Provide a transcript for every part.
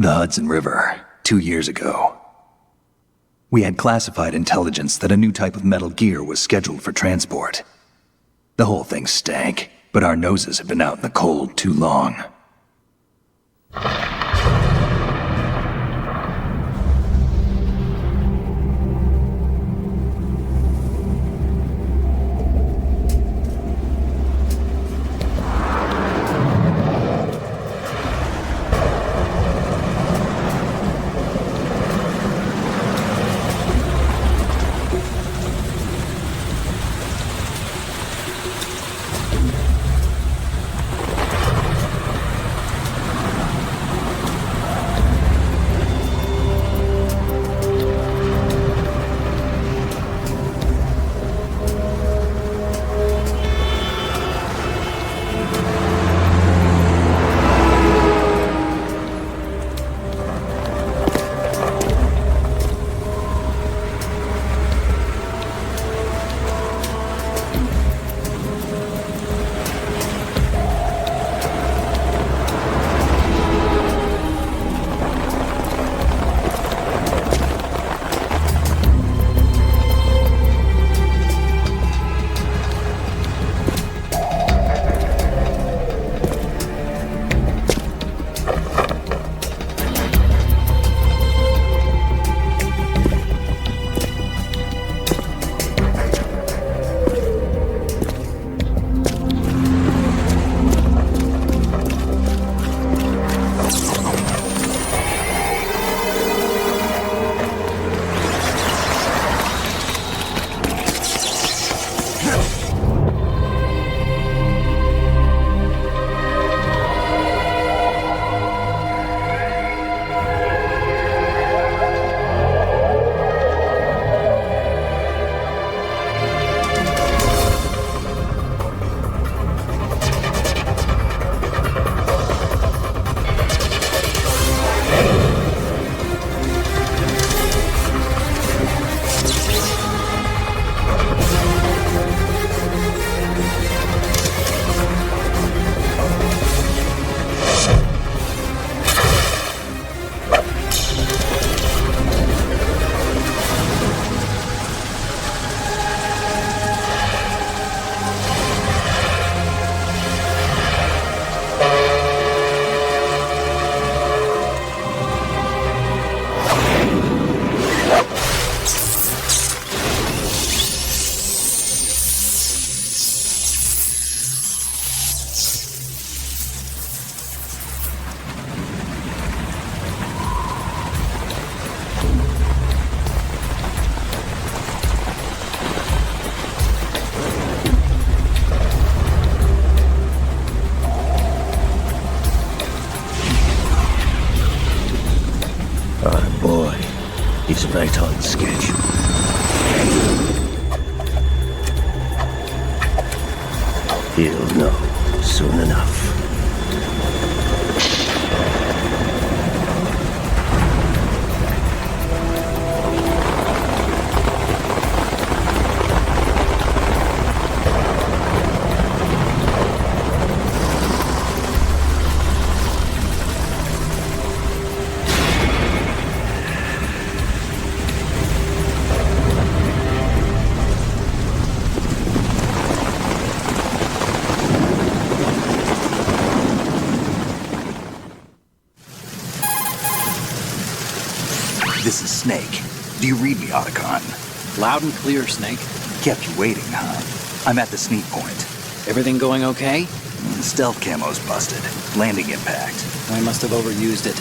The Hudson River, 2 years ago. We had classified intelligence that a new type of metal gear was scheduled for transport. The whole thing stank, but our noses had been out in the cold too long. He's right on schedule. He'll know soon enough. This is Snake. Do you read me, Otacon? Loud and clear, Snake. Kept you waiting, huh? I'm at the sneak point. Everything going okay? The stealth camo's busted. Landing impact. I must have overused it.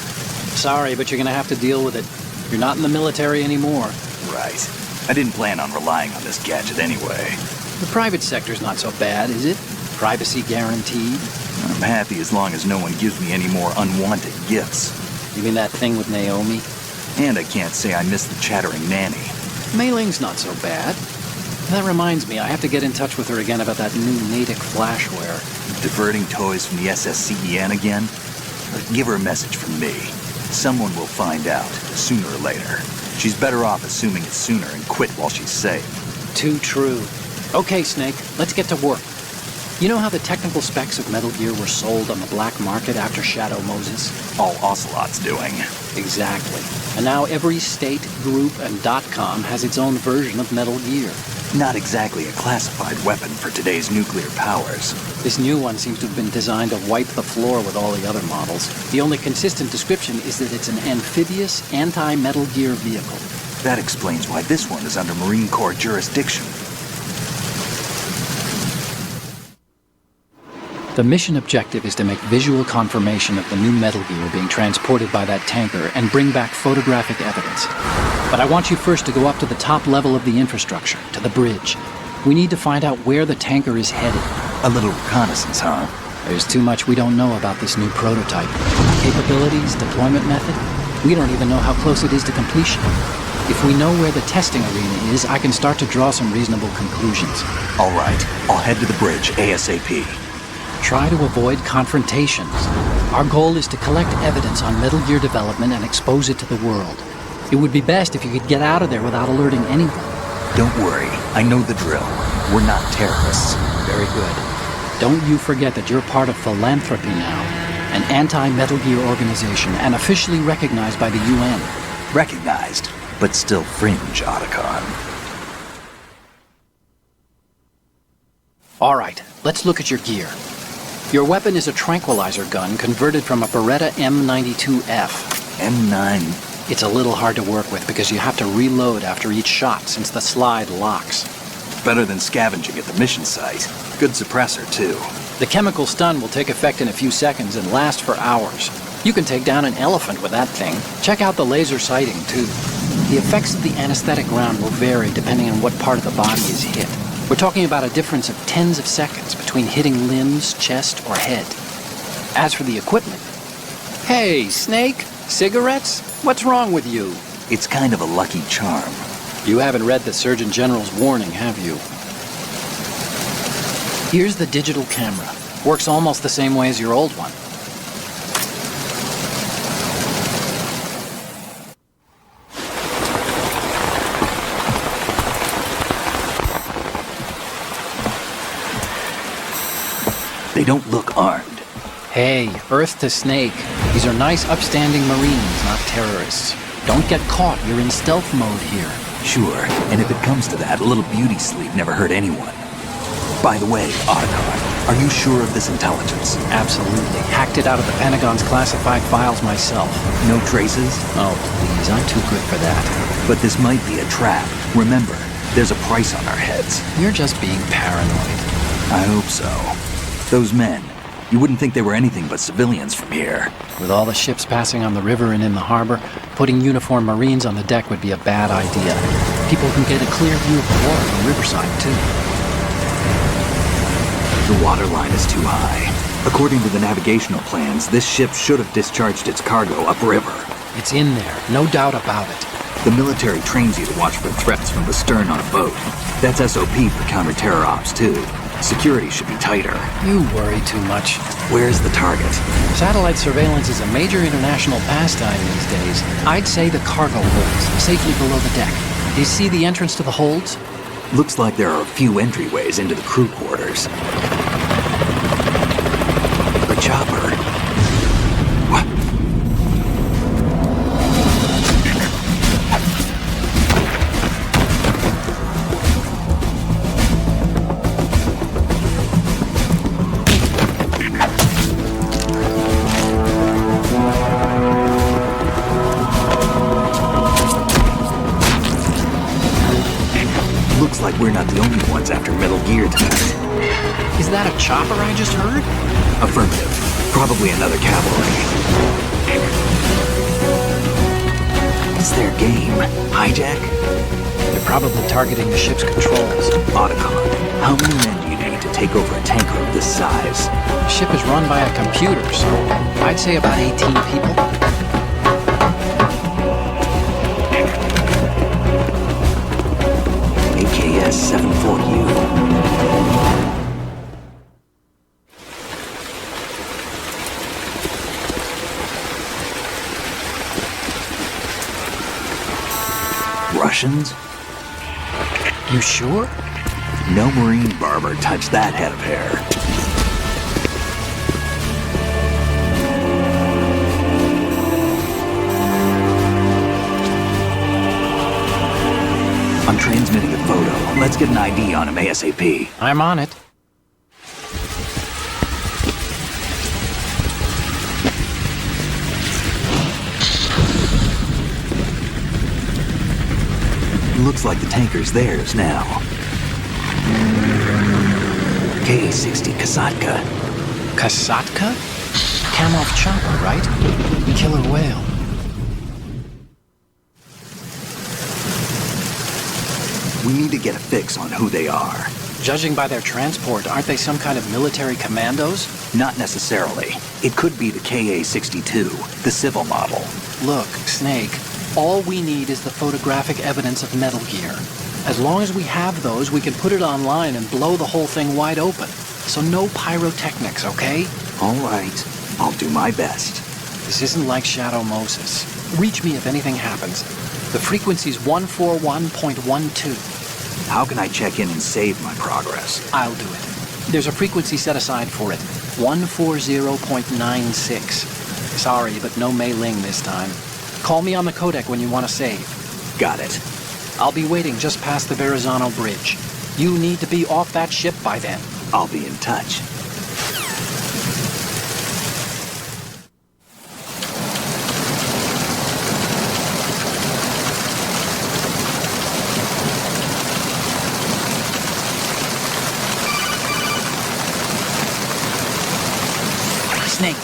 Sorry, but you're gonna have to deal with it. You're not in the military anymore. Right. I didn't plan on relying on this gadget anyway. The private sector's not so bad, is it? Privacy guaranteed? I'm happy as long as no one gives me any more unwanted gifts. You mean that thing with Naomi? And I can't say I miss the chattering nanny. Mailing's not so bad. That reminds me, I have to get in touch with her again about that new Natick flashware. Diverting toys from the SSCEN again? Give her a message from me. Someone will find out, sooner or later. She's better off assuming it sooner and quit while she's safe. Too true. Okay, Snake, let's get to work. You know how the technical specs of Metal Gear were sold on the black market after Shadow Moses? All Ocelot's doing. Exactly. And now every state, group, and .com has its own version of Metal Gear. Not exactly a classified weapon for today's nuclear powers. This new one seems to have been designed to wipe the floor with all the other models. The only consistent description is that it's an amphibious, anti-Metal Gear vehicle. That explains why this one is under Marine Corps jurisdiction. The mission objective is to make visual confirmation of the new Metal Gear being transported by that tanker and bring back photographic evidence. But I want you first to go up to the top level of the infrastructure, to the bridge. We need to find out where the tanker is headed. A little reconnaissance, huh? There's too much we don't know about this new prototype. Capabilities, deployment method. We don't even know how close it is to completion. If we know where the testing arena is, I can start to draw some reasonable conclusions. All right, I'll head to the bridge ASAP. Try to avoid confrontations. Our goal is to collect evidence on Metal Gear development and expose it to the world. It would be best if you could get out of there without alerting anyone. Don't worry, I know the drill. We're not terrorists. Very good. Don't you forget that you're part of Philanthropy now, an anti-Metal Gear organization and officially recognized by the UN. Recognized, but still fringe, Otacon. All right, let's look at your gear. Your weapon is a tranquilizer gun converted from a Beretta M92F. M9. It's a little hard to work with because you have to reload after each shot since the slide locks. Better than scavenging at the mission site. Good suppressor, too. The chemical stun will take effect in a few seconds and last for hours. You can take down an elephant with that thing. Check out the laser sighting, too. The effects of the anesthetic round will vary depending on what part of the body is hit. We're talking about a difference of tens of seconds between hitting limbs, chest, or head. As for the equipment... Hey, Snake? Cigarettes? What's wrong with you? It's kind of a lucky charm. You haven't read the Surgeon General's warning, have you? Here's the digital camera. Works almost the same way as your old one. They don't look armed. Hey, Earth to Snake. These are nice, upstanding Marines, not terrorists. Don't get caught. You're in stealth mode here. Sure, and if it comes to that, a little beauty sleep never hurt anyone. By the way, Otacon, are you sure of this intelligence? Absolutely. Hacked it out of the Pentagon's classified files myself. No traces? Oh, please. I'm too good for that. But this might be a trap. Remember, there's a price on our heads. You're just being paranoid. I hope so. Those men, you wouldn't think they were anything but civilians from here. With all the ships passing on the river and in the harbor, putting uniformed Marines on the deck would be a bad idea. People can get a clear view of the water from Riverside, too. The water line is too high. According to the navigational plans, this ship should have discharged its cargo upriver. It's in there, no doubt about it. The military trains you to watch for threats from the stern on a boat. That's SOP for counter-terror ops, too. Security should be tighter. You worry too much. Where's the target? Satellite surveillance is a major international pastime these days. I'd say the cargo holds, safely below the deck. Do you see the entrance to the holds? Looks like there are a few entryways into the crew quarters. The chopper. What? Looks like we're not the only ones after Metal Gear tonight. Is that a chopper I just heard? Affirmative. Probably another cavalry. It's their game. Hijack? They're probably targeting the ship's controls. Otacon, how many men do you need to take over a tanker of this size? The ship is run by a computer, so I'd say about 18 people. AKS 74U. Russians? You sure? No Marine barber touched that head of hair. transmitting the photo. Let's get an ID on him ASAP. I'm on it. Looks like the tanker's theirs now. K-60 Kasatka. Kasatka? Kamov chopper, right? Killer whale. We need to get a fix on who they are. Judging by their transport, aren't they some kind of military commandos? Not necessarily. It could be the KA-62, the civil model. Look, Snake, all we need is the photographic evidence of Metal Gear. As long as we have those, we can put it online and blow the whole thing wide open. So no pyrotechnics, okay? All right. I'll do my best. This isn't like Shadow Moses. Reach me if anything happens. The frequency's 141.12. How can I check in and save my progress? I'll do it. There's a frequency set aside for it. 140.96. Sorry, but no Mei Ling this time. Call me on the codec when you want to save. Got it. I'll be waiting just past the Verrazano Bridge. You need to be off that ship by then. I'll be in touch. Snake,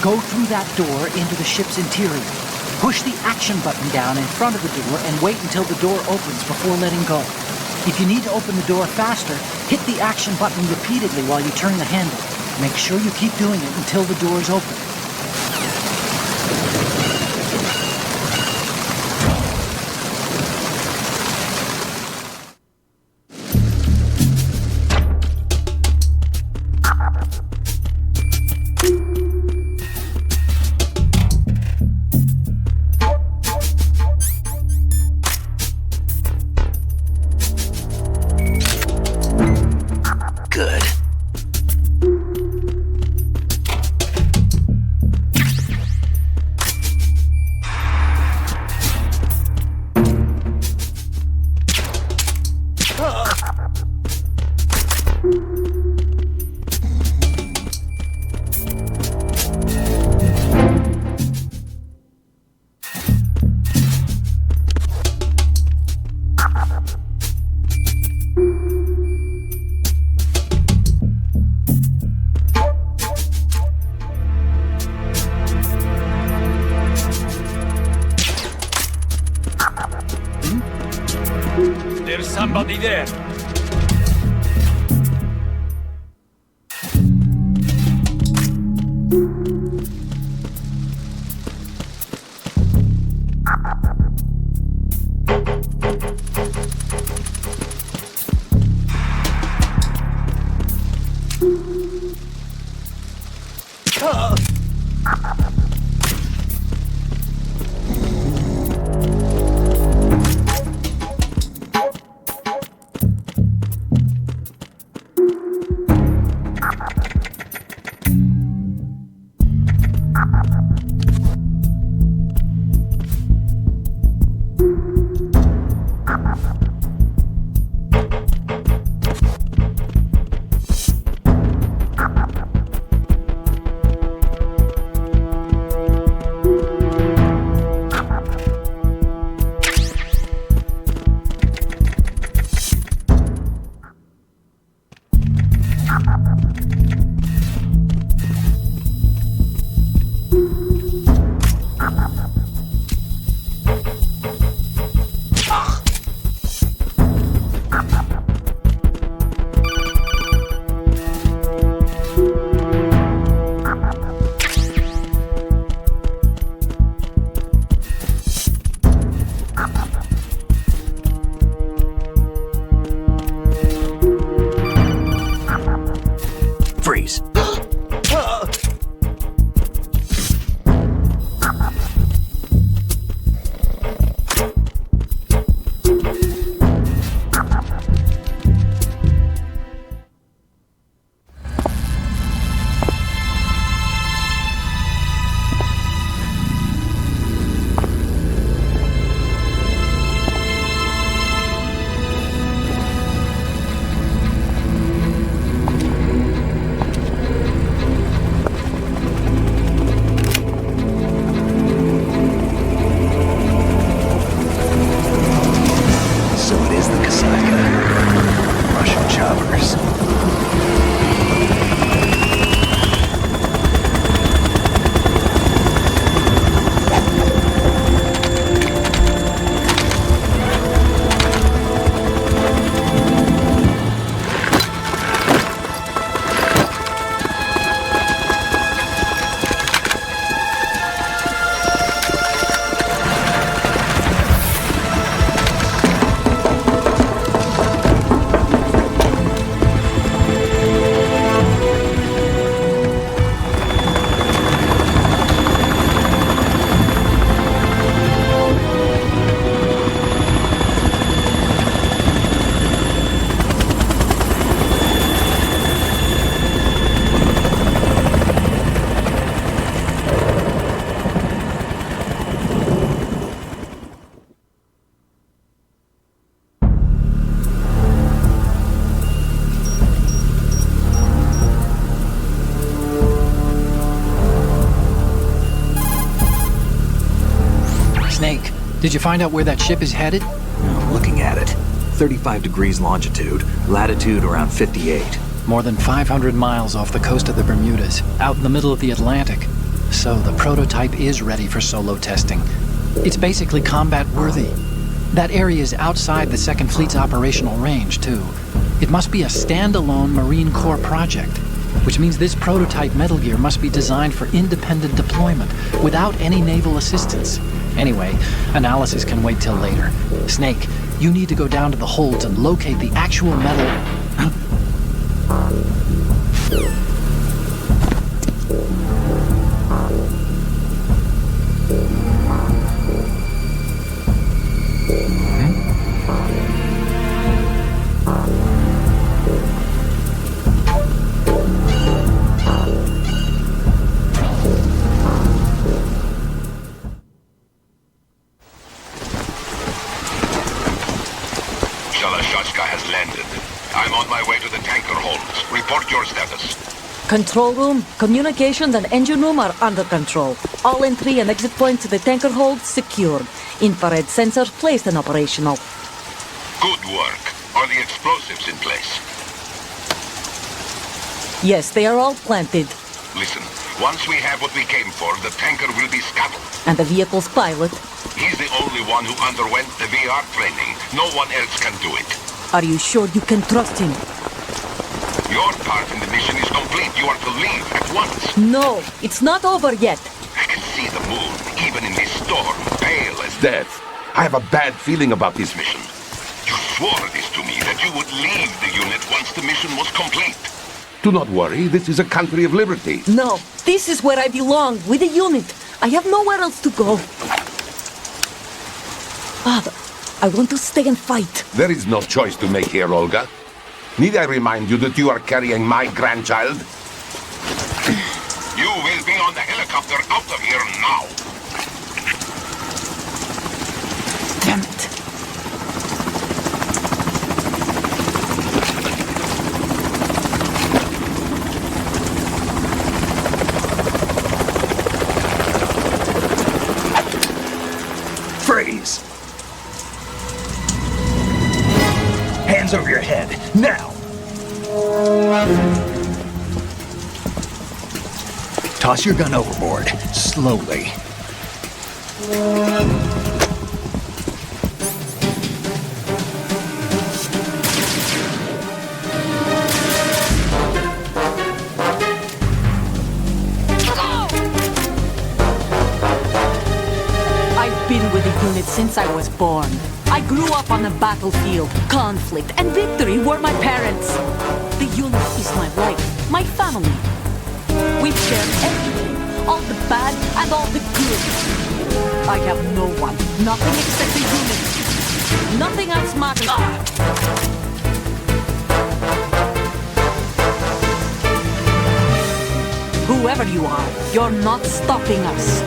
go through that door into the ship's interior. Push the action button down in front of the door and wait until the door opens before letting go. If you need to open the door faster, hit the action button repeatedly while you turn the handle. Make sure you keep doing it until the door is open. Good. There's somebody there. Did you find out where that ship is headed? I'm looking at it. 35 degrees longitude, latitude around 58. More than 500 miles off the coast of the Bermudas, out in the middle of the Atlantic. So the prototype is ready for solo testing. It's basically combat-worthy. That area is outside the Second Fleet's operational range, too. It must be a standalone Marine Corps project, which means this prototype Metal Gear must be designed for independent deployment, without any naval assistance. Anyway, analysis can wait till later. Snake, you need to go down to the holds and locate the actual metal... has landed. I'm on my way to the tanker holds. Report your status. Control room, communications and engine room are under control. All entry and exit points to the tanker hold secured. Infrared sensors placed and operational. Good work. Are the explosives in place? Yes, they are all planted. Listen, once we have what we came for, the tanker will be scuttled. And the vehicle's pilot? He's the only one who underwent the VR training. No one else can do it. Are you sure you can trust him? Your part in the mission is complete. You are to leave at once. No, it's not over yet. I can see the moon, even in this storm, pale as death. I have a bad feeling about this mission. You swore this to me, that you would leave the unit once the mission was complete. Do not worry, this is a country of liberty. No, this is where I belong, with the unit. I have nowhere else to go. Father, I want to stay and fight. There is no choice to make here, Olga. Need I remind you that you are carrying my grandchild? You will be on the helicopter out of here now. Damn it. Freeze! Hands over your head, now! Toss your gun overboard, slowly. I've been with the unit since I was born. I grew up on the battlefield. Conflict and victory were my parents. The unit is my life, my family. We've shared everything, all the bad and all the good. I have no one, nothing except the unit. Nothing else matters. Whoever you are, you're not stopping us.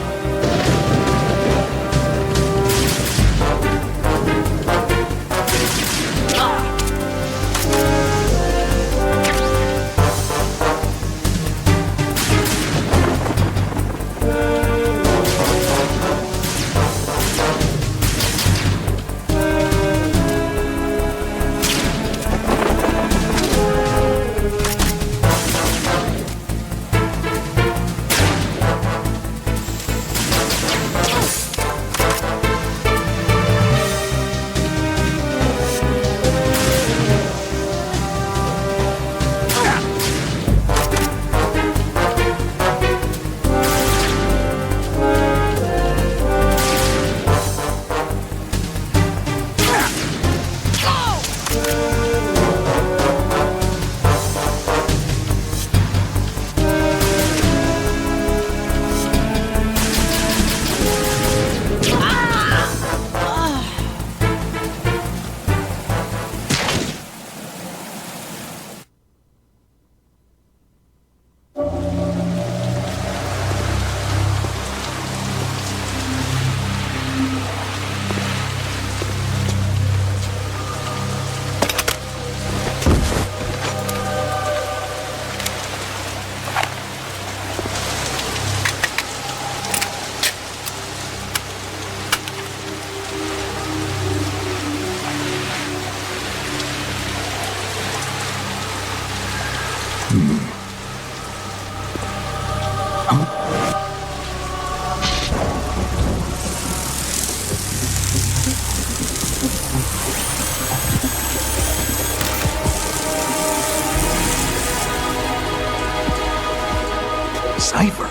cipher.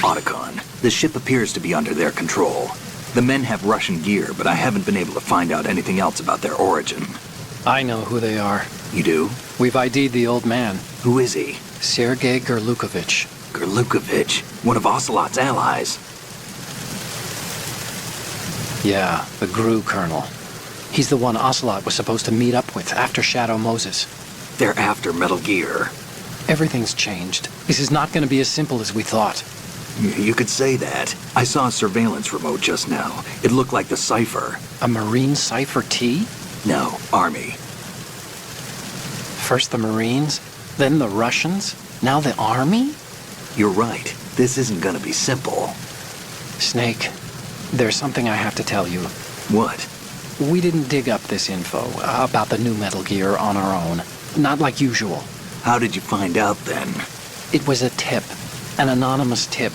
Otacon, the ship appears to be under their control. The men have Russian gear, but I haven't been able to find out anything else about their origin. I know who they are. You do? We've ID'd the old man, Who is he? Sergei Gerlukovich. Gerlukovich, one of Ocelot's allies. Yeah, the GRU colonel. He's the one Ocelot was supposed to meet up with after Shadow Moses. They're after Metal Gear. Everything's changed. This is not going to be as simple as we thought. You could say that. I saw a surveillance remote just now. It looked like the cipher. A Marine Cipher T? No, Army. First the Marines, then the Russians, now the Army? You're right. This isn't gonna be simple. Snake, there's something I have to tell you. What? We didn't dig up this info about the new Metal Gear on our own. Not like usual. How did you find out then? It was a tip. An anonymous tip.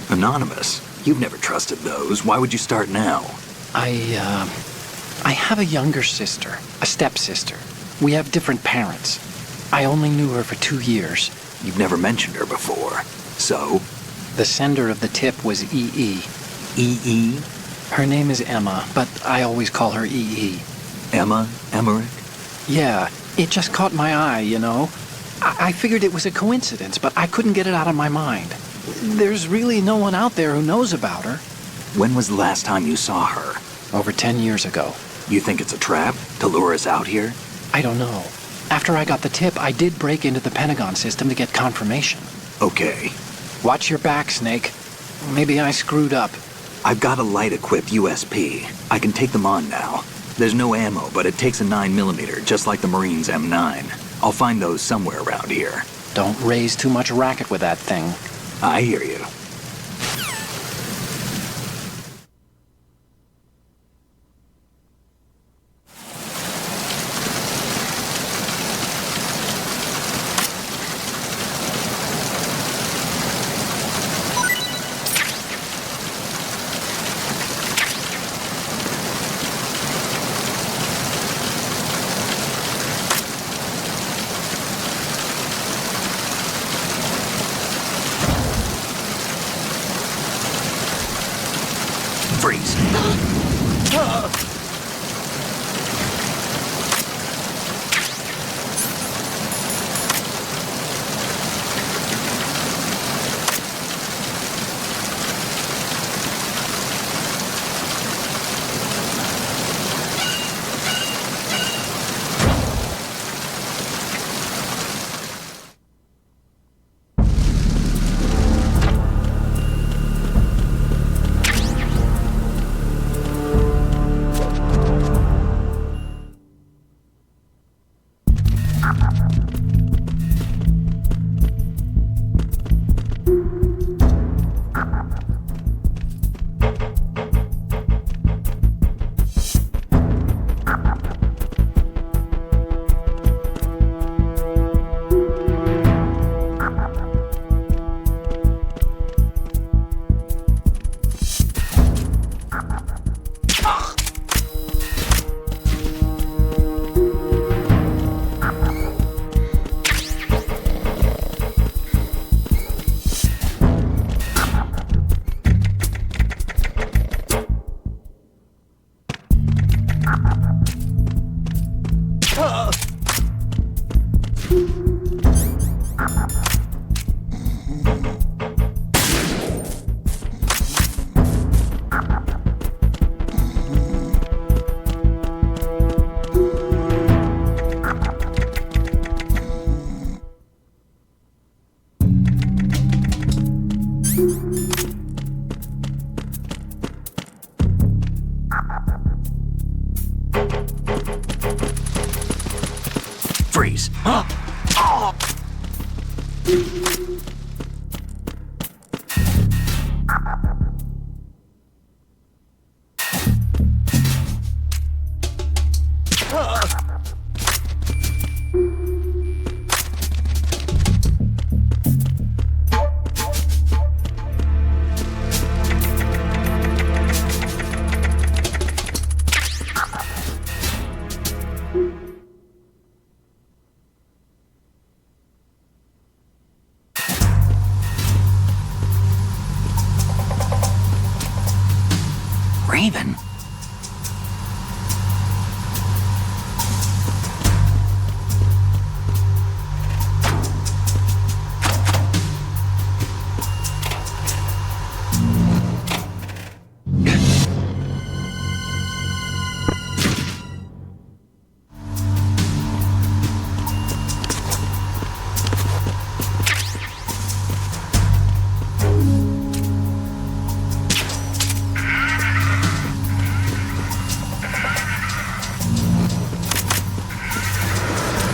Anonymous? You've never trusted those. Why would you start now? I have a younger sister, a stepsister. We have different parents. I only knew her for 2 years. You've never mentioned her before. So? The sender of the tip was EE. EE? Her name is Emma, but I always call her EE. Emma? Emmerich? Yeah, it just caught my eye, you know? I figured it was a coincidence, but I couldn't get it out of my mind. There's really no one out there who knows about her. When was the last time you saw her? Over 10 years ago. You think it's a trap to lure us out here? I don't know. After I got the tip, I did break into the Pentagon system to get confirmation. Okay. Watch your back, Snake. Maybe I screwed up. I've got a light-equipped USP. I can take them on now. There's no ammo, but it takes a 9mm, just like the Marines' M9. I'll find those somewhere around here. Don't raise too much racket with that thing. I hear you. Freeze. Freeze. Raven?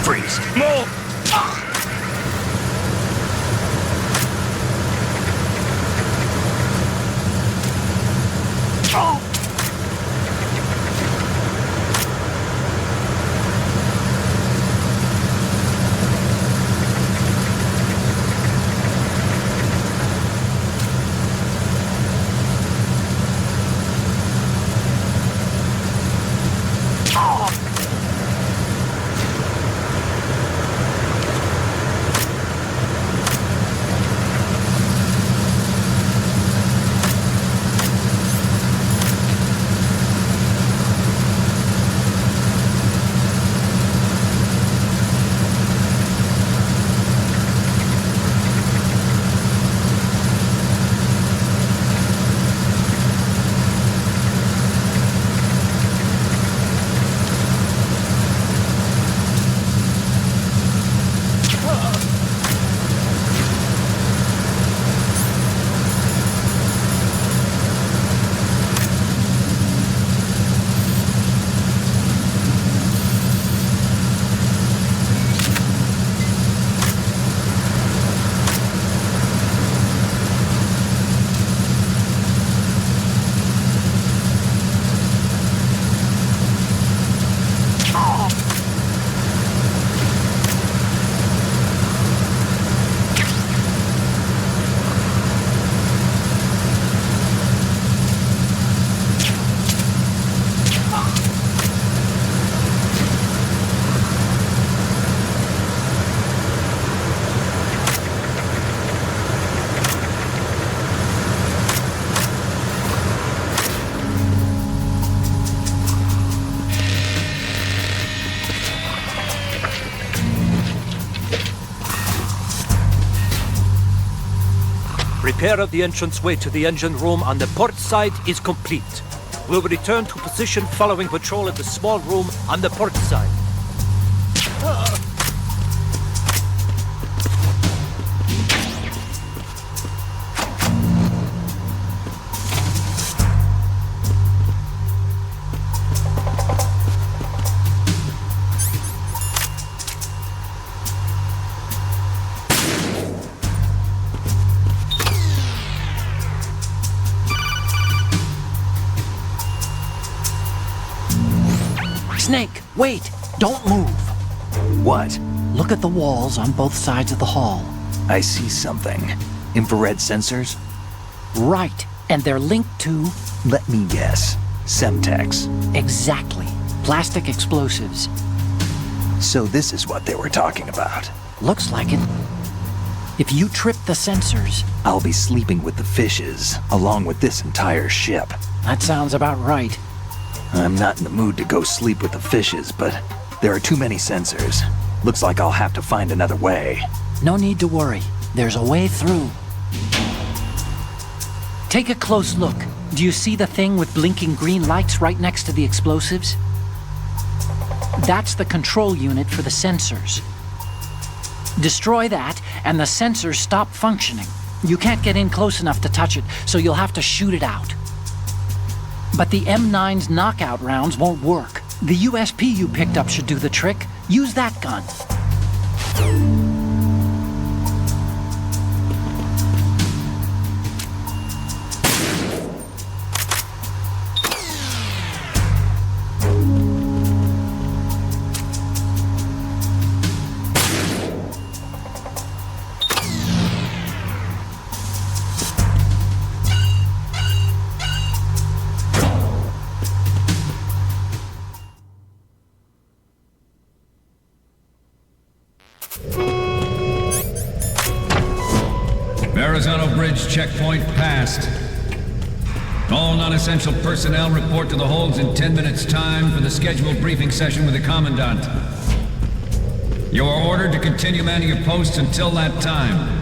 Freeze. Move! Repair of the entranceway to the engine room on the port side is complete. We'll return to position following patrol at the small room on the port side. Snake, wait! Don't move! What? Look at the walls on both sides of the hall. I see something. Infrared sensors? Right, and they're linked to... Let me guess. Semtex. Exactly. Plastic explosives. So this is what they were talking about. Looks like it. If you trip the sensors... I'll be sleeping with the fishes, along with this entire ship. That sounds about right. I'm not in the mood to go sleep with the fishes, but there are too many sensors. Looks like I'll have to find another way. No need to worry. There's a way through. Take a close look. Do you see the thing with blinking green lights right next to the explosives? That's the control unit for the sensors. Destroy that, and the sensors stop functioning. You can't get in close enough to touch it, so you'll have to shoot it out. But the M9's knockout rounds won't work. The USP you picked up should do the trick. Use that gun. Verrazano Bridge checkpoint passed. All non-essential personnel report to the holds in 10 minutes' time for the scheduled briefing session with the Commandant. You are ordered to continue manning your posts until that time.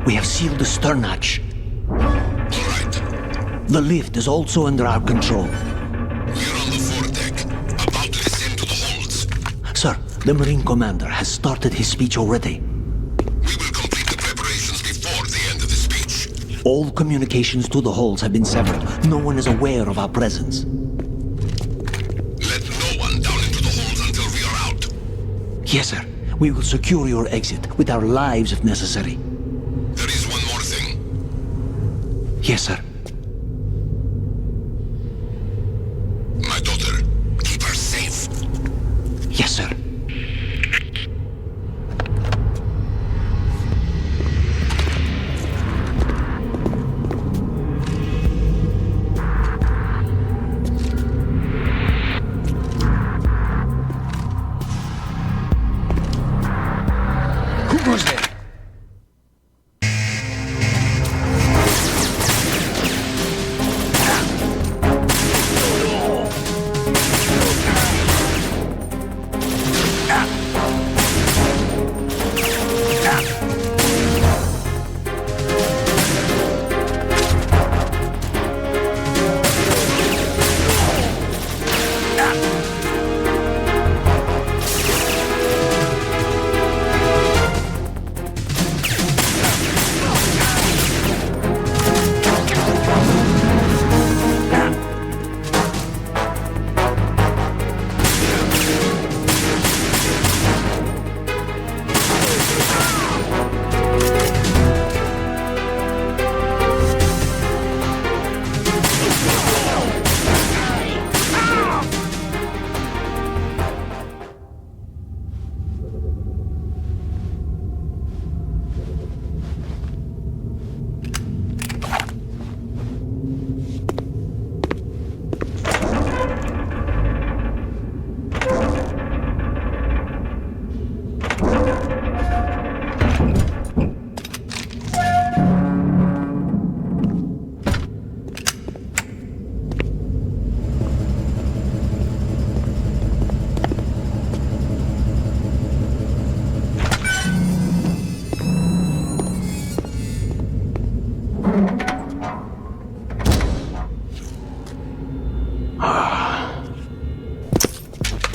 We have sealed the stern hatch. Alright. The lift is also under our control. We're on the foredeck, about to descend to the holds. Sir, the Marine Commander has started his speech already. We will complete the preparations before the end of the speech. All communications to the holds have been severed. No one is aware of our presence. Let no one down into the holds until we are out. Yes, sir. We will secure your exit with our lives if necessary. There is one more thing. Yes, sir. My daughter, keep her safe. Yes, sir. Who goes there?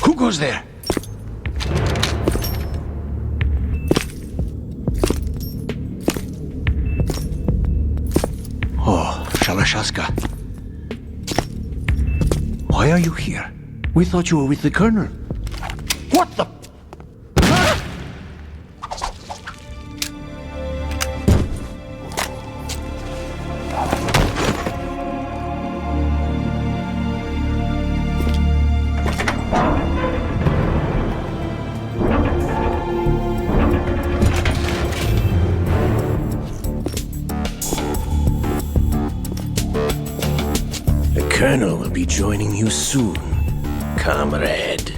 Who goes there? Oh, Shalashaska. Why are you here? We thought you were with the Colonel. What the? The Colonel will be joining you soon, comrade.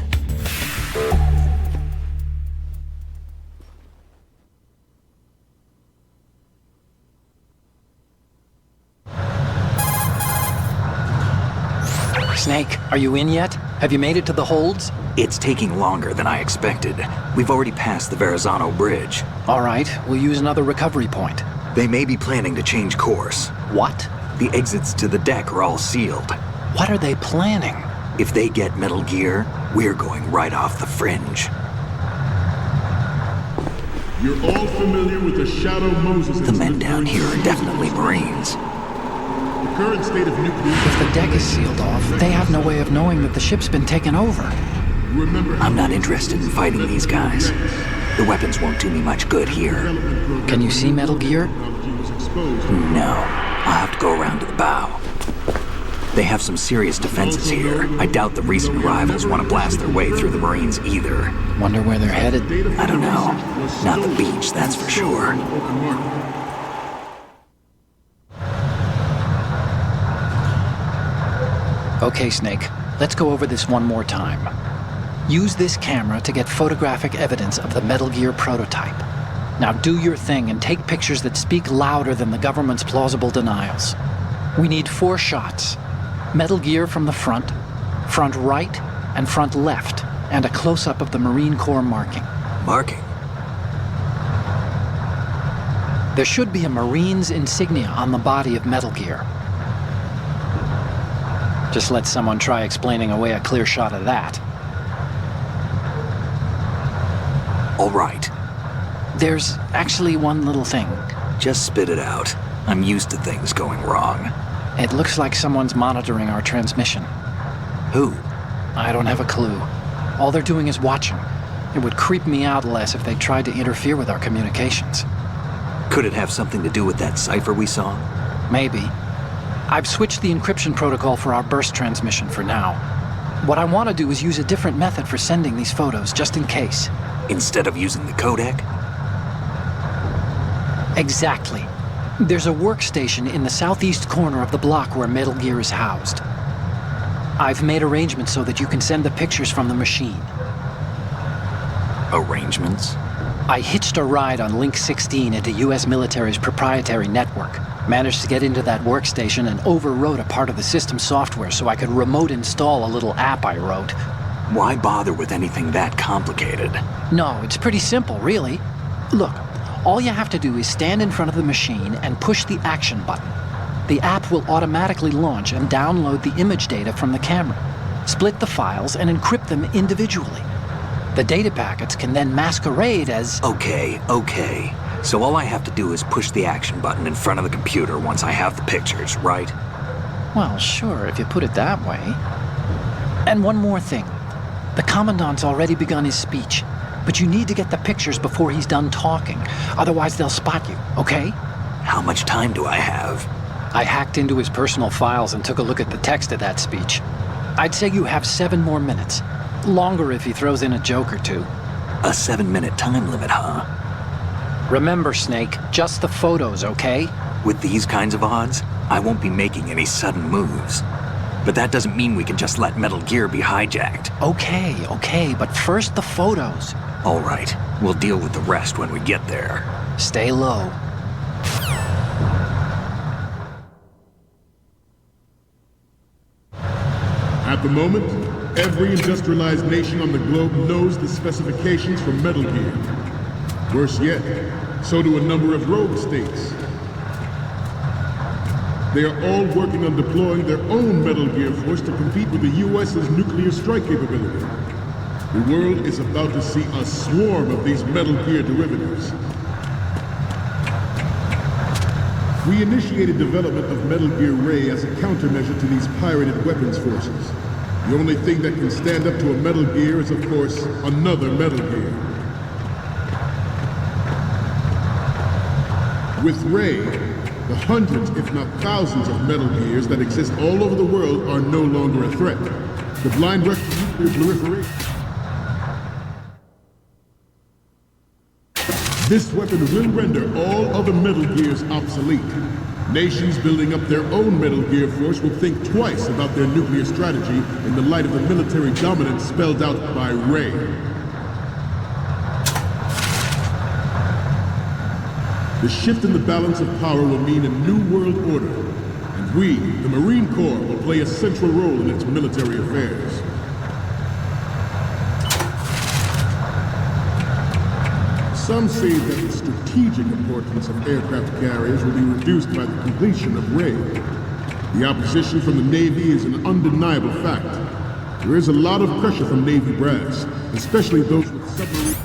Snake, are you in yet? Have you made it to the holds? It's taking longer than I expected. We've already passed the Verrazano Bridge. All right, we'll use another recovery point. They may be planning to change course. What? The exits to the deck are all sealed. What are they planning? If they get Metal Gear, we're going right off the fringe. You're all familiar with the Shadow Moses The men down here are definitely Marines. The current state of nuclear... If the deck is sealed off, they have no way of knowing that the ship's been taken over. I'm not interested in fighting these guys. The weapons won't do me much good here. Can you see Metal Gear? No. I'll have to go around to the bow. They have some serious defenses here. I doubt the recent arrivals want to blast their way through the Marines either. Wonder where they're headed? I don't know. Not the beach, that's for sure. Okay, Snake. Let's go over this one more time. Use this camera to get photographic evidence of the Metal Gear prototype. Now do your thing and take pictures that speak louder than the government's plausible denials. We need 4 shots. Metal Gear from the front right, and front left, and a close-up of the Marine Corps marking. Marking? There should be a Marine's insignia on the body of Metal Gear. Just let someone try explaining away a clear shot of that. All right. There's actually one little thing. Just spit it out. I'm used to things going wrong. It looks like someone's monitoring our transmission. Who? I don't have a clue. All they're doing is watching. It would creep me out less if they tried to interfere with our communications. Could it have something to do with that cipher we saw? Maybe. I've switched the encryption protocol for our burst transmission for now. What I want to do is use a different method for sending these photos, just in case. Instead of using the codec? Exactly. There's a workstation in the southeast corner of the block where Metal Gear is housed. I've made arrangements so that you can send the pictures from the machine. Arrangements? I hitched a ride on Link 16 into U.S. military's proprietary network. Managed to get into that workstation and overwrote a part of the system software so I could remote install a little app I wrote. Why bother with anything that complicated? No, it's pretty simple, really. Look, all you have to do is stand in front of the machine and push the action button. The app will automatically launch and download the image data from the camera, split the files, and encrypt them individually. The data packets can then masquerade as... Okay. So all I have to do is push the action button in front of the computer once I have the pictures, right? Well, sure, if you put it that way. And one more thing. The Commandant's already begun his speech, but you need to get the pictures before he's done talking. Otherwise, they'll spot you, okay? How much time do I have? I hacked into his personal files and took a look at the text of that speech. I'd say you have 7 more minutes. Longer if he throws in a joke or two. A 7-minute time limit, huh? Remember, Snake, just the photos, okay? With these kinds of odds, I won't be making any sudden moves. But that doesn't mean we can just let Metal Gear be hijacked. Okay, but first the photos. All right, we'll deal with the rest when we get there. Stay low. At the moment, every industrialized nation on the globe knows the specifications for Metal Gear. Worse yet, so do a number of rogue states. They are all working on deploying their own Metal Gear force to compete with the U.S.'s nuclear strike capability. The world is about to see a swarm of these Metal Gear derivatives. We initiated development of Metal Gear Ray as a countermeasure to these pirated weapons forces. The only thing that can stand up to a Metal Gear is, of course, another Metal Gear. With Ray, the hundreds, if not thousands, of Metal Gears that exist all over the world are no longer a threat. The blind rush to nuclear proliferation. This weapon will render all other Metal Gears obsolete. Nations building up their own Metal Gear force will think twice about their nuclear strategy in the light of the military dominance spelled out by Ray. The shift in the balance of power will mean a new world order, and we, the Marine Corps, will play a central role in its military affairs. Some say that the strategic importance of aircraft carriers will be reduced by the completion of Ray. The opposition from the Navy is an undeniable fact. There is a lot of pressure from Navy brass, especially those with submarines.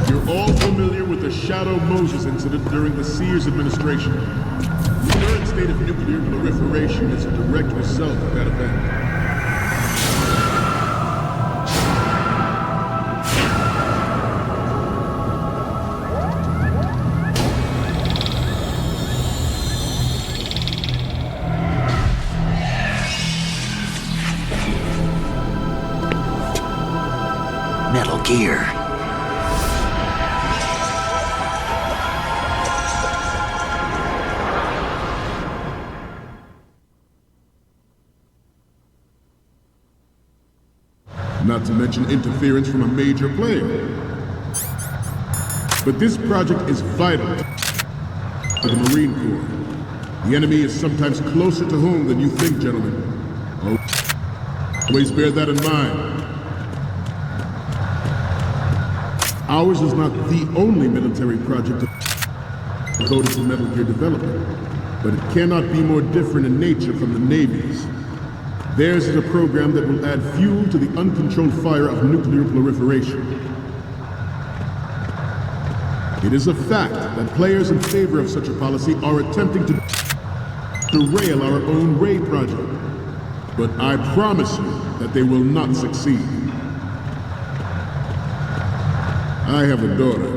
You're all familiar with the Shadow Moses incident during the Sears administration. The current state of nuclear proliferation is a direct result of that event. Metal Gear. Not to mention interference from a major player. But this project is vital to the Marine Corps. The enemy is sometimes closer to home than you think, gentlemen. Always bear that in mind. Ours is not the only military project devoted to Metal Gear development, but it cannot be more different in nature from the Navy's. Theirs is a program that will add fuel to the uncontrolled fire of nuclear proliferation. It is a fact that players in favor of such a policy are attempting to derail our own Ray project. But I promise you that they will not succeed. I have a daughter,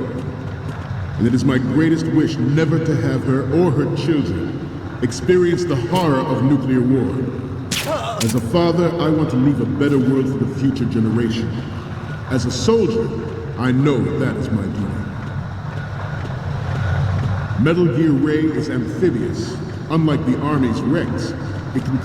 and it is my greatest wish never to have her or her children experience the horror of nuclear war. As a father, I want to leave a better world for the future generation. As a soldier, I know that is my duty. Metal Gear Ray is amphibious. Unlike the Army's Rex, it can...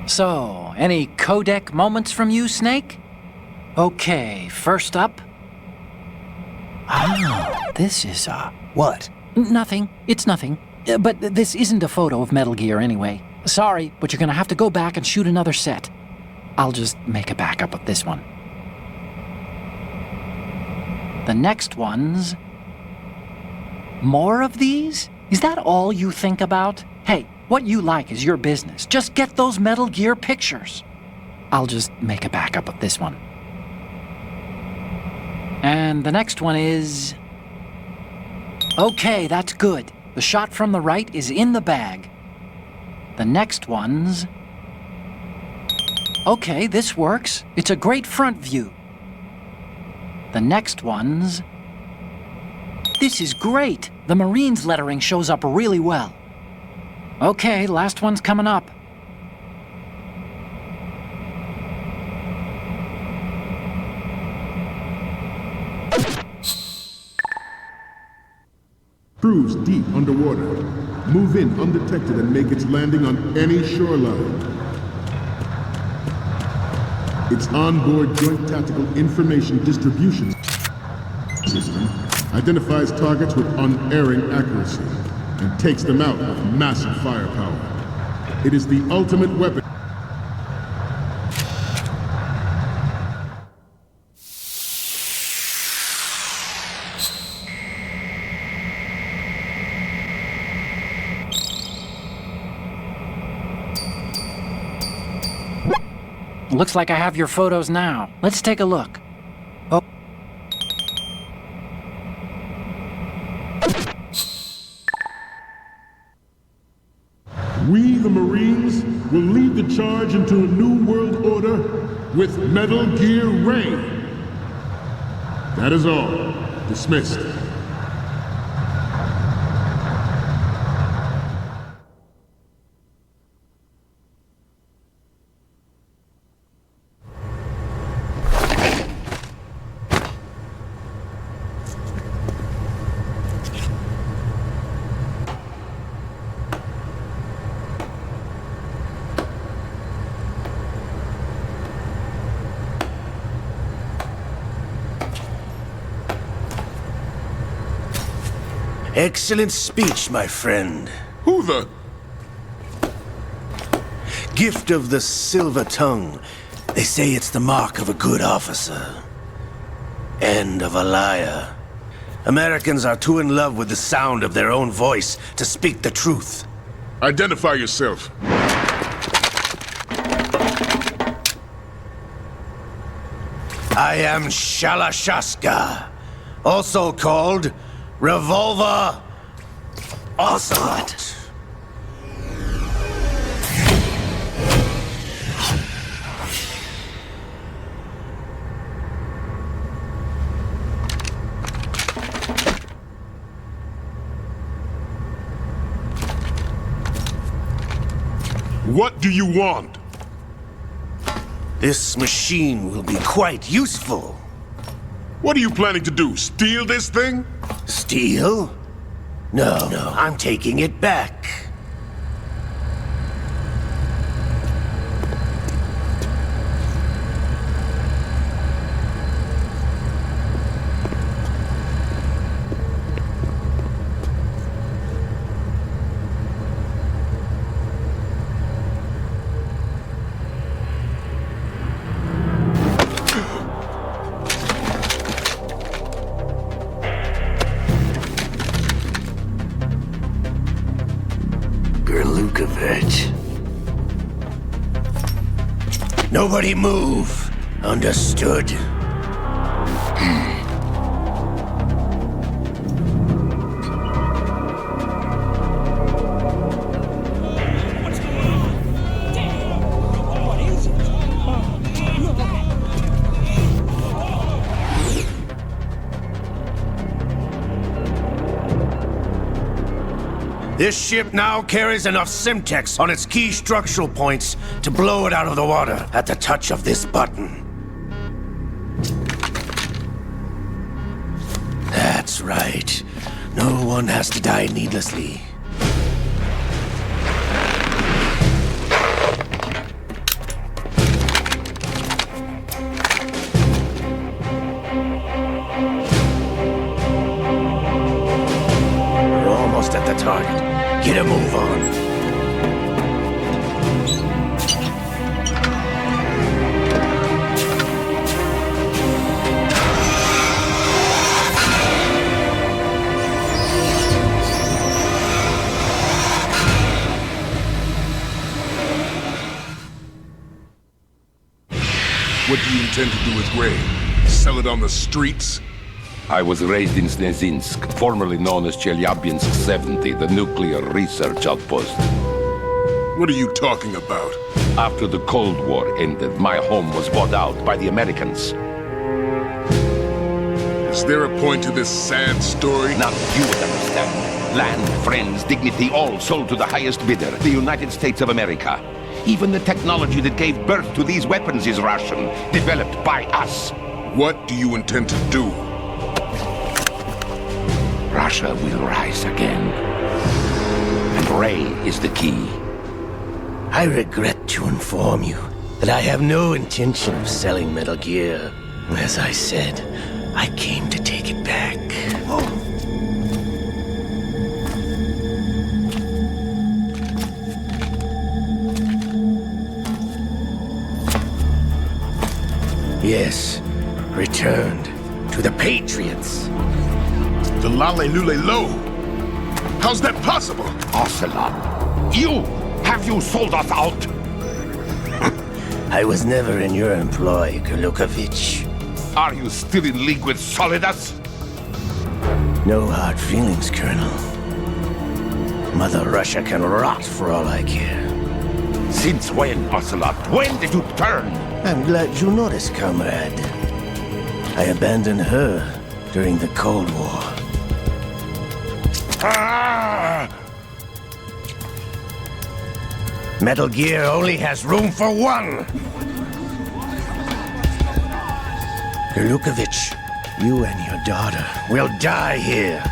So, any codec moments from you, Snake? Okay, first up. Ah, this is, What? Nothing. It's nothing. But this isn't a photo of Metal Gear anyway. Sorry, but you're gonna have to go back and shoot another set. I'll just make a backup of this one. The next one's... More of these? Is that all you think about? Hey, what you like is your business. Just get those Metal Gear pictures. I'll just make a backup of this one. And the next one is... Okay, that's good. The shot from the right is in the bag. The next one's... Okay, this works. It's a great front view. The next one's... This is great! The Marines lettering shows up really well. Okay, last one's coming up. Crews deep underwater. Move in undetected and make its landing on any shoreline. Its onboard Joint Tactical Information Distribution System identifies targets with unerring accuracy and takes them out with massive firepower. It is the ultimate weapon. Looks like I have your photos now. Let's take a look. Oh. We, the Marines, will lead the charge into a new world order with Metal Gear Rain. That is all. Dismissed. Excellent speech, my friend. Who the? Gift of the silver tongue. They say it's the mark of a good officer. And of a liar. Americans are too in love with the sound of their own voice to speak the truth. Identify yourself. I am Shalashaska, also called Revolver Ocelot. What do you want? This machine will be quite useful. What are you planning to do? Steal this thing? Steal? No, I'm taking it back. Nobody move. Understood? This ship now carries enough Simtex on its key structural points to blow it out of the water at the touch of this button. That's right. No one has to die needlessly. We're almost at the target. Get a move on. What do you intend to do with Ray? Sell it on the streets? I was raised in Snezinsk, formerly known as Chelyabinsk 70, the nuclear research outpost. What are you talking about? After the Cold War ended, my home was bought out by the Americans. Is there a point to this sad story? Now you would understand. Land, friends, dignity, all sold to the highest bidder, the United States of America. Even the technology that gave birth to these weapons is Russian, developed by us. What do you intend to do? Russia will rise again. And Ray is the key. I regret to inform you that I have no intention of selling Metal Gear. As I said, I came to take it back. Yes, returned to the Patriots. The Lale Lule Lo? How's that possible? Ocelot, have you sold us out? I was never in your employ, Kurlukovich. Are you still in league with Solidas? No hard feelings, Colonel. Mother Russia can rot for all I care. Since when, Ocelot? When did you turn? I'm glad you noticed, comrade. I abandoned her during the Cold War. Ah! Metal Gear only has room for one! Kurlukovich, you and your daughter will die here.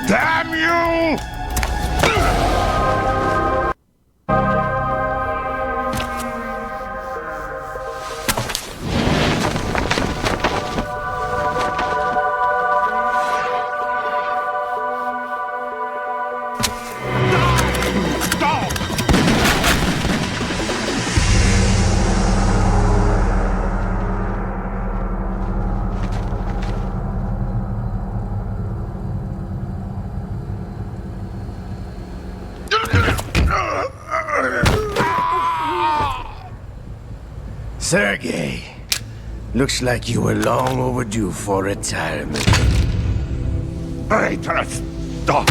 Damn you! Sergei, looks like you were long overdue for retirement. Traitors! Stop!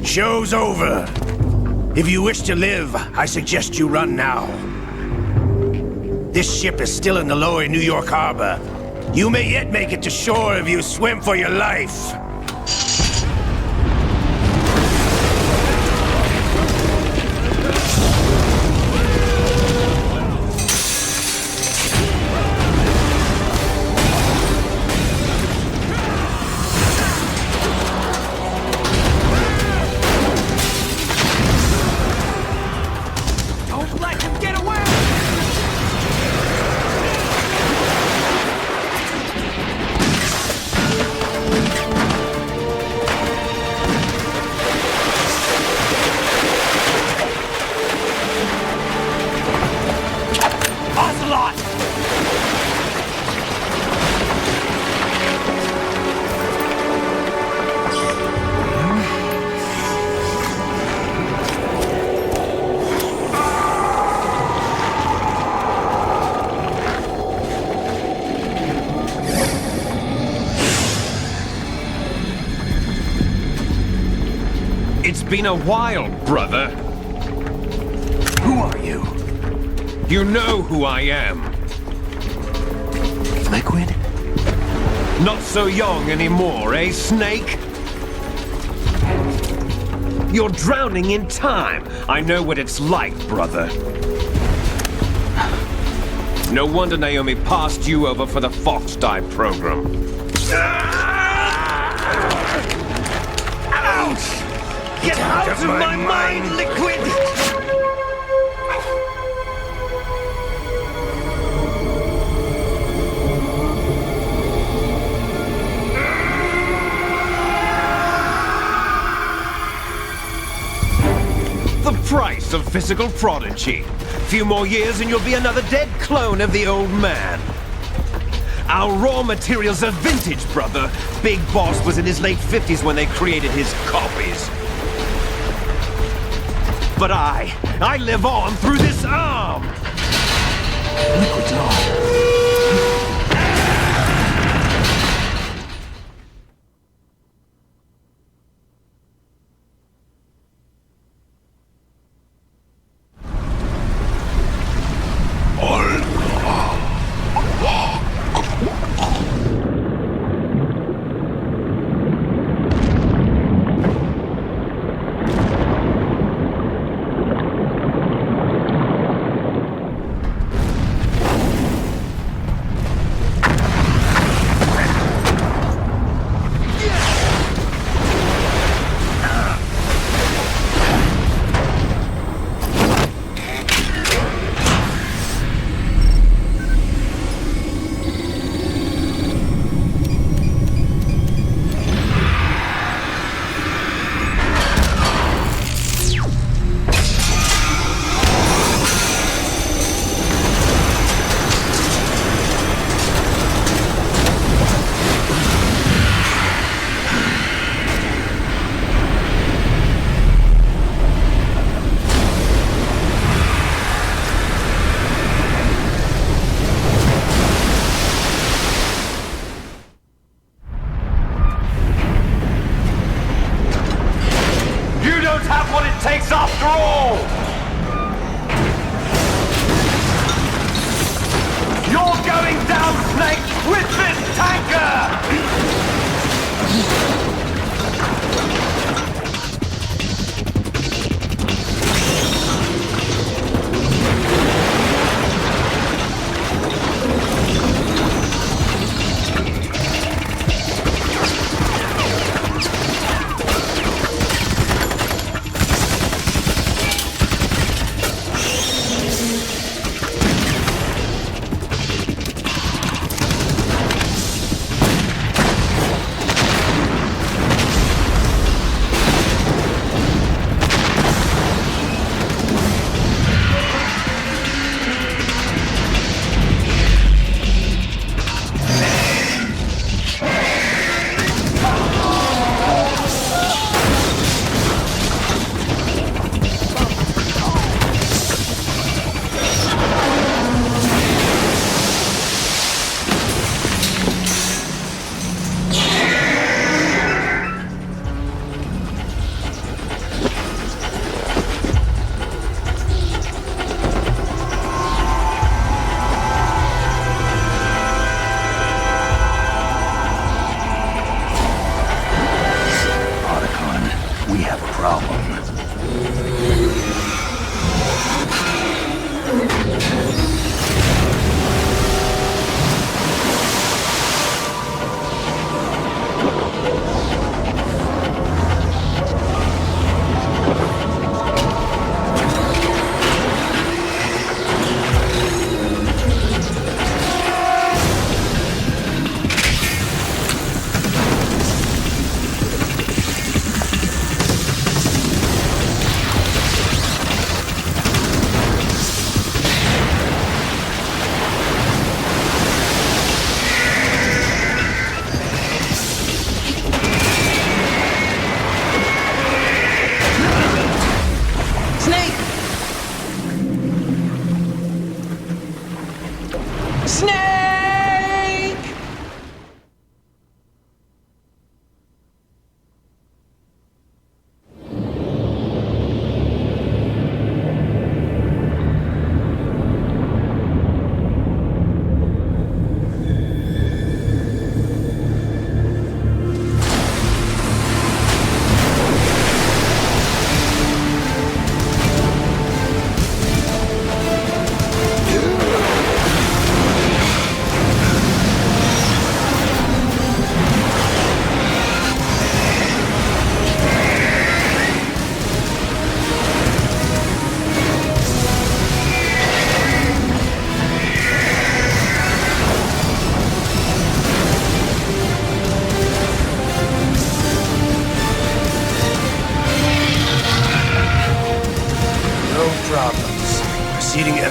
Show's over. If you wish to live, I suggest you run now. This ship is still in the lower New York harbor. You may yet make it to shore if you swim for your life. It's been a while, brother. Who are you? You know who I am. Liquid? Not so young anymore, eh, Snake? You're drowning in time. I know what it's like, brother. No wonder Naomi passed you over for the Fox Dive program. Ouch! Get out of my mind, Liquid! The price colossal physical prodigy. Few more years and you'll be another dead clone of the old man. Our raw materials are vintage, brother. Big Boss was in his late 50s when they created his copies. But I live on through this arm! Liquid's on.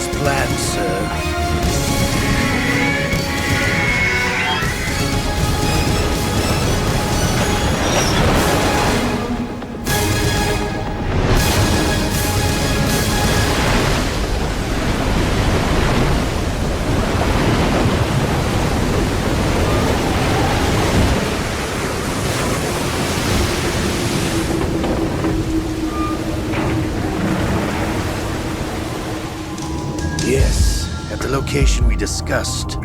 As planned, sir. Yes, at the location we discussed.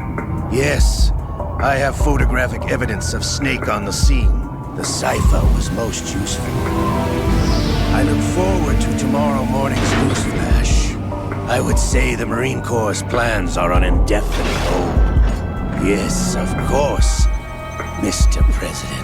Yes, I have photographic evidence of Snake on the scene. The cipher was most useful. I look forward to tomorrow morning's news flash. I would say the Marine Corps' plans are on indefinite hold. Yes, of course, Mr. President.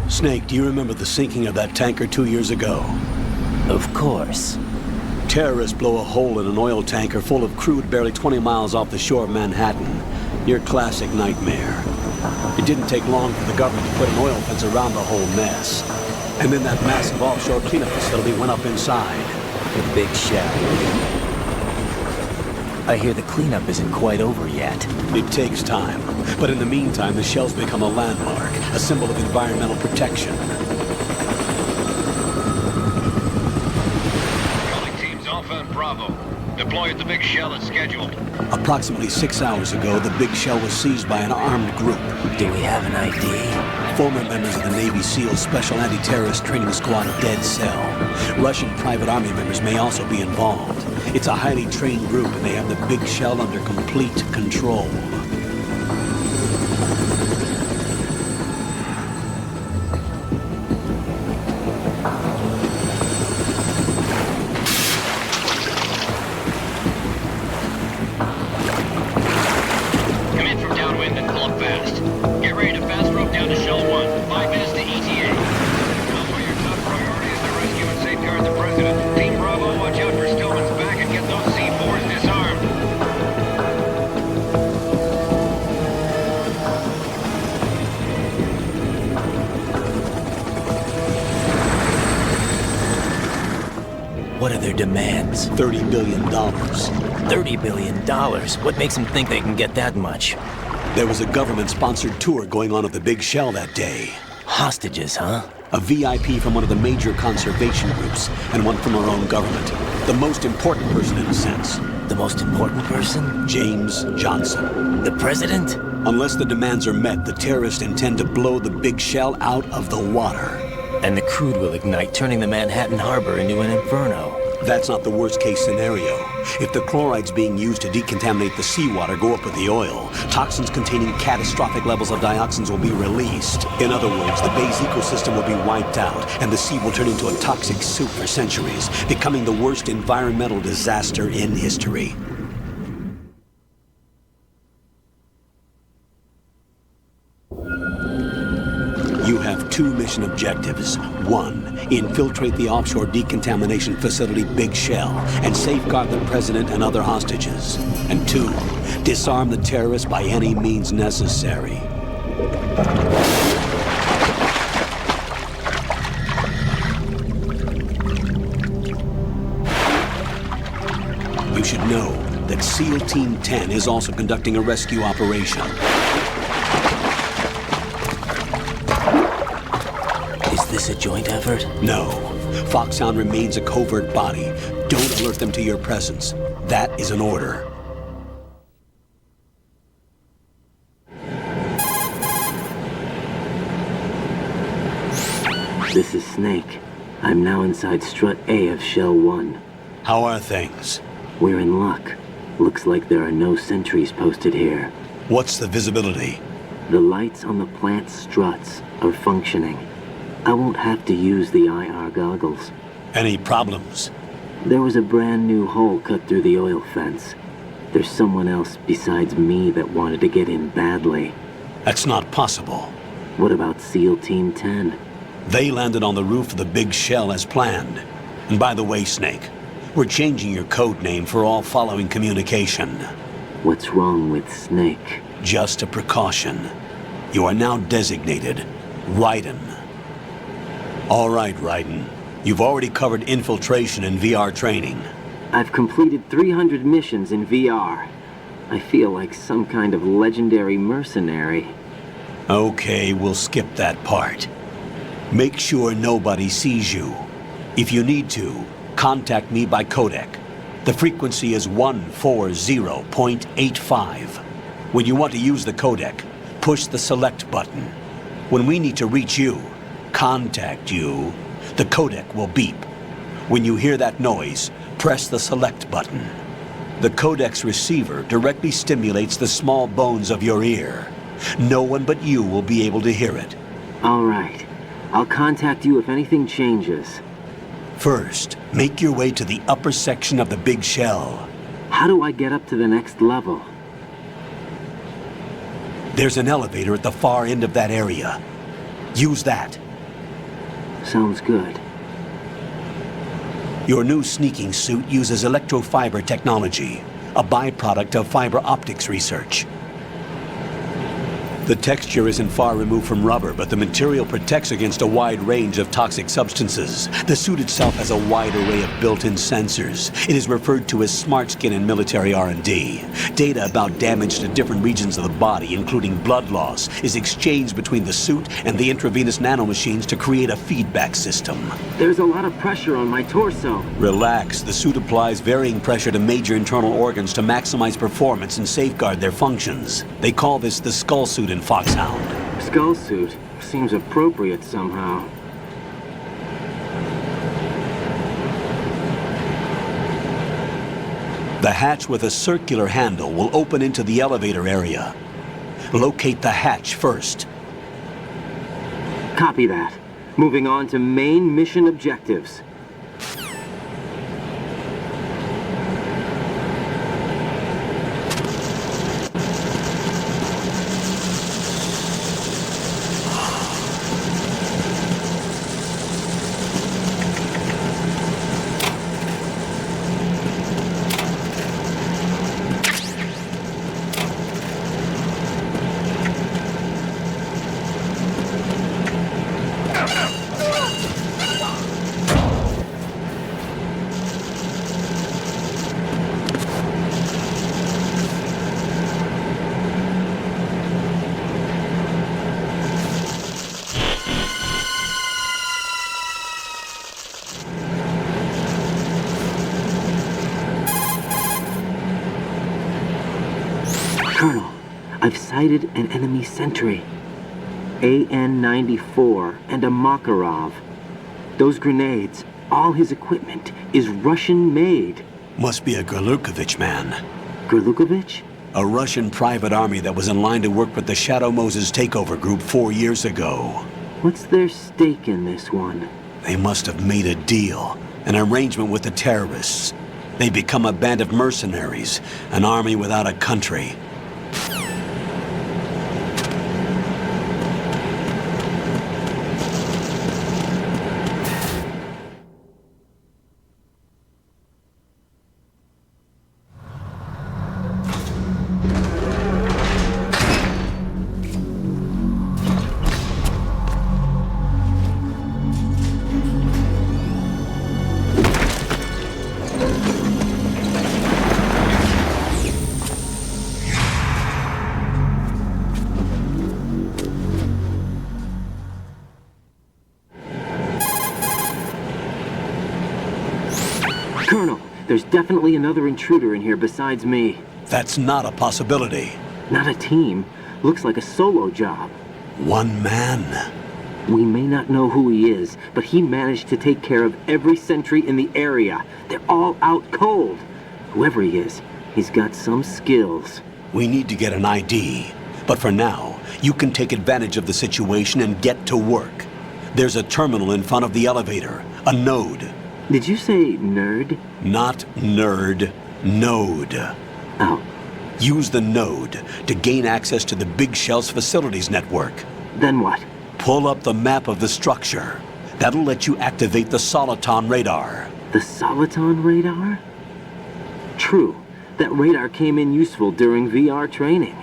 Snake, do you remember the sinking of that tanker 2 years ago? Of course. Terrorists blow a hole in an oil tanker full of crude barely 20 miles off the shore of Manhattan. Your classic nightmare. It didn't take long for the government to put an oil fence around the whole mess. And then that massive offshore cleanup facility went up inside. The big shell. I hear the cleanup isn't quite over yet. It takes time. But in the meantime, the shell's become a landmark, a symbol of environmental protection. Calling teams Alpha and Bravo. Deploy at the big shell as scheduled. Approximately 6 hours ago, the big shell was seized by an armed group. Do we have an ID? Former members of the Navy SEAL Special Anti-Terrorist Training Squad Dead Cell. Russian private army members may also be involved. It's a highly trained group, and they have the big shell under complete control. Come in from downwind and pull up fast. Get ready to fast rope down to Shell 1. 5 minutes to ETA. Also, your top priority is to rescue and safeguard the President. Team Bravo, watch out for Stillman's back and get those C4s disarmed. What are their demands? $30 billion. $30 billion? What makes them think they can get that much? There was a government-sponsored tour going on at the big shell that day. Hostages, huh? A VIP from one of the major conservation groups, and one from our own government. The most important person, in a sense. The most important person? James Johnson. The president? Unless the demands are met, the terrorists intend to blow the big shell out of the water. And the crude will ignite, turning the Manhattan Harbor into an inferno. That's not the worst-case scenario. If the chlorides being used to decontaminate the seawater go up with the oil, toxins containing catastrophic levels of dioxins will be released. In other words, the bay's ecosystem will be wiped out, and the sea will turn into a toxic soup for centuries, becoming the worst environmental disaster in history. You have 2 mission objectives. 1, infiltrate the offshore decontamination facility Big Shell and safeguard the president and other hostages. And 2, disarm the terrorists by any means necessary. You should know that SEAL Team 10 is also conducting a rescue operation. Is this a joint effort? No. Foxhound remains a covert body. Don't alert them to your presence. That is an order. This is Snake. I'm now inside Strut A of Shell 1. How are things? We're in luck. Looks like there are no sentries posted here. What's the visibility? The lights on the plant struts are functioning. I won't have to use the IR goggles. Any problems? There was a brand new hole cut through the oil fence. There's someone else besides me that wanted to get in badly. That's not possible. What about SEAL Team 10? They landed on the roof of the big shell as planned. And by the way, Snake, we're changing your code name for all following communication. What's wrong with Snake? Just a precaution. You are now designated Raiden. All right, Raiden. You've already covered infiltration and VR training. I've completed 300 missions in VR. I feel like some kind of legendary mercenary. Okay, we'll skip that part. Make sure nobody sees you. If you need to, contact me by codec. The frequency is 140.85. When you want to use the codec, push the select button. When we need to reach you, contact you, the codec will beep. When you hear that noise, press the select button. The codec's receiver directly stimulates the small bones of your ear. No one but you will be able to hear it. All right. I'll contact you if anything changes. First, make your way to the upper section of the big shell. How do I get up to the next level? There's an elevator at the far end of that area. Use that. Sounds good. Your new sneaking suit uses electrofiber technology, a byproduct of fiber optics research. The texture isn't far removed from rubber, but the material protects against a wide range of toxic substances. The suit itself has a wide array of built-in sensors. It is referred to as smart skin in military R&D. Data about damage to different regions of the body, including blood loss, is exchanged between the suit and the intravenous nanomachines to create a feedback system. There's a lot of pressure on my torso. Relax. The suit applies varying pressure to major internal organs to maximize performance and safeguard their functions. They call this the skull suit in Foxhound. Skull suit seems appropriate somehow. The hatch with a circular handle will open into the elevator area. Locate the hatch first. Copy that. Moving on to main mission objectives. Colonel, I've sighted an enemy sentry. AN-94 and a Makarov. Those grenades, all his equipment, is Russian-made. Must be a Gorlukovich man. Gorlukovich? A Russian private army that was in line to work with the Shadow Moses takeover group 4 years ago. What's their stake in this one? They must have made a deal, an arrangement with the terrorists. They become a band of mercenaries, an army without a country. Colonel, there's definitely another intruder in here besides me. That's not a possibility. Not a team. Looks like a solo job. One man. We may not know who he is, but he managed to take care of every sentry in the area. They're all out cold. Whoever he is, he's got some skills. We need to get an ID. But for now, you can take advantage of the situation and get to work. There's a terminal in front of the elevator. A node. Did you say nerd? Not nerd. Node. Oh. Use the node to gain access to the Big Shell's facilities network. Then what? Pull up the map of the structure. That'll let you activate the Soliton radar. The Soliton radar? True. That radar came in useful during VR training.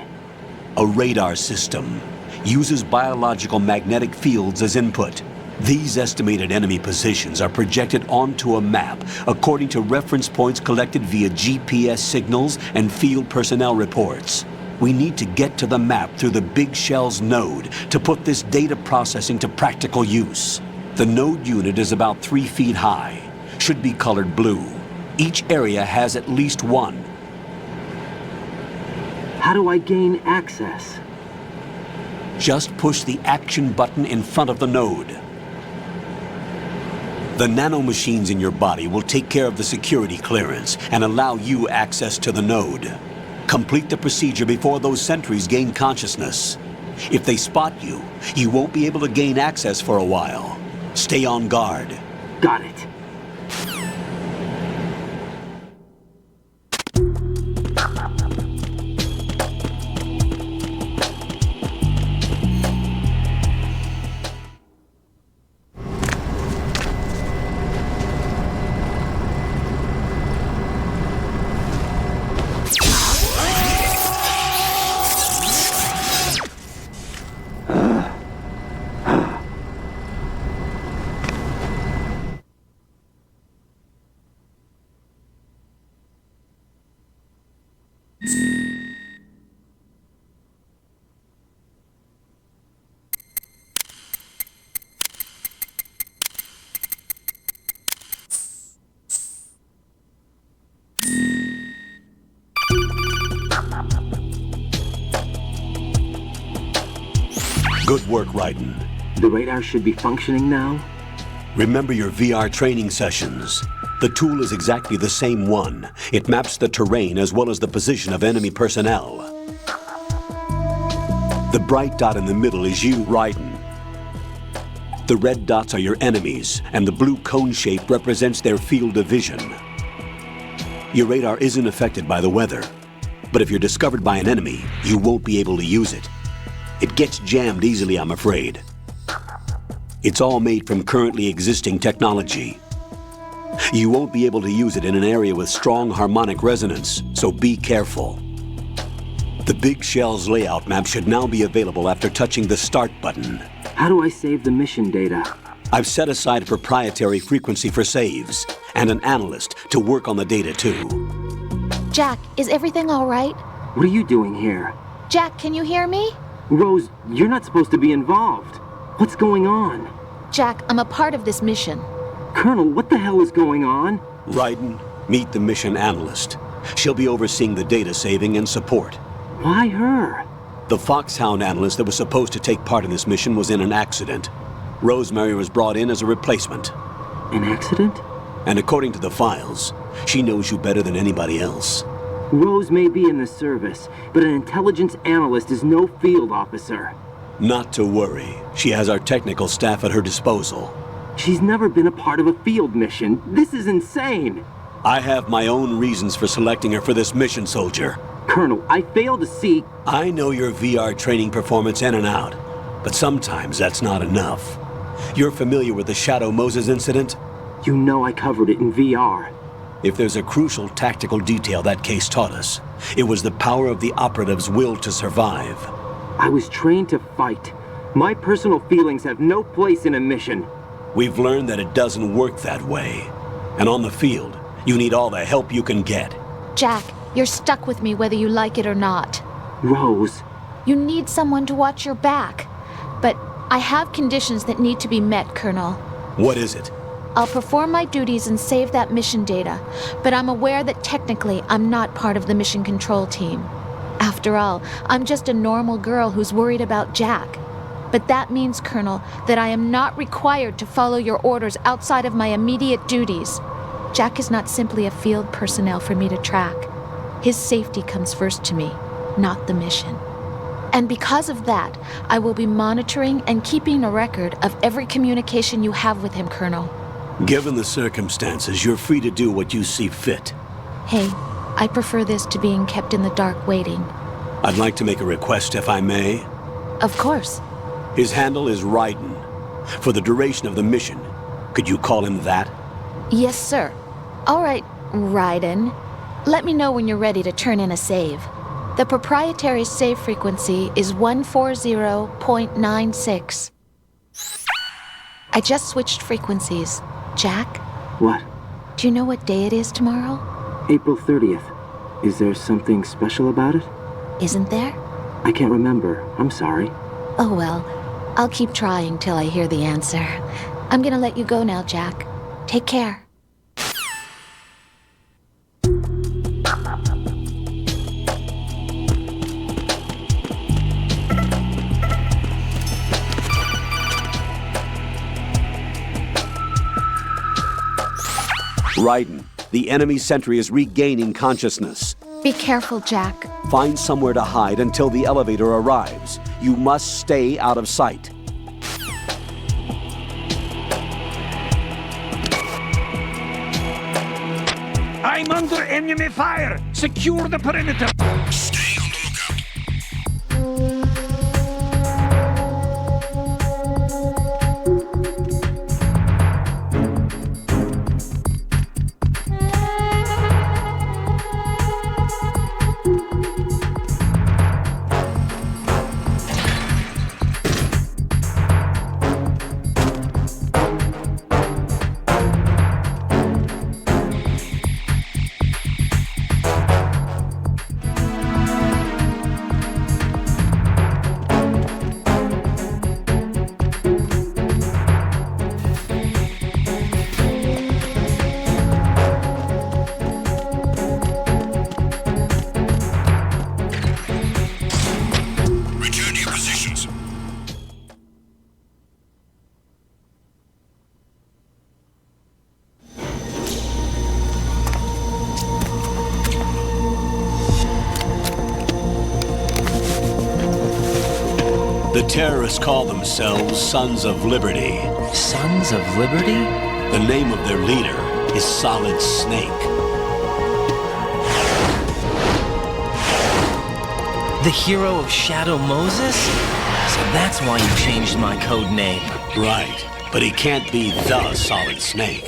A radar system uses biological magnetic fields as input. These estimated enemy positions are projected onto a map according to reference points collected via GPS signals and field personnel reports. We need to get to the map through the Big Shell's node to put this data processing to practical use. The node unit is about 3 feet high, should be colored blue. Each area has at least one. How do I gain access? Just push the action button in front of the node. The nanomachines in your body will take care of the security clearance and allow you access to the node. Complete the procedure before those sentries gain consciousness. If they spot you, you won't be able to gain access for a while. Stay on guard. Got it. Good work, Raiden. The radar should be functioning now? Remember your VR training sessions. The tool is exactly the same one. It maps the terrain as well as the position of enemy personnel. The bright dot in the middle is you, Raiden. The red dots are your enemies, and the blue cone shape represents their field of vision. Your radar isn't affected by the weather, but if you're discovered by an enemy, you won't be able to use it. It gets jammed easily, I'm afraid. It's all made from currently existing technology. You won't be able to use it in an area with strong harmonic resonance, so be careful. The Big Shell's layout map should now be available after touching the Start button. How do I save the mission data? I've set aside a proprietary frequency for saves, and an analyst to work on the data too. Jack, is everything all right? What are you doing here? Jack, can you hear me? Rose, you're not supposed to be involved. What's going on? Jack, I'm a part of this mission. Colonel, what the hell is going on? Raiden, meet the mission analyst. She'll be overseeing the data saving and support. Why her? The Foxhound analyst that was supposed to take part in this mission was in an accident. Rosemary was brought in as a replacement. An accident? And according to the files, she knows you better than anybody else. Rose may be in the service, but an intelligence analyst is no field officer. Not to worry. She has our technical staff at her disposal. She's never been a part of a field mission. This is insane. I have my own reasons for selecting her for this mission, soldier. Colonel, I fail to see... I know your VR training performance in and out, but sometimes that's not enough. You're familiar with the Shadow Moses incident? You know I covered it in VR. If there's a crucial tactical detail that case taught us, it was the power of the operative's will to survive. I was trained to fight. My personal feelings have no place in a mission. We've learned that it doesn't work that way. And on the field, you need all the help you can get. Jack, you're stuck with me whether you like it or not. Rose. You need someone to watch your back. But I have conditions that need to be met, Colonel. What is it? I'll perform my duties and save that mission data, but I'm aware that technically I'm not part of the mission control team. After all, I'm just a normal girl who's worried about Jack. But that means, Colonel, that I am not required to follow your orders outside of my immediate duties. Jack is not simply a field personnel for me to track. His safety comes first to me, not the mission. And because of that, I will be monitoring and keeping a record of every communication you have with him, Colonel. Given the circumstances, you're free to do what you see fit. Hey, I prefer this to being kept in the dark waiting. I'd like to make a request, if I may. Of course. His handle is Raiden. For the duration of the mission, could you call him that? Yes, sir. All right, Raiden. Let me know when you're ready to turn in a save. The proprietary save frequency is 140.96. I just switched frequencies. Jack? What? Do you know what day it is tomorrow? April 30th. Is there something special about it? Isn't there? I can't remember. I'm sorry. Oh well, I'll keep trying till I hear the answer. I'm gonna let you go now, Jack. Take care. Raiden, the enemy sentry is regaining consciousness. Be careful, Jack. Find somewhere to hide until the elevator arrives. You must stay out of sight. I'm under enemy fire! Secure the perimeter! Stay on the lookout. The terrorists call themselves Sons of Liberty. Sons of Liberty? The name of their leader is Solid Snake. The hero of Shadow Moses? So that's why you changed my code name. Right, but he can't be the Solid Snake.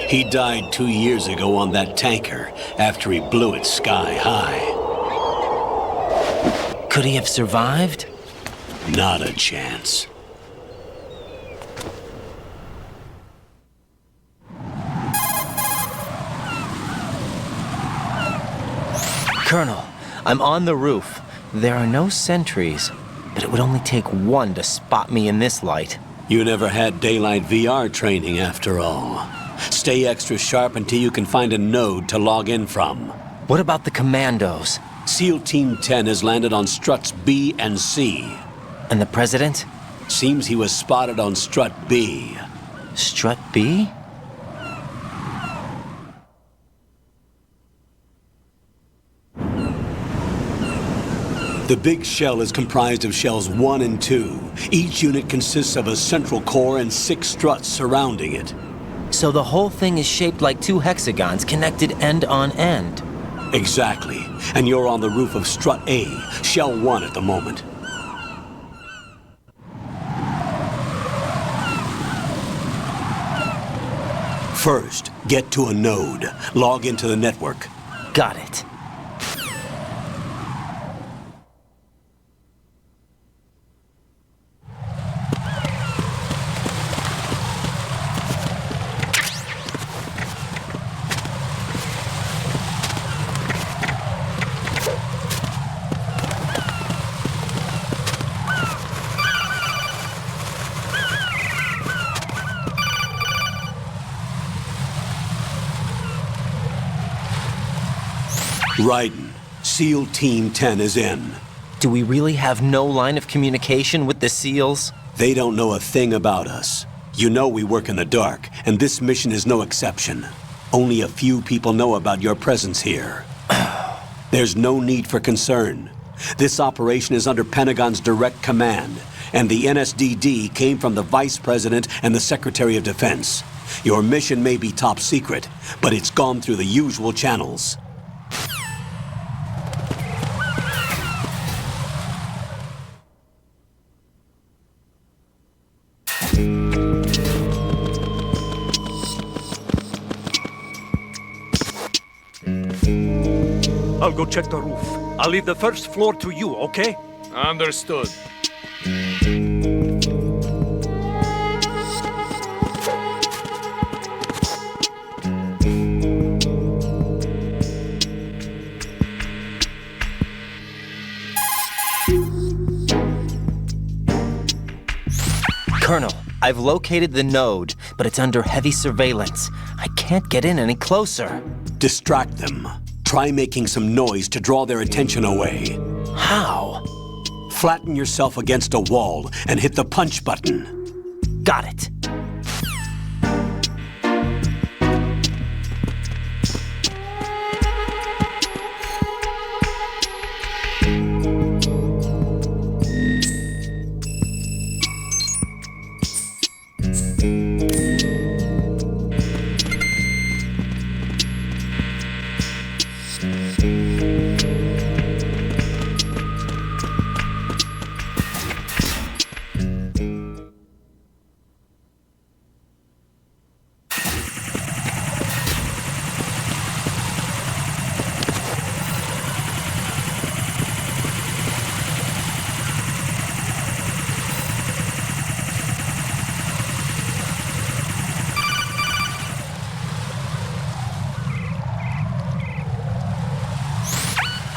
He died 2 years ago on that tanker after he blew it sky high. Could he have survived? Not a chance. Colonel, I'm on the roof. There are no sentries, but it would only take one to spot me in this light. You never had daylight VR training after all. Stay extra sharp until you can find a node to log in from. What about the commandos? SEAL Team 10 has landed on struts B and C. And the president? Seems he was spotted on strut B. Strut B? The big shell is comprised of shells 1 and 2. Each unit consists of a central core and 6 struts surrounding it. So the whole thing is shaped like 2 hexagons connected end on end. Exactly. And you're on the roof of strut A, shell 1 at the moment. First, get to a node. Log into the network. Got it. Raiden, SEAL Team 10 is in. Do we really have no line of communication with the SEALs? They don't know a thing about us. You know we work in the dark, and this mission is no exception. Only a few people know about your presence here. There's no need for concern. This operation is under Pentagon's direct command, and the NSDD came from the Vice President and the Secretary of Defense. Your mission may be top secret, but it's gone through the usual channels. I'll go check the roof. I'll leave the first floor to you, okay? Understood. Colonel, I've located the node, but it's under heavy surveillance. I can't get in any closer. Distract them. Try making some noise to draw their attention away. How? Flatten yourself against a wall and hit the punch button. Got it.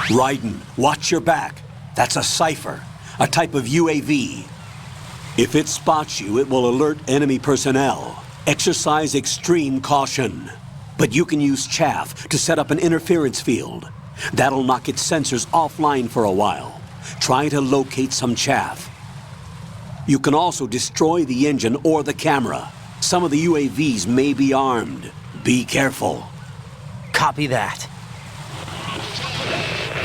Raiden, watch your back. That's a cipher, a type of UAV. If it spots you, it will alert enemy personnel. Exercise extreme caution. But you can use chaff to set up an interference field. That'll knock its sensors offline for a while. Try to locate some chaff. You can also destroy the engine or the camera. Some of the UAVs may be armed. Be careful. Copy that.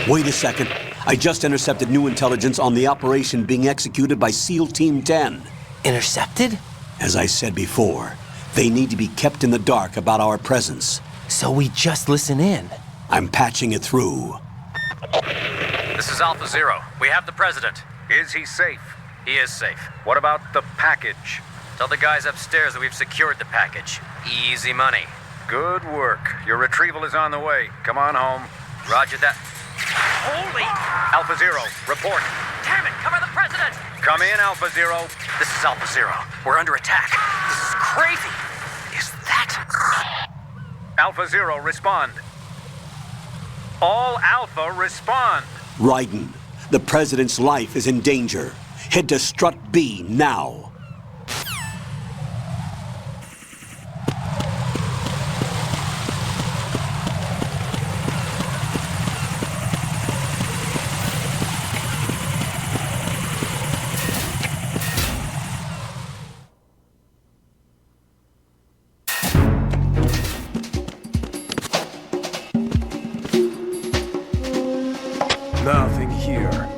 Wait a second. I just intercepted new intelligence on the operation being executed by SEAL Team 10. Intercepted? As I said before, they need to be kept in the dark about our presence. So we just listen in. I'm patching it through. This is Alpha Zero. We have the President. Is he safe? He is safe. What about the package? Tell the guys upstairs that we've secured the package. Easy money. Good work. Your retrieval is on the way. Come on home. Roger that. Holy! Alpha Zero, report. Damn it, cover the President! Come in, Alpha Zero. This is Alpha Zero. We're under attack. This is crazy. Is that... Alpha Zero, respond. All Alpha, respond. Raiden, the President's life is in danger. Head to Strut B now. Nothing here.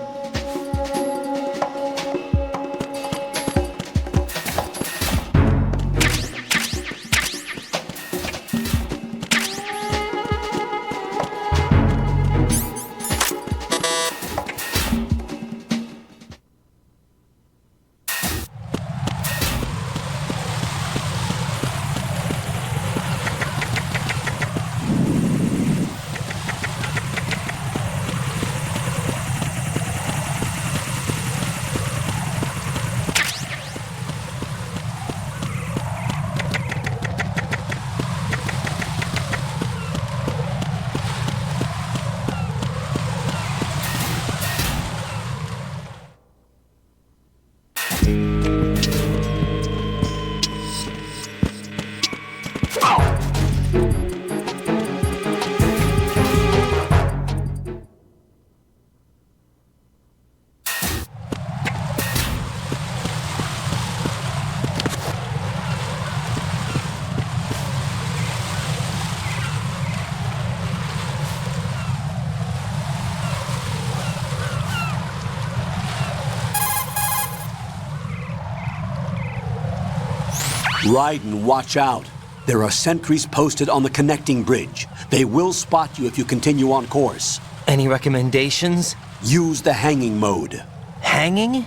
Raiden, watch out. There are sentries posted on the connecting bridge. They will spot you if you continue on course. Any recommendations? Use the hanging mode. Hanging?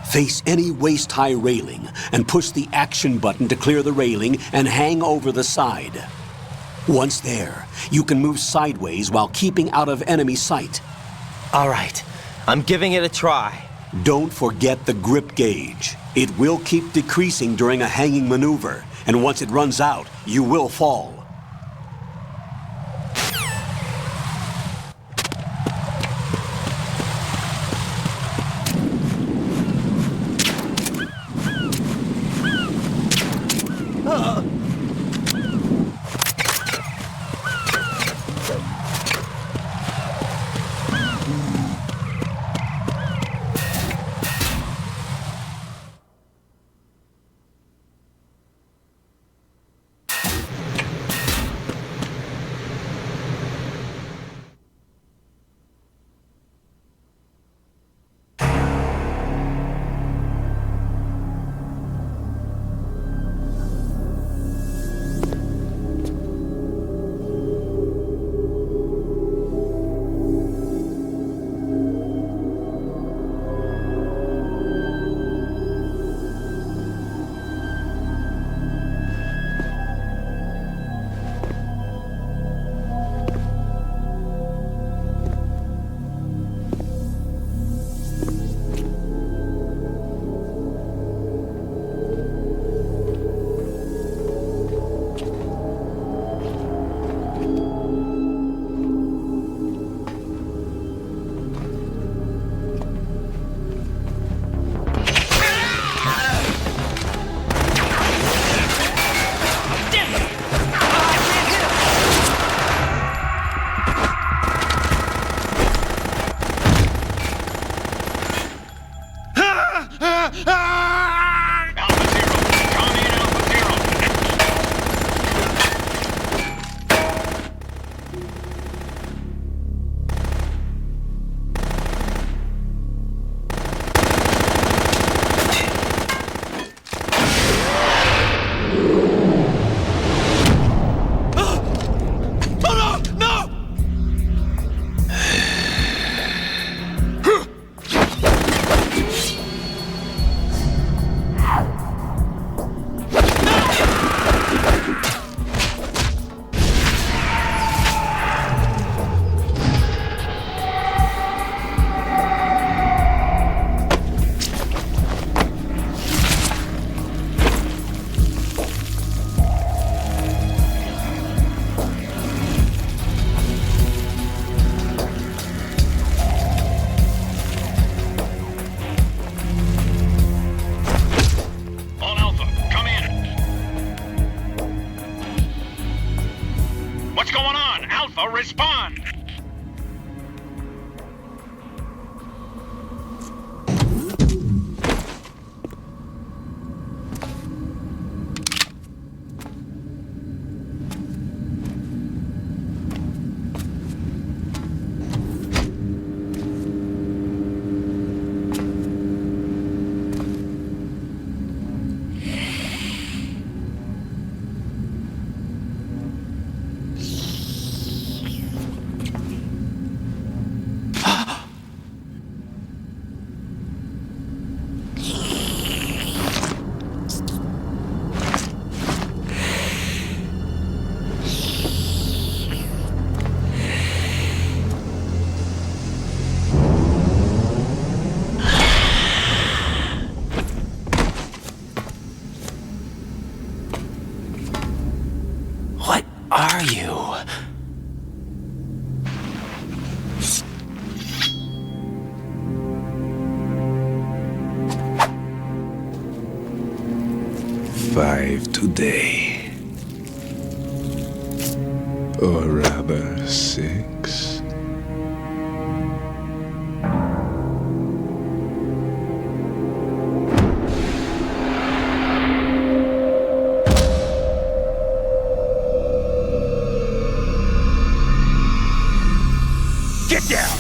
Face any waist-high railing and push the action button to clear the railing and hang over the side. Once there, you can move sideways while keeping out of enemy sight. All right, I'm giving it a try. Don't forget the grip gauge. It will keep decreasing during a hanging maneuver, and once it runs out, you will fall. Respond! Are you? Five today. Or rather, 6. Get down!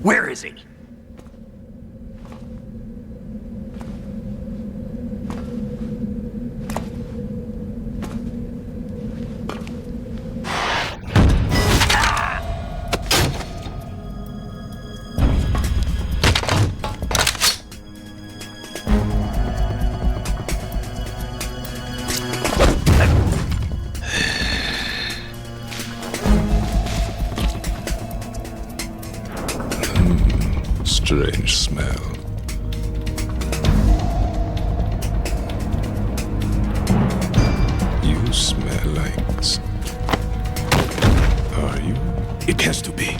Where is he? Strange smell. You smell like... Are you? It has to be.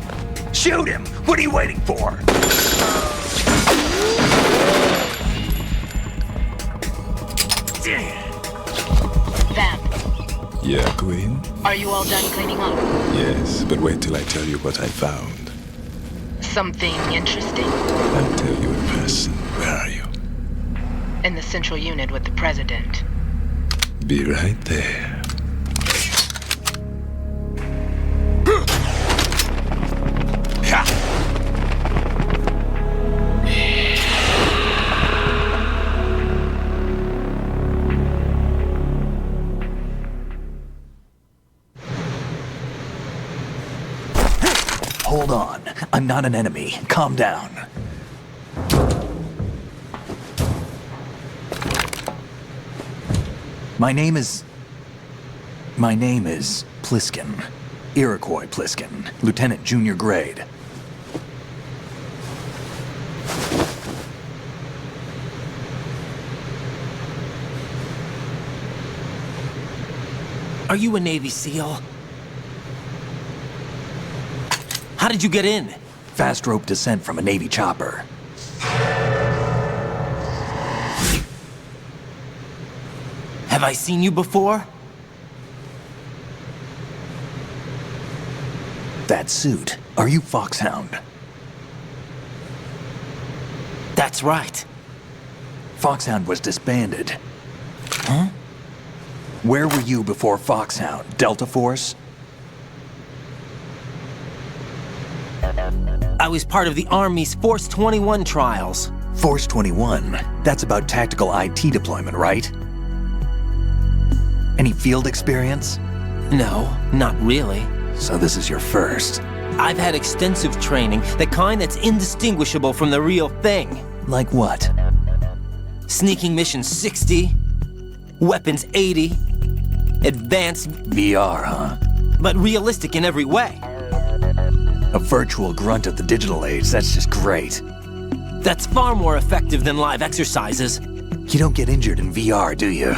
Shoot him! What are you waiting for? Vamp, Yeah, Queen? are you all done cleaning up? Yes, but wait till I tell you what I found. Something interesting? I'll tell you in person. Where are you? In the central unit with the president. Be right there. Hold on. I'm not an enemy. Calm down. My name is Pliskin. Iroquois Pliskin. Lieutenant Junior Grade. Are you a Navy SEAL? How did you get in? Fast rope descent from a Navy chopper. Have I seen you before? That suit. Are you Foxhound? That's right. Foxhound was disbanded. Huh? Where were you before Foxhound? Delta Force? I was part of the Army's Force 21 trials. Force 21? That's about tactical IT deployment, right? Any field experience? No, not really. So this is your first? I've had extensive training, the kind that's indistinguishable from the real thing. Like what? Sneaking mission 60, weapons 80, advanced... VR, huh? But realistic in every way. A virtual grunt of the digital age, that's just great. That's far more effective than live exercises. You don't get injured in VR, do you?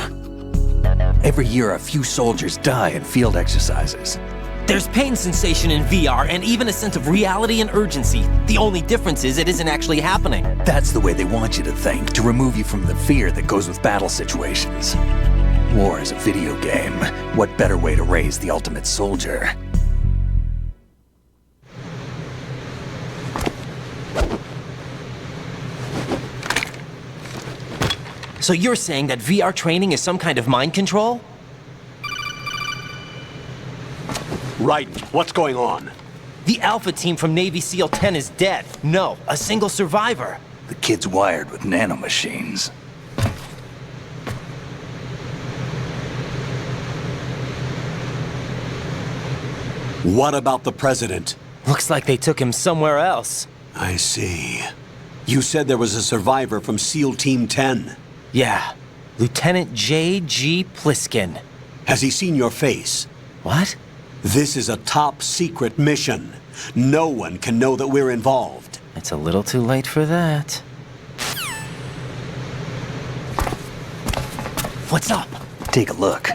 Every year, a few soldiers die in field exercises. There's pain sensation in VR and even a sense of reality and urgency. The only difference is it isn't actually happening. That's the way they want you to think, to remove you from the fear that goes with battle situations. War is a video game. What better way to raise the ultimate soldier? So you're saying that VR training is some kind of mind control? Right. What's going on? The Alpha team from Navy SEAL 10 is dead. No, a single survivor. The kid's wired with nanomachines. What about the president? Looks like they took him somewhere else. I see. You said there was a survivor from SEAL Team 10. Yeah. Lieutenant J.G. Pliskin. Has he seen your face? What? This is a top secret mission. No one can know that we're involved. It's a little too late for that. What's up? Take a look.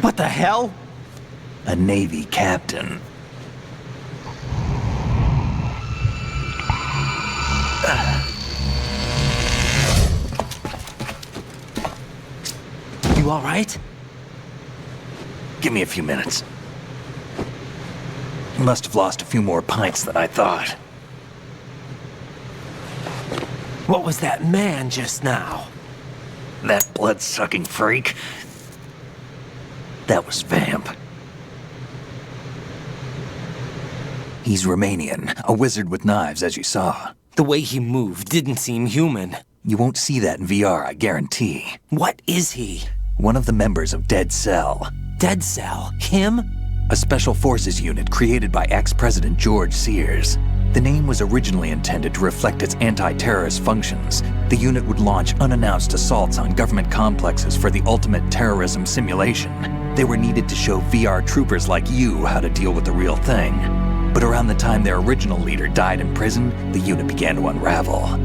What the hell? A Navy captain. You all right? Give me a few minutes. You must have lost a few more pints than I thought. What was that man just now? That blood-sucking freak. That was Vamp. He's Romanian, a wizard with knives, as you saw. The way he moved didn't seem human. You won't see that in VR, I guarantee. What is he? One of the members of Dead Cell. Dead Cell? Him? A special forces unit created by ex-President George Sears. The name was originally intended to reflect its anti-terrorist functions. The unit would launch unannounced assaults on government complexes for the ultimate terrorism simulation. They were needed to show VR troopers like you how to deal with the real thing. But around the time their original leader died in prison, the unit began to unravel.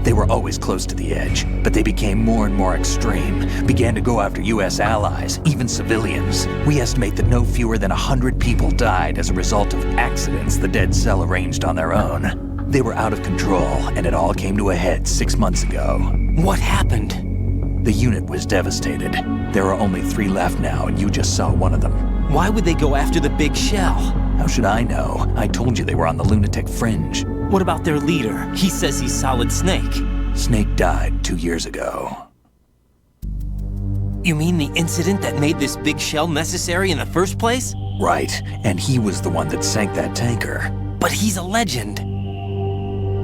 They were always close to the edge, but they became more and more extreme, began to go after US allies, even civilians. We estimate that no fewer than 100 people died as a result of accidents the Dead Cell arranged on their own. They were out of control, and it all came to a head 6 months ago. What happened? The unit was devastated. There are only 3 left now, and you just saw one of them. Why would they go after the big shell? How should I know? I told you they were on the lunatic fringe. What about their leader? He says he's Solid Snake. Snake died 2 years ago. You mean the incident that made this big shell necessary in the first place? Right, and he was the one that sank that tanker. But he's a legend.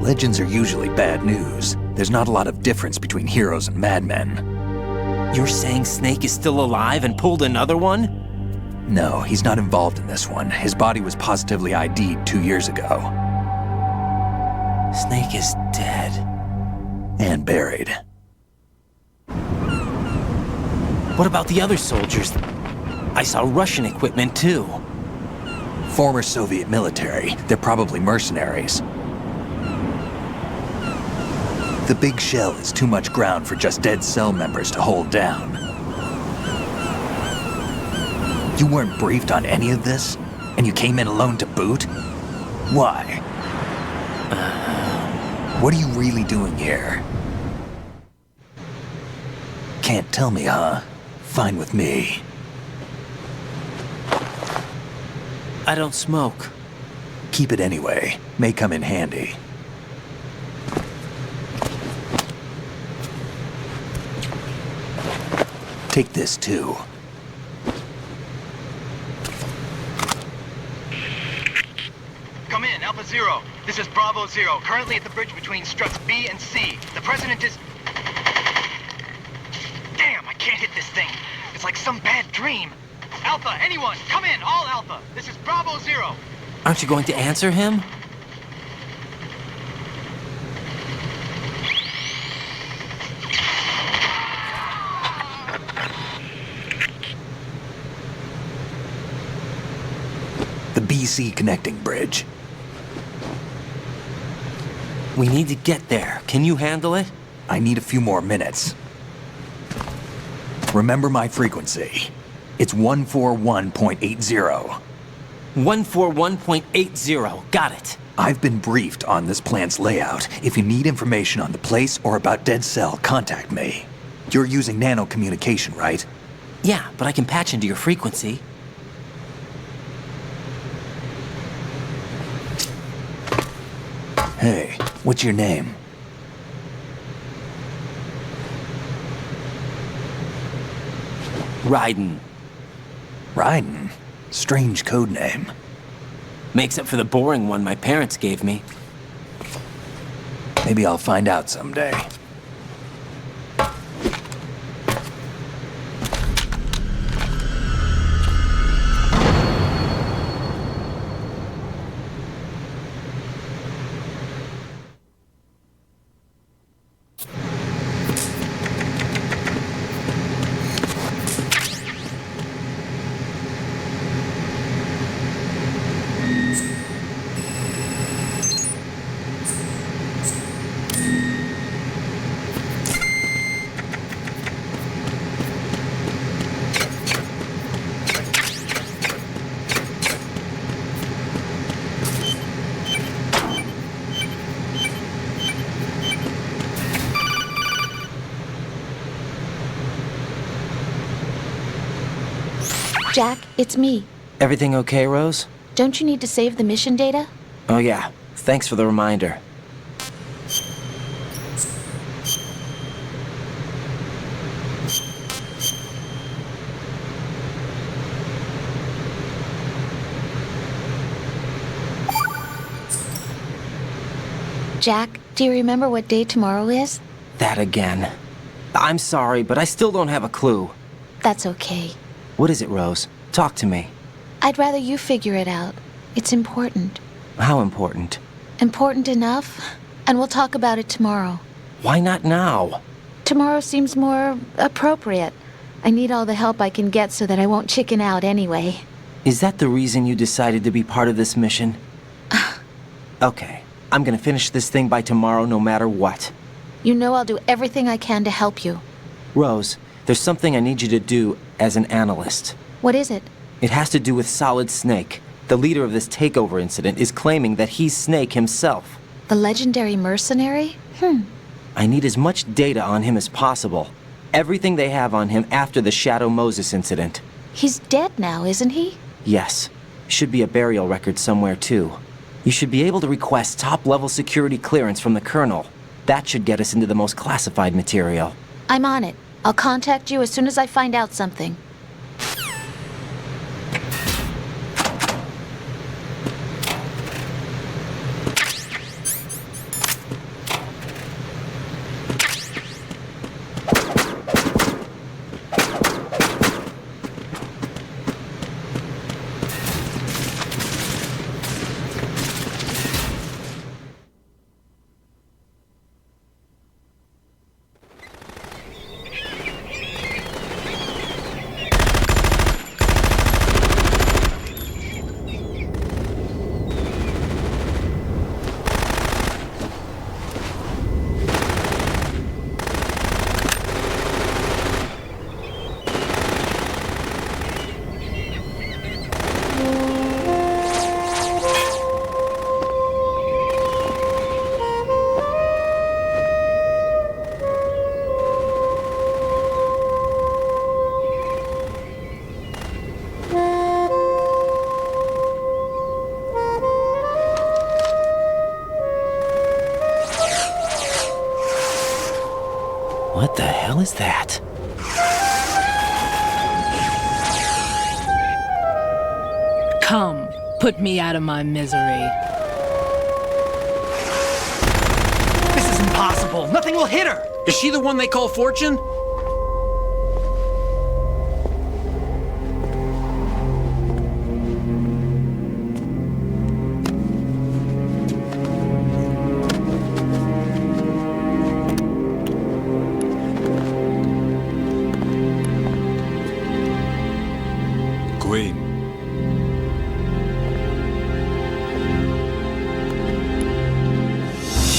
Legends are usually bad news. There's not a lot of difference between heroes and madmen. You're saying Snake is still alive and pulled another one? No, he's not involved in this one. His body was positively ID'd 2 years ago. Snake is dead. And buried. What about the other soldiers? I saw Russian equipment too. Former Soviet military. They're probably mercenaries. The big shell is too much ground for just Dead Cell members to hold down. You weren't briefed on any of this? And you came in alone to boot? Why? What are you really doing here? Can't tell me, huh? Fine with me. I don't smoke. Keep it anyway. May come in handy. Take this too. Come in, Alpha Zero. This is Bravo Zero, currently at the bridge between struts B and C. The President is... Damn, I can't hit this thing. It's like some bad dream. Alpha, anyone, come in, all Alpha. This is Bravo Zero. Aren't you going to answer him? The BC connecting bridge. We need to get there. Can you handle it? I need a few more minutes. Remember my frequency. It's 141.80. 141.80. Got it. I've been briefed on this plant's layout. If you need information on the place or about Dead Cell, contact me. You're using nano communication, right? Yeah, but I can patch into your frequency. Hey, what's your name? Raiden. Raiden? Strange code name. Makes up for the boring one my parents gave me. Maybe I'll find out someday. Jack, it's me. Everything okay, Rose? Don't you need to save the mission data? Oh yeah. Thanks for the reminder. Jack, do you remember what day tomorrow is? That again. I'm sorry, but I still don't have a clue. That's okay. What is it, Rose? Talk to me. I'd rather you figure it out. It's important. How important? Important enough, and we'll talk about it tomorrow. Why not now? Tomorrow seems more appropriate. I need all the help I can get so that I won't chicken out anyway. Is that the reason you decided to be part of this mission? Okay, I'm gonna finish this thing by tomorrow no matter what. You know I'll do everything I can to help you. Rose, there's something I need you to do as an analyst. What is it? It has to do with Solid Snake. The leader of this takeover incident is claiming that he's Snake himself. The legendary mercenary? I need as much data on him as possible. Everything they have on him after the Shadow Moses incident. He's dead now, isn't he? Yes. Should be a burial record somewhere, too. You should be able to request top-level security clearance from the Colonel. That should get us into the most classified material. I'm on it. I'll contact you as soon as I find out something. What the hell is that? Come, put me out of my misery. This is impossible. Nothing will hit her. Is she the one they call Fortune? Queen.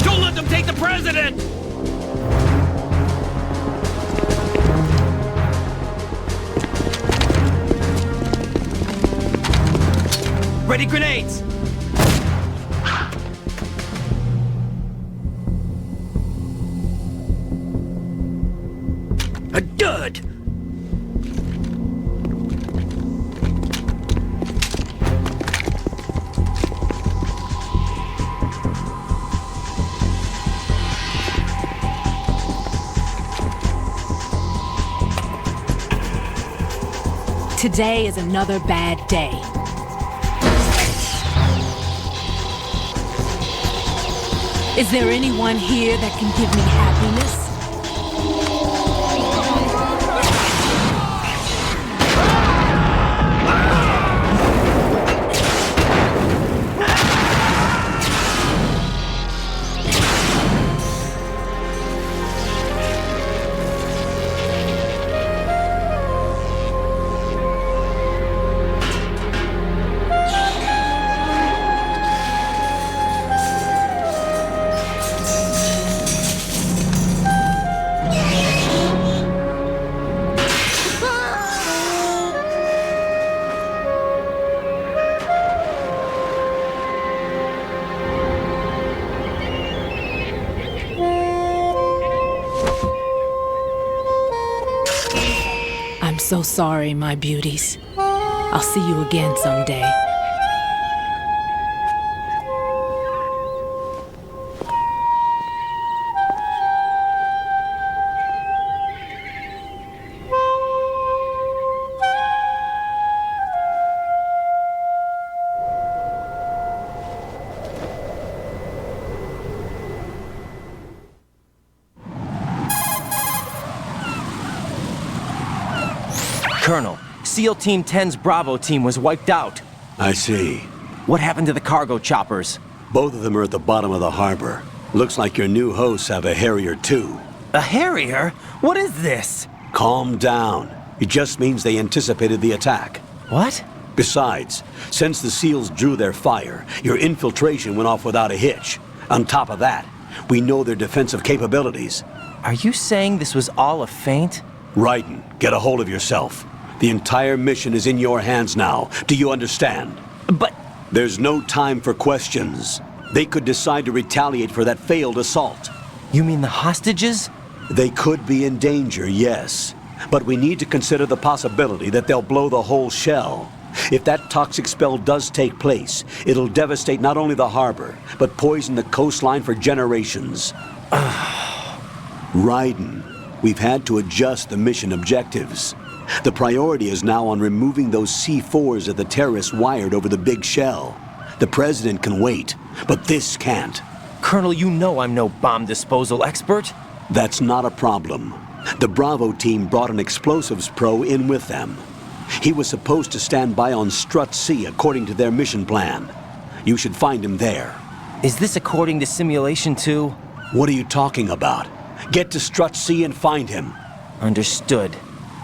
Don't let them take the president! Ready grenades! A dud! Today is another bad day. Is there anyone here that can give me happiness? I'm so sorry, my beauties. I'll see you again someday. Colonel, SEAL Team 10's Bravo team was wiped out. I see. What happened to the cargo choppers? Both of them are at the bottom of the harbor. Looks like your new hosts have a Harrier too. A Harrier? What is this? Calm down. It just means they anticipated the attack. What? Besides, since the SEALs drew their fire, your infiltration went off without a hitch. On top of that, we know their defensive capabilities. Are you saying this was all a feint? Raiden, get a hold of yourself. The entire mission is in your hands now. Do you understand? But... There's no time for questions. They could decide to retaliate for that failed assault. You mean the hostages? They could be in danger, yes. But we need to consider the possibility that they'll blow the whole shell. If that toxic spell does take place, it'll devastate not only the harbor, but poison the coastline for generations. Raiden, we've had to adjust the mission objectives. The priority is now on removing those C4s that the terrorists wired over the big shell. The President can wait, but this can't. Colonel, you know I'm no bomb disposal expert. That's not a problem. The Bravo team brought an explosives pro in with them. He was supposed to stand by on Strut C according to their mission plan. You should find him there. Is this according to Simulation 2? What are you talking about? Get to Strut C and find him. Understood.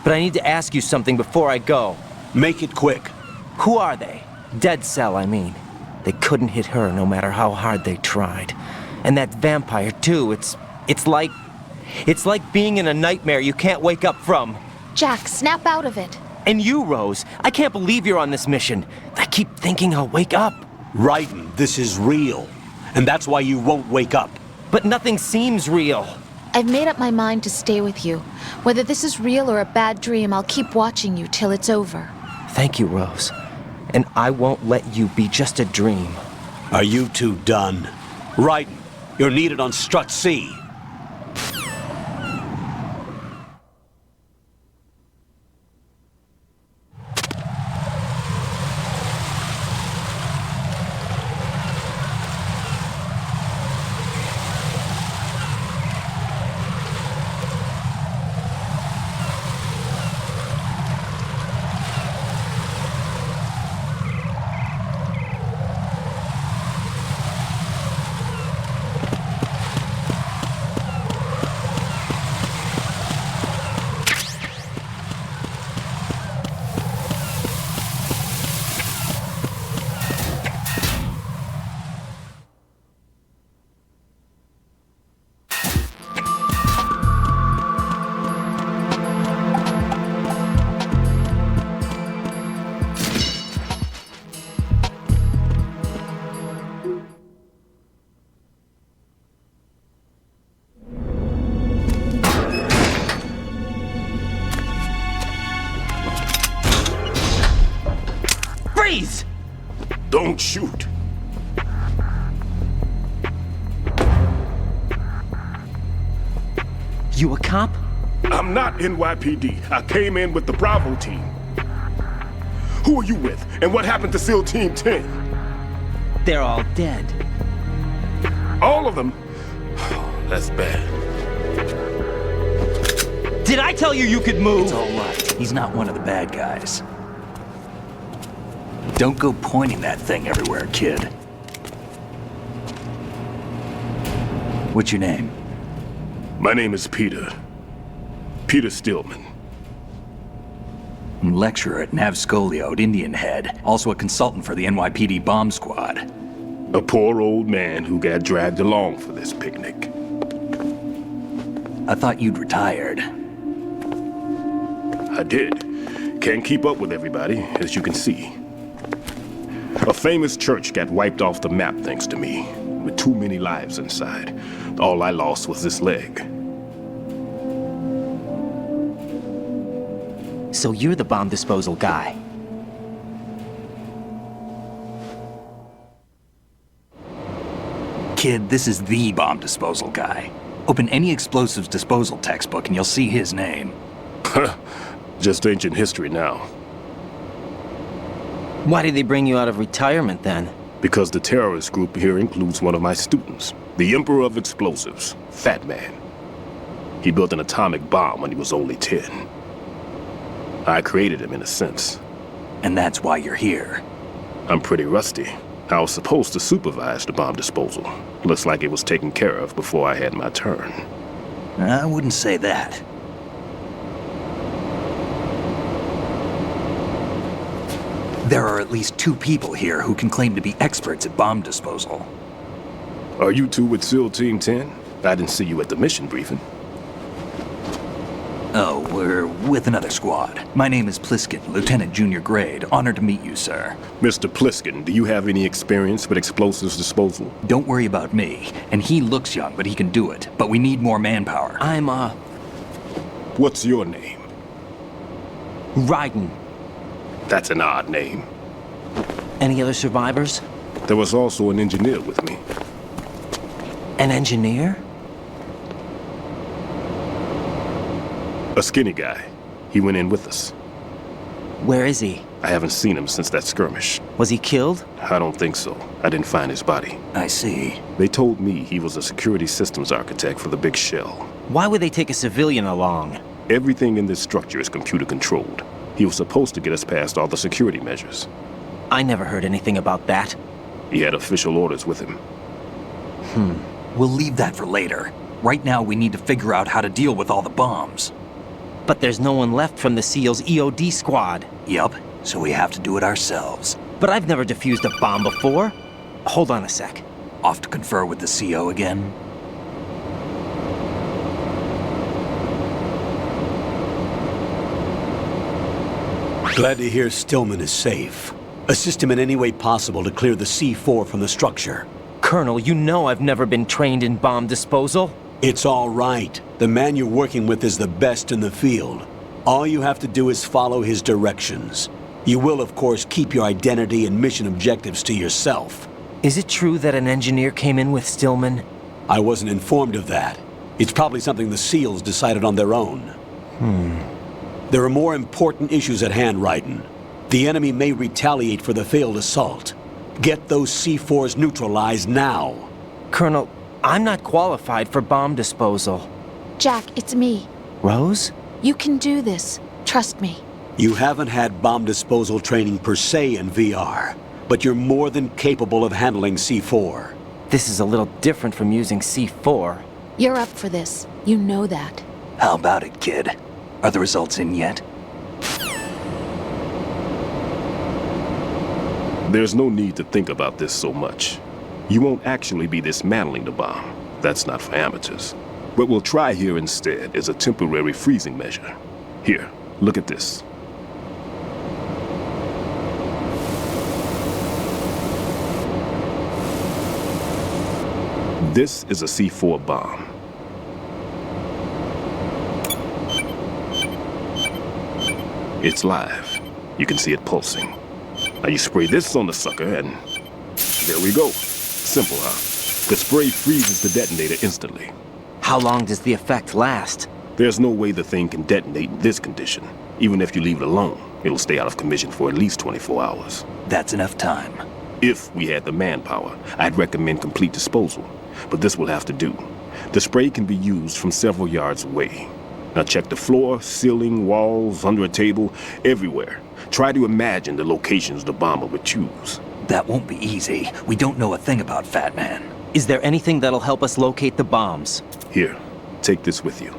But I need to ask you something before I go. Make it quick. Who are they? Dead Cell, I mean. They couldn't hit her no matter how hard they tried. And that vampire, too, it's like being in a nightmare you can't wake up from. Jack, snap out of it. And you, Rose, I can't believe you're on this mission. I keep thinking I'll wake up. Raiden, this is real. And that's why you won't wake up. But nothing seems real. I've made up my mind to stay with you. Whether this is real or a bad dream, I'll keep watching you till it's over. Thank you, Rose. And I won't let you be just a dream. Are you two done? Raiden, you're needed on Strut C. Freeze! Don't shoot. You a cop? I'm not NYPD. I came in with the Bravo team. Who are you with? And what happened to SEAL Team 10? They're all dead. All of them? That's bad. Did I tell you you could move? It's all right. He's not one of the bad guys. Don't go pointing that thing everywhere, kid. What's your name? My name is Peter. Peter Stillman. I'm lecturer at Nav Scolio at Indian Head, also a consultant for the NYPD bomb squad. A poor old man who got dragged along for this picnic. I thought you'd retired. I did. Can't keep up with everybody, as you can see. A famous church got wiped off the map thanks to me, with too many lives inside. All I lost was this leg. So you're the bomb disposal guy. Kid, this is the bomb disposal guy. Open any explosives disposal textbook and you'll see his name. Just ancient history now. Why did they bring you out of retirement then? Because the terrorist group here includes one of my students, the Emperor of Explosives, Fat Man. He built an atomic bomb when he was only 10. I created him in a sense. And that's why you're here. I'm pretty rusty. I was supposed to supervise the bomb disposal. Looks like it was taken care of before I had my turn. I wouldn't say that. There are at least 2 people here who can claim to be experts at bomb disposal. Are you 2 with SEAL Team 10? I didn't see you at the mission briefing. Oh, we're with another squad. My name is Pliskin, Lieutenant Junior Grade. Honored to meet you, sir. Mr. Pliskin, do you have any experience with explosives disposal? Don't worry about me. And he looks young, but he can do it. But we need more manpower. What's your name? Raiden. That's an odd name. Any other survivors? There was also an engineer with me. An engineer? A skinny guy. He went in with us. Where is he? I haven't seen him since that skirmish. Was he killed? I don't think so. I didn't find his body. I see. They told me he was a security systems architect for the big shell. Why would they take a civilian along? Everything in this structure is computer controlled. He was supposed to get us past all the security measures. I never heard anything about that. He had official orders with him. We'll leave that for later. Right now, we need to figure out how to deal with all the bombs. But there's no one left from the SEAL's EOD squad. Yup, so we have to do it ourselves. But I've never defused a bomb before. Hold on a sec. Off to confer with the CO again? Glad to hear Stillman is safe. Assist him in any way possible to clear the C4 from the structure. Colonel, you know I've never been trained in bomb disposal. It's all right. The man you're working with is the best in the field. All you have to do is follow his directions. You will, of course, keep your identity and mission objectives to yourself. Is it true that an engineer came in with Stillman? I wasn't informed of that. It's probably something the SEALs decided on their own. There are more important issues at hand, Raiden. The enemy may retaliate for the failed assault. Get those C4s neutralized now. Colonel, I'm not qualified for bomb disposal. Jack, it's me. Rose? You can do this. Trust me. You haven't had bomb disposal training per se in VR, but you're more than capable of handling C4. This is a little different from using C4. You're up for this. You know that. How about it, kid? Are the results in yet? There's no need to think about this so much. You won't actually be dismantling the bomb. That's not for amateurs. What we'll try here instead is a temporary freezing measure. Here, look at this. This is a C4 bomb. It's live. You can see it pulsing. Now you spray this on the sucker and there we go. Simple, huh? The spray freezes the detonator instantly. How long does the effect last? There's no way the thing can detonate in this condition. Even if you leave it alone, it'll stay out of commission for at least 24 hours. That's enough time. If we had the manpower, I'd recommend complete disposal. But this will have to do. The spray can be used from several yards away. Now check the floor, ceiling, walls, under a table, everywhere. Try to imagine the locations the bomber would choose. That won't be easy. We don't know a thing about Fat Man. Is there anything that'll help us locate the bombs? Here, take this with you.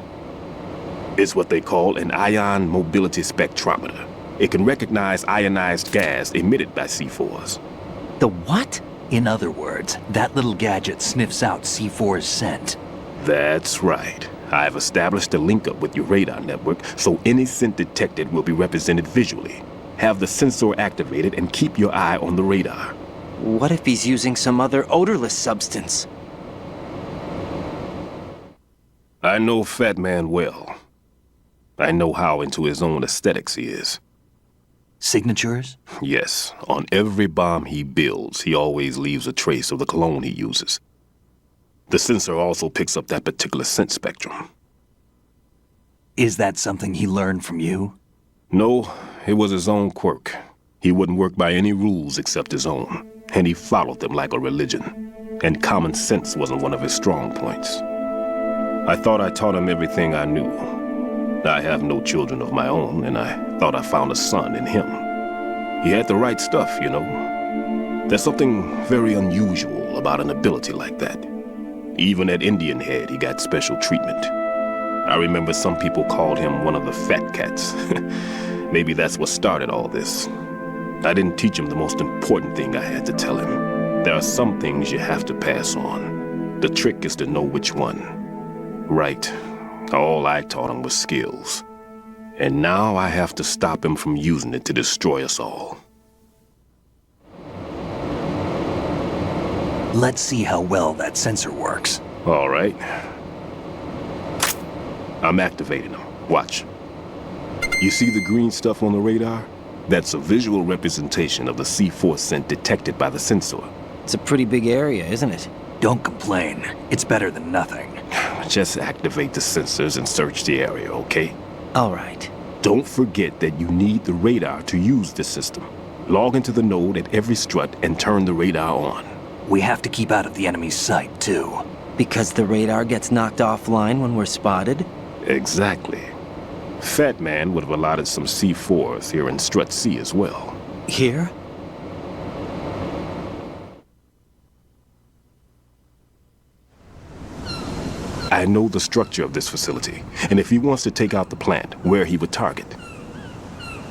It's what they call an ion mobility spectrometer. It can recognize ionized gas emitted by C4s. The what? In other words, that little gadget sniffs out C4's scent. That's right. I've established a link-up with your radar network, so any scent detected will be represented visually. Have the sensor activated and keep your eye on the radar. What if he's using some other odorless substance? I know Fat Man well. I know how into his own aesthetics he is. Signatures? Yes. On every bomb he builds, he always leaves a trace of the cologne he uses. The sensor also picks up that particular scent spectrum. Is that something he learned from you? No, it was his own quirk. He wouldn't work by any rules except his own, and he followed them like a religion. And common sense wasn't one of his strong points. I thought I taught him everything I knew. I have no children of my own, and I thought I found a son in him. He had the right stuff, you know. There's something very unusual about an ability like that. Even at Indian Head, he got special treatment. I remember some people called him one of the fat cats. Maybe that's what started all this. I didn't teach him the most important thing I had to tell him. There are some things you have to pass on. The trick is to know which one. Right. All I taught him was skills. And now I have to stop him from using it to destroy us all. Let's see how well that sensor works. All right. I'm activating them. Watch. You see the green stuff on the radar? That's a visual representation of the C4 scent detected by the sensor. It's a pretty big area, isn't it? Don't complain. It's better than nothing. Just activate the sensors and search the area, okay? All right. Don't forget that you need the radar to use this system. Log into the node at every strut and turn the radar on. We have to keep out of the enemy's sight, too. Because the radar gets knocked offline when we're spotted? Exactly. Fat Man would have allotted some C4s here in Strut C as well. Here? I know the structure of this facility, and if he wants to take out the plant, where he would target.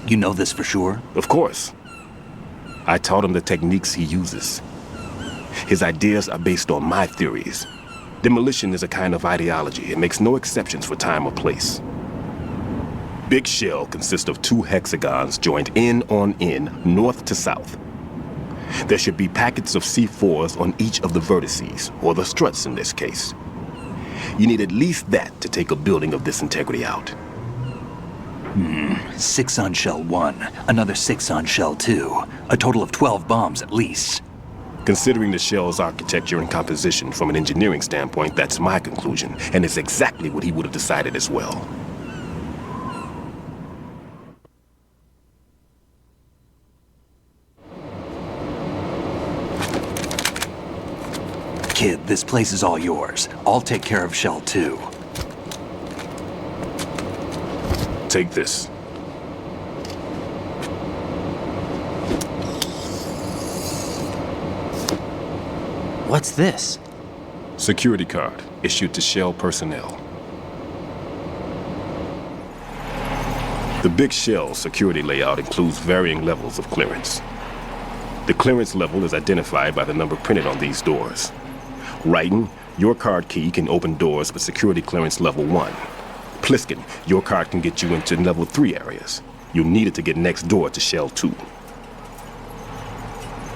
You know this for sure? Of course. I taught him the techniques he uses. His ideas are based on my theories. Demolition is a kind of ideology. It makes no exceptions for time or place. Big Shell consists of 2 hexagons joined end on end, north to south. There should be packets of C4s on each of the vertices, or the struts in this case. You need at least that to take a building of this integrity out. 6 on Shell 1, another 6 on Shell 2. A total of 12 bombs at least. Considering the shell's architecture and composition from an engineering standpoint, that's my conclusion, and it's exactly what he would have decided as well. Kid, this place is all yours. I'll take care of Shell 2. Take this. What's this? Security card, issued to Shell personnel. The Big Shell security layout includes varying levels of clearance. The clearance level is identified by the number printed on these doors. Raiden, your card key can open doors with security clearance level 1. Pliskin, your card can get you into level 3 areas. You'll need it to get next door to Shell 2.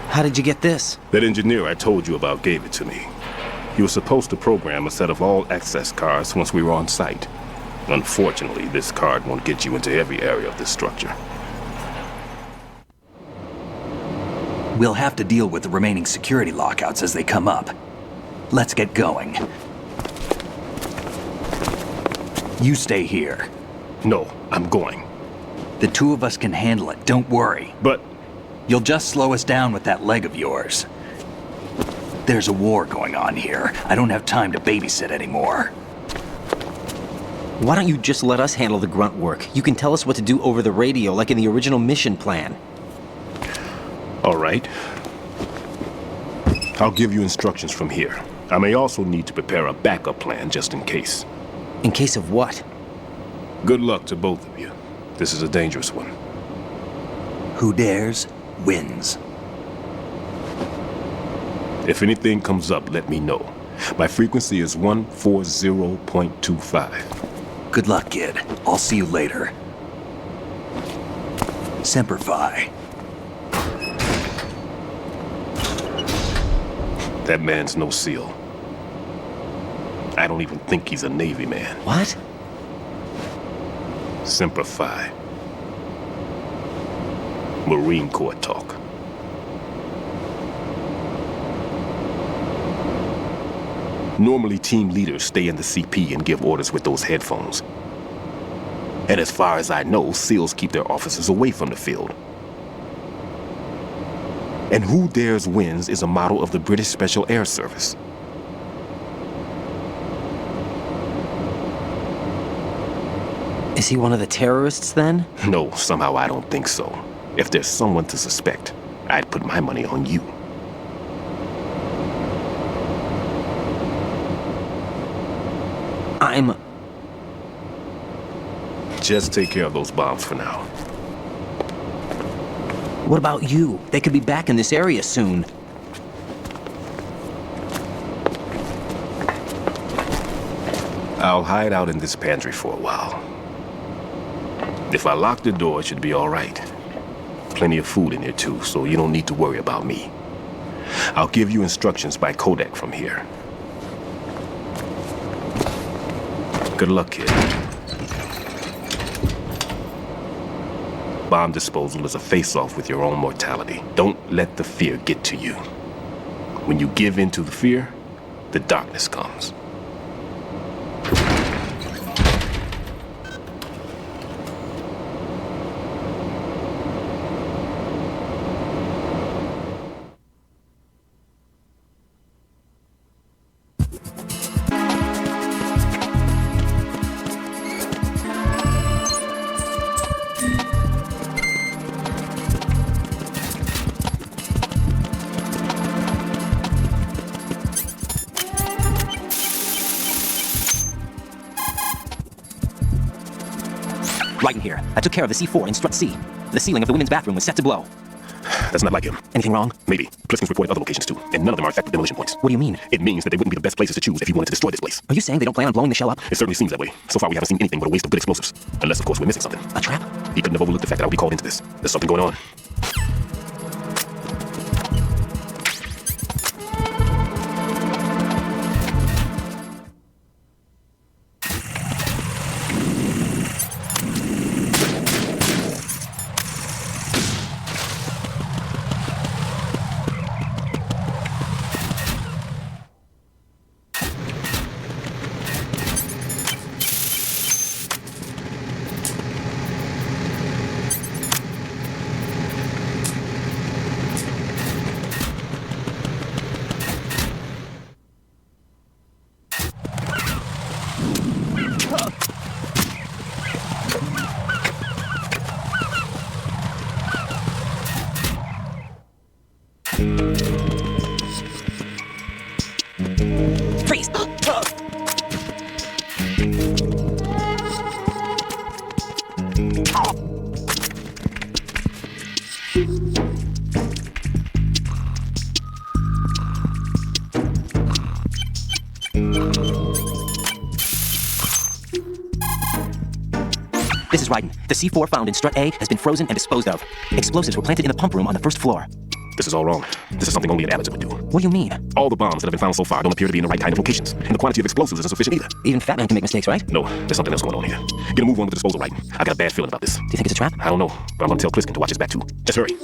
How did you get this? That engineer I told you about gave it to me. He was supposed to program a set of all access cards once we were on site. Unfortunately, this card won't get you into every area of this structure. We'll have to deal with the remaining security lockouts as they come up. Let's get going. You stay here. No, I'm going. The 2 of us can handle it, don't worry. But... You'll just slow us down with that leg of yours. There's a war going on here. I don't have time to babysit anymore. Why don't you just let us handle the grunt work? You can tell us what to do over the radio, like in the original mission plan. All right. I'll give you instructions from here. I may also need to prepare a backup plan just in case. In case of what? Good luck to both of you. This is a dangerous one. Who dares, wins. If anything comes up, let me know. My frequency is 140.25. Good luck, kid. I'll see you later. Semper Fi. That man's no SEAL. I don't even think he's a Navy man. What? Semper Fi. Marine Corps talk. Normally, team leaders stay in the CP and give orders with those headphones. And as far as I know, SEALs keep their officers away from the field. And Who Dares Wins is a motto of the British Special Air Service. Is he one of the terrorists, then? No, somehow I don't think so. If there's someone to suspect, I'd put my money on you. Just take care of those bombs for now. What about you? They could be back in this area soon. I'll hide out in this pantry for a while. If I lock the door, it should be all right. Plenty of food in here too, so you don't need to worry about me. I'll give you instructions by codec from here. Good luck, kid. Bomb disposal is a face-off with your own mortality. Don't let the fear get to you. When you give in to the fear, the darkness comes. Right in here. I took care of the C4 in strut C. The ceiling of the women's bathroom was set to blow. That's not like him. Anything wrong? Maybe. Pliskin's reported other locations too, and none of them are effective demolition points. What do you mean? It means that they wouldn't be the best places to choose if he wanted to destroy this place. Are you saying they don't plan on blowing the shell up? It certainly seems that way. So far we haven't seen anything but a waste of good explosives. Unless, of course, we're missing something. A trap? He couldn't have overlooked the fact that I would be called into this. There's something going on. Freeze! This is Raiden. The C4 found in strut A has been frozen and disposed of. Explosives were planted in the pump room on the first floor. This is all wrong. This is something only an amateur would do. What do you mean? All the bombs that have been found so far don't appear to be in the right kind of locations, and the quantity of explosives isn't sufficient either. Even Fat Man can make mistakes, right? No, there's something else going on here. Get a move on with the disposal, right? I got a bad feeling about this. Do you think it's a trap? I don't know, but I'm gonna tell Pliskin to watch his back too. Just hurry.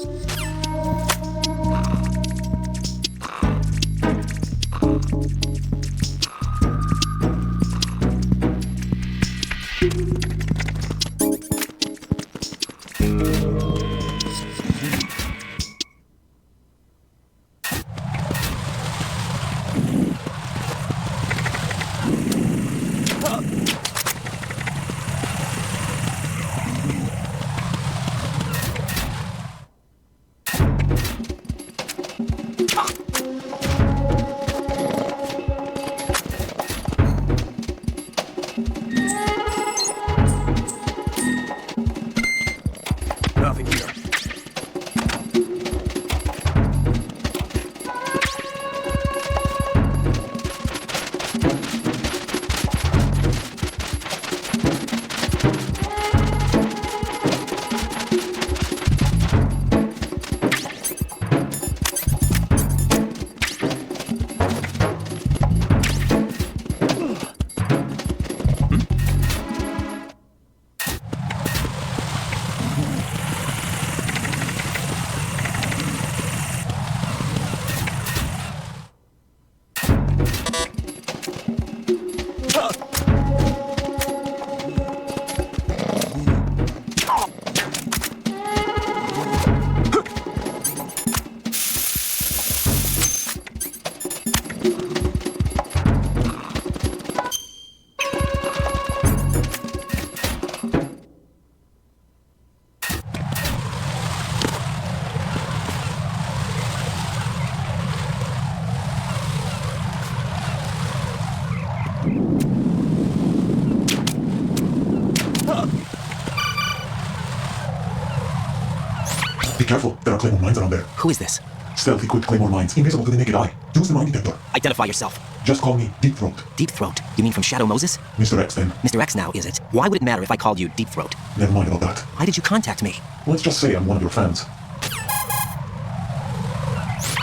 Be careful, there are Claymore mines around there. Who is this? Stealth equipped Claymore mines, invisible to the naked eye. Use the mine detector. Identify yourself. Just call me Deep Throat. Deep Throat? You mean from Shadow Moses? Mr. X, then. Mr. X now, is it? Why would it matter if I called you Deep Throat? Never mind about that. Why did you contact me? Let's just say I'm one of your fans.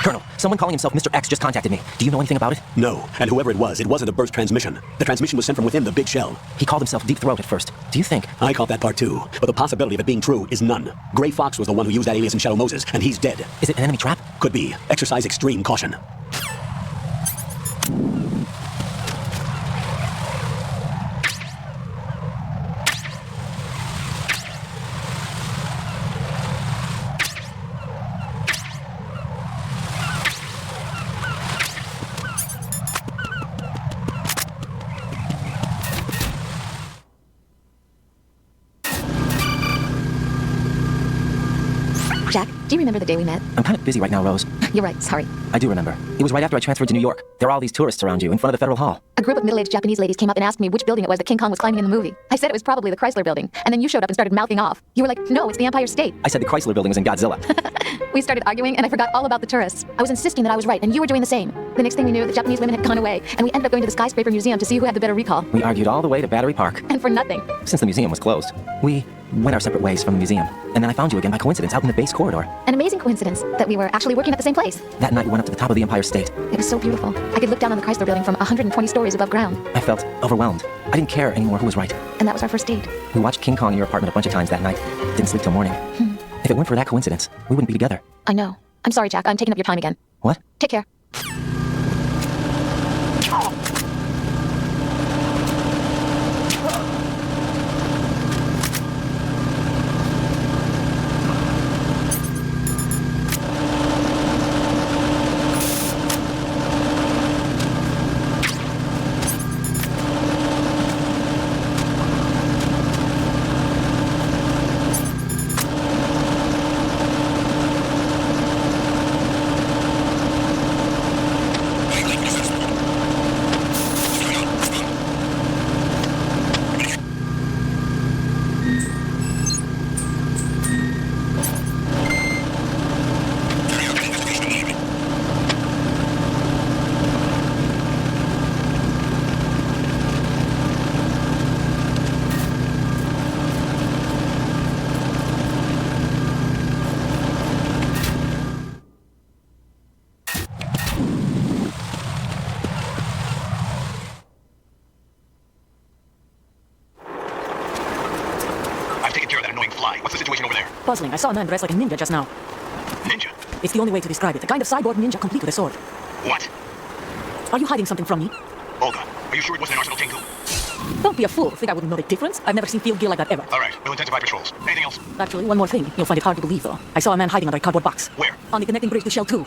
Colonel, someone calling himself Mr. X just contacted me. Do you know anything about it? No, and whoever it wasn't a burst transmission. The transmission was sent from within the big shell. He called himself Deep Throat at first. Do you think? I caught that part too, but the possibility of it being true is none. Gray Fox was the one who used that alias in Shadow Moses, and he's dead. Is it an enemy trap? Could be. Exercise extreme caution. Jack, do you remember the day we met? I'm kind of busy right now, Rose. You're right, sorry. I do remember. It was right after I transferred to New York. There are all these tourists around you in front of the Federal Hall. A group of middle-aged Japanese ladies came up and asked me which building it was that King Kong was climbing in the movie. I said it was probably the Chrysler Building, and then you showed up and started mouthing off. You were like, no, it's the Empire State. I said the Chrysler Building was in Godzilla. We started arguing, and I forgot all about the tourists. I was insisting that I was right, and you were doing the same. The next thing we knew, the Japanese women had gone away, and we ended up going to the Skyscraper Museum to see who had the better recall. We argued all the way to Battery Park. And for nothing. Since the museum was closed, we went our separate ways from the museum. And then I found you again by coincidence out in the base corridor. An amazing coincidence that we were actually working at the same place. That night we went up to the top of the Empire State. It was so beautiful. I could look down on the Chrysler Building from 120 stories above ground. I felt overwhelmed. I didn't care anymore who was right. And that was our first date. We watched King Kong in your apartment a bunch of times that night. Didn't sleep till morning. If it weren't for that coincidence, we wouldn't be together. I know. I'm sorry, Jack. I'm taking up your time again. What? Take care. Puzzling. I saw a man dressed like a ninja just now. Ninja? It's the only way to describe it. A kind of cyborg ninja complete with a sword. What? Are you hiding something from me? Olga, are you sure it wasn't an Arsenal Tengu? Don't be a fool. Think I wouldn't know the difference? I've never seen field gear like that ever. All right, we'll intensify patrols. Anything else? Actually, one more thing. You'll find it hard to believe, though. I saw a man hiding under a cardboard box. Where? On the connecting bridge to Shell 2.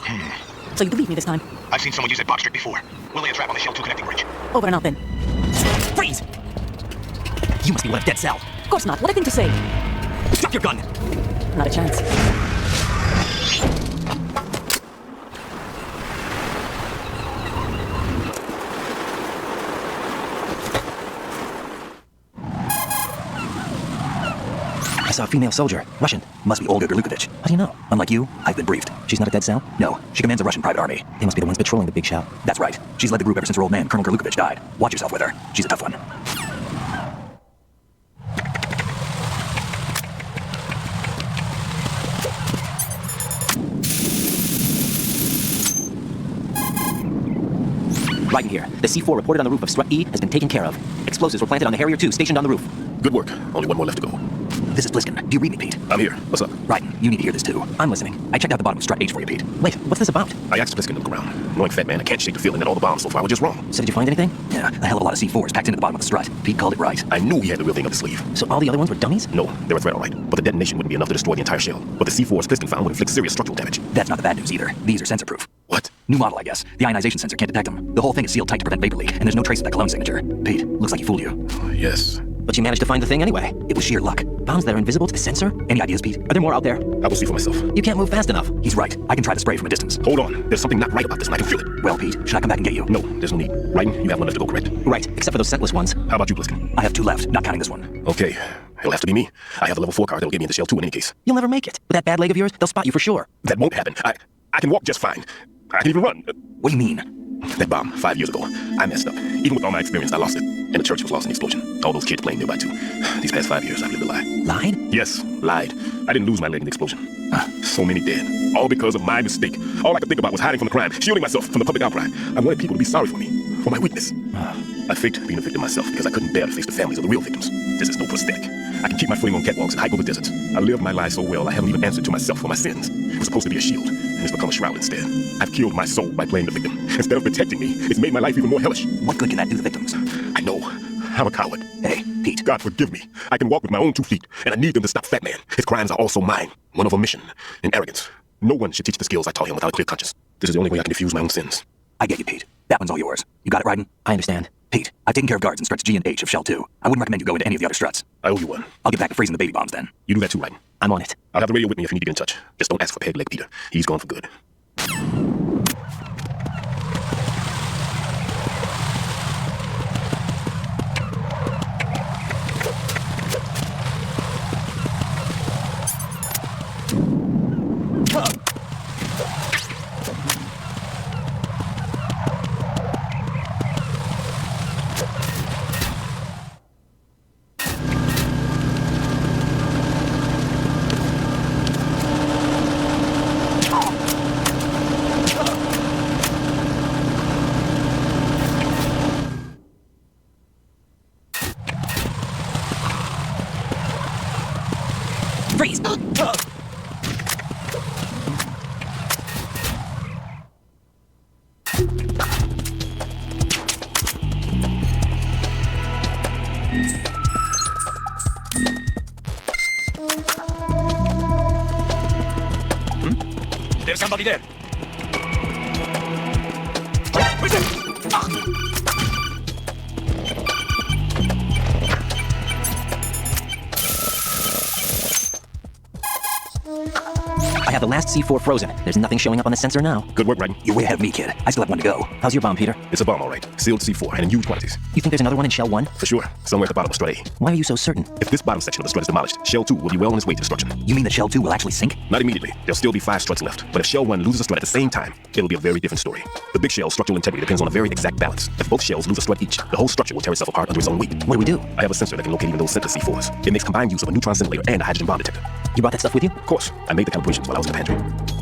So you believe me this time? I've seen someone use that box trick before. We'll lay a trap on the Shell 2 connecting bridge. Over and out then. Freeze! You must be one of Dead Cell. Of course not. What a thing to say. Drop your gun! Not a chance. I saw a female soldier, Russian. Must be Olga Gerlukovich. How do you know? Unlike you, I've been briefed. She's not a Dead Cell? No, she commands a Russian private army. They must be the ones patrolling the big shell. That's right. She's led the group ever since her old man, Colonel Gerlukovich, died. Watch yourself with her. She's a tough one. Right in here. The C4 reported on the roof of Strut E has been taken care of. Explosives were planted on the Harrier 2 stationed on the roof. Good work. Only one more left to go. This is Pliskin. Do you read me, Pete? I'm here. What's up? Right. You need to hear this too. I'm listening. I checked out the bottom of Strut H for you, Pete. Wait, what's this about? I asked Pliskin to look around. Knowing Fat Man, I can't shake the feeling that all the bombs so far were just wrong. So did you find anything? Yeah, a hell of a lot of C4s packed into the bottom of the strut. Pete called it right. I knew he had the real thing up his sleeve. So all the other ones were dummies? No, they're a threat, all right. But the detonation wouldn't be enough to destroy the entire shell. But the C4s Pliskin found would inflict serious structural damage. That's not the bad news either. These are sensor-proof. What? New model, I guess. The ionization sensor can't detect them. The whole thing is sealed tight to prevent vapor leak, and there's no trace of that cologne signature. Pete, looks like he fooled you. Yes. But you managed to find the thing anyway. It was sheer luck. Bombs that are invisible to the sensor? Any ideas, Pete? Are there more out there? I will see for myself. You can't move fast enough. He's right. I can try the spray from a distance. Hold on. There's something not right about this, and I can feel it. Well, Pete, should I come back and get you? No, there's no need. Right? You have one left to go, correct? Right, except for those scentless ones. How about you, Pliskin? I have 2 left, not counting this one. Okay. It'll have to be me. I have the level 4 card that'll get me into Shell 2 in any case. You'll never make it. With that bad leg of yours, they'll spot you for sure. That won't happen. I can walk just fine. I can even run. What do you mean? That bomb, 5 years ago. I messed up. Even with all my experience, I lost it. And the church was lost in the explosion. All those kids playing nearby, too. These past 5 years, I've lived a lie. Lied? Yes, lied. I didn't lose my leg in the explosion. So many dead. All because of my mistake. All I could think about was hiding from the crime, shielding myself from the public outcry. I wanted people to be sorry for me, for my weakness. I faked being a victim myself because I couldn't bear to face the families of the real victims. This is no prosthetic. I can keep my footing on catwalks and hike over deserts. I lived my life so well, I haven't even answered to myself for my sins. It was supposed to be a shield, and it's become a shroud instead. I've killed my soul by playing the victim. Instead of protecting me, it's made my life even more hellish. What good can that do the victims? I know. I'm a coward. Hey, Pete. God forgive me. I can walk with my own 2 feet, and I need them to stop Fat Man. His crimes are also mine. One of omission and arrogance. No one should teach the skills I taught him without a clear conscience. This is the only way I can diffuse my own sins. I get you, Pete. That one's all yours. You got it, Raiden? I understand. Pete, I've taken care of guards in struts G and H of Shell 2. I wouldn't recommend you go into any of the other struts. I owe you one. I'll get back to freezing the baby bombs then. You do that too, Raiden. I'm on it. I'll have the radio with me if you need to get in touch. Just don't ask for Peg Leg Peter. He's gone for good. Freeze! There's somebody there. Where's it? I have the last C4 frozen. There's nothing showing up on the sensor now. Good work, Raiden. You're way ahead of me, kid. I still have one to go. How's your bomb, Peter? It's a bomb, all right. Sealed C4, and in huge quantities. You think there's another one in Shell 1? For sure. Somewhere at the bottom of Strut A. Why are you so certain? If this bottom section of the strut is demolished, Shell 2 will be well on its way to destruction. You mean that Shell 2 will actually sink? Not immediately. There'll still be 5 struts left. But if Shell 1 loses a strut at the same time, it'll be a very different story. The big shell's structural integrity depends on a very exact balance. If both shells lose a strut each, the whole structure will tear itself apart under its own weight. What do we do? I have a sensor that can locate even those center C4s. It makes combined use of a neutron scintillator and a hydrogen bomb detector. You brought that stuff with you? Of course. I made the calibrations while I was in the pantry.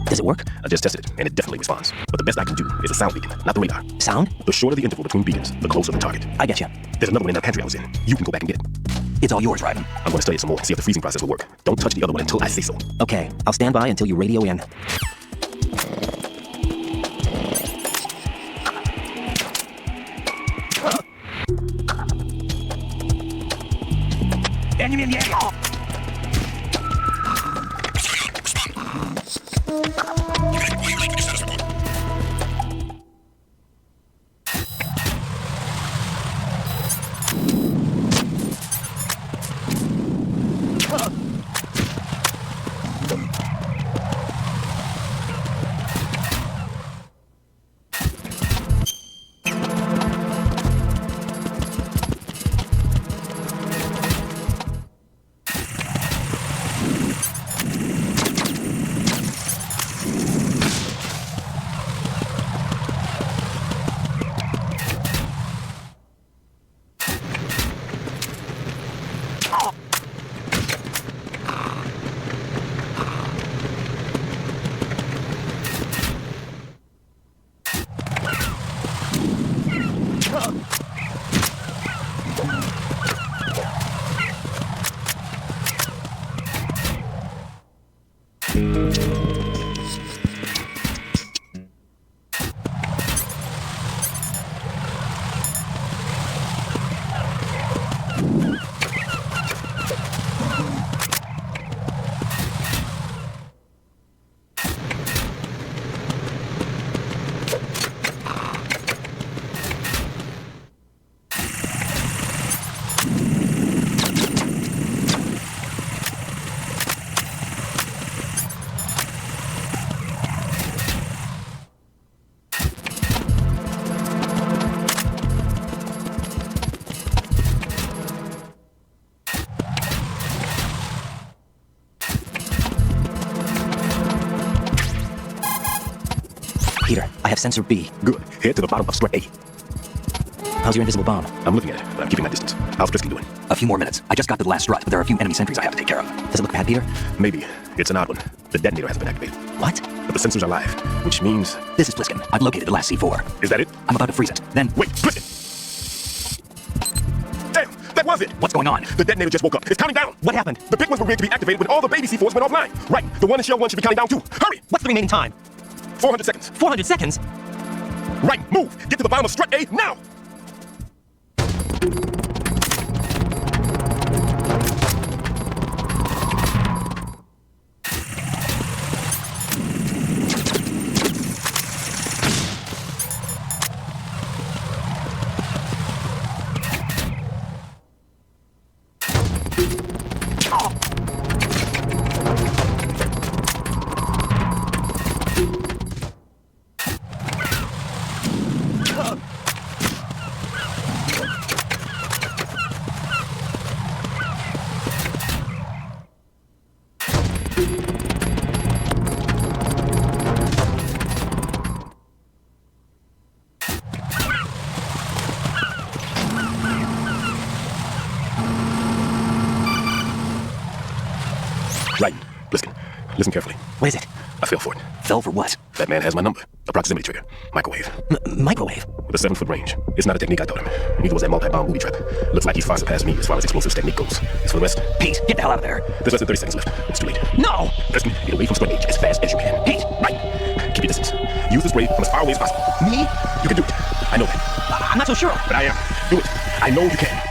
Does it work? I just tested it, and it definitely responds. But the best I can do is a sound beacon, not the radar. Sound? The shorter the interval between beacons, the closer the target. I get you. There's another one in that pantry I was in. You can go back and get it. It's all yours, Raiden. I'm going to study it some more and see if the freezing process will work. Don't touch the other one until I say so. Okay, I'll stand by until you radio in. Enemy in the area! I have sensor B. Good. Head to the bottom of strut A. How's your invisible bomb? I'm looking at it, but I'm keeping my distance. How's Tristan doing? A few more minutes. I just got to the last strut, but there are a few enemy sentries I have to take care of. Does it look bad, Peter? Maybe. It's an odd one. The detonator hasn't been activated. What? But the sensors are live, which means... This is Pliskin. I've located the last C4. Is that it? I'm about to freeze it. Then... Wait, Pliskin! Damn! That was it! What's going on? The detonator just woke up. It's counting down! What happened? The big ones were rigged to be activated when all the baby C4s went offline. Right. The one in Shell 1 should be counting down too. Hurry! What's the remaining time? 400 seconds. 400 seconds? Right. Move! Get to the bottom of strut A now! Right. Listen carefully. What is it? I fell for it. Fell for what? That man has my number. A proximity trigger. Microwave. Microwave? With a 7-foot range. It's not a technique I taught him. Neither was that multi-bomb booby trap. Looks like he's far surpassed me as far as explosives technique goes. As for the rest... Pete, get the hell out of there. There's less than 30 seconds left. It's too late. No! Preston, get away from strut H as fast as you can. Pete! Right. Keep your distance. Use the spray from as far away as possible. Me? You can do it. I know that. I'm not so sure. But I am. Do it. I know you can.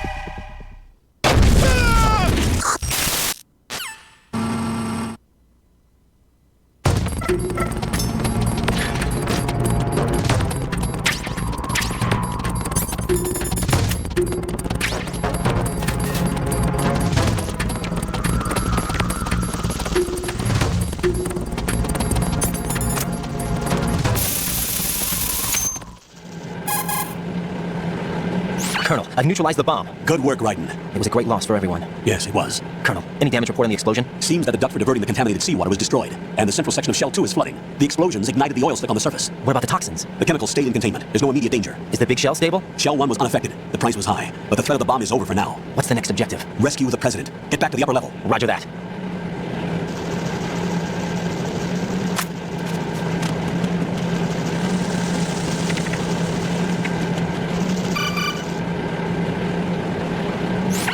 Colonel, I've neutralized the bomb. Good work, Raiden. It was a great loss for everyone. Yes, it was. Colonel, any damage report on the explosion? Seems that the duct for diverting the contaminated seawater was destroyed, and the central section of Shell 2 is flooding. The explosions ignited the oil slick on the surface. What about the toxins? The chemicals stayed in containment. There's no immediate danger. Is the big shell stable? Shell 1 was unaffected. The price was high, but the threat of the bomb is over for now. What's the next objective? Rescue the president. Get back to the upper level. Roger that.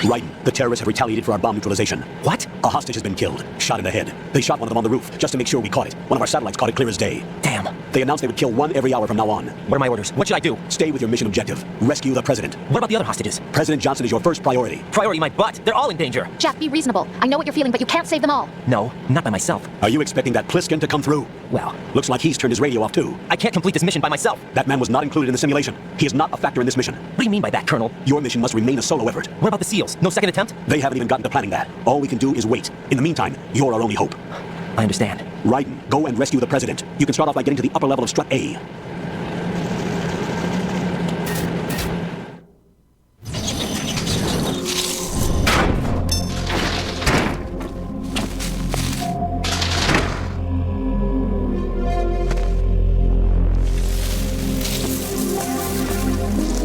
Raiden, the terrorists have retaliated for our bomb neutralization. What? A hostage has been killed. Shot in the head. They shot one of them on the roof, just to make sure we caught it. One of our satellites caught it clear as day. Damn. They announced they would kill one every hour from now on. What are my orders? What should I do? Stay with your mission objective. Rescue the president. What about the other hostages? President Johnson is your first priority. Priority my butt. They're all in danger. Jack, be reasonable. I know what you're feeling, but you can't save them all. No, not by myself. Are you expecting that Pliskin to come through? Well, looks like he's turned his radio off too. I can't complete this mission by myself. That man was not included in the simulation. He is not a factor in this mission. What do you mean by that, Colonel? Your mission must remain a solo effort. What about the SEALs? No second attempt? They haven't even gotten to planning that. All we can do is wait. In the meantime, you're our only hope. I understand. Raiden, go and rescue the president. You can start off by getting to the upper level of strut A.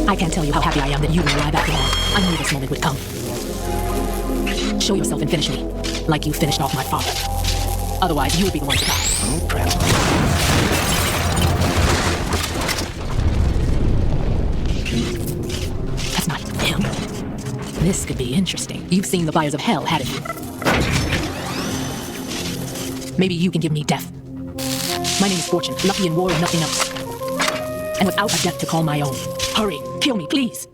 I can't tell you how happy I am that you will arrive after all. I knew this moment would come. Show yourself and finish me, like you finished off my father. Otherwise, you would be the one to die. Oh, crap. That's not him. This could be interesting. You've seen the fires of hell, hadn't you? Maybe you can give me death. My name is Fortune, lucky in war and nothing else. And without a death to call my own. Hurry, kill me, please.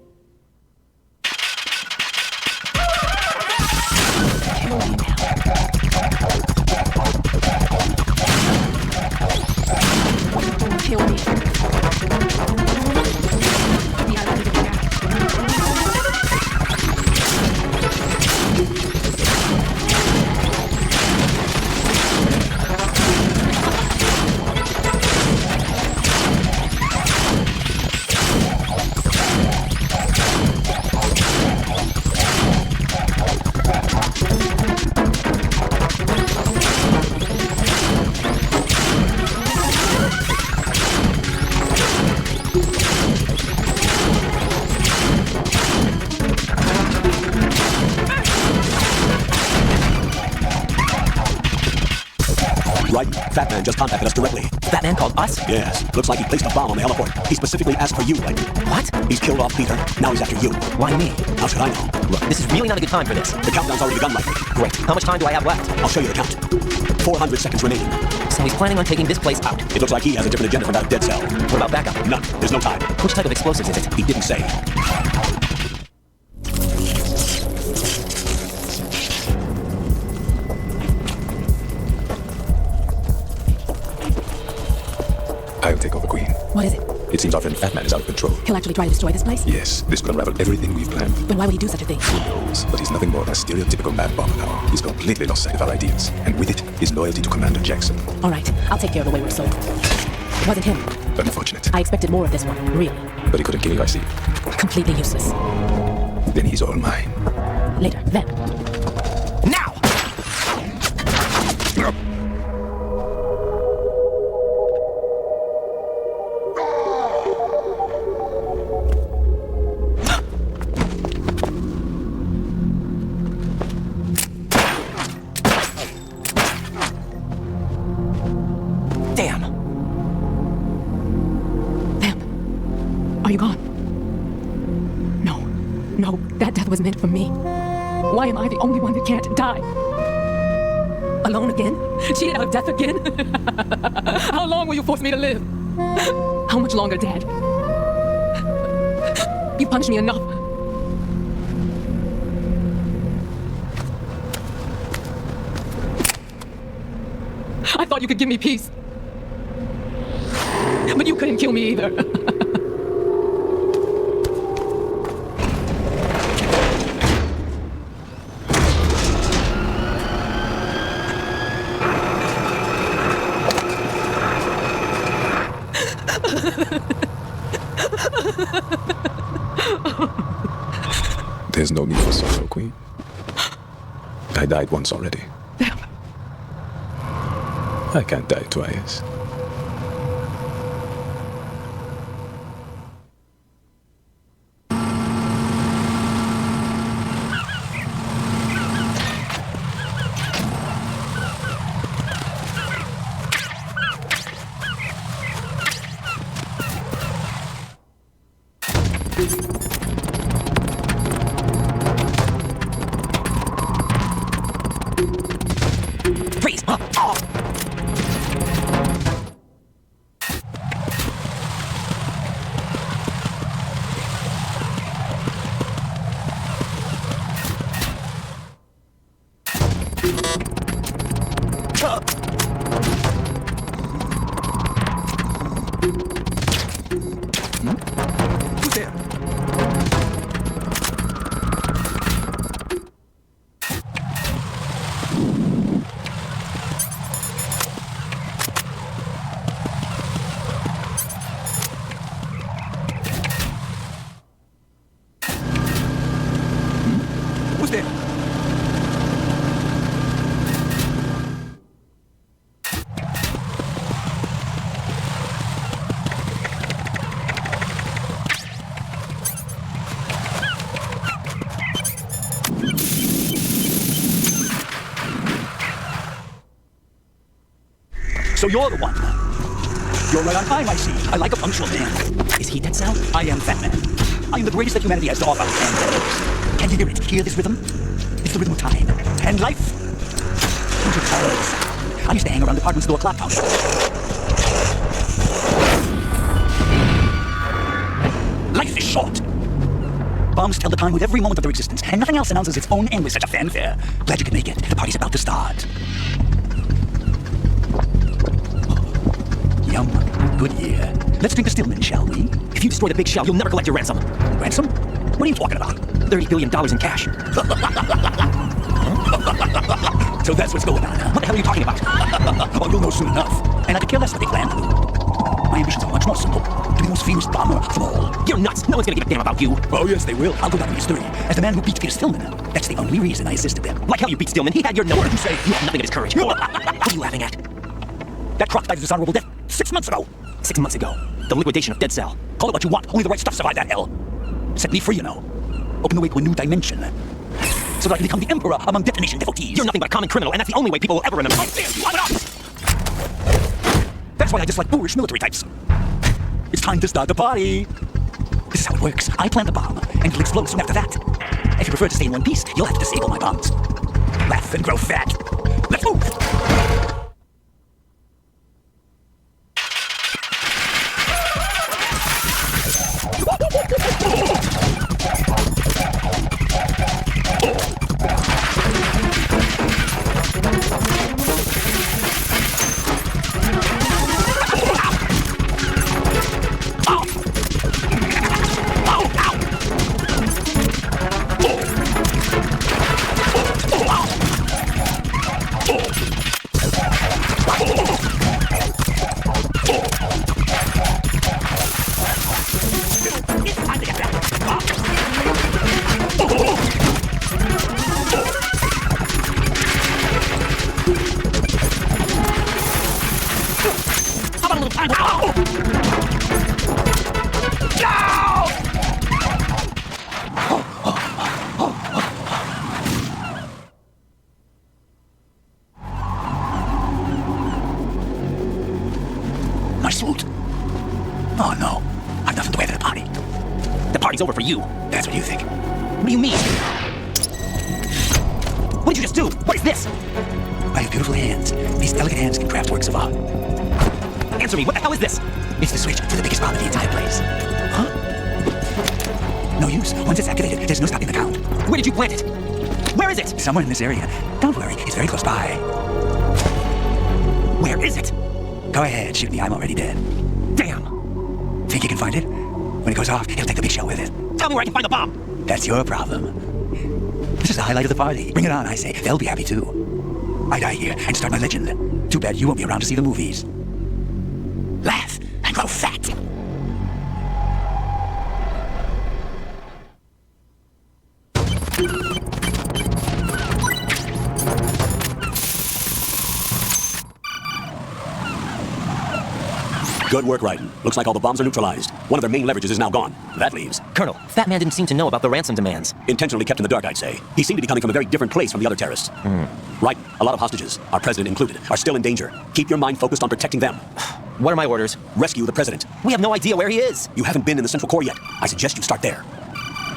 Kill me. right? Fat Man just contacted us directly. Fat Man called us? Yes. Looks like he placed a bomb on the heliport. He specifically asked for you, Ed. What? He's killed off Peter. Now he's after you. Why me? How should I know? Look, this is really not a good time for this. The countdown's already begun, Lightning. Great. How much time do I have left? I'll show you the count. 400 seconds remaining. So he's planning on taking this place out. It looks like he has a different agenda from that of Dead Cell. What about backup? None. There's no time. Which type of explosives is it? He didn't say. I'll take over, Queen. What is it? It seems our friend Fat Man is out of control. He'll actually try to destroy this place? Yes, this could unravel everything we've planned. But why would he do such a thing? Who knows? But he's nothing more than a stereotypical mad bomber now. He's completely lost sight of our ideals. And with it, his loyalty to Commander Jackson. All right, I'll take care of the wayward soul. It wasn't him. Unfortunate. I expected more of this one, really. But he couldn't kill you, I see. Completely useless. Then he's all mine. Later, then. Now! Damn. Are you gone? No. No, that death was meant for me. Why am I the only one that can't die? Alone again? Cheated out of death again? How long will you force me to live? How much longer, Dad? You punished me enough. I thought you could give me peace. But you couldn't kill me either. There's no need for sorrow, Queen. I died once already. Damn. I can't die twice. Freeze! Who's there? Who's there? So you're the one. You're right on time, I see. I like a punctual man. Is he Dead Cell? I am Fat Man. I am the greatest that humanity has to offer. And can you hear it? Hear this rhythm? It's the rhythm of time and life. Those are colors. I used to hang around department store clock towers. Life is short. Bombs tell the time with every moment of their existence, and nothing else announces its own end with such a fanfare. Glad you could make it. The party's about to start. Yum. Good year. Let's drink to Stillman, shall we? If you destroy the big shell, you'll never collect your ransom. Ransom? What are you talking about? $30 billion in cash. So that's what's going on, huh? What the hell are you talking about? Oh, you'll know soon enough. And I could care less what they plan to do. My ambitions are much more simple. To be the most famous bomber of them all. You're nuts. No one's gonna give a damn about you. Oh, yes, they will. I'll go down in history as the man who beat Peter Stillman. That's the only reason I assisted them. Like how you beat Stillman. He had your number. What did you say? You have nothing of his courage. What are you laughing at? That croc died of dishonorable death 6 months ago. 6 months ago. The liquidation of Dead Cell. Call it what you want. Only the right stuff survived that hell. Set me free, you know. Open the way to a new dimension. So that I can become the emperor among detonation devotees. You're nothing but a common criminal, and that's the only way people will ever remember. How dare you! I'm an artist! why I dislike boorish military types. It's time to start the party. This is how it works. I plant the bomb, and it'll explode soon after that. If you prefer to stay in one piece, you'll have to disable my bombs. Laugh and grow fat. Let's move! My suit. Oh no, I've nothing to wear to the party. The party's over for you. That's what you think. What do you mean? What did you just do? What is this? I have beautiful hands. These delicate hands can craft works of art. Answer me, what the hell is this? It's the switch to the biggest bomb in the entire place. Huh? No use. Once it's activated, there's no stopping the count. Where did you plant it? Where is it? Somewhere in this area. Don't worry, it's very close by. Where is it? Go ahead, shoot me, I'm already dead. Damn! Think you can find it? When it goes off, it'll take the big shell with it. Tell me where I can find the bomb! That's your problem. This is the highlight of the party. Bring it on, I say. They'll be happy too. I die here and start my legend. Too bad you won't be around to see the movies. Laugh and grow fat! Good work, Raiden. Looks like all the bombs are neutralized. One of their main leverages is now gone. That leaves. Colonel, Fat Man didn't seem to know about the ransom demands. Intentionally kept in the dark, I'd say. He seemed to be coming from a very different place from the other terrorists. Right. A lot of hostages, our president included, are still in danger. Keep your mind focused on protecting them. What are my orders? Rescue the president. We have no idea where he is. You haven't been in the Central Core yet. I suggest you start there.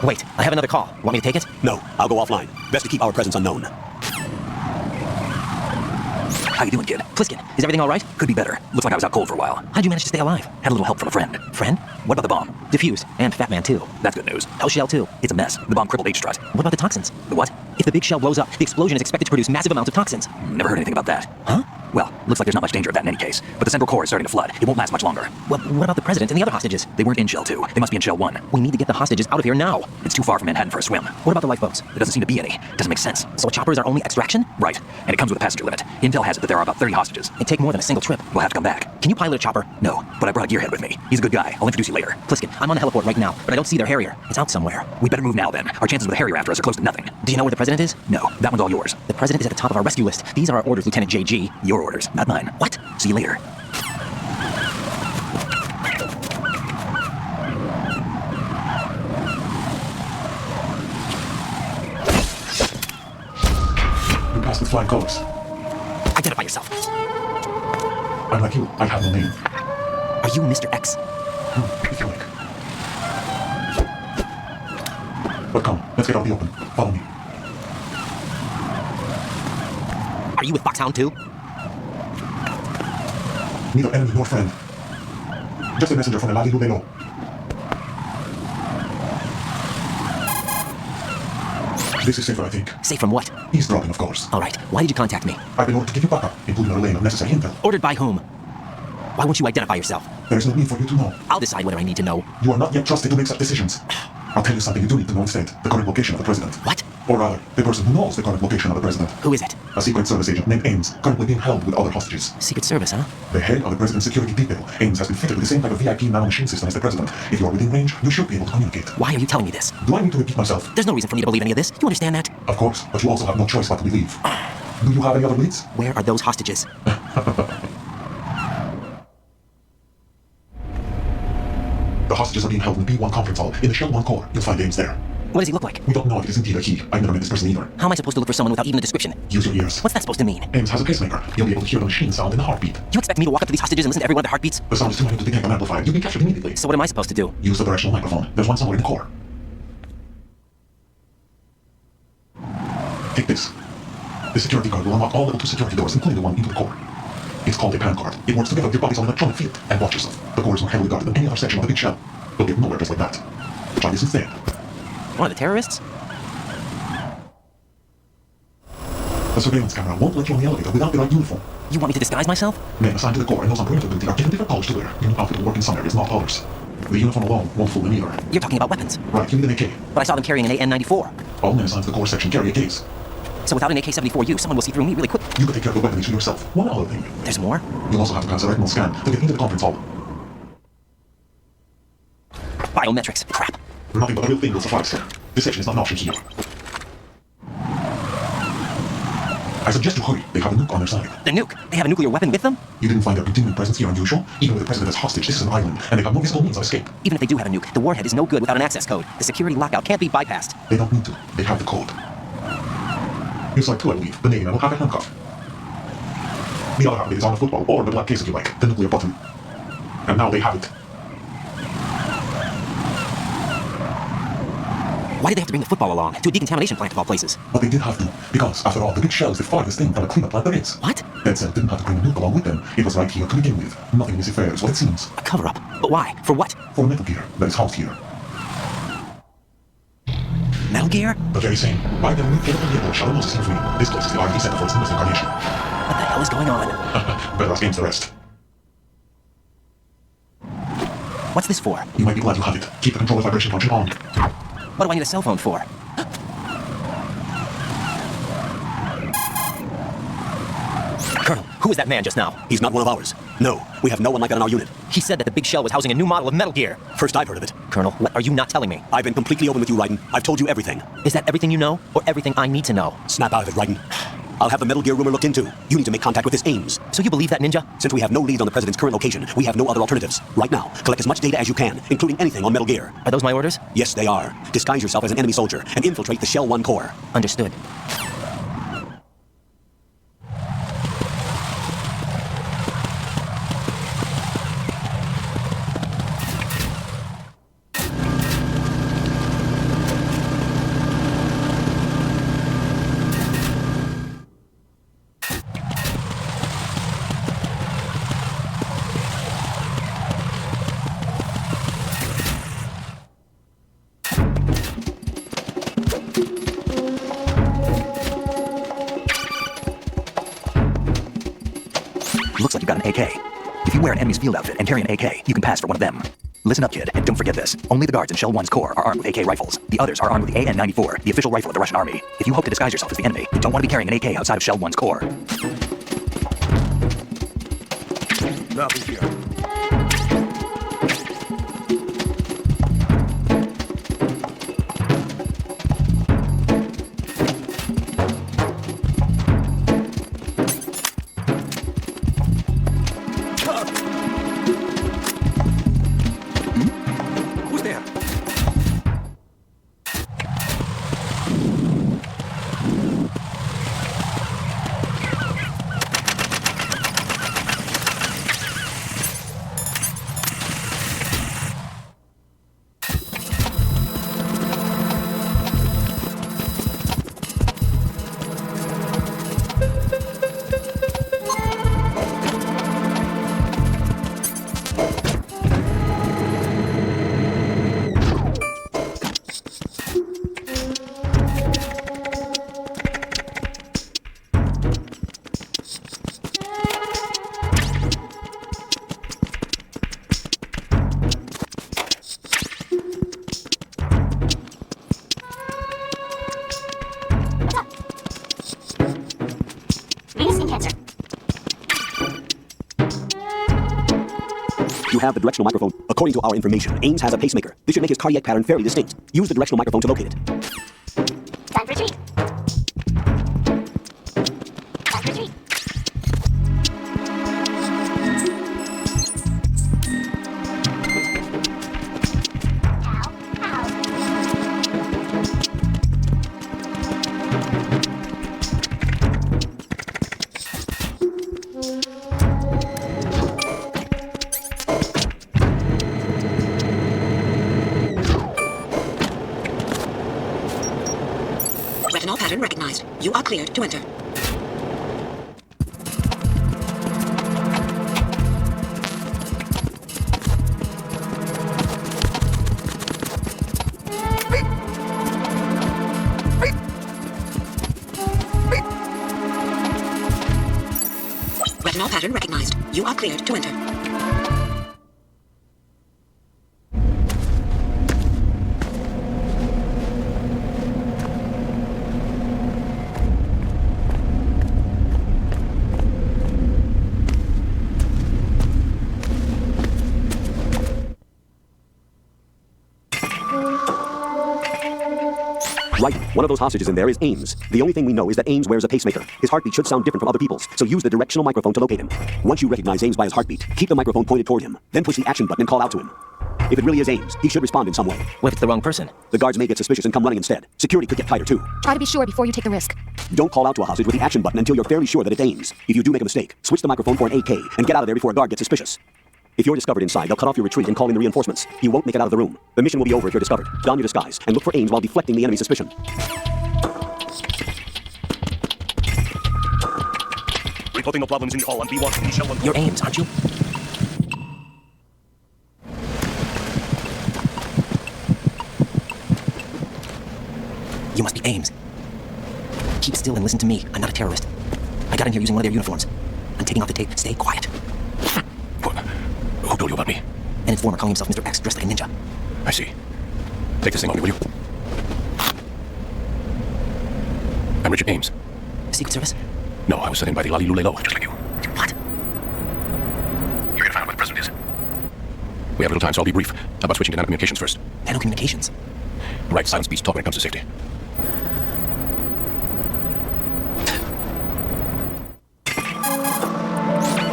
Wait, I have another call. Want me to take it? No, I'll go offline. Best to keep our presence unknown. How you doing, kid? Pliskin, is everything all right? Could be better. Looks like I was out cold for a while. How'd you manage to stay alive? Had a little help from a friend. Friend? What about the bomb? Defused. And Fat Man, too. That's good news. Hell's Shell, too. It's a mess. The bomb crippled H-Strut. What about the toxins? The what? If the big shell blows up, the explosion is expected to produce massive amounts of toxins. Never heard anything about that. Huh? Well, looks like there's not much danger of that in any case. But the Central Core is starting to flood. It won't last much longer. Well, what about the president and the other hostages? They weren't in Shell 2. They must be in Shell 1. We need to get the hostages out of here now. It's too far from Manhattan for a swim. What about the lifeboats? There doesn't seem to be any. Doesn't make sense. So a chopper is our only extraction? Right. And it comes with a passenger limit. Intel has it that there are about 30 hostages. It'd take more than a single trip. We'll have to come back. Can you pilot a chopper? No, but I brought a gearhead with me. He's a good guy. I'll introduce you later. Pliskin, I'm on the heliport right now, but I don't see their Harrier. It's out somewhere. We better move now, then. Our chances with a Harrier after us are close to nothing. Do you know where the president is? No, that one's all yours. The president is at the top of our rescue list. These are our orders, Lieutenant JG. Your orders, not mine. What? See you later. You passed with flying colors. Identify yourself. I'm like you. I have no name. Are you Mr. X? If you like. But come, let's get out in the open. Follow me. Are you with Foxhound too? Neither enemy nor friend. Just a messenger from El Ali Lubelo. This is safer, I think. Safe from what? Eavesdropping, of course. All right. Why did you contact me? I've been ordered to give you backup, including a relay of necessary intel. Ordered by whom? Why won't you identify yourself? There is no need for you to know. I'll decide whether I need to know. You are not yet trusted to make such decisions. I'll tell you something you do need to know instead. The current location of the president. What? Or rather, the person who knows the current location of the president. Who is it? A Secret Service agent named Ames, currently being held with other hostages. Secret Service, huh? The head of the president's security detail. Ames has been fitted with the same type of VIP nanomachine system as the president. If you are within range, you should be able to communicate. Why are you telling me this? Do I need to repeat myself? There's no reason for me to believe any of this. You understand that? Of course, but you also have no choice but to believe. Do you have any other leads? Where are those hostages? The hostages are being held in the B1 conference hall in the Shell 1 core. You'll find Ames there. What does he look like? We don't know if it is indeed a he. I've never met this person either. How am I supposed to look for someone without even a description? Use your ears. What's that supposed to mean? Ames has a pacemaker. You'll be able to hear the machine sound in the heartbeat. You expect me to walk up to these hostages and listen to every one of their heartbeats? The sound is too minute to detect and amplify. You'll be captured immediately. So what am I supposed to do? Use the directional microphone. There's one somewhere in the core. Take this. The security card will unlock all level 2 security doors, including the one into the core. It's called a PAN card. It works together with your body's own electronic field. And watch yourself. The core is more heavily guarded than any other section of the big shell. You'll get nowhere just like that. Try this instead. One of the terrorists? The surveillance camera won't let you on the elevator without the right uniform. You want me to disguise myself? Men assigned to the core and those on perimeter duty are given different colors to wear. Your new outfit will work in some areas, not others. The uniform alone won't fool them either. You're talking about weapons. Right, you need an AK. But I saw them carrying an AN-94. All men assigned to the core section carry AKs. So without an AK-74U, someone will see through me really quick. You can take care of the weapon issue yourself. One other thing. There's more? You'll also have to pass a retinal scan to get into the conference hall. Biometrics. Crap. Nothing but a real thing will suffice. This section is not an option here. I suggest you hurry. They have a nuke on their side. The nuke? They have a nuclear weapon with them? You didn't find their continuing presence here unusual? Even with the president as hostage, this is an island, and they have no visible means of escape. Even if they do have a nuke, the warhead is no good without an access code. The security lockout can't be bypassed. They don't need to. They have the code. Here's like two, I believe. The name and will have a handcuff. The other half of it is on the football, or the black case if you like. The nuclear button. And now they have it. Why did they have to bring the football along? To a decontamination plant of all places. But they did have to, because, after all, the big shell is the farthest thing from a cleanup plant there is. What? That said, didn't have to bring a nuke along with them. It was right here to begin with. Nothing in this affair is what it seems. A cover-up? But why? For what? For Metal Gear that is housed here. Metal Gear? The very same. Why the nuke came up in the shell knows it seems to me. This place is the R&D center for its newest incarnation. What the hell is going on? Better ask Ames the rest. What's this for? You might be glad you have it. Keep the controller vibration function on. What do I need a cell phone for? Colonel, who is that man just now? He's not one of ours. No, we have no one like that in our unit. He said that the big shell was housing a new model of Metal Gear. First I've heard of it. Colonel, what are you not telling me? I've been completely open with you, Raiden. I've told you everything. Is that everything you know, or everything I need to know? Snap out of it, Raiden. I'll have the Metal Gear rumor looked into. You need to make contact with this Ames. So you believe that, Ninja? Since we have no lead on the President's current location, we have no other alternatives. Right now, collect as much data as you can, including anything on Metal Gear. Are those my orders? Yes, they are. Disguise yourself as an enemy soldier and infiltrate the Shell 1 core. Understood. Looks like you got an AK. If you wear an enemy's field outfit and carry an AK, you can pass for one of them. Listen up, kid, and don't forget this. Only the guards in Shell 1's core are armed with AK rifles. The others are armed with the AN-94, the official rifle of the Russian army. If you hope to disguise yourself as the enemy, you don't want to be carrying an AK outside of Shell 1's core. Nothing here. You have the directional microphone. According to our information, Ames has a pacemaker. This should make his cardiac pattern fairly distinct. Use the directional microphone to locate it. Time for retreat. Time for retreat. Ow, ow. Retinol pattern recognized. You are cleared to enter. Retinol pattern recognized. You are cleared to enter. Right. One of those hostages in there is Ames. The only thing we know is that Ames wears a pacemaker. His heartbeat should sound different from other people's, so use the directional microphone to locate him. Once you recognize Ames by his heartbeat, keep the microphone pointed toward him. Then push the action button and call out to him. If it really is Ames, he should respond in some way. What if it's the wrong person? The guards may get suspicious and come running instead. Security could get tighter too. Try to be sure before you take the risk. Don't call out to a hostage with the action button until you're fairly sure that it's Ames. If you do make a mistake, switch the microphone for an AK and get out of there before a guard gets suspicious. If you're discovered inside, they'll cut off your retreat and call in the reinforcements. You won't make it out of the room. The mission will be over if you're discovered. Don your disguise and look for Ames while deflecting the enemy's suspicion. Reporting no problems in the hall on B1. We shall You're Ames, aren't you? You must be Ames. Keep still and listen to me. I'm not a terrorist. I got in here using one of their uniforms. I'm taking off the tape. Stay quiet. Who told you about me? An informer calling himself Mr. X, dressed like a ninja. I see. Take this thing on me, will you? I'm Richard Ames. Secret Service? No, I was sent in by the Lali Lulelo, just like you. What? You're gonna find out where the president is. We have little time, so I'll be brief. How about switching to nanocommunications first? Nanocommunications? Right, silence beats talk when it comes to safety.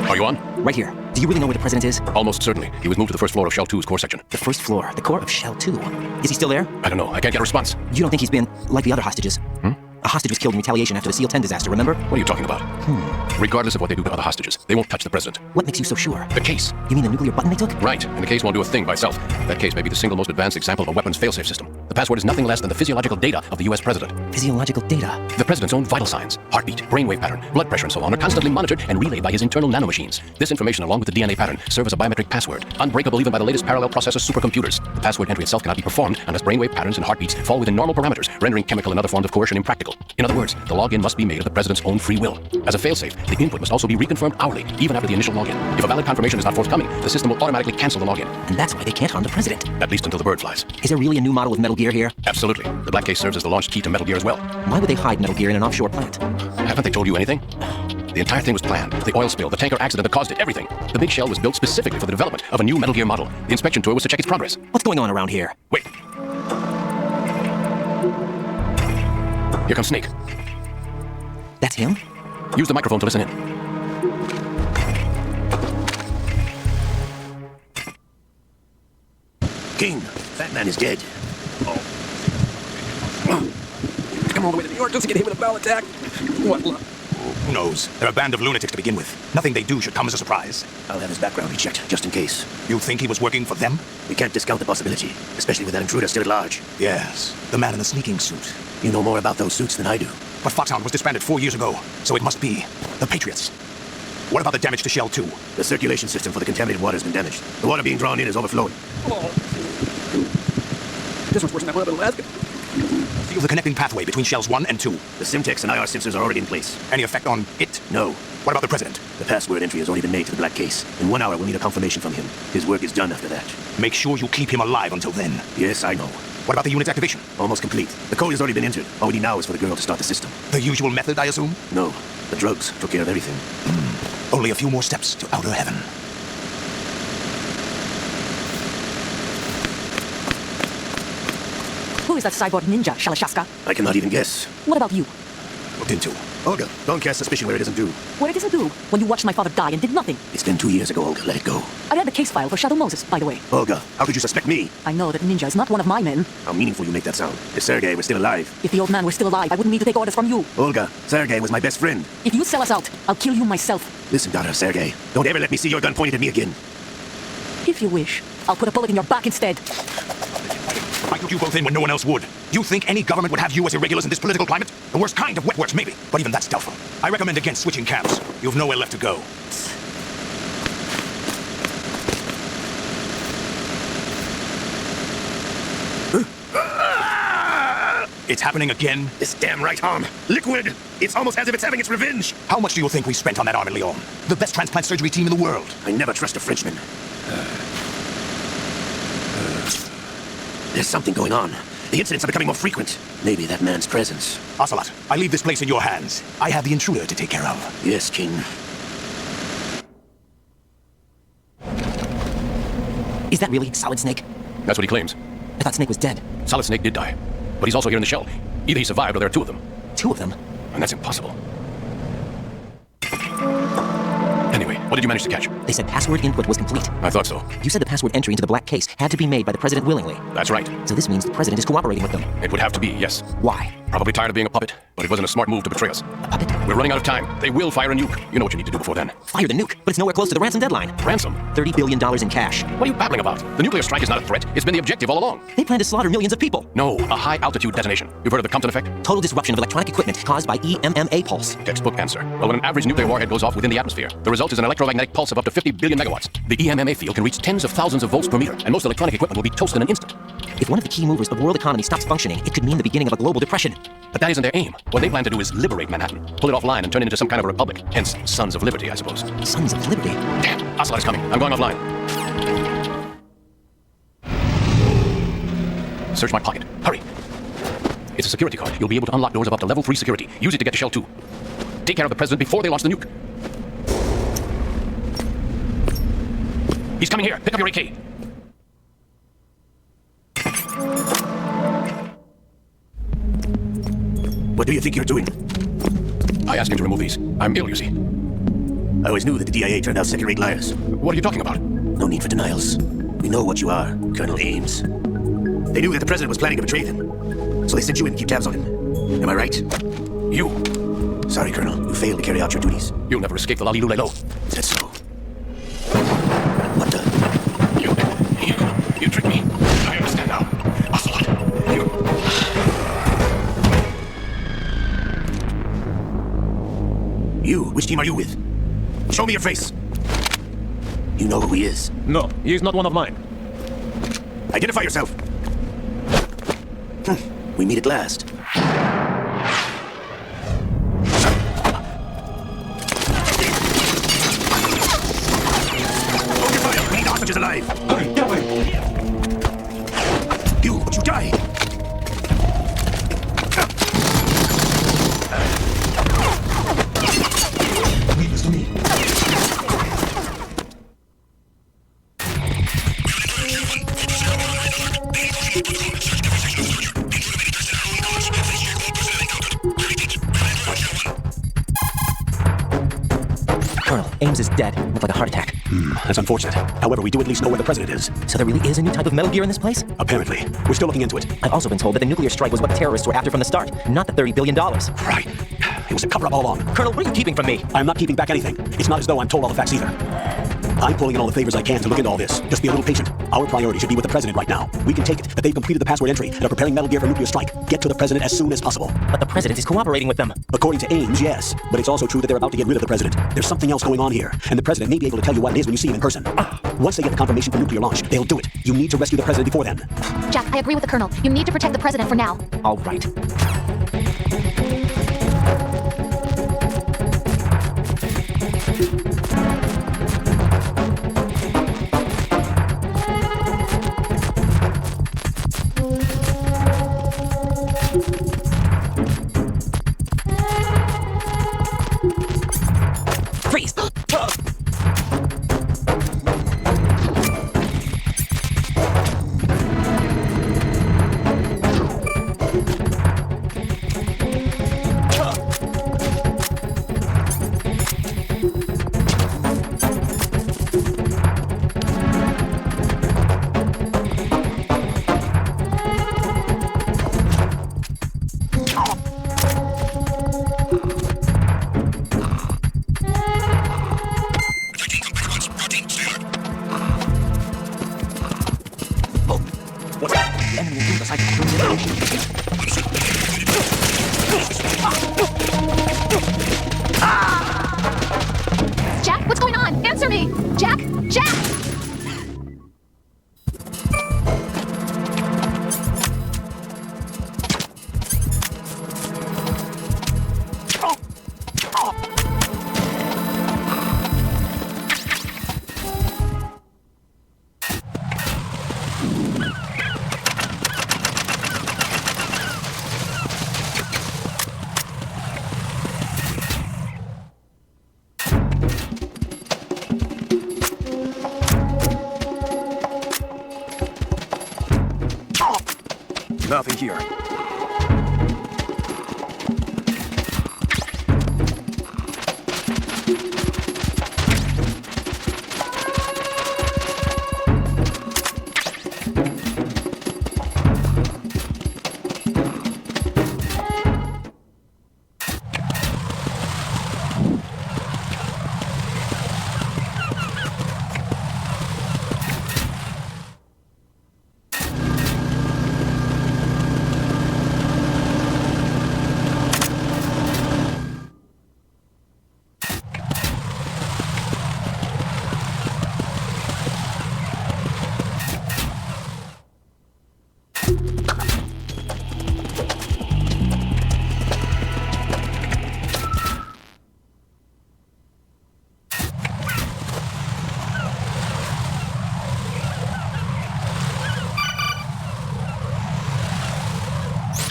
Are you on? Right here. Do you really know where the president is? Almost certainly. He was moved to the first floor of Shell 2's core section. The first floor? The core of Shell 2? Is he still there? I don't know. I can't get a response. You don't think he's been like the other hostages? A hostage was killed in retaliation after the SEAL 10 disaster, remember? What are you talking about? Regardless of what they do to other hostages, they won't touch the president. What makes you so sure? The case. You mean the nuclear button they took? Right, and the case won't do a thing by itself. That case may be the single most advanced example of a weapons failsafe system. The password is nothing less than the physiological data of the US president. Physiological data? The president's own vital signs, heartbeat, brainwave pattern, blood pressure and so on are constantly monitored and relayed by his internal nanomachines. This information, along with the DNA pattern, serve as a biometric password, unbreakable even by the latest parallel processor supercomputers. The password entry itself cannot be performed unless brainwave patterns and heartbeats fall within normal parameters, rendering chemical and other forms of coercion impractical. In other words, the login must be made of the president's own free will. As a failsafe, the input must also be reconfirmed hourly, even after the initial login. If a valid confirmation is not forthcoming, the system will automatically cancel the login. And that's why they can't harm the president. At least until the bird flies. Is there really a new model of Metal Gear here? Absolutely. The black case serves as the launch key to Metal Gear as well. Why would they hide Metal Gear in an offshore plant? Haven't they told you anything? The entire thing was planned. The oil spill, the tanker accident that caused it, everything. The big shell was built specifically for the development of a new Metal Gear model. The inspection tour was to check its progress. What's going on around here? Wait. Here comes Snake. That's him? Use the microphone to listen in. King, that man is dead. Come all the way to New York just to get hit with a bowel attack. What luck? Who knows? They're a band of lunatics to begin with. Nothing they do should come as a surprise. I'll have his background rechecked, just in case. You think he was working for them? We can't discount the possibility, especially with that intruder still at large. Yes, the man in the sneaking suit. You know more about those suits than I do. But Foxhound was disbanded 4 years ago, so it must be the Patriots. What about the damage to Shell 2? The circulation system for the contaminated water has been damaged. The water being drawn in is overflowing. Oh. This one's worse than that one up in Alaska. Feel the connecting pathway between Shells 1 and 2. The Simtex and IR sensors are already in place. Any effect on it? No. What about the president? The password entry has already been made to the black case. In 1 hour, we'll need a confirmation from him. His work is done after that. Make sure you keep him alive until then. Yes, I know. What about the unit's activation? Almost complete. The code has already been entered. All we need now is for the girl to start the system. The usual method, I assume? No. The drugs took care of everything. Only a few more steps to outer heaven. Who is that cyborg ninja, Shalashaska? I cannot even guess. What about you? Looked into. Olga, don't cast suspicion where it isn't due. Where it isn't due, when you watched my father die and did nothing. It's been 2 years ago, Olga. Let it go. I read the case file for Shadow Moses, by the way. Olga, how could you suspect me? I know that Ninja is not one of my men. How meaningful you make that sound. If Sergei was still alive. If the old man were still alive, I wouldn't need to take orders from you. Olga, Sergei was my best friend. If you sell us out, I'll kill you myself. Listen, daughter of Sergei. Don't ever let me see your gun pointed at me again. If you wish, I'll put a bullet in your back instead. I took you both in when no one else would. You think any government would have you as irregulars in this political climate? The worst kind of wet works, maybe. But even that's doubtful. I recommend against switching camps. You have nowhere left to go. It's happening again? This damn right arm. Liquid! It's almost as if it's having its revenge. How much do you think we spent on that arm in Lyon? The best transplant surgery team in the world. I never trust a Frenchman. There's something going on. The incidents are becoming more frequent. Maybe that man's presence. Ocelot, I leave this place in your hands. I have the intruder to take care of. Yes, King. Is that really Solid Snake? That's what he claims. I thought Snake was dead. Solid Snake did die. But he's also here in the shell. Either he survived or there are two of them. Two of them? And that's impossible. Anyway, what did you manage to catch? They said password input was complete. I thought so. You said the password entry into the black case had to be made by the president willingly. That's right. So this means the president is cooperating with them. It would have to be, yes. Why? Probably tired of being a puppet, but it wasn't a smart move to betray us. A puppet? We're running out of time. They will fire a nuke. You know what you need to do before then. Fire the nuke? But it's nowhere close to the ransom deadline. Ransom? $30 billion in cash. What are you babbling about? The nuclear strike is not a threat. It's been the objective all along. They plan to slaughter millions of people. No, a high-altitude detonation. You've heard of the Compton effect? Total disruption of electronic equipment caused by EMMA pulse. Textbook answer. Well, when an average nuclear warhead goes off within the atmosphere, the result is an electromagnetic pulse of up to 50 billion megawatts. The EMMA field can reach tens of thousands of volts per meter, and most electronic equipment will be toast in an instant. If one of the key movers of the world economy stops functioning, it could mean the beginning of a global depression. But that isn't their aim. What they plan to do is liberate Manhattan, pull it offline, and turn it into some kind of a republic. Hence, Sons of Liberty, I suppose. Sons of Liberty? Damn, Ocelot is coming. I'm going offline. Search my pocket. Hurry. It's a security card. You'll be able to unlock doors of up to level 3 security. Use it to get to Shell 2. Take care of the president before they launch the nuke. He's coming here. Pick up your AK. What do you think you're doing? I asked him to remove these. I'm ill, you see. I always knew that the DIA turned out second-rate liars. What are you talking about? No need for denials. We know what you are, Colonel Ames. They knew that the president was planning to betray them, so they sent you in to keep tabs on him. Am I right? You? Sorry, Colonel. You failed to carry out your duties. You'll never escape the Lalilulelo. Is that so? What the? You tricked me. I understand now. Ocelot, You? Which team are you with? Show me your face. You know who he is? No, he is not one of mine. Identify yourself. We meet at last. Hold your fire. We need hostages alive. Hurry, get away. You, but you die. Leave this to me. Colonel, Ames is dead. Looked like a heart attack. That's unfortunate. However, we do at least know where the president is. So there really is a new type of Metal Gear in this place? Apparently. We're still looking into it. I've also been told that the nuclear strike was what the terrorists were after from the start, not the $30 billion. Right. It was a cover-up all along. Colonel, what are you keeping from me? I'm not keeping back anything. It's not as though I'm told all the facts either. I'm pulling in all the favors I can to look into all this. Just be a little patient. Our priority should be with the president right now. We can take it that they've completed the password entry and are preparing Metal Gear for nuclear strike. Get to the president as soon as possible. But the president is cooperating with them. According to Ames, yes. But it's also true that they're about to get rid of the president. There's something else going on here, and the president may be able to tell you what it is when you see him in person. Once they get the confirmation for nuclear launch, they'll do it. You need to rescue the president before then. Jack, I agree with the Colonel. You need to protect the president for now. All right. Freeze! Jack, what's going on? Answer me! Jack! Jack! Nothing here.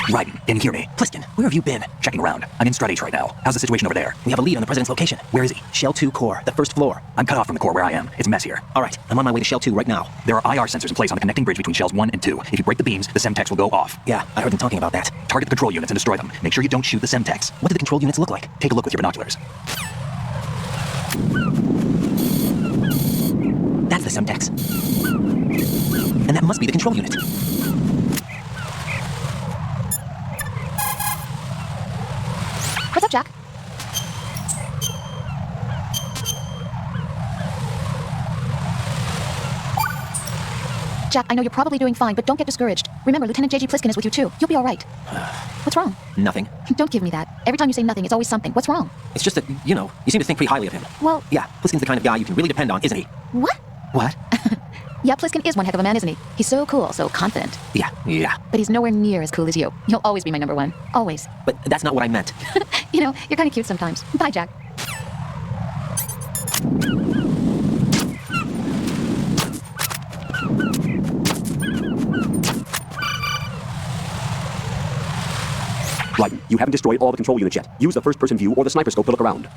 Raiden, can you hear me? Pliskin, where have you been? Checking around. I'm in Strat H right now. How's the situation over there? We have a lead on the president's location. Where is he? Shell 2 core, the first floor. I'm cut off from the core where I am. It's a mess here. All right, I'm on my way to Shell 2 right now. There are IR sensors in place on the connecting bridge between Shells 1 and 2. If you break the beams, the Semtex will go off. Yeah, I heard them talking about that. Target the control units and destroy them. Make sure you don't shoot the Semtex. What do the control units look like? Take a look with your binoculars. That's the Semtex. And that must be the control unit. What's up, Jack? Jack, I know you're probably doing fine, but don't get discouraged. Remember, Lieutenant J.G. Pliskin is with you too. You'll be all right. What's wrong? Nothing. Don't give me that. Every time you say nothing, it's always something. What's wrong? It's just that, you know, you seem to think pretty highly of him. Well... Yeah, Pliskin's the kind of guy you can really depend on, isn't he? What? What? Yeah, Pliskin is one heck of a man, isn't he? He's so cool, so confident. Yeah. But he's nowhere near as cool as you. You'll always be my number one. Always. But that's not what I meant. You know, you're kind of cute sometimes. Bye, Jack. Right, you haven't destroyed all the control units yet. Use the first-person view or the sniper scope to look around.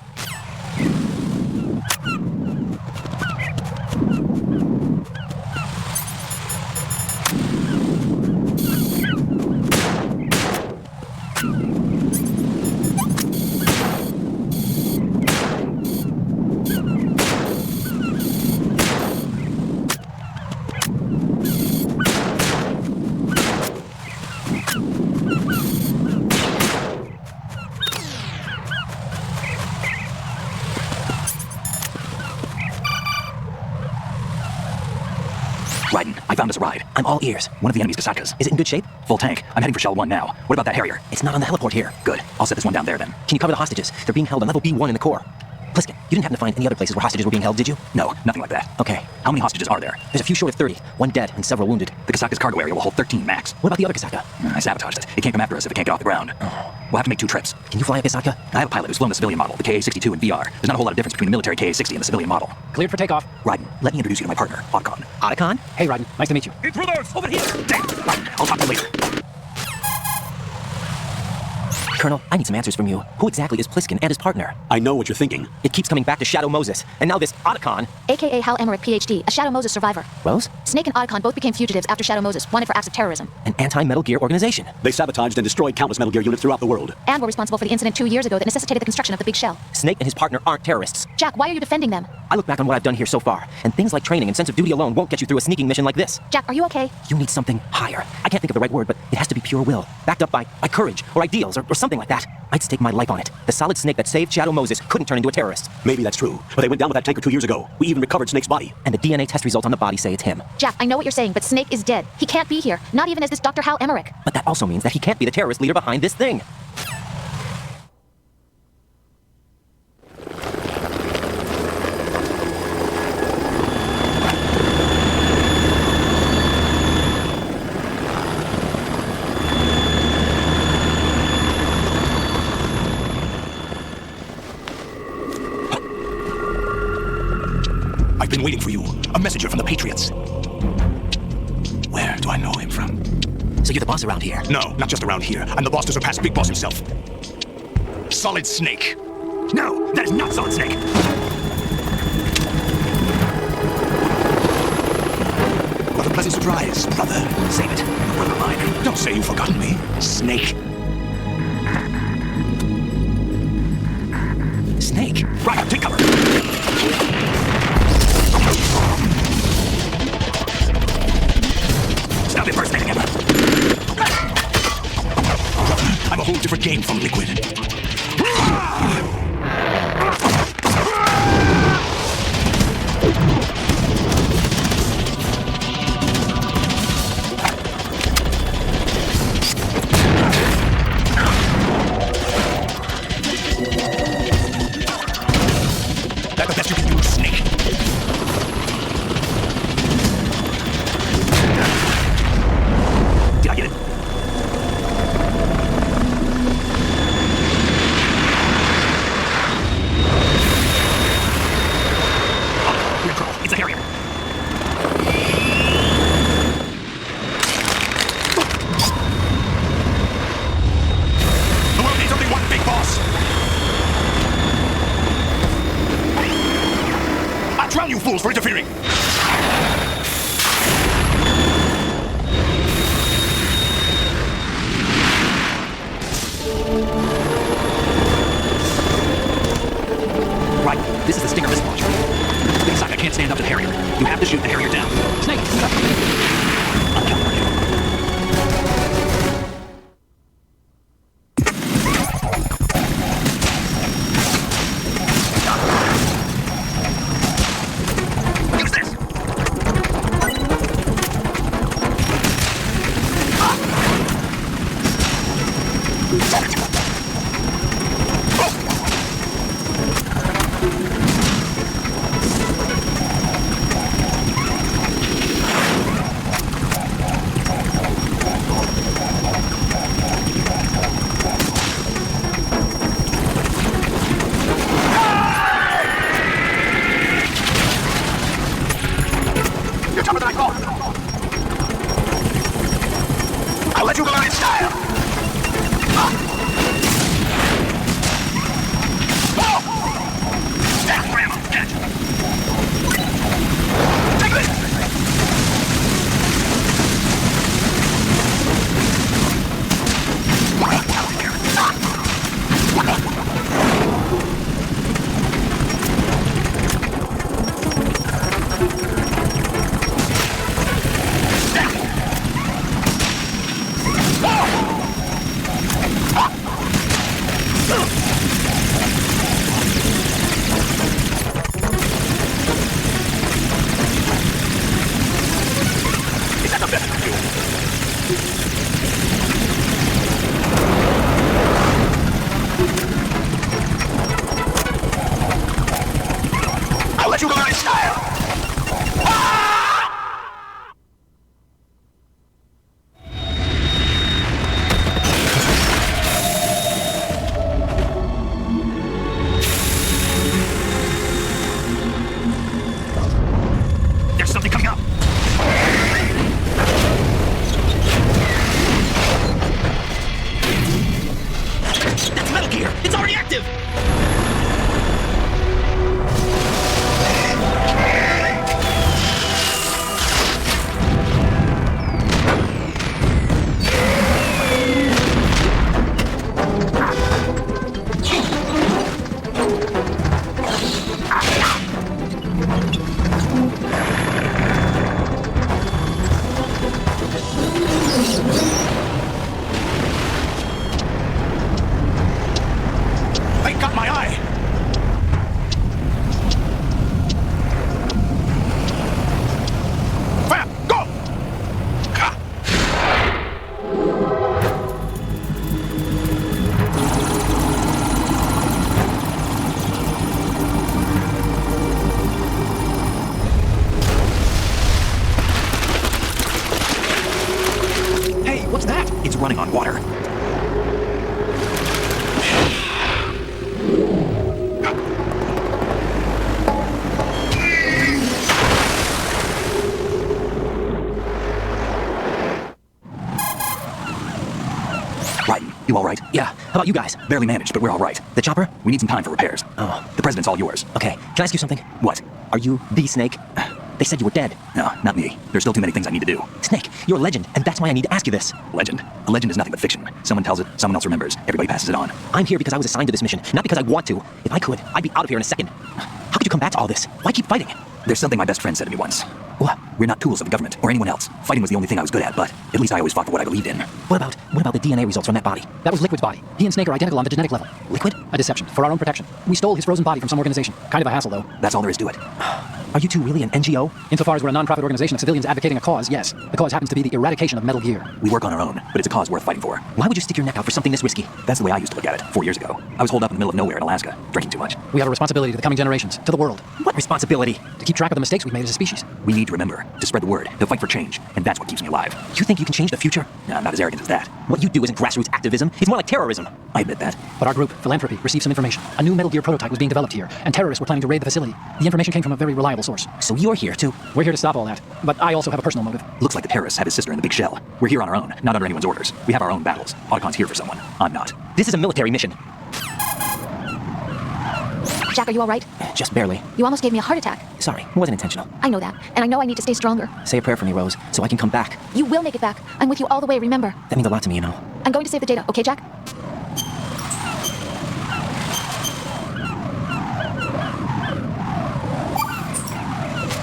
Raiden, I found us a ride. I'm all ears. One of the enemy's Kasatkas. Is it in good shape? Full tank. I'm heading for Shell 1 now. What about that Harrier? It's not on the heliport here. Good. I'll set this one down there then. Can you cover the hostages? They're being held on level B1 in the core. Pliskin, you didn't happen to find any other places where hostages were being held, did you? No, nothing like that. Okay. How many hostages are there? There's a few short of 30. One dead and several wounded. The Kasatka's cargo area will hold 13 max. What about the other Kasaka? I sabotaged it. It can't come after us if it can't get off the ground. We'll have to make 2 trips. Can you fly a Kasaka? I have a pilot who's flown the civilian model, the KA-62 in VR. There's not a whole lot of difference between the military KA-60 and the civilian model. Cleared for takeoff. Raiden, let me introduce you to my partner, Otacon. Otacon? Hey, Raiden. Nice to meet you. Intruders! Over here! Damn! Raiden, I'll talk to you later. Colonel, I need some answers from you. Who exactly is Pliskin and his partner? I know what you're thinking. It keeps coming back to Shadow Moses. And now this Otacon. AKA Hal Emmerich, PhD, a Shadow Moses survivor. Rose? Snake and Otacon both became fugitives after Shadow Moses, wanted for acts of terrorism. An anti-Metal Gear organization. They sabotaged and destroyed countless Metal Gear units throughout the world. And were responsible for the incident 2 years ago that necessitated the construction of the Big Shell. Snake and his partner aren't terrorists. Jack, why are you defending them? I look back on what I've done here so far, and things like training and sense of duty alone won't get you through a sneaking mission like this. Jack, are you okay? You need something higher. I can't think of the right word, but it has to be pure will, backed up by courage, or ideals, or something like that. I'd stake my life on it. The solid Snake that saved Shadow Moses couldn't turn into a terrorist. Maybe that's true, but they went down with that tanker 2 years ago. We even recovered Snake's body. And the DNA test results on the body say it's him. Jack, I know what you're saying, but Snake is dead. He can't be here, not even as this Dr. Hal Emmerich. But that also means that he can't be the terrorist leader behind this thing. I've been waiting for you. A messenger from the Patriots. Where do I know him from? So you're the boss around here? No, not just around here. I'm the boss to surpass Big Boss himself. Solid Snake. No, that is not Solid Snake. What a pleasant surprise, brother. Save it. A brother of mine. Don't say you've forgotten me. Snake. Snake? Right, take cover. Stop impersonating him. I'm a whole different game from Liquid. That's the best you can do, Snake. Did I get it? We're in trouble. It's a Harrier. The world needs only one big boss. I'll drown you fools for interfering. Right, this is the Stinger missile launcher. Big Sock, I can't stand up to the Harrier. You have to shoot the Harrier down. Snake, he's up. I'm counting on you. Use this. You're tougher than I thought. I'll let you go out in style. Damn, grandma, catch. Take this. Is that the best I can do? I'll let you go out in style. There's something coming up. That's Metal Gear! It's already active! You all right? Yeah. How about you guys? Barely managed, but we're all right. The chopper? We need some time for repairs. Oh. The president's all yours. Okay. Can I ask you something? What? Are you the Snake? They said you were dead. No, not me. There's still too many things I need to do. Snake, you're a legend, and that's why I need to ask you this. Legend? A legend is nothing but fiction. Someone tells it, someone else remembers. Everybody passes it on. I'm here because I was assigned to this mission, not because I want to. If I could, I'd be out of here in a second. How could you come back to all this? Why keep fighting? There's something my best friend said to me once. What? We're not tools of the government or anyone else. Fighting was the only thing I was good at, but at least I always fought for what I believed in. What about the DNA results from that body? That was Liquid's body. He and Snake are identical on the genetic level. Liquid? A deception, for our own protection. We stole his frozen body from some organization. Kind of a hassle, though. That's all there is to it. Are you two really an NGO? Insofar as we're a non-profit organization of civilians advocating a cause, yes. The cause happens to be the eradication of Metal Gear. We work on our own, but it's a cause worth fighting for. Why would you stick your neck out for something this risky? That's the way I used to look at it 4 years ago. I was holed up in the middle of nowhere in Alaska, drinking too much. We have a responsibility to the coming generations, to the world. What responsibility? To keep track of the mistakes we've made as a species. We need to remember, to spread the word, to fight for change, and that's what keeps me alive. You think you can change the future? No, I'm not as arrogant as that. What you do isn't grassroots activism. It's more like terrorism. I admit that. But our group, Philanthropy, received some information. A new Metal Gear prototype was being developed here, and terrorists were planning to raid the facility. The information came from a very reliable source. So you're here too? We're here to stop all that. But I also have a personal motive. Looks like the terrorists have his sister in the big shell. We're here on our own, not under anyone's orders. We have our own battles. Autocon's here for someone. I'm not. This is a military mission. Jack, are you all right? Just barely. You almost gave me a heart attack. Sorry, it wasn't intentional. I know that, and I know I need to stay stronger. Say a prayer for me, Rose, so I can come back. You will make it back. I'm with you all the way, remember? That means a lot to me, you know. I'm going to save the data, okay, Jack?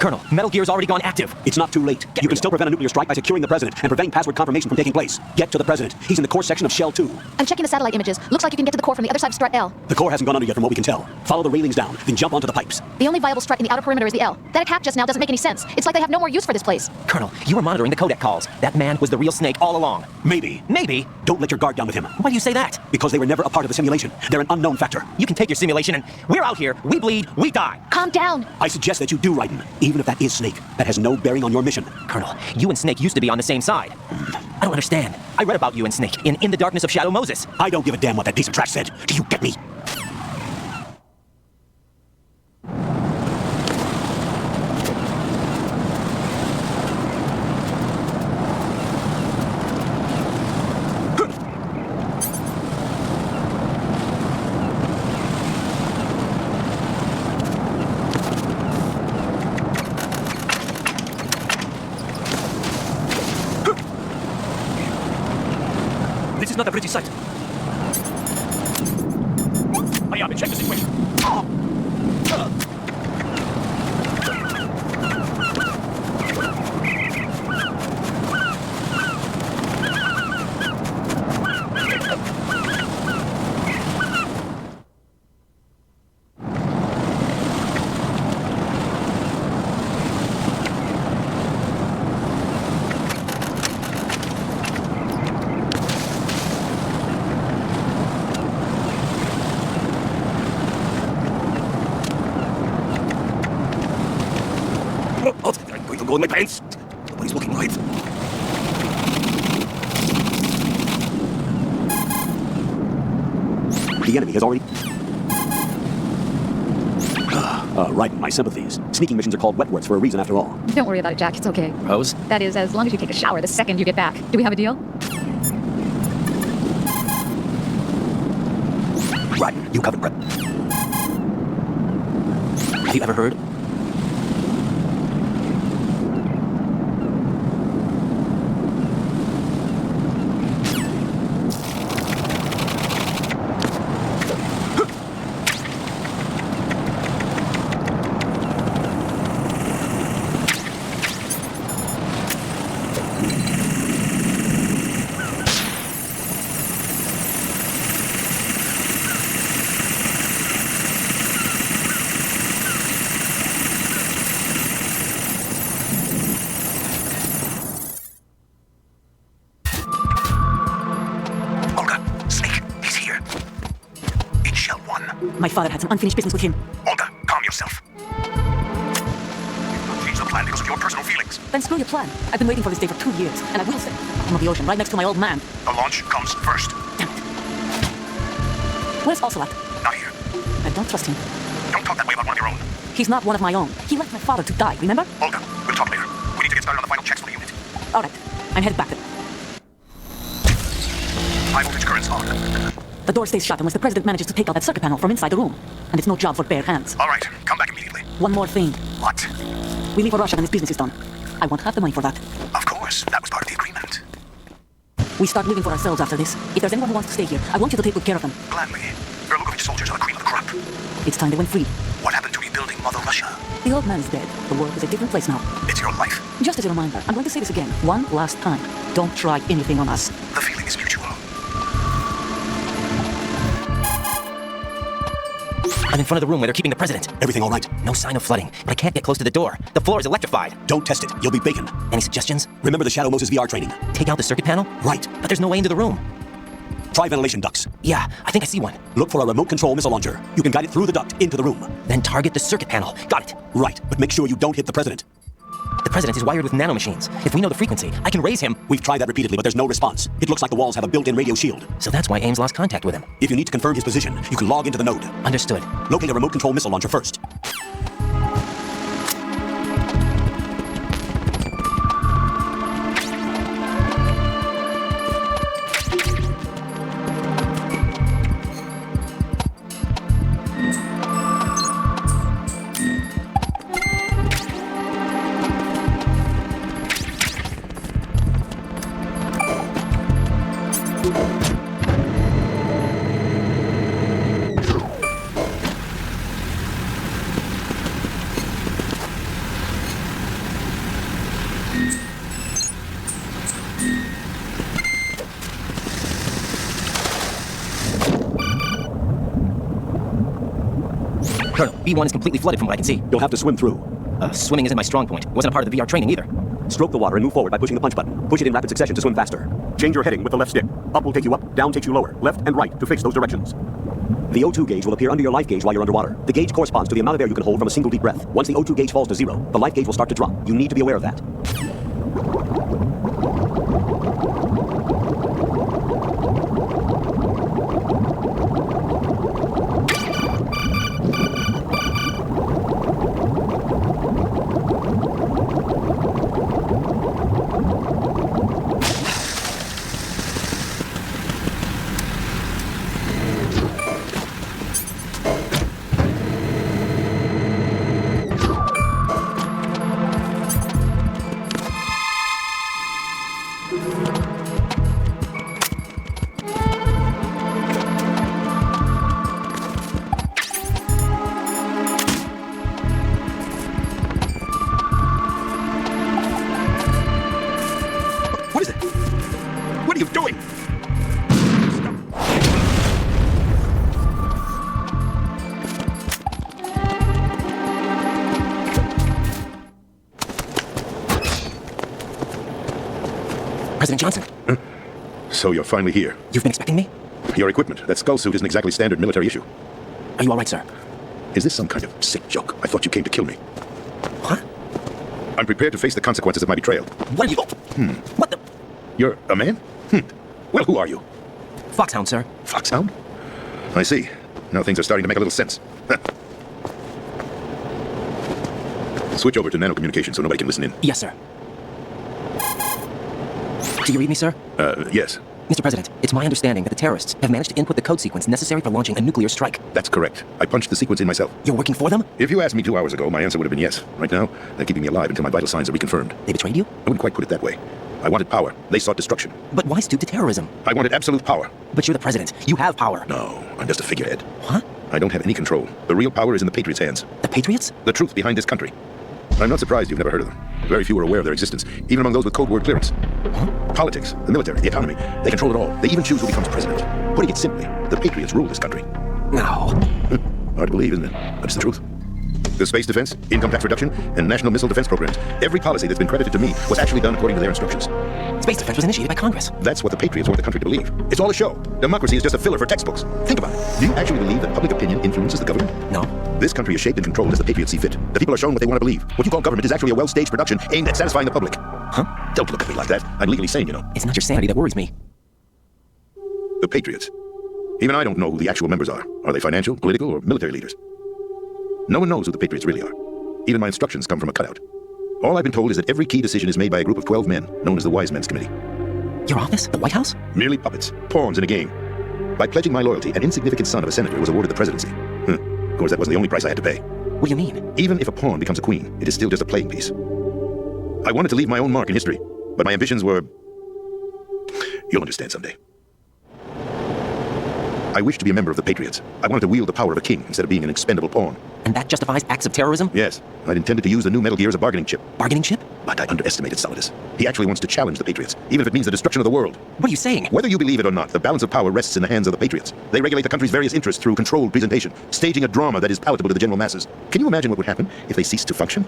Colonel, Metal Gear's already gone active. It's not too late. You can still prevent a nuclear strike by securing the president and preventing password confirmation from taking place. Get to the president. He's in the core section of Shell 2. I'm checking the satellite images. Looks like you can get to the core from the other side of Strut L. The core hasn't gone under yet from what we can tell. Follow the railings down, then jump onto the pipes. The only viable strut in the outer perimeter is the L. That attack just now doesn't make any sense. It's like they have no more use for this place. Colonel, you were monitoring the codec calls. That man was the real Snake all along. Maybe. Maybe? Don't let your guard down with him. Why do you say that? Because they were never a part of the simulation. They're an unknown factor. You can take your simulation and we're out here. We bleed. We die. Calm down. I suggest that you do, Raiden. Even if that is Snake. That has no bearing on your mission. Colonel, you and Snake used to be on the same side. I don't understand. I read about you and Snake in the Darkness of Shadow Moses. I don't give a damn what that piece of trash said. Do you get me? This is not a pretty sight. I am. Check the situation. I'm going to go in my pants. Nobody's looking right. The enemy has already... Right, my sympathies. Sneaking missions are called wet works for a reason after all. Don't worry about it, Jack. It's okay. Rose? That is, as long as you take a shower the second you get back. Do we have a deal? Right, you covered Brett. Have you ever heard? My father had some unfinished business with him. Olga, calm yourself. Change the plan because of your personal feelings. Then screw your plan. I've been waiting for this day for 2 years, and I will stay. I'm of the ocean, right next to my old man. The launch comes first. Damn it. Where's Ocelot? Not here. I don't trust him. Don't talk that way about one of your own. He's not one of my own. He left my father to die, remember? Olga, we'll talk later. We need to get started on the final checks for the unit. All right. I'm headed back then. High voltage currents on. The door stays shut unless the president manages to take out that circuit panel from inside the room. And it's no job for bare hands. All right, come back immediately. One more thing. What? We leave for Russia when this business is done. I want half the money for that. Of course, that was part of the agreement. We start living for ourselves after this. If there's anyone who wants to stay here, I want you to take good care of them. Gladly. Your Lukovich soldiers are the cream of the crop. It's time they went free. What happened to rebuilding Mother Russia? The old man is dead. The world is a different place now. It's your life. Just as a reminder, I'm going to say this again, one last time. Don't try anything on us. The feeling is mutual. I'm in front of the room where they're keeping the president. Everything all right? No sign of flooding, but I can't get close to the door. The floor is electrified. Don't test it. You'll be bacon. Any suggestions? Remember the Shadow Moses VR training? Take out the circuit panel? Right. But there's no way into the room. Try ventilation ducts. Yeah, I think I see one. Look for a remote control missile launcher. You can guide it through the duct into the room. Then target the circuit panel. Got it. Right, but make sure you don't hit the president. The president is wired with nanomachines. If we know the frequency, I can raise him. We've tried that repeatedly, but there's no response. It looks like the walls have a built-in radio shield. So that's why Ames lost contact with him. If you need to confirm his position, you can log into the node. Understood. Locate a remote control missile launcher first. Colonel, B1 is completely flooded from what I can see. You'll have to swim through. Swimming isn't my strong point. It wasn't a part of the VR training either. Stroke the water and move forward by pushing the punch button. Push it in rapid succession to swim faster. Change your heading with the left stick. Up will take you up, down takes you lower, left and right to fix those directions. The O2 gauge will appear under your life gauge while you're underwater. The gauge corresponds to the amount of air you can hold from a single deep breath. Once the O2 gauge falls to zero, the life gauge will start to drop. You need to be aware of that. What is it? What are you doing? President Johnson? Huh? So you're finally here. You've been expecting me? Your equipment, that skull suit isn't exactly standard military issue. Are you all right, sir? Is this some kind of sick joke? I thought you came to kill me. What? I'm prepared to face the consequences of my betrayal. What are you... What the... You're a man? Well, who are you? Foxhound, sir. Foxhound? I see. Now things are starting to make a little sense. Switch over to nanocommunication so nobody can listen in. Yes, sir. Do you read me, sir? Yes. Mr. President, it's my understanding that the terrorists have managed to input the code sequence necessary for launching a nuclear strike. That's correct. I punched the sequence in myself. You're working for them? If you asked me 2 hours ago, my answer would have been yes. Right now, they're keeping me alive until my vital signs are reconfirmed. They betrayed you? I wouldn't quite put it that way. I wanted power. They sought destruction. But why stoop to terrorism? I wanted absolute power. But you're the president. You have power. No, I'm just a figurehead. What? I don't have any control. The real power is in the Patriots' hands. The Patriots? The truth behind this country. I'm not surprised you've never heard of them. Very few are aware of their existence, even among those with Cold War clearance. Politics, the military, the economy, they control it all. They even choose who becomes president. Putting it simply, the Patriots rule this country. No. Hard to believe, isn't it? But it's the truth. The space defense, income tax reduction, and national missile defense programs, every policy that's been credited to me was actually done according to their instructions. Space defense was initiated by Congress. That's what the Patriots want the country to believe. It's all a show. Democracy is just a filler for textbooks. Think about it. Do you actually believe that public opinion influences the government? No. This country is shaped and controlled as the Patriots see fit. The people are shown what they want to believe. What you call government is actually a well-staged production aimed at satisfying the public. Huh? Don't look at me like that. I'm legally sane, you know. It's not your sanity that worries me. The Patriots. Even I don't know who the actual members are. Are they financial, political, or military leaders? No one knows who the Patriots really are. Even my instructions come from a cutout. All I've been told is that every key decision is made by a group of 12 men, known as the Wise Men's Committee. Your office? The White House? Merely puppets, pawns in a game. By pledging my loyalty, an insignificant son of a senator was awarded the presidency. Of course, that wasn't the only price I had to pay. What do you mean? Even if a pawn becomes a queen, it is still just a playing piece. I wanted to leave my own mark in history, but my ambitions were... You'll understand someday. I wished to be a member of the Patriots. I wanted to wield the power of a king instead of being an expendable pawn. And that justifies acts of terrorism? Yes. I'd intended to use the new Metal Gear as a bargaining chip. Bargaining chip? But I underestimated Solidus. He actually wants to challenge the Patriots, even if it means the destruction of the world. What are you saying? Whether you believe it or not, the balance of power rests in the hands of the Patriots. They regulate the country's various interests through controlled presentation, staging a drama that is palatable to the general masses. Can you imagine what would happen if they ceased to function?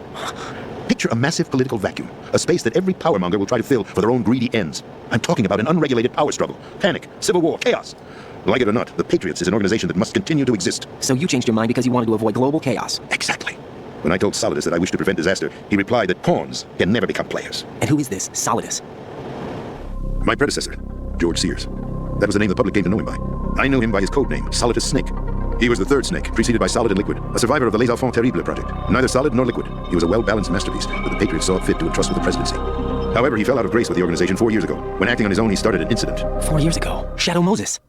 Picture a massive political vacuum, a space that every powermonger will try to fill for their own greedy ends. I'm talking about an unregulated power struggle, panic, civil war, chaos. Like it or not, the Patriots is an organization that must continue to exist. So you changed your mind because you wanted to avoid global chaos? Exactly. When I told Solidus that I wished to prevent disaster, he replied that pawns can never become players. And who is this Solidus? My predecessor, George Sears. That was the name the public came to know him by. I knew him by his code name, Solidus Snake. He was the third Snake, preceded by Solid and Liquid, a survivor of the Les Enfants Terribles project. Neither Solid nor Liquid. He was a well-balanced masterpiece that the Patriots saw fit to entrust with the presidency. However, he fell out of grace with the organization 4 years ago. When acting on his own, he started an incident. 4 years ago? Shadow Moses.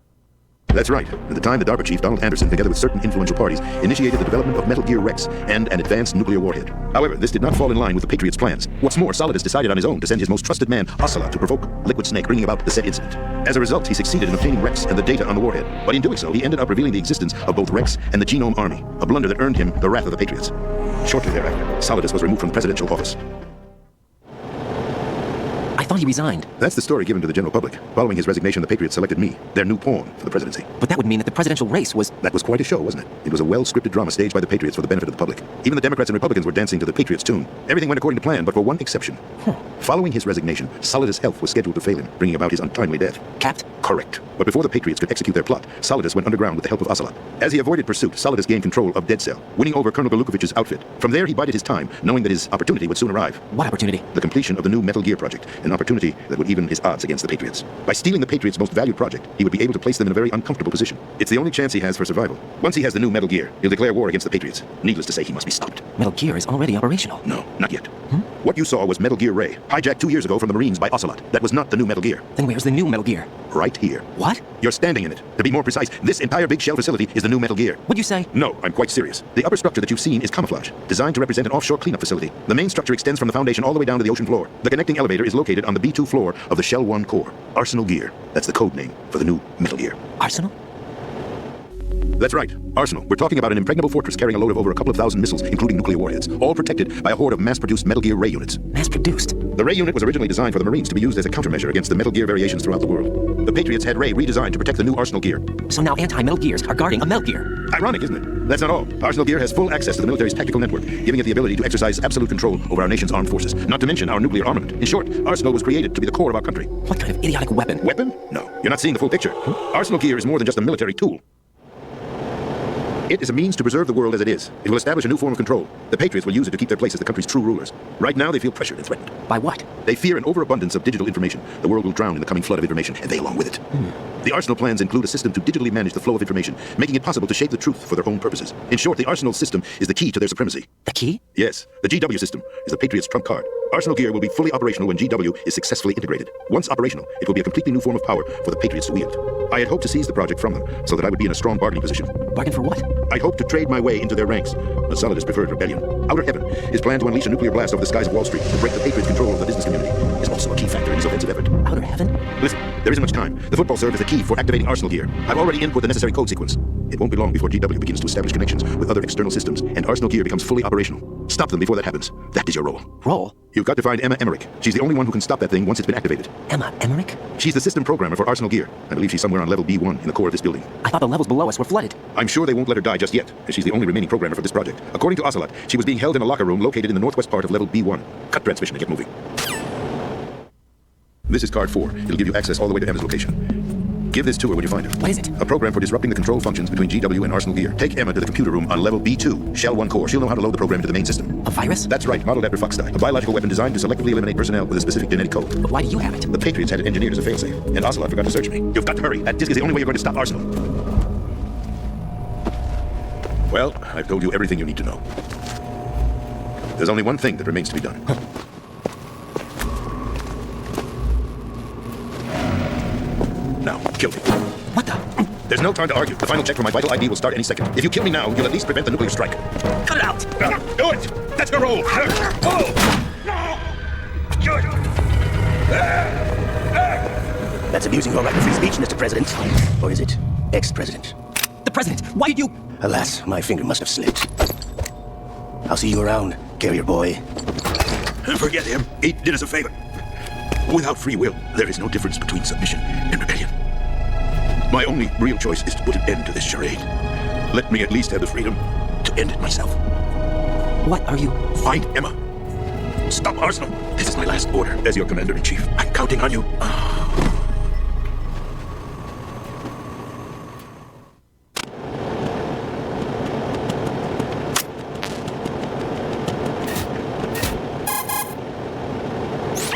That's right. At the time, the DARPA chief, Donald Anderson, together with certain influential parties, initiated the development of Metal Gear Rex and an advanced nuclear warhead. However, this did not fall in line with the Patriots' plans. What's more, Solidus decided on his own to send his most trusted man, Ocelot, to provoke Liquid Snake, bringing about the said incident. As a result, he succeeded in obtaining Rex and the data on the warhead. But in doing so, he ended up revealing the existence of both Rex and the Genome Army, a blunder that earned him the wrath of the Patriots. Shortly thereafter, Solidus was removed from presidential office. I thought he resigned. That's the story given to the general public. Following his resignation, the Patriots selected me, their new pawn, for the presidency. But that would mean that the presidential race was... That was quite a show, wasn't it? It was a well-scripted drama staged by the Patriots for the benefit of the public. Even the Democrats and Republicans were dancing to the Patriots' tune. Everything went according to plan, but for one exception. Following his resignation, Solidus' health was scheduled to fail him, bringing about his untimely death. Capped? Correct. But before the Patriots could execute their plot, Solidus went underground with the help of Ocelot. As he avoided pursuit, Solidus gained control of Dead Cell, winning over Colonel Galukovich's outfit. From there, he bided his time, knowing that his opportunity would soon arrive. What opportunity? The completion of the new Metal Gear project, an opportunity that would even his odds against the Patriots. By stealing the Patriots' most valued project, he would be able to place them in a very uncomfortable position. It's the only chance he has for survival. Once he has the new Metal Gear, he'll declare war against the Patriots. Needless to say, he must be stopped. Metal Gear is already operational. No, not yet. What you saw was Metal Gear Ray, hijacked 2 years ago from the Marines by Ocelot. That was not the new Metal Gear. Then where's the new Metal Gear? Right here. What? You're standing in it. To be more precise, this entire big shell facility is the new Metal Gear. What'd you say? No, I'm quite serious. The upper structure that you've seen is camouflage, designed to represent an offshore cleanup facility. The main structure extends from the foundation all the way down to the ocean floor. The connecting elevator is located on the B2 floor of the Shell 1 core. Arsenal Gear. That's the code name for the new Metal Gear. Arsenal? That's right, Arsenal. We're talking about an impregnable fortress carrying a load of over a couple of thousand missiles, including nuclear warheads, all protected by a horde of mass-produced Metal Gear Ray units. Mass-produced? The Ray unit was originally designed for the Marines to be used as a countermeasure against the Metal Gear variations throughout the world. The Patriots had Ray redesigned to protect the new Arsenal Gear. So now anti-Metal Gears are guarding a Metal Gear. Ironic, isn't it? That's not all. Arsenal Gear has full access to the military's tactical network, giving it the ability to exercise absolute control over our nation's armed forces, not to mention our nuclear armament. In short, Arsenal was created to be the core of our country. What kind of idiotic weapon? Weapon? No, you're not seeing the full picture. Arsenal Gear is more than just a military tool. It is a means to preserve the world as it is. It will establish a new form of control. The Patriots will use it to keep their place as the country's true rulers. Right now, they feel pressured and threatened. By what? They fear an overabundance of digital information. The world will drown in the coming flood of information, and they along with it. The Arsenal plans include a system to digitally manage the flow of information, making it possible to shape the truth for their own purposes. In short, the Arsenal system is the key to their supremacy. The key? Yes. The GW system is the Patriots' trump card. Arsenal Gear will be fully operational when GW is successfully integrated. Once operational, it will be a completely new form of power for the Patriots to wield. I had hoped to seize the project from them, so that I would be in a strong bargaining position. Bargain for what? I hoped to trade my way into their ranks. But Solidus preferred rebellion. Outer Heaven, his plan to unleash a nuclear blast over the skies of Wall Street to break the Patriots' control of the business community, is also a key factor in his offensive effort. Outer Heaven? Listen, there isn't much time. The football serve is the key for activating Arsenal Gear. I've already input the necessary code sequence. It won't be long before GW begins to establish connections with other external systems, and Arsenal Gear becomes fully operational. Stop them before that happens. That is your role. Role? You've got to find Emma Emmerich. She's the only one who can stop that thing once it's been activated. Emma Emmerich? She's the system programmer for Arsenal Gear. I believe she's somewhere on level B1 in the core of this building. I thought the levels below us were flooded. I'm sure they won't let her die just yet, as she's the only remaining programmer for this project. According to Ocelot, she was being held in a locker room located in the northwest part of level B1. Cut transmission and get moving. This is card 4. It'll give you access all the way to Emma's location. Give this to her when you find her. What is it? A program for disrupting the control functions between GW and Arsenal Gear. Take Emma to the computer room on level B2, Shell 1 core. She'll know how to load the program into the main system. A virus? That's right, modeled after Foxdie. A biological weapon designed to selectively eliminate personnel with a specific genetic code. But why do you have it? The Patriots had it engineered as a failsafe, and Ocelot forgot to search me. You've got to hurry. That disk is the only way you're going to stop Arsenal. Well, I've told you everything you need to know. There's only one thing that remains to be done. Kill me. What the? There's no time to argue. The final check for my vital ID will start any second. If you kill me now, you'll at least prevent the nuclear strike. Cut it out! Do it! That's your role! That's abusing your right of free speech, Mr. President. Or is it ex-president? The president! Why did you... Alas, my finger must have slipped. I'll see you around, carrier boy. Forget him. He did us a favor. Without free will, there is no difference between submission and rebellion. My only real choice is to put an end to this charade. Let me at least have the freedom to end it myself. What are you... Find Emma. Stop Arsenal. This is my last order as your commander-in-chief. I'm counting on you.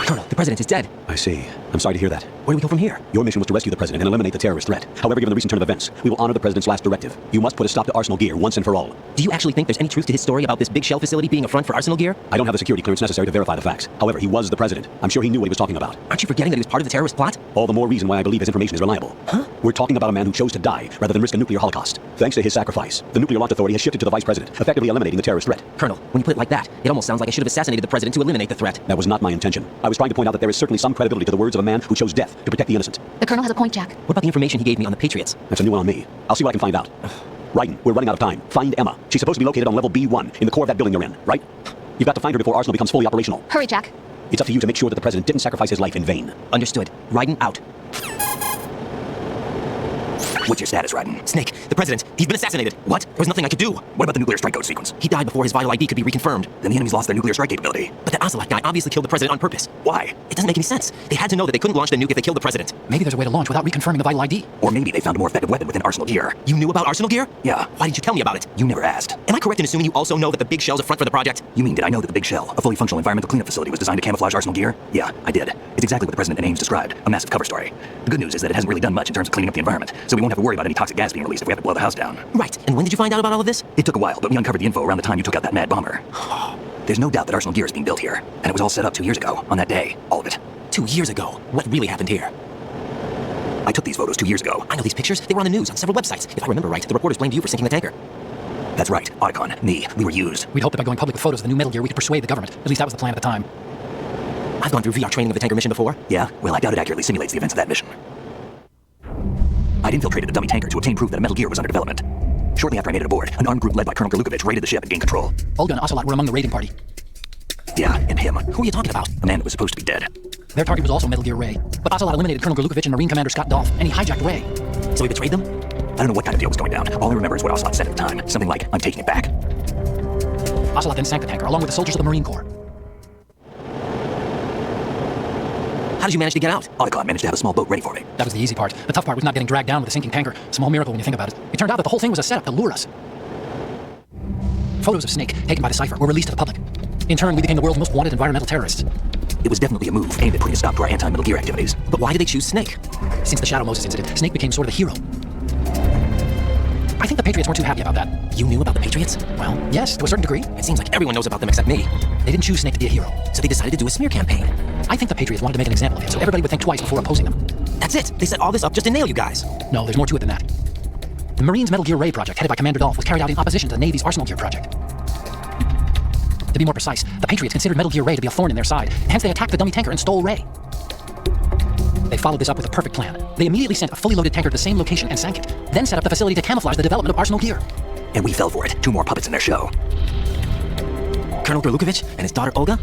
Colonel, the president is dead. I see. I'm sorry to hear that. Where do we go from here? Your mission was to rescue the president and eliminate the terrorist threat. However, given the recent turn of events, we will honor the president's last directive. You must put a stop to Arsenal Gear once and for all. Do you actually think there's any truth to his story about this big shell facility being a front for Arsenal Gear? I don't have the security clearance necessary to verify the facts. However, he was the president. I'm sure he knew what he was talking about. Aren't you forgetting that he was part of the terrorist plot? All the more reason why I believe his information is reliable. Huh? We're talking about a man who chose to die rather than risk a nuclear holocaust. Thanks to his sacrifice, the Nuclear Launch Authority has shifted to the vice president, effectively eliminating the terrorist threat. Colonel, when you put it like that, it almost sounds like I should have assassinated the president to eliminate the threat. That was not my intention. I was trying to point out that there is certainly some credibility to the words of a man who chose death to protect the innocent. The Colonel has a point, Jack. What about the information he gave me on the Patriots? That's a new one on me. I'll see what I can find out. Raiden, we're running out of time. Find Emma. She's supposed to be located on level B1 in the core of that building you're in, right? You've got to find her before Arsenal becomes fully operational. Hurry, Jack. It's up to you to make sure that the president didn't sacrifice his life in vain. Understood. Raiden out. What's your status, Raiden? Snake, the president, he's been assassinated. What? There was nothing I could do. What about the nuclear strike code sequence? He died before his vital ID could be reconfirmed. Then the enemy's lost their nuclear strike capability. But that Ocelot guy obviously killed the president on purpose. Why? It doesn't make any sense. They had to know that they couldn't launch the nuke if they killed the president. Maybe there's a way to launch without reconfirming the vital ID. Or maybe they found a more effective weapon within Arsenal Gear. You knew about Arsenal Gear? Yeah. Why didn't you tell me about it? You never asked. Am I correct in assuming you also know that the big shell's a front for the project? You mean, did I know that the Big Shell, a fully functional environmental cleanup facility, was designed to camouflage Arsenal Gear? Yeah, I did. It's exactly what the president and Ames described. A massive cover story. The good news is that it hasn't really done much in terms of cleaning up the environment, so we won't have to worry about any toxic gas being released if we have to blow the house down. Right. And when did you find out about all of this? It took a while, but we uncovered the info around the time you took out that mad bomber. There's no doubt that Arsenal Gear is being built here, and it was all set up 2 years ago, on that day. All of it. 2 years ago? What really happened here? I took these photos 2 years ago. I know these pictures. They were on the news on several websites. If I remember right, the reporters blamed you for sinking the tanker. That's right. Otacon, me, we were used. We'd hoped that by going public with photos of the new Metal Gear, we could persuade the government. At least that was the plan at the time. I've gone through VR training of the tanker mission before. Yeah? Well, I doubt it accurately simulates the events of that mission. I'd infiltrated a dummy tanker to obtain proof that a Metal Gear was under development. Shortly after I made it aboard, an armed group led by Colonel Gorlukovich raided the ship and gained control. Olga and Ocelot were among the raiding party. Yeah, and him. Who are you talking about? A man that was supposed to be dead. Their target was also Metal Gear Ray, but Ocelot eliminated Colonel Gorlukovich and Marine Commander Scott Dolph, and he hijacked Ray. So he betrayed them? I don't know what kind of deal was going down. All I remember is what Ocelot said at the time. Something like, I'm taking it back. Ocelot then sank the tanker, along with the soldiers of the Marine Corps. How did you manage to get out? Otacon managed to have a small boat ready for me. That was the easy part. The tough part was not getting dragged down with a sinking tanker. Small miracle when you think about it. It turned out that the whole thing was a setup to lure us. Photos of Snake, taken by the Cypher, were released to the public. In turn, we became the world's most wanted environmental terrorists. It was definitely a move aimed at putting a stop to our anti-Metal Gear activities. But why did they choose Snake? Since the Shadow Moses incident, Snake became sort of the hero. I think the Patriots weren't too happy about that. You knew about the Patriots? Well, yes, to a certain degree. It seems like everyone knows about them except me. They didn't choose Snake to be a hero. So they decided to do a smear campaign. I think the Patriots wanted to make an example of him, so everybody would think twice before opposing them. That's it. They set all this up just to nail you guys. No, there's more to it than that. The Marines' Metal Gear Ray project, headed by Commander Dolph, was carried out in opposition to the Navy's Arsenal Gear project. To be more precise, the Patriots considered Metal Gear Ray to be a thorn in their side, hence they attacked the dummy tanker and stole Ray. They followed this up with a perfect plan. They immediately sent a fully loaded tanker to the same location and sank it, then set up the facility to camouflage the development of Arsenal Gear. And we fell for it. 2 more puppets in their show. Colonel Gorlukovich and his daughter Olga?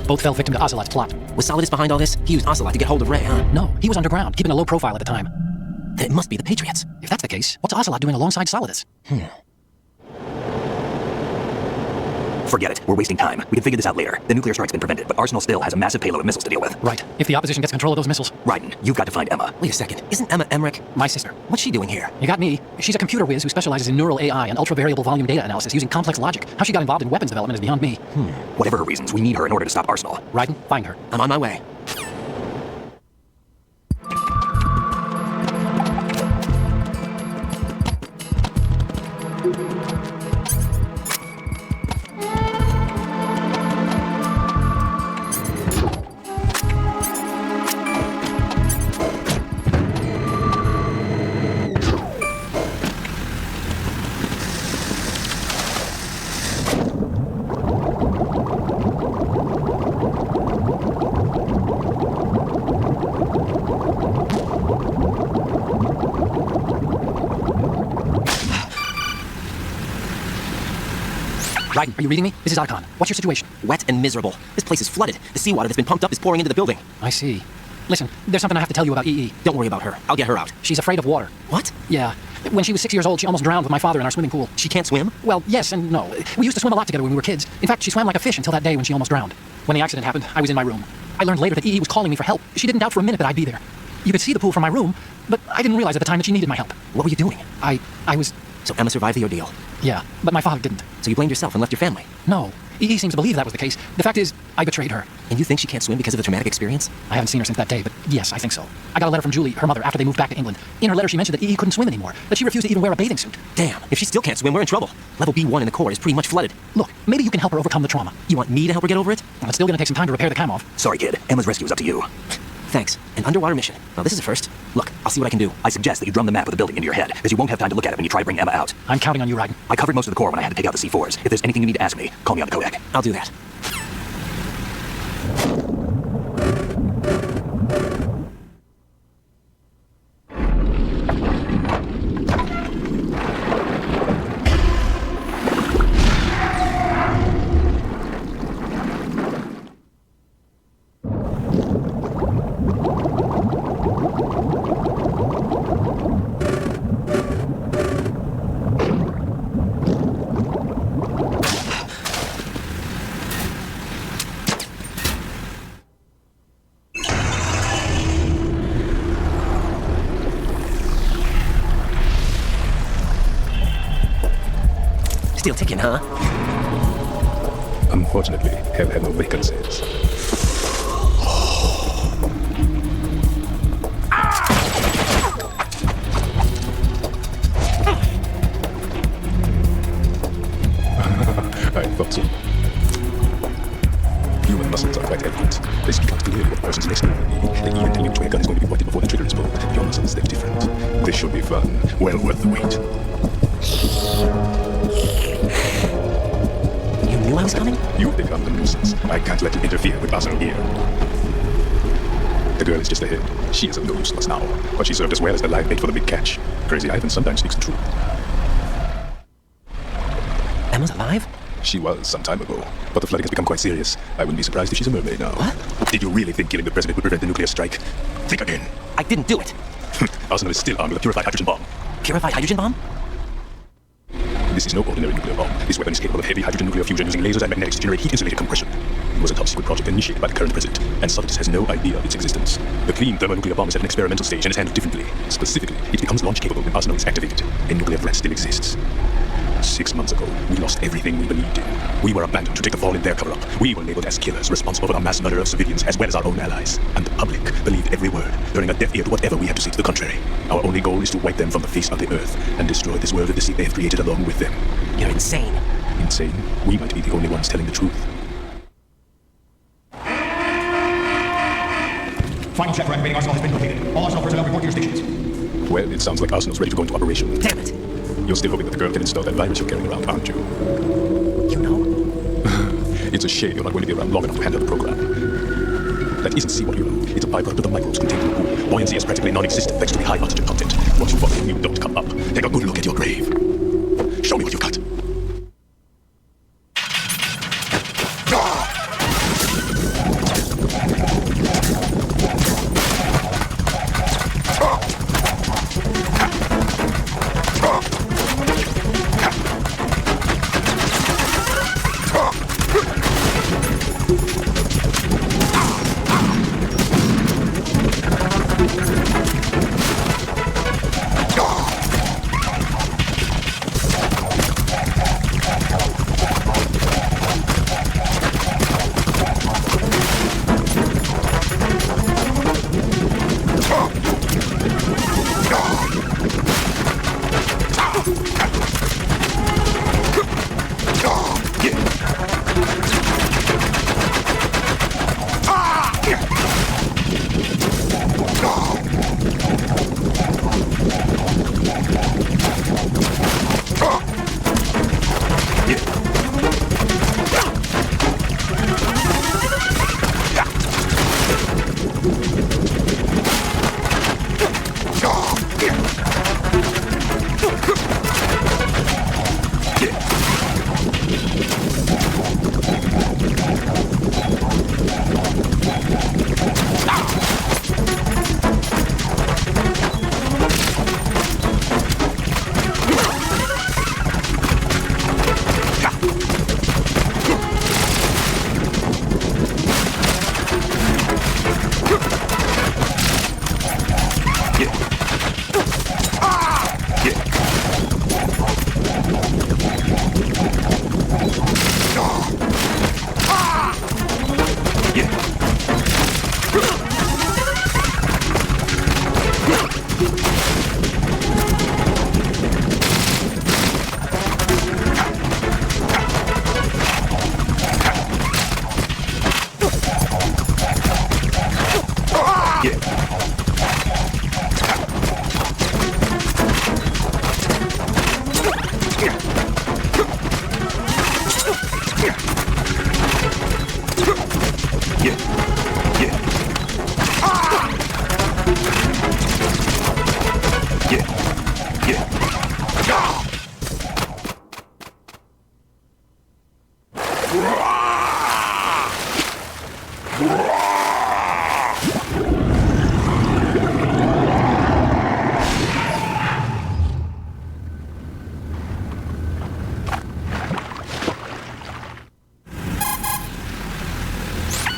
Both fell victim to Ocelot's plot. Was Solidus behind all this? He used Ocelot to get hold of Ray, huh? No, he was underground, keeping a low profile at the time. Then it must be the Patriots. If that's the case, what's Ocelot doing alongside Solidus? Forget it. We're wasting time. We can figure this out later. The nuclear strike's been prevented, but Arsenal still has a massive payload of missiles to deal with. Right. If the opposition gets control of those missiles. Raiden, you've got to find Emma. Wait a second. Isn't Emma Emmerich? My sister. What's she doing here? You got me. She's a computer whiz who specializes in neural AI and ultra-variable volume data analysis using complex logic. How she got involved in weapons development is beyond me. Whatever her reasons, we need her in order to stop Arsenal. Raiden, find her. I'm on my way. Raiden, are you reading me? This is Archon. What's your situation? Wet and miserable. This place is flooded. The seawater that's been pumped up is pouring into the building. I see. Listen, there's something I have to tell you about EE. Don't worry about her. I'll get her out. She's afraid of water. What? Yeah. When she was 6 years old, she almost drowned with my father in our swimming pool. She can't swim? Well, yes and no. We used to swim a lot together when we were kids. In fact, she swam like a fish until that day when she almost drowned. When the accident happened, I was in my room. I learned later that EE was calling me for help. She didn't doubt for a minute that I'd be there. You could see the pool from my room, but I didn't realize at the time that she needed my help. What were you doing? I was... So Emma survived the ordeal? Yeah, but my father didn't. So you blamed yourself and left your family? No. EE seems to believe that was the case. The fact is, I betrayed her. And you think she can't swim because of the traumatic experience? I haven't seen her since that day, but yes, I think so. I got a letter from Julie, her mother, after they moved back to England. In her letter, she mentioned that EE couldn't swim anymore, that she refused to even wear a bathing suit. Damn, if she still can't swim, we're in trouble. Level B1 in the core is pretty much flooded. Look, maybe you can help her overcome the trauma. You want me to help her get over it? Well, it's still gonna take some time to repair the cam off. Sorry, kid. Emma's rescue is up to you. Thanks. An underwater mission. Well, this is a first. Look, I'll see what I can do. I suggest that you drum the map of the building into your head, because you won't have time to look at it when you try to bring Emma out. I'm counting on you, Raiden. I covered most of the core when I had to take out the C4s. If there's anything you need to ask me, call me on the codec. I'll do that. Still ticking, huh? Unfortunately, hell had no vacancies. I thought so. Human muscles are quite eloquent. They speak out clearly what a person's next move will be. They even tell you which way a gun is going to be pointed before the trigger is pulled. Your muscles, they're different. This should be fun. Well worth the wait. You knew I was coming? You've become a nuisance. I can't let you interfere with Arsenal here. The girl is just ahead. She is of no use to us now, but she served as well as the live bait for the big catch. Crazy Ivan sometimes speaks the truth. Emma's alive? She was some time ago, but the flooding has become quite serious. I wouldn't be surprised if she's a mermaid now. What? Did you really think killing the president would prevent the nuclear strike? Think again. I didn't do it. Arsenal is still armed with a purified hydrogen bomb. Purified hydrogen bomb? This is no ordinary nuclear bomb. This weapon is capable of heavy hydrogen nuclear fusion using lasers and magnetics to generate heat-insulated compression. It was a top-secret project initiated by the current president, and Socrates has no idea of its existence. The clean thermonuclear bomb is at an experimental stage and is handled differently. Specifically, it becomes launch-capable when Arsenal is activated, and nuclear threat still exists. 6 months ago, we lost everything we believed in. We were abandoned to take the fall in their cover-up. We were labeled as killers, responsible for the mass murder of civilians as well as our own allies. And the public believed every word, turning a deaf ear to whatever we had to say to the contrary. Our only goal is to wipe them from the face of the earth and destroy this world of deceit they have created along with them. You're insane. Insane? We might be the only ones telling the truth. Final check for activating Arsenal has been completed. All Arsenal personnel report to your stations. Well, it sounds like Arsenal's ready to go into operation. Damn it! You're still hoping that the girl can install that virus you're carrying around, aren't you? You know? It's a shame you're not going to be around long enough to handle the program. That isn't seawater, you know. It's a byproduct of the microbes contained in the pool. Buoyancy is practically non-existent thanks to the high oxygen content. What you want when you don't come up. Take a good look at your grave. Show me what you've got.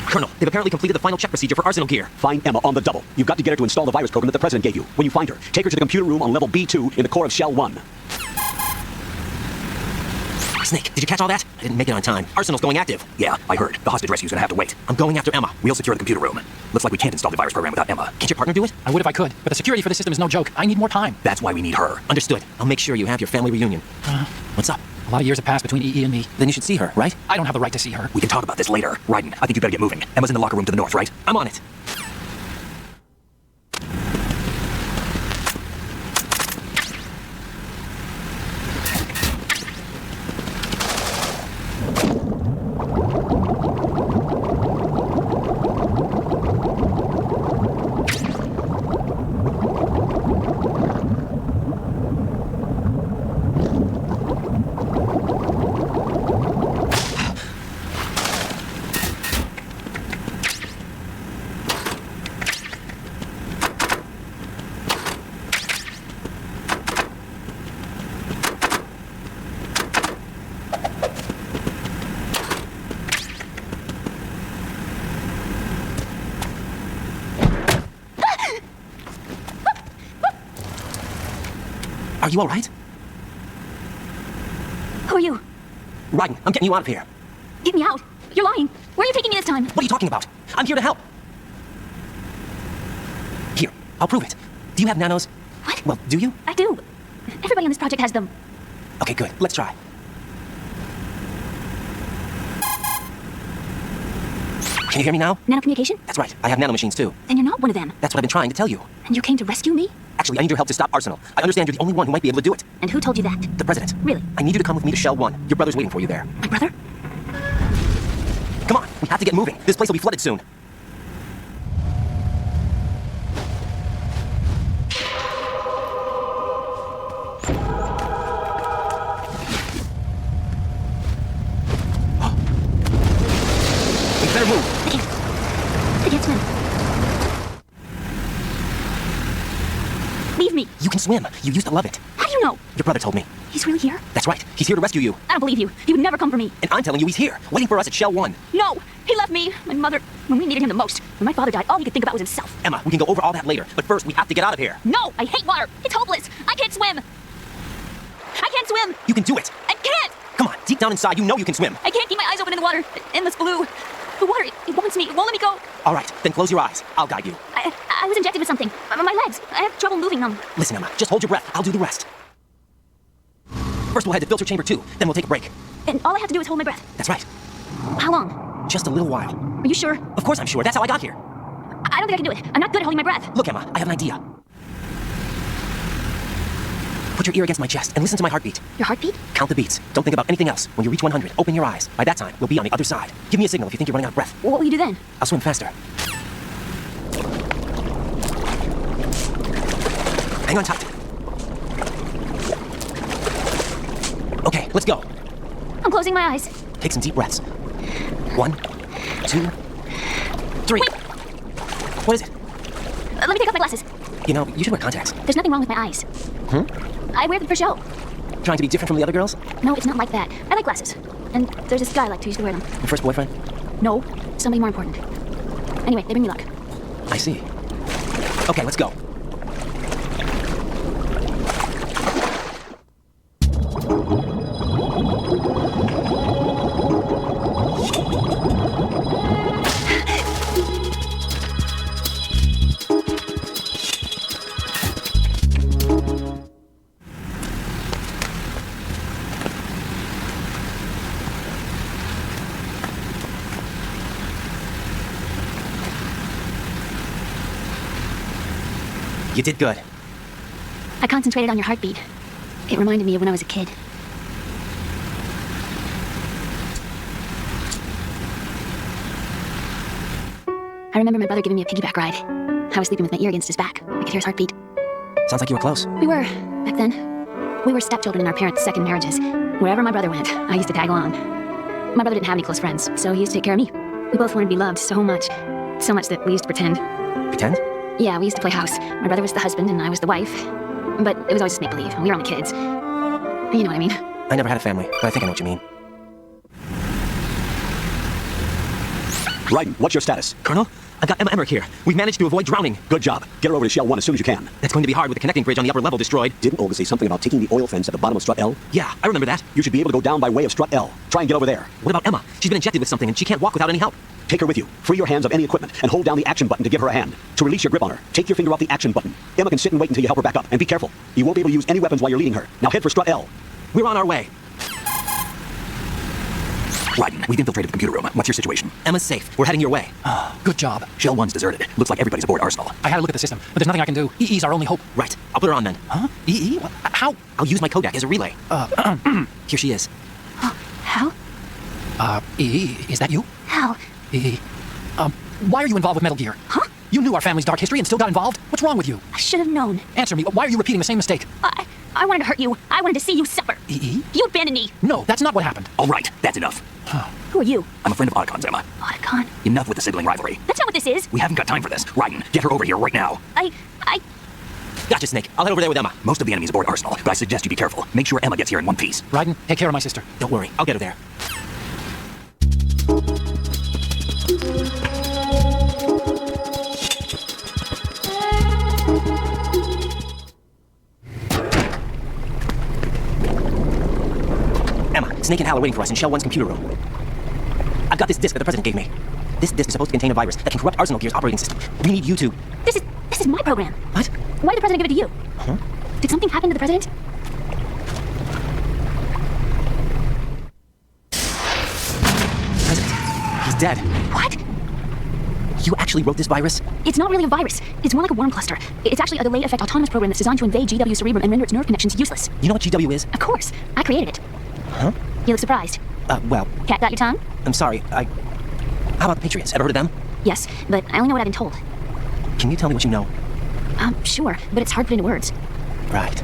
Colonel, they've apparently completed the final check procedure for arsenal gear. Find Emma on the double. You've got to get her to install the virus program that the President gave you. When you find her, take her to the computer room on level B2 in the core of Shell 1. Snake, did you catch all that? I didn't make it on time. Arsenal's going active. Yeah, I heard. The hostage rescue's gonna have to wait. I'm going after Emma. We'll secure the computer room. Looks like we can't install the virus program without Emma. Can't your partner do it? I would if I could, but the security for the system is no joke. I need more time. That's why we need her. Understood. I'll make sure you have your family reunion. What's up? A lot of years have passed between EE and me. Then you should see her, right? I don't have the right to see her. We can talk about this later. Raiden, I think you better get moving. Emma's in the locker room to the north, right? I'm on it. Are you all right? Who are you? Raiden, I'm getting you out of here. Get me out. You're lying. Where are you taking me this time? What are you talking about? I'm here to help. Here, I'll prove it. Do you have nanos? What? Well, do you? I do. Everybody on this project has them. Okay, good. Let's try. Can you hear me now? Nanocommunication? That's right. I have nanomachines too. Then you're not one of them. That's what I've been trying to tell you. And you came to rescue me? Actually, I need your help to stop Arsenal. I understand you're the only one who might be able to do it. And who told you that? The President. Really? I need you to come with me to Shell 1. Your brother's waiting for you there. My brother? Come on, we have to get moving. This place will be flooded soon. We better move. I can't swim. Leave me. You can swim. You used to love it. How do you know? Your brother told me. He's really here? That's right. He's here to rescue you. I don't believe you. He would never come for me. And I'm telling you he's here, waiting for us at Shell 1. No! He left me, my mother, when we needed him the most. When my father died, all he could think about was himself. Emma, we can go over all that later, but first we have to get out of here. No! I hate water! It's hopeless! I can't swim! I can't swim! You can do it! I can't! Come on, deep down inside, you know you can swim. I can't keep my eyes open in the water. Endless blue. The water, it wants me. It won't let me go. All right, then close your eyes. I'll guide you. I was injected with something. My legs. I have trouble moving them. Listen, Emma, just hold your breath. I'll do the rest. First, we'll head to filter chamber 2, then we'll take a break. And all I have to do is hold my breath. That's right. How long? Just a little while. Are you sure? Of course I'm sure. That's how I got here. I don't think I can do it. I'm not good at holding my breath. Look, Emma, I have an idea. Put your ear against my chest and listen to my heartbeat. Your heartbeat? Count the beats. Don't think about anything else. When you reach 100, open your eyes. By that time, we'll be on the other side. Give me a signal if you think you're running out of breath. What will you do then? I'll swim faster. Hang on tight. Okay, let's go. I'm closing my eyes. Take some deep breaths. 1, 2, 3. Wait. What is it? Let me take off my glasses. You know, you should wear contacts. There's nothing wrong with my eyes. I wear them for show. Trying to be different from the other girls? No, it's not like that. I like glasses. And there's this guy I liked who used to wear them. Your first boyfriend? No, somebody more important. Anyway, they bring me luck. I see. Okay, let's go. You did good. I concentrated on your heartbeat. It reminded me of when I was a kid. I remember my brother giving me a piggyback ride. I was sleeping with my ear against his back. I could hear his heartbeat. Sounds like you were close. We were, back then. We were stepchildren in our parents' second marriages. Wherever my brother went, I used to tag along. My brother didn't have any close friends, so he used to take care of me. We We both wanted to be loved so much. So much that we used to pretend. Pretend? Yeah, we used to play house. My brother was the husband and I was the wife. But it was always just make-believe. We were only kids. You know what I mean? I never had a family, but I think I know what you mean. Raiden, what's your status? Colonel, I've got Emma Emmerich here. We've managed to avoid drowning. Good job. Get her over to Shell 1 as soon as you can. That's going to be hard with the connecting bridge on the upper level destroyed. Didn't Olga say something about taking the oil fence at the bottom of Strut L? Yeah, I remember that. You should be able to go down by way of Strut L. Try and get over there. What about Emma? She's been injected with something and she can't walk without any help. Take her with you. Free your hands of any equipment and hold down the action button to give her a hand. To release your grip on her, take your finger off the action button. Emma can sit and wait until you help her back up. And be careful. You won't be able to use any weapons while you're leading her. Now head for Strut L. We're on our way. Raiden, we've infiltrated the computer room. What's your situation? Emma's safe. We're heading your way. Good job. Shell 1's deserted. Looks like everybody's aboard Arsenal. I had a look at the system, but there's nothing I can do. EE's our only hope. Right. I'll put her on then. Huh? EE? What? How? I'll use my Kodak as a relay. Here she is. How? EE, is that you? How? EE. Why are you involved with Metal Gear? Huh? You knew our family's dark history and still got involved? What's wrong with you? I should have known. Answer me. Why are you repeating the same mistake? I wanted to hurt you. I wanted to see you suffer. EE? You abandoned me. No, that's not what happened. All right, that's enough. Who are you? I'm a friend of Otacon's, Emma. Otacon? Enough with the sibling rivalry. That's not what this is. We haven't got time for this. Raiden, get her over here right now. I... Gotcha, Snake. I'll head over there with Emma. Most of the enemy's aboard Arsenal, but I suggest you be careful. Make sure Emma gets here in one piece. Raiden, take care of my sister. Don't worry. I'll get her there. Emma, Snake and Hal are waiting for us in Shell 1's computer room. I've got this disk that the President gave me. This disk is supposed to contain a virus that can corrupt Arsenal Gear's operating system. We need you to... This is my program. What? Why did the President give it to you? Huh? Did something happen to the President? President, he's dead. What? You actually wrote this virus? It's not really a virus. It's more like a worm cluster. It's actually a delayed effect autonomous program that's designed to invade GW's cerebrum and render its nerve connections useless. You know what GW is? Of course. I created it. Huh? You look surprised. Well... Cat got your tongue? I'm sorry, How about the Patriots? Ever heard of them? Yes, but I only know what I've been told. Can you tell me what you know? Sure, but it's hard to put into words. Right.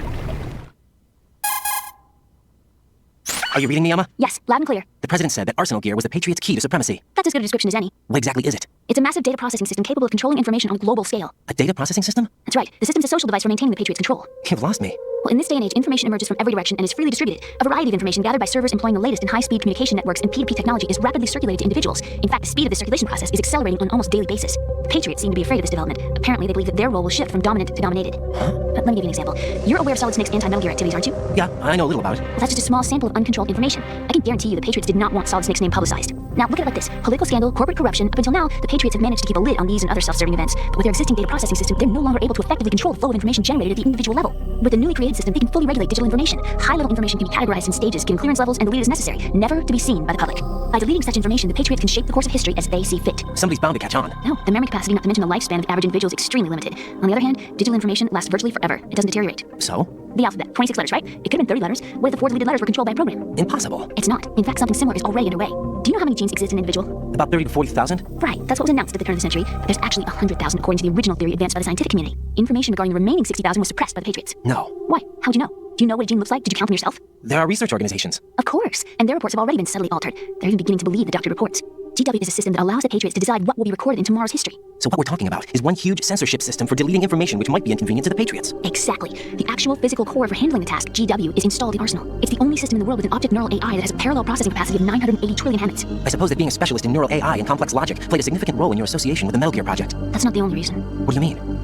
Are you reading me, Emma? Yes, loud and clear. The President said that Arsenal Gear was the Patriots' key to supremacy. That's as good a description as any. What exactly is it? It's a massive data processing system capable of controlling information on a global scale. A data processing system? That's right. The system's a social device for maintaining the Patriots' control. You've lost me. Well, in this day and age, information emerges from every direction and is freely distributed. A variety of information gathered by servers employing the latest in high-speed communication networks and P2P technology is rapidly circulated to individuals. In fact, the speed of this circulation process is accelerating on an almost daily basis. The Patriots seem to be afraid of this development. Apparently, they believe that their role will shift from dominant to dominated. Huh? Let me give you an example. You're aware of Solid Snake's anti-Metal Gear activities, aren't you? Yeah, I know a little about it. Well, that's just a small sample of uncontrolled information. I can guarantee you the Patriots did not want Solid Snake's name publicized. Now, look at it like this. Political scandal, corporate corruption. Up until now, the Patriots have managed to keep a lid on these and other self-serving events. But with their existing data processing system, they're no longer able to effectively control the flow of information generated at the individual level. With the newly created system, they can fully regulate digital information. High-level information can be categorized in stages, given clearance levels, and deleted as necessary, never to be seen by the public. By deleting such information, the Patriots can shape the course of history as they see fit. Somebody's bound to catch on. No, the memory capacity, not to mention the lifespan of the average individual, is extremely limited. On the other hand, digital information lasts virtually forever. It doesn't deteriorate. So? The alphabet, 26 letters, right? It could have been 30 letters. What if the 4 deleted letters were controlled by a program? Impossible. It's not. In fact, something similar is already underway. Do you know how many genes exist in an individual? About 30 to 40,000? Right, that's what was announced at the turn of the century. But there's actually 100,000 according to the original theory advanced by the scientific community. Information regarding the remaining 60,000 was suppressed by the Patriots. No. Why? How'd you know? Do you know what a gene looks like? Did you count them yourself? There are research organizations. Of course, and their reports have already been subtly altered. They're even beginning to believe the doctored reports. GW is a system that allows the Patriots to decide what will be recorded in tomorrow's history. So what we're talking about is one huge censorship system for deleting information which might be inconvenient to the Patriots. Exactly. The actual physical core for handling the task, GW, is installed in Arsenal. It's the only system in the world with an object neural AI that has a parallel processing capacity of 980 trillion Hammets. I suppose that being a specialist in neural AI and complex logic played a significant role in your association with the Metal Gear project. That's not the only reason. What do you mean?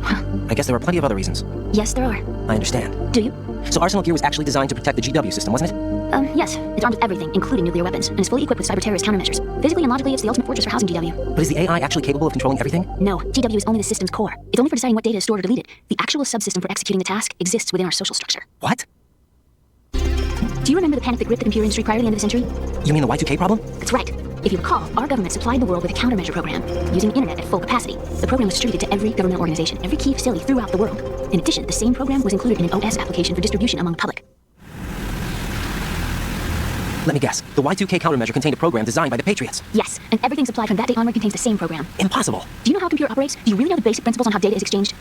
I guess there are plenty of other reasons. Yes, there are. I understand. Do you? So Arsenal Gear was actually designed to protect the GW system, wasn't it? Yes. It's armed with everything, including nuclear weapons, and is fully equipped with cyber-terrorist countermeasures. Physically and logically, it's the ultimate fortress for housing GW. But is the AI actually capable of controlling everything? No. GW is only the system's core. It's only for deciding what data is stored or deleted. The actual subsystem for executing the task exists within our social structure. What? Do you remember the panic that gripped the computer industry prior to the end of the century? You mean the Y2K problem? That's right. If you recall, our government supplied the world with a countermeasure program, using internet at full capacity. The program was distributed to every government organization, every key facility throughout the world. In addition, the same program was included in an OS application for distribution among the public. Let me guess. The Y2K countermeasure contained a program designed by the Patriots. Yes, and everything supplied from that day onward contains the same program. Impossible. Do you know how a computer operates? Do you really know the basic principles on how data is exchanged?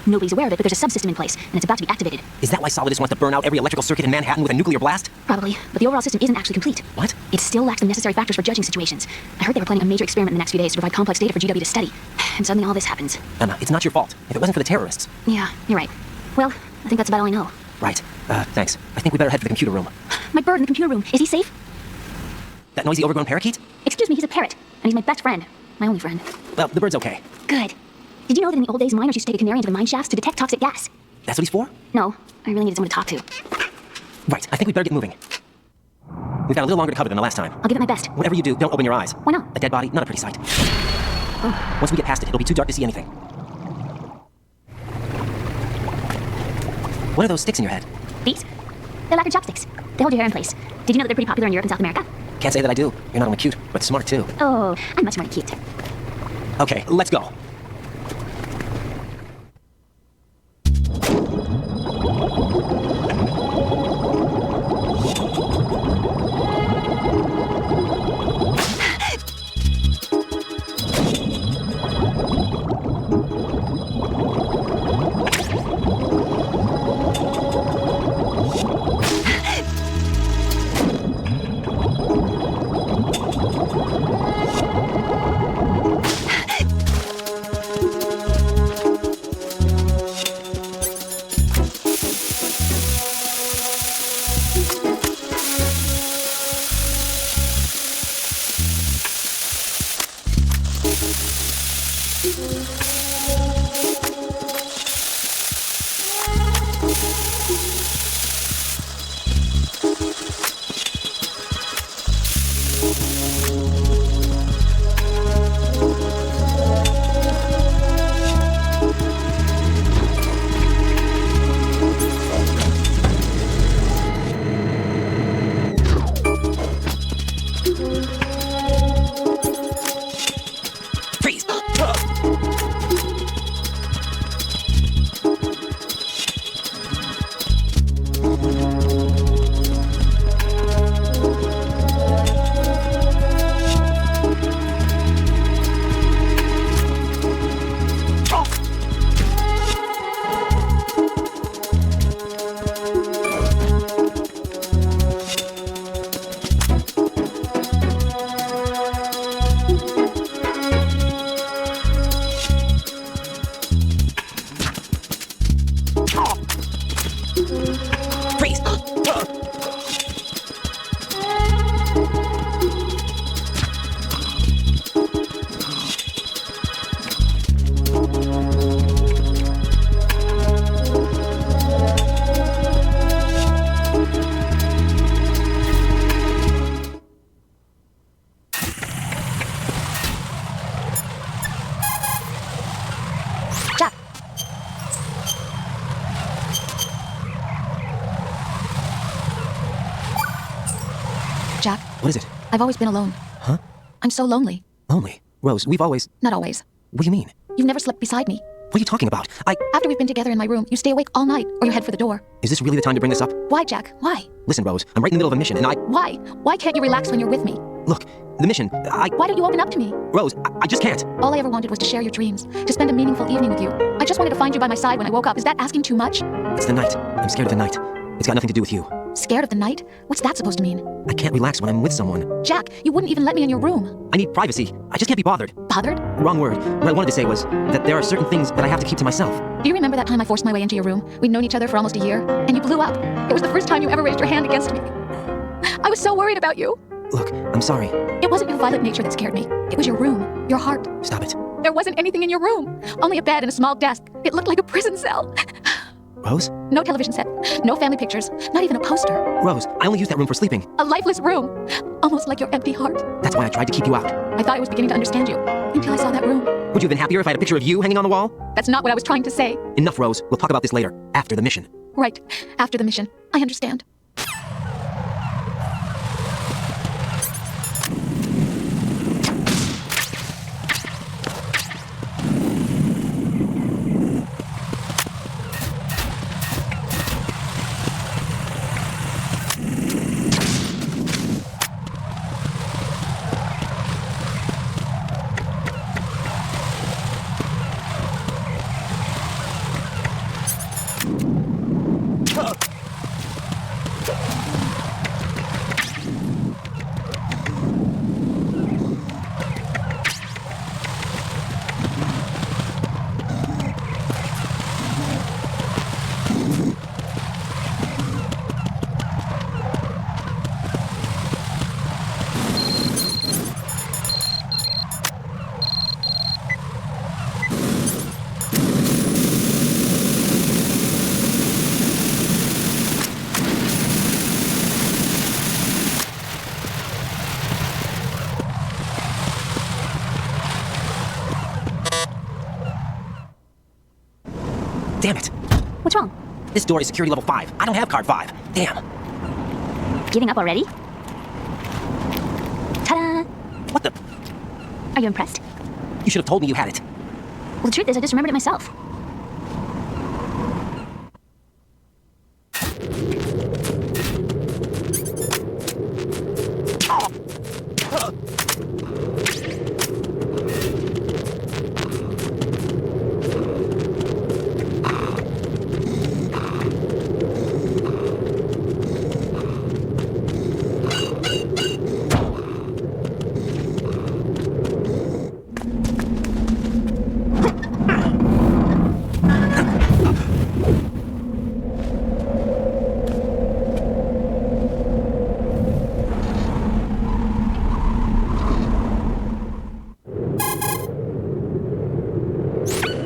Nobody's aware of it, but there's a subsystem in place, and it's about to be activated. Is that why Solidus wants to burn out every electrical circuit in Manhattan with a nuclear blast? Probably, but the overall system isn't actually complete. What? It still lacks the necessary factors for judging situations. I heard they were planning a major experiment in the next few days to provide complex data for GW to study. And suddenly all this happens. Emma, it's not your fault. If it wasn't for the terrorists. Yeah, you're right. Well, I think that's about all I know. Right. Thanks. I think we better head for the computer room. My bird in the computer room. Is he safe? That noisy overgrown parakeet? Excuse me, he's a parrot. And he's my best friend. My only friend. Well, the bird's okay. Good. Did you know that in the old days, miners used to take a canary into the mine shafts to detect toxic gas? That's what he's for? No, I really needed someone to talk to. Right. I think we better get moving. We've got a little longer to cover than the last time. I'll give it my best. Whatever you do, don't open your eyes. Why not? A dead body, not a pretty sight. Oh. Once we get past it, it'll be too dark to see anything. What are those sticks in your head? These? They're lacquer chopsticks. They hold your hair in place. Did you know that they're pretty popular in Europe and South America? Can't say that I do. You're not only cute, but smart too. Oh, I'm much more cute. Okay, let's go. Jack. What is it? I've always been alone. Huh? I'm so lonely. Lonely? Rose, we've always... Not always. What do you mean? You've never slept beside me. What are you talking about? After we've been together in my room, you stay awake all night, or you head for the door. Is this really the time to bring this up? Why, Jack? Why? Listen, Rose, I'm right in the middle of a mission, and Why? Why can't you relax when you're with me? Look, the mission, Why don't you open up to me? Rose, I just can't. All I ever wanted was to share your dreams, to spend a meaningful evening with you. I just wanted to find you by my side when I woke up. Is that asking too much? It's the night. I'm scared of the night. It's got nothing to do with you. Scared of the night? What's that supposed to mean? I can't relax when I'm with someone. Jack, you wouldn't even let me in your room. I need privacy. I just can't be bothered. Bothered? Wrong word. What I wanted to say was that there are certain things that I have to keep to myself. Do you remember that time I forced my way into your room? We'd known each other for almost a year, and you blew up. It was the first time you ever raised your hand against me. I was so worried about you. Look, I'm sorry. It wasn't your violent nature that scared me. It was your room, your heart. Stop it. There wasn't anything in your room. Only a bed and a small desk. It looked like a prison cell. Rose? No television set. No family pictures. Not even a poster. Rose, I only use that room for sleeping. A lifeless room. Almost like your empty heart. That's why I tried to keep you out. I thought I was beginning to understand you. Until I saw that room. Would you have been happier if I had a picture of you hanging on the wall? That's not what I was trying to say. Enough, Rose. We'll talk about this later. After the mission. Right. After the mission. I understand. Damn it. What's wrong? This door is security level 5. I don't have card 5. Damn. Giving up already? Ta-da! What the? Are you impressed? You should have told me you had it. Well, the truth is, I just remembered it myself.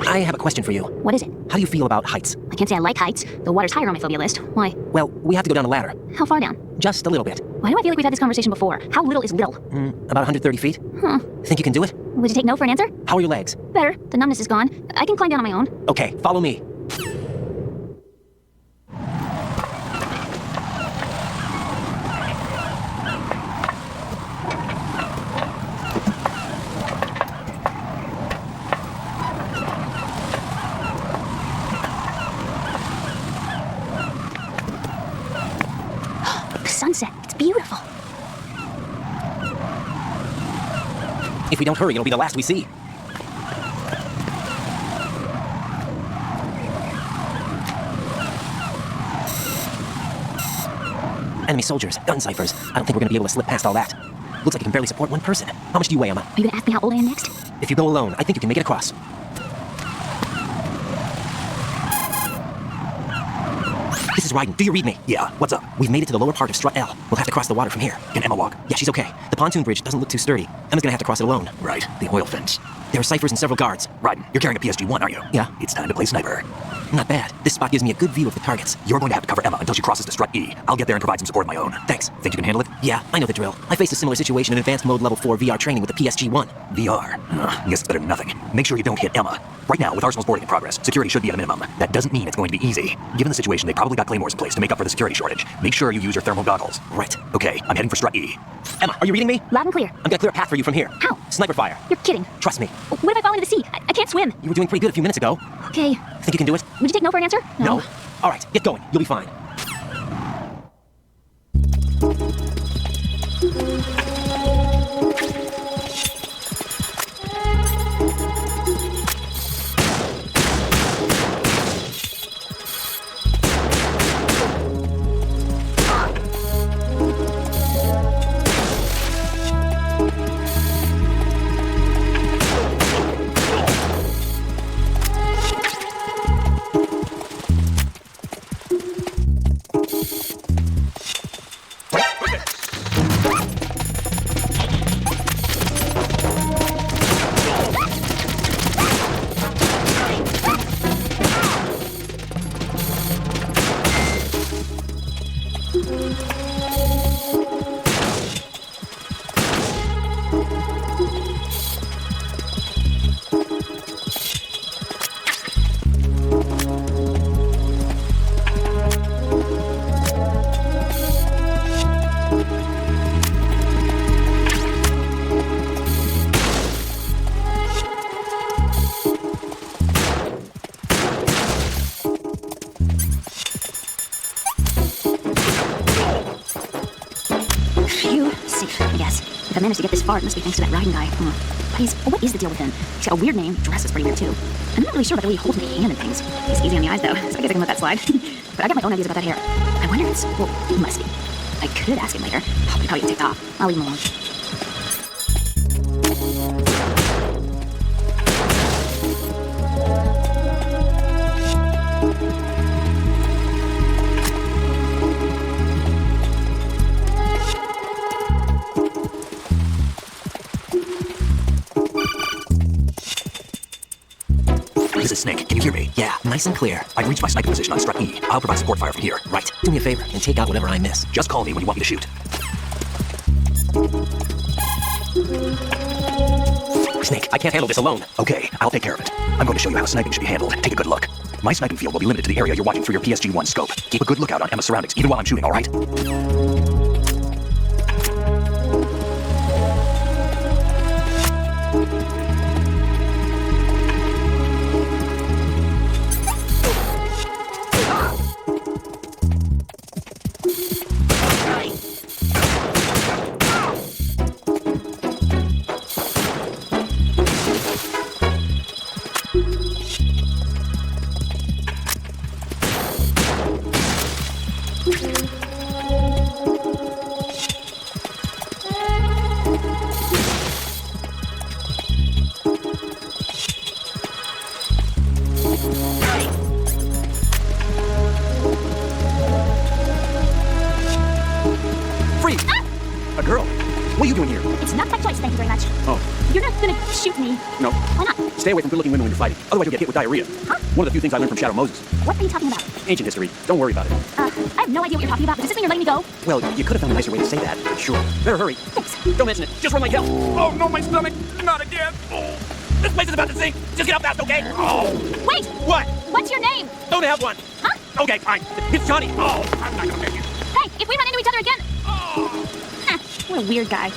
I have a question for you. What is it? How do you feel about heights? I can't say I like heights. The water's higher on my phobia list. Why? Well, we have to go down a ladder. How far down? Just a little bit. Why do I feel like we've had this conversation before? How little is little? About 130 feet. Huh. Think you can do it? Would you take no for an answer? How are your legs? Better. The numbness is gone. I can climb down on my own. Okay, follow me. Sunset. It's beautiful. If we don't hurry, it'll be the last we see. Enemy soldiers, gun ciphers. I don't think we're gonna be able to slip past all that. Looks like you can barely support one person. How much do you weigh, Emma? Are you gonna ask me how old I am next? If you go alone, I think you can make it across. This is Ryden. Do you read me? Yeah, what's up? We've made it to the lower part of Strut L. We'll have to cross the water from here. Can Emma walk? Yeah, she's okay. The pontoon bridge doesn't look too sturdy. Emma's gonna have to cross it alone. Right, the oil fence. There are ciphers and several guards. Ryden, you're carrying a PSG-1, aren't you? Yeah. It's time to play sniper. Not bad. This spot gives me a good view of the targets. You're going to have to cover Emma until she crosses to Strut E. I'll get there and provide some support of my own. Thanks. Think you can handle it? Yeah, I know the drill. I faced a similar situation in advanced mode level 4 VR training with the PSG-1. VR? Guess it's better than nothing. Make sure you don't hit Emma. Right now, with Arsenal's boarding in progress, security should be at a minimum. That doesn't mean it's going to be easy. Given the situation, they probably got claymores in place to make up for the security shortage. Make sure you use your thermal goggles. Right. Okay, I'm heading for Strut E. Emma, are you reading me? Loud and clear. I'm gonna clear a path for you from here. How? Sniper fire. You're kidding. Trust me. What if I fall into the sea? I can't swim. You were doing pretty good a few minutes ago. Okay. Think you can do it? Would you take no for an answer? No. All right, get going. You'll be fine. If I managed to get this far, it must be thanks to that Ryden guy. What is the deal with him? He's got a weird name, dress is pretty weird too. I'm not really sure about the way he holds my hand and things. He's easy on the eyes though, so I guess I can let that slide. But I got my own ideas about that hair. I wonder if it's, well, he must be. I could ask him later. Oh, but he probably get ticked off. I'll leave him alone. This is Snake. Can you hear me? Yeah, nice and clear. I've reached my sniping position on Strut E. I'll provide support fire from here. Right. Do me a favor and take out whatever I miss. Just call me when you want me to shoot. Snake, I can't handle this alone. Okay, I'll take care of it. I'm going to show you how sniping should be handled. Take a good look. My sniping field will be limited to the area you're watching through your PSG-1 scope. Keep a good lookout on Emma's surroundings, even while I'm shooting, all right? A girl? What are you doing here? It's not my choice, thank you very much. Oh. You're not gonna shoot me. No. Why not? Stay away from good-looking women when you're fighting. Otherwise you'll get hit with diarrhea. Huh? One of the few things I learned from Shadow Moses. What are you talking about? Ancient history. Don't worry about it. I have no idea what you're talking about. Does this mean you're letting me go? Well, you could have found a nicer way to say that. Sure. Better hurry. Thanks. Don't mention it. Just run like hell. Oh, no, my stomach. Not again. Oh. This place is about to sink. Just get up fast, okay? Oh. Wait! What? What's your name? Don't have one. Huh? Okay, fine. It's Johnny. Oh, I'm not gonna make it. Hey, if we run into each other again... Oh. What a weird guy.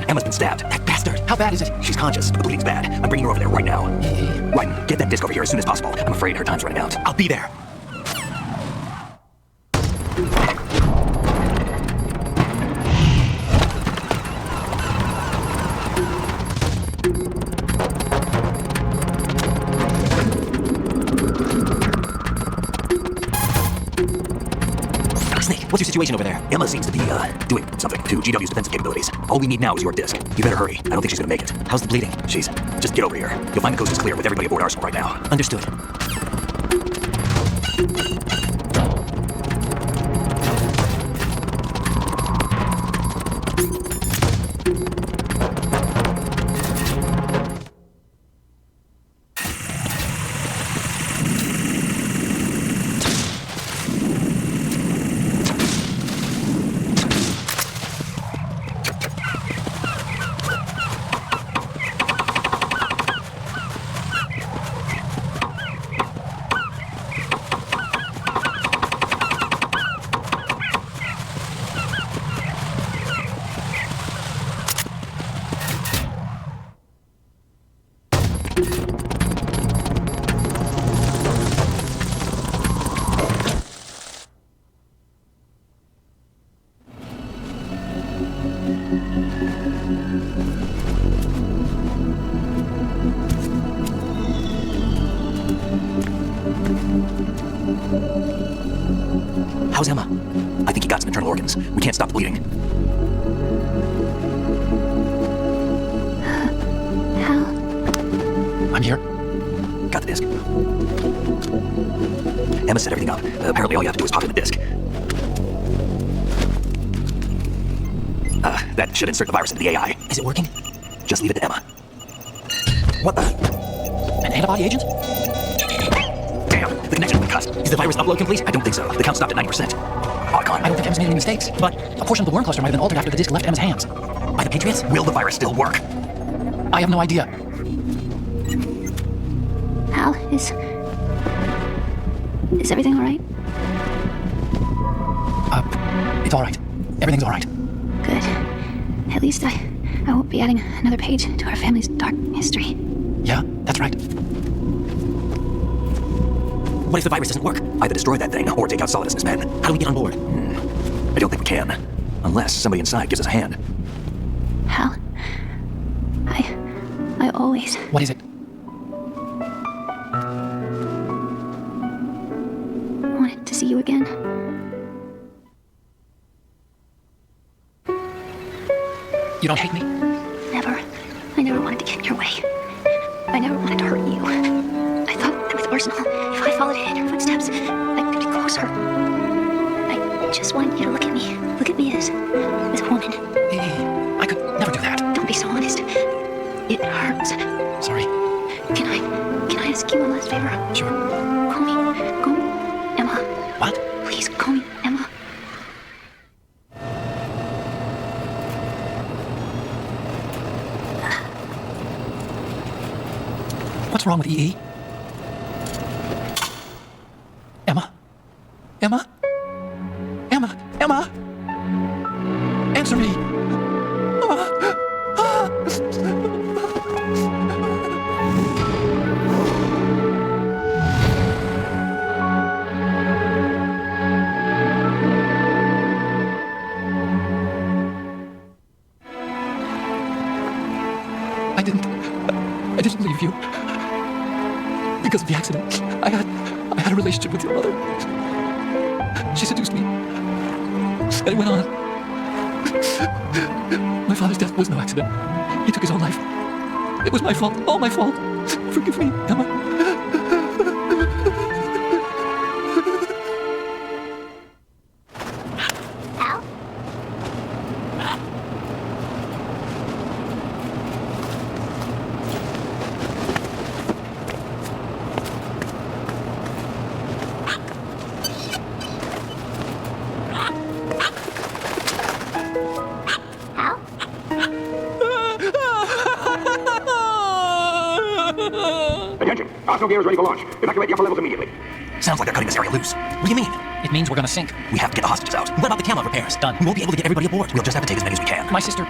Emma's been stabbed. That bastard. How bad is it? She's conscious, but the bleeding's bad. I'm bringing her over there right now. Ryden, get that disc over here as soon as possible. I'm afraid her time's running out. I'll be there. What's your situation over there? Emma seems to be, doing something to GW's defensive capabilities. All we need now is your disc. You better hurry. I don't think she's gonna make it. How's the bleeding? Just get over here. You'll find the coast is clear with everybody aboard Arsenal right now. Understood. How's Emma? I think he got some internal organs. We can't stop the bleeding. How? I'm here. Got the disc. Emma set everything up. Apparently all you have to do is pop in the disc. That should insert the virus into the AI. Is it working? Just leave it to Emma. What the? An antibody agent? Damn, the connection's been cut. Is the virus upload complete? I don't think so. The count stopped at 90%. I don't think Emma's made any mistakes, but a portion of the worm cluster might have been altered after the disk left Emma's hands. By the Patriots? Will the virus still work? I have no idea. Al, is everything all right? It's all right. Everything's all right. Good. At least I won't be adding another page to our family's dark history. Yeah, that's right. What if the virus doesn't work? Either destroy that thing or take out Solidus and his men. How do we get on board? I don't think we can. Unless somebody inside gives us a hand. Hal, I always... What is it? wanted to see you again. You don't hate me? Never. I never wanted to get in your way. I never wanted to hurt you. I thought that with Arsenal, if I followed in her footsteps, I could be closer. I just wanted you to look at me. Look at me as a woman. I could never do that. Don't be so honest. It hurts. Sorry. Can I ask you one last favor? Sure. Call me Emma. What? Please call me Emma. What's wrong with EE? Emma? Emma? Emma? Emma? Answer me! I didn't leave you. Because of the accident, I had a relationship with your mother. She seduced me. And it went on. My father's death was no accident. He took his own life. It was my fault. All my fault. Forgive me, Emma. Attention! Arsenal gear is ready for launch. Evacuate the upper levels immediately. Sounds like they're cutting this area loose. What do you mean? It means we're gonna sink. We have to get the hostages out. What about the camo repairs? Done. We won't be able to get everybody aboard. We'll just have to take as many as we can. My sister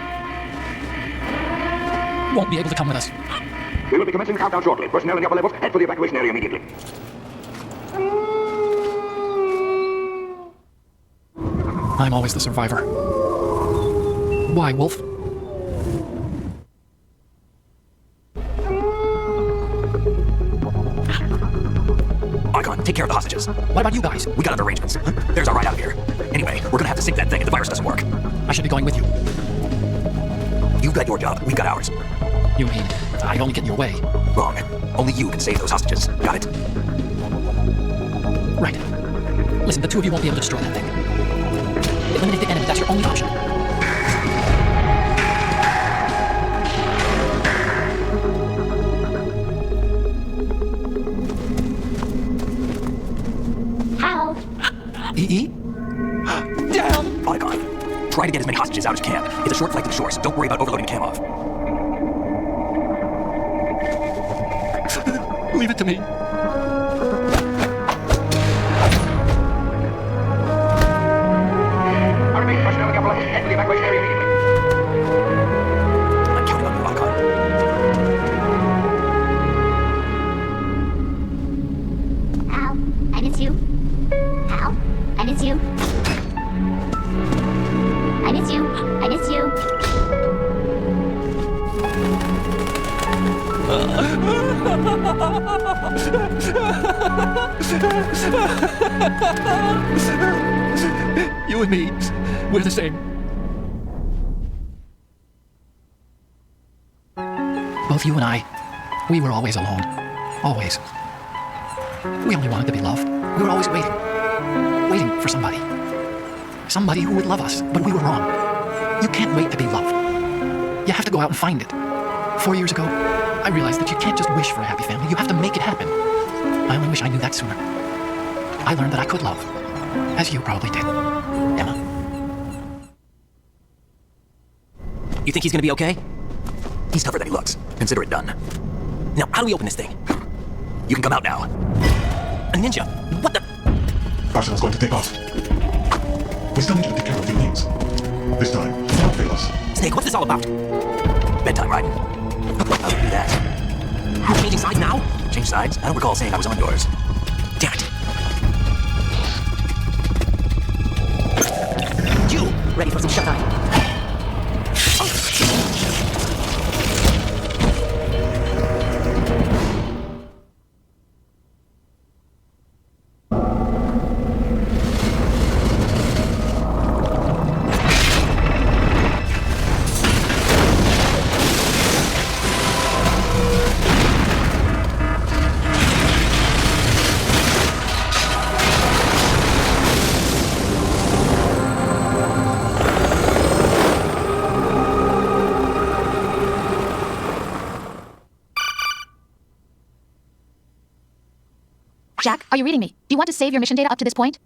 won't be able to come with us. We will be commencing countdown shortly. Personnel in the upper levels, head for the evacuation area immediately. I'm always the survivor. Why, Wolf? Icon, take care of the hostages. What about you guys? We got other arrangements. There's our ride out of here. Anyway, we're gonna have to sink that thing if the virus doesn't work. I should be going with you. You've got your job, we've got ours. You mean I'd only get in your way? Wrong. Only you can save those hostages. Got it? Right. Listen, the two of you won't be able to destroy that thing. Eliminate the enemy, that's your only option. How? EE? Down! Icon, try to get as many hostages out as you can. It's a short flight to the shore, so don't worry about overloading cam off. Leave it to me. Personnel in the upper levels, head for the evacuation area immediately. I'm counting on you, Icon. Al, I miss you. Al, I miss you. I miss you. I miss you. You and me, we're the same. Both you and I, we were always alone. Always. We only wanted to be loved. We were always waiting. Waiting for somebody. Somebody who would love us, but we were wrong. You can't wait to be loved. You have to go out and find it. 4 years ago, I realized that you can't just wish for a happy family. You have to make it happen. I only wish I knew that sooner. I learned that I could love, as you probably did, Emma. You think he's gonna be okay? He's tougher than he looks. Consider it done. Now, how do we open this thing? You can come out now. A ninja? What the? Arsenal's going to take off. We still need you to take care of a few things. This time, don't fail us. Snake, what's this all about? Bedtime, right? I'll do that. You're changing sides now? Change sides? I don't recall saying I was on yours. Damn it. You! Ready for some shut-eye? Jack, are you reading me? Do you want to save your mission data up to this point?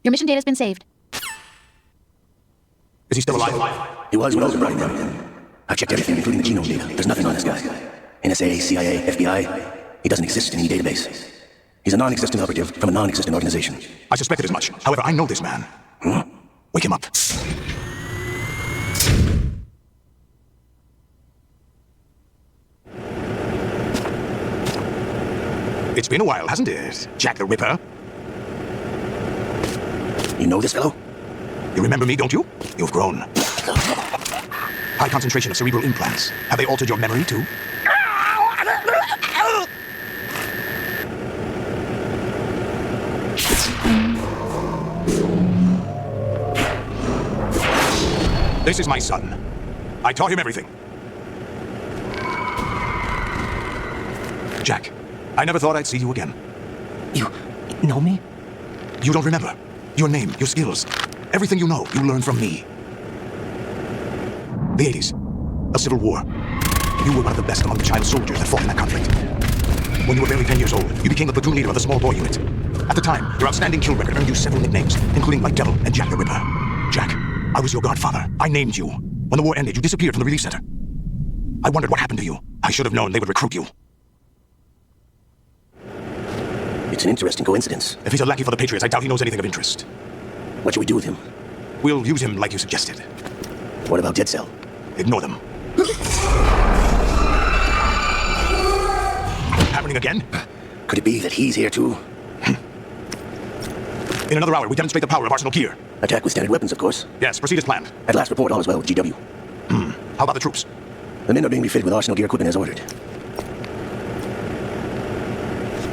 Your mission data has been saved. Is he still alive? He was when I was running them. I've checked everything, including the genome data. There's nothing on this guy. NSA, CIA, FBI. He doesn't exist in any database. He's a non-existent operative from a non-existent organization. I suspected as much. However, I know this man. Wake him up. It's been a while, hasn't it, Jack the Ripper? You know this fellow? You remember me, don't you? You've grown. High concentration of cerebral implants. Have they altered your memory, too? This is my son. I taught him everything. Jack, I never thought I'd see you again. You know me? You don't remember. Your name, your skills. Everything you know, you learned from me. The 80s. A civil war. You were one of the best among the child soldiers that fought in that conflict. When you were barely 10 years old, you became the platoon leader of the small boy unit. At the time, your outstanding kill record earned you several nicknames, including White Devil and Jack the Ripper. Jack, I was your godfather. I named you. When the war ended, you disappeared from the relief center. I wondered what happened to you. I should have known they would recruit you. It's an interesting coincidence. If he's a lackey for the Patriots, I doubt he knows anything of interest. What should we do with him? We'll use him like you suggested. What about Dead Cell? Ignore them. Happening again? Could it be that he's here too? In another hour, we demonstrate the power of Arsenal gear. Attack with standard weapons, of course. Yes, proceed as planned. At last report, all is well with GW. How about the troops? The men are being refitted with Arsenal gear equipment as ordered.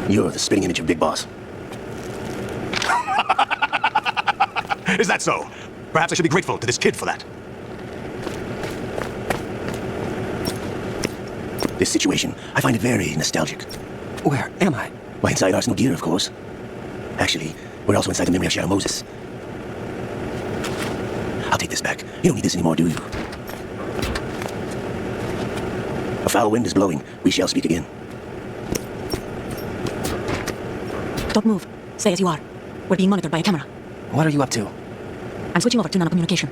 You're the spitting image of Big Boss. Is that so? Perhaps I should be grateful to this kid for that. This situation, I find it very nostalgic. Where am I? Why, inside Arsenal gear, of course. Actually, we're also inside the memory of Shadow Moses. I'll take this back. You don't need this anymore, do you? A foul wind is blowing. We shall speak again. Don't move. Stay as you are. We're being monitored by a camera. What are you up to? I'm switching over to nanocommunication.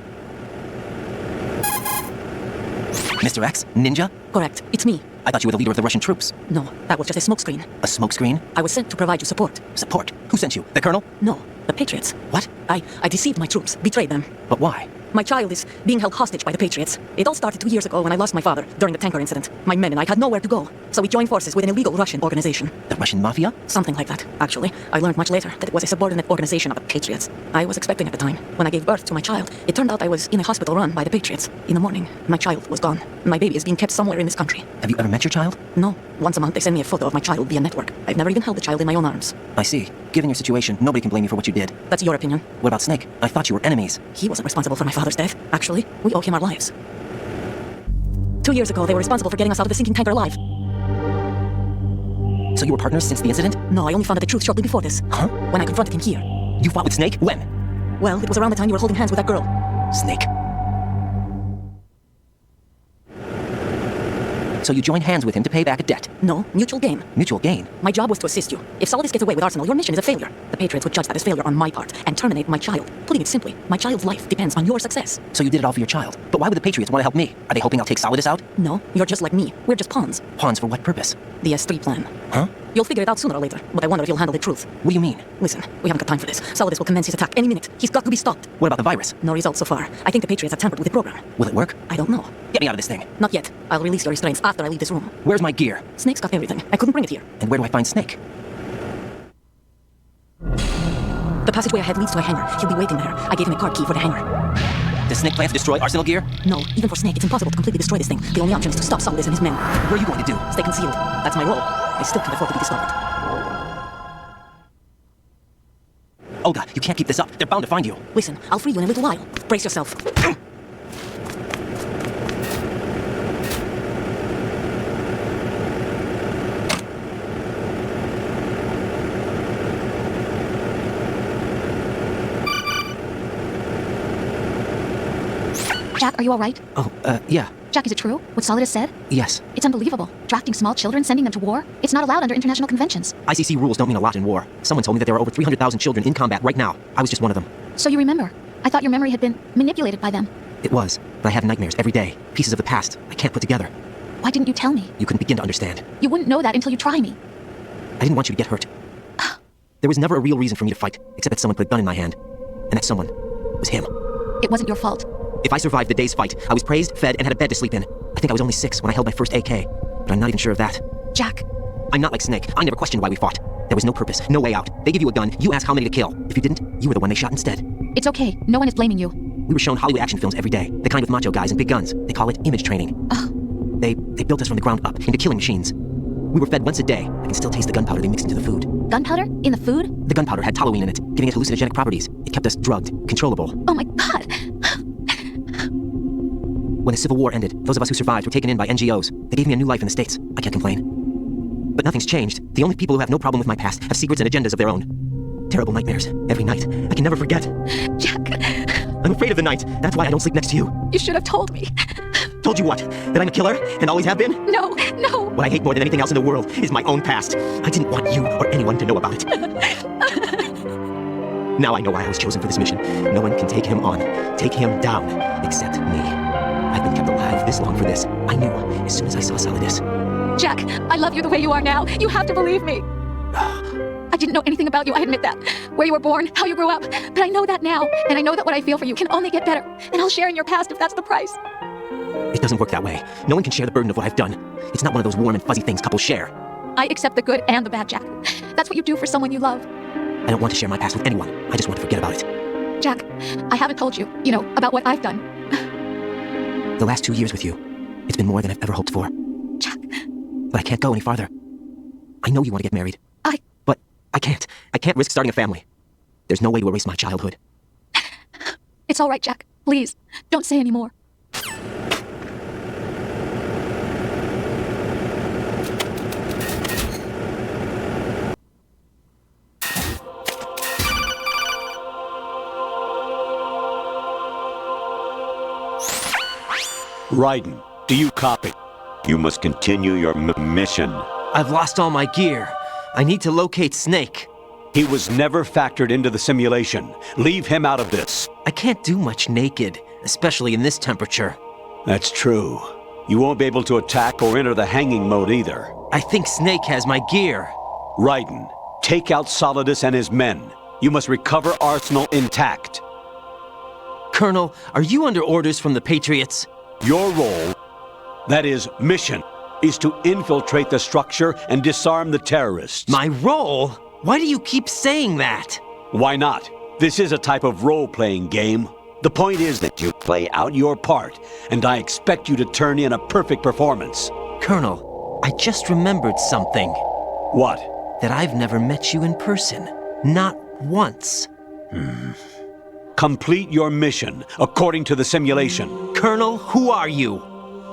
Mr. X? Ninja? Correct. It's me. I thought you were the leader of the Russian troops. No, that was just a smokescreen. A smokescreen? I was sent to provide you support. Support? Who sent you? The Colonel? No, the Patriots. What? I deceived my troops, betrayed them. But why? My child is being held hostage by the Patriots. It all started 2 years ago when I lost my father during the tanker incident. My men and I had nowhere to go, so we joined forces with an illegal Russian organization. The Russian Mafia? Something like that, actually. I learned much later that it was a subordinate organization of the Patriots. I was expecting at the time. When I gave birth to my child, it turned out I was in a hospital run by the Patriots. In the morning, my child was gone. My baby is being kept somewhere in this country. Have you ever met your child? No. Once a month they send me a photo of my child via network. I've never even held the child in my own arms. I see. Given your situation, nobody can blame you for what you did. That's your opinion. What about Snake? I thought you were enemies. He wasn't responsible for my father's death. Actually, we owe him our lives. 2 years ago, they were responsible for getting us out of the sinking tanker alive. So you were partners since the incident? No, I only found out the truth shortly before this. Huh? When I confronted him here. You fought with Snake? When? Well, it was around the time you were holding hands with that girl. Snake. So you joined hands with him to pay back a debt? No, mutual gain. Mutual gain? My job was to assist you. If Solidus gets away with Arsenal, your mission is a failure. The Patriots would judge that as failure on my part and terminate my child. Putting it simply, my child's life depends on your success. So you did it all for your child. But why would the Patriots want to help me? Are they hoping I'll take Solidus out? No, you're just like me. We're just pawns. Pawns for what purpose? The S3 plan. Huh? You'll figure it out sooner or later, but I wonder if you'll handle the truth. What do you mean? Listen, we haven't got time for this. Solidus will commence his attack any minute. He's got to be stopped. What about the virus? No results so far. I think the Patriots have tampered with the program. Will it work? I don't know. Get me out of this thing. Not yet. I'll release your restraints after I leave this room. Where's my gear? Snake's got everything. I couldn't bring it here. And where do I find Snake? The passageway ahead leads to a hangar. He'll be waiting there. I gave him a card key for the hangar. Does Snake plan to destroy Arsenal gear? No, even for Snake, it's impossible to completely destroy this thing. The only option is to stop Solidus and his men. What are you going to do? Stay concealed. That's my role. I still can't afford to be discovered. Olga, you can't keep this up. They're bound to find you. Listen, I'll free you in a little while. Brace yourself. Jack, are you all right? Oh, yeah. Jack, is it true? What Solidus said? Yes. It's unbelievable. Drafting small children, sending them to war? It's not allowed under international conventions. ICC rules don't mean a lot in war. Someone told me that there are over 300,000 children in combat right now. I was just one of them. So you remember? I thought your memory had been manipulated by them. It was, but I have nightmares every day. Pieces of the past I can't put together. Why didn't you tell me? You couldn't begin to understand. You wouldn't know that until you try me. I didn't want you to get hurt. There was never a real reason for me to fight, except that someone put a gun in my hand. And that someone was him. It wasn't your fault. If I survived the day's fight, I was praised, fed, and had a bed to sleep in. I think I was only 6 when I held my first AK, but I'm not even sure of that. Jack. I'm not like Snake. I never questioned why we fought. There was no purpose, no way out. They give you a gun, you ask how many to kill. If you didn't, you were the one they shot instead. It's okay. No one is blaming you. We were shown Hollywood action films every day, the kind with macho guys and big guns. They call it image training. They built us from the ground up into killing machines. We were fed once a day. I can still taste the gunpowder they mixed into the food. Gunpowder? In the food? The gunpowder had toluene in it, giving it hallucinogenic properties. It kept us drugged, controllable. Oh my God. When the Civil War ended, those of us who survived were taken in by NGOs. They gave me a new life in the States. I can't complain. But nothing's changed. The only people who have no problem with my past have secrets and agendas of their own. Terrible nightmares. Every night. I can never forget. Jack. I'm afraid of the night. That's why I don't sleep next to you. You should have told me. Told you what? That I'm a killer and always have been? No. What I hate more than anything else in the world is my own past. I didn't want you or anyone to know about it. Now I know why I was chosen for this mission. No one can take him on, take him down, except me. I've been kept alive this long for this. I knew as soon as I saw Solidus. Jack, I love you the way you are now. You have to believe me. I didn't know anything about you, I admit that. Where you were born, how you grew up. But I know that now, and I know that what I feel for you can only get better. And I'll share in your past if that's the price. It doesn't work that way. No one can share the burden of what I've done. It's not one of those warm and fuzzy things couples share. I accept the good and the bad, Jack. That's what you do for someone you love. I don't want to share my past with anyone. I just want to forget about it. Jack, I haven't told you, about what I've done. The last 2 years with you, it's been more than I've ever hoped for. Jack. But I can't go any farther. I know you want to get married. But I can't. I can't risk starting a family. There's no way to erase my childhood. It's all right, Jack. Please, don't say any more. Raiden, do you copy? You must continue your mission. I've lost all my gear. I need to locate Snake. He was never factored into the simulation. Leave him out of this. I can't do much naked, especially in this temperature. That's true. You won't be able to attack or enter the hanging mode either. I think Snake has my gear. Raiden, take out Solidus and his men. You must recover Arsenal intact. Colonel, are you under orders from the Patriots? Your role, that is, mission, is to infiltrate the structure and disarm the terrorists. My role? Why do you keep saying that? Why not? This is a type of role-playing game. The point is that you play out your part, and I expect you to turn in a perfect performance. Colonel, I just remembered something. What? That I've never met you in person. Not once. Complete your mission, according to the simulation. Colonel, who are you?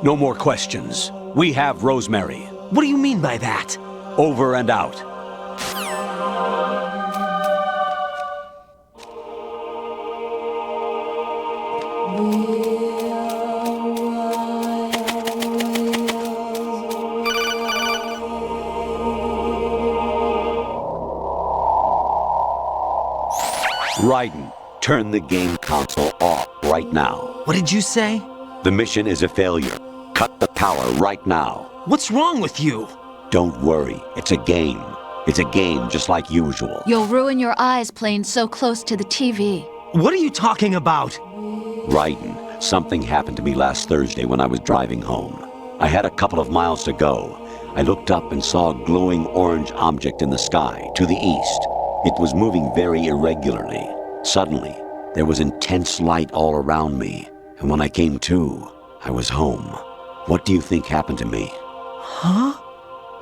No more questions. We have Rosemary. What do you mean by that? over and out. Raiden, turn the game console off right now. What did you say? The mission is a failure. Cut the power right now. What's wrong with you? Don't worry, it's a game. It's a game just like usual. You'll ruin your eyes playing so close to the TV. What are you talking about? Raiden, something happened to me last Thursday when I was driving home. I had a couple of miles to go. I looked up and saw a glowing orange object in the sky, to the east. It was moving very irregularly. Suddenly, there was intense light all around me, and when I came to, I was home. What do you think happened to me? Huh?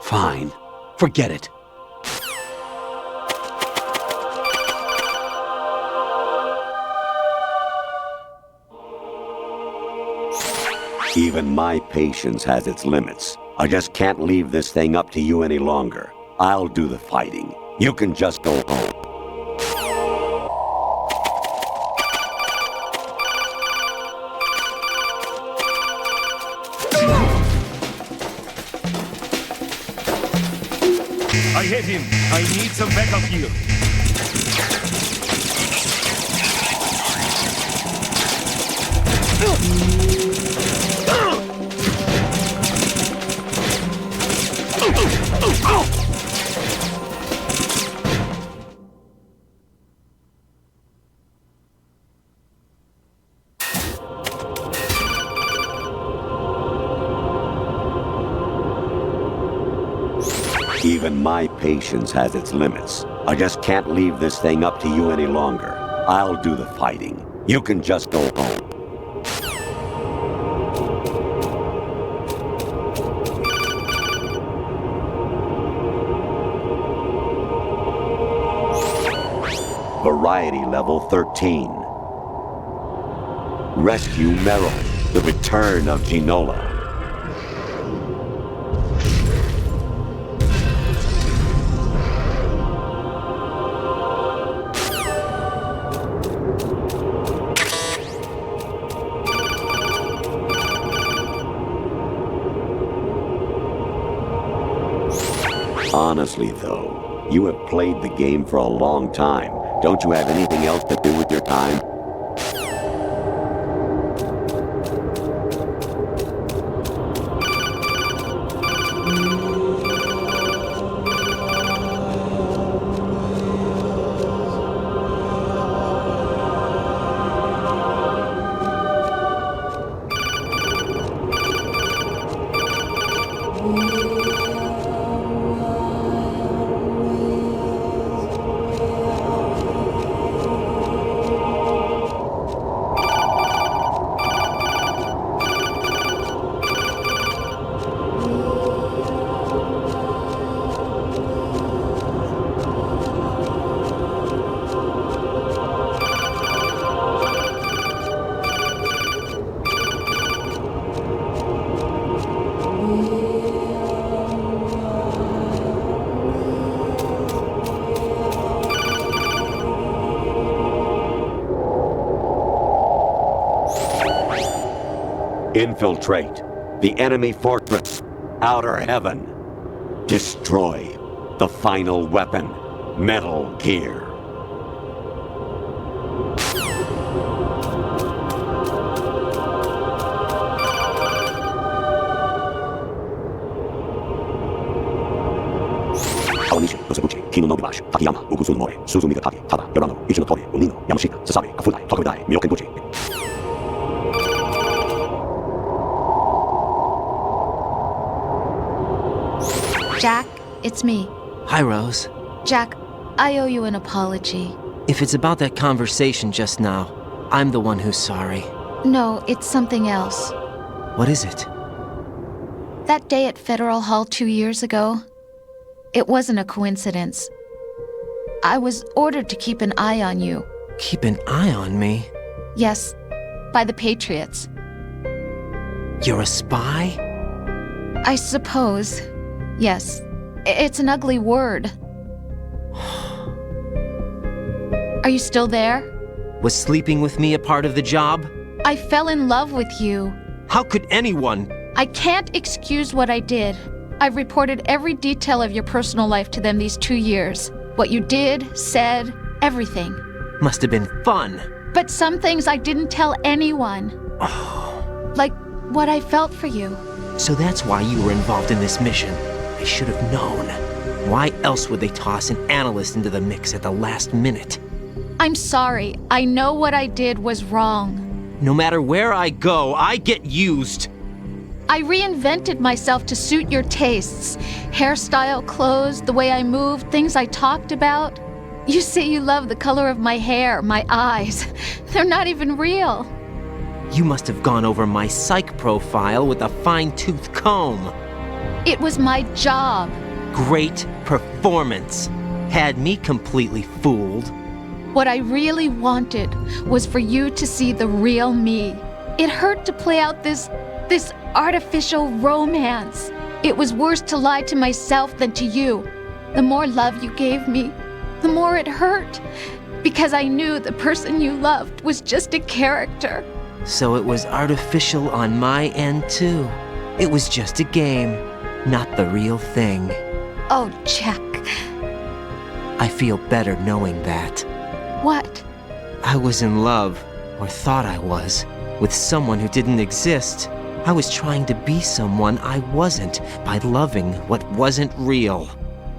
Fine. Forget it. Even my patience has its limits. I just can't leave this thing up to you any longer. I'll do the fighting. You can just go home. I hit him. I need some backup here. Even my patience has its limits. I just can't leave this thing up to you any longer. I'll do the fighting. You can just go home. Variety level 13. Rescue Meryl, the return of Ginola. Honestly, though, you have played the game for a long time. Don't you have anything else to do with your time? Infiltrate the enemy fortress, Outer Heaven. Destroy the final weapon, Metal Gear. Awanishi, Nosebuchi, Kino no Gibashi, Takayama, Ugusun More, Suzumiga Taki, Tada, Yorano, Ichino Tore, Unino, Yamashita, Sasabe, Kafudai, Tokodai, Miyokenbuchi. Jack, it's me. Hi, Rose. Jack, I owe you an apology. If it's about that conversation just now, I'm the one who's sorry. No, it's something else. What is it? That day at Federal Hall 2 years ago, it wasn't a coincidence. I was ordered to keep an eye on you. Keep an eye on me? Yes, by the Patriots. You're a spy? I suppose. Yes, It's an ugly word. Are you still there? Was sleeping with me a part of the job? I fell in love with you. How could anyone? I can't excuse what I did. I've reported every detail of your personal life to them these 2 years. What you did, said, everything. Must have been fun. But some things I didn't tell anyone. Like what I felt for you. So that's why you were involved in this mission. I should have known. Why else would they toss an analyst into the mix at the last minute? I'm sorry. I know what I did was wrong. No matter where I go, I get used. I reinvented myself to suit your tastes. Hairstyle, clothes, the way I moved, things I talked about. You say you love the color of my hair, my eyes. They're not even real. You must have gone over my psych profile with a fine-tooth comb. It was my job. Great performance. Had me completely fooled. What I really wanted was for you to see the real me. It hurt to play out this artificial romance. It was worse to lie to myself than to you. The more love you gave me, the more it hurt. Because I knew the person you loved was just a character. So it was artificial on my end, too. It was just a game, not the real thing. Oh, Jack. I feel better knowing that. What? I was in love, or thought I was, with someone who didn't exist. I was trying to be someone I wasn't by loving what wasn't real.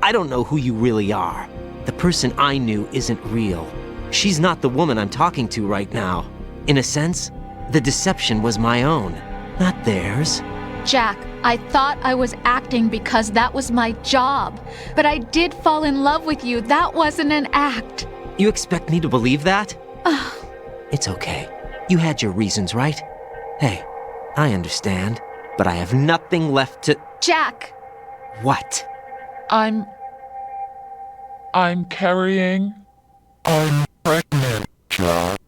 I don't know who you really are. The person I knew isn't real. She's not the woman I'm talking to right now. In a sense, the deception was my own, not theirs. Jack, I thought I was acting because that was my job. But I did fall in love with you. That wasn't an act. You expect me to believe that? It's okay. You had your reasons, right? Hey, I understand, but I have nothing left to... Jack! What? I'm carrying... I'm pregnant, Jack.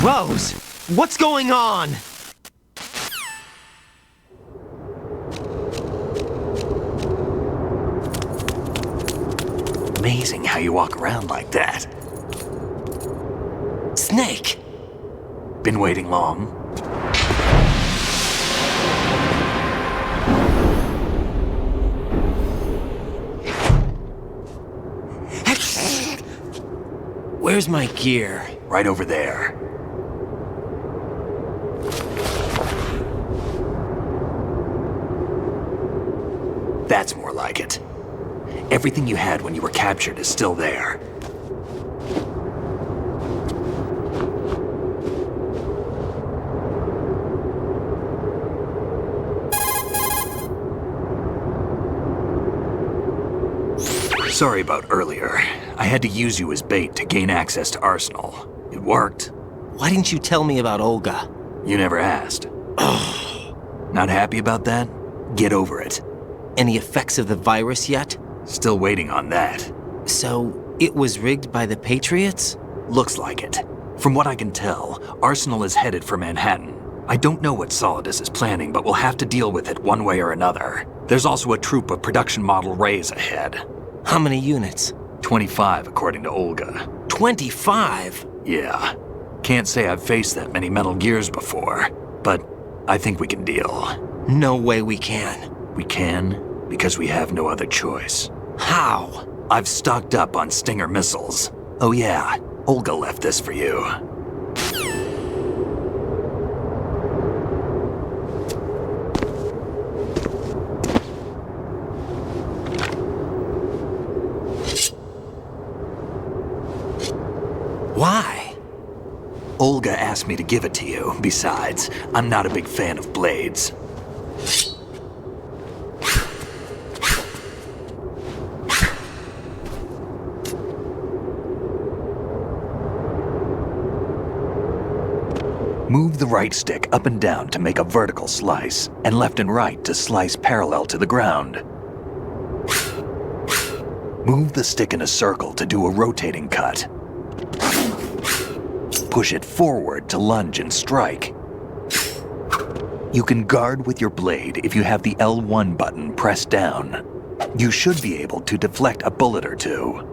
Rose! What's going on? Amazing how you walk around like that. Snake! Been waiting long? Where's my gear? Right over there. That's more like it. Everything you had when you were captured is still there. Sorry about earlier. I had to use you as bait to gain access to Arsenal. It worked. Why didn't you tell me about Olga? You never asked. Not happy about that? Get over it. Any effects of the virus yet? Still waiting on that. So, it was rigged by the Patriots? Looks like it. From what I can tell, Arsenal is headed for Manhattan. I don't know what Solidus is planning, but we'll have to deal with it one way or another. There's also a troop of production model Rays ahead. How many units? 25, according to Olga. 25? Yeah. Can't say I've faced that many Metal Gears before, but I think we can deal. No way we can. We can, because we have no other choice. How? I've stocked up on Stinger missiles. Oh yeah, Olga left this for you. Why? Olga asked me to give it to you. Besides, I'm not a big fan of blades. Move the right stick up and down to make a vertical slice, and left and right to slice parallel to the ground. Move the stick in a circle to do a rotating cut. Push it forward to lunge and strike. You can guard with your blade if you have the L1 button pressed down. You should be able to deflect a bullet or two.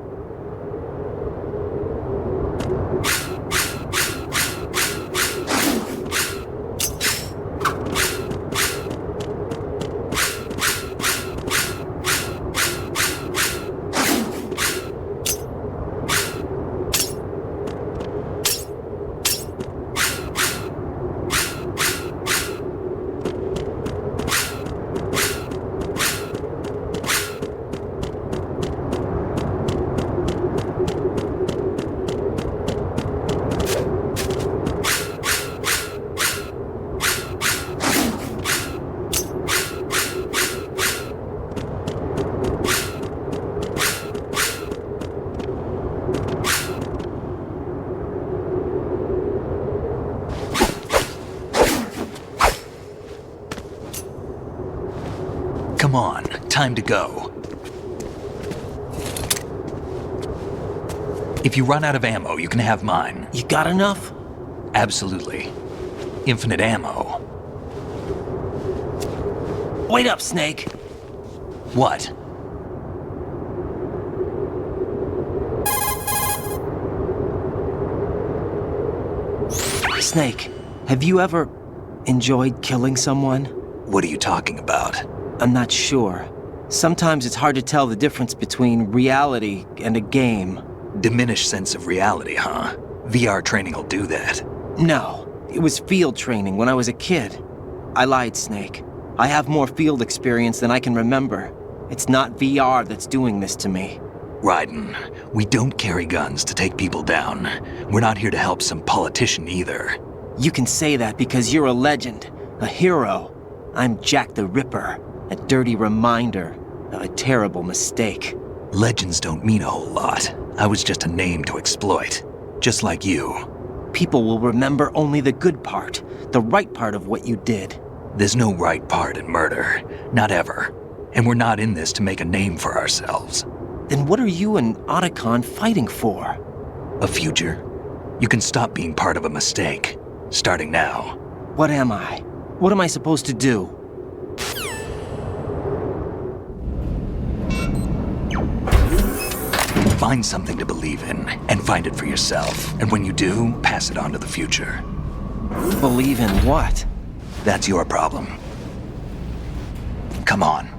Come on, time to go. If you run out of ammo, you can have mine. You got enough? Absolutely. Infinite ammo. Wait up, Snake. What? Snake, have you ever enjoyed killing someone? What are you talking about? I'm not sure. Sometimes it's hard to tell the difference between reality and a game. Diminished sense of reality, huh? VR training will do that. No, it was field training when I was a kid. I lied, Snake. I have more field experience than I can remember. It's not VR that's doing this to me. Raiden, we don't carry guns to take people down. We're not here to help some politician either. You can say that because you're a legend, a hero. I'm Jack the Ripper, a dirty reminder of a terrible mistake. Legends don't mean a whole lot. I was just a name to exploit, just like you. People will remember only the good part, the right part of what you did. There's no right part in murder, not ever. And we're not in this to make a name for ourselves. Then what are you and Otacon fighting for? A future. You can stop being part of a mistake, starting now. What am I? What am I supposed to do? Find something to believe in, and find it for yourself. And when you do, pass it on to the future. Believe in what? That's your problem. Come on.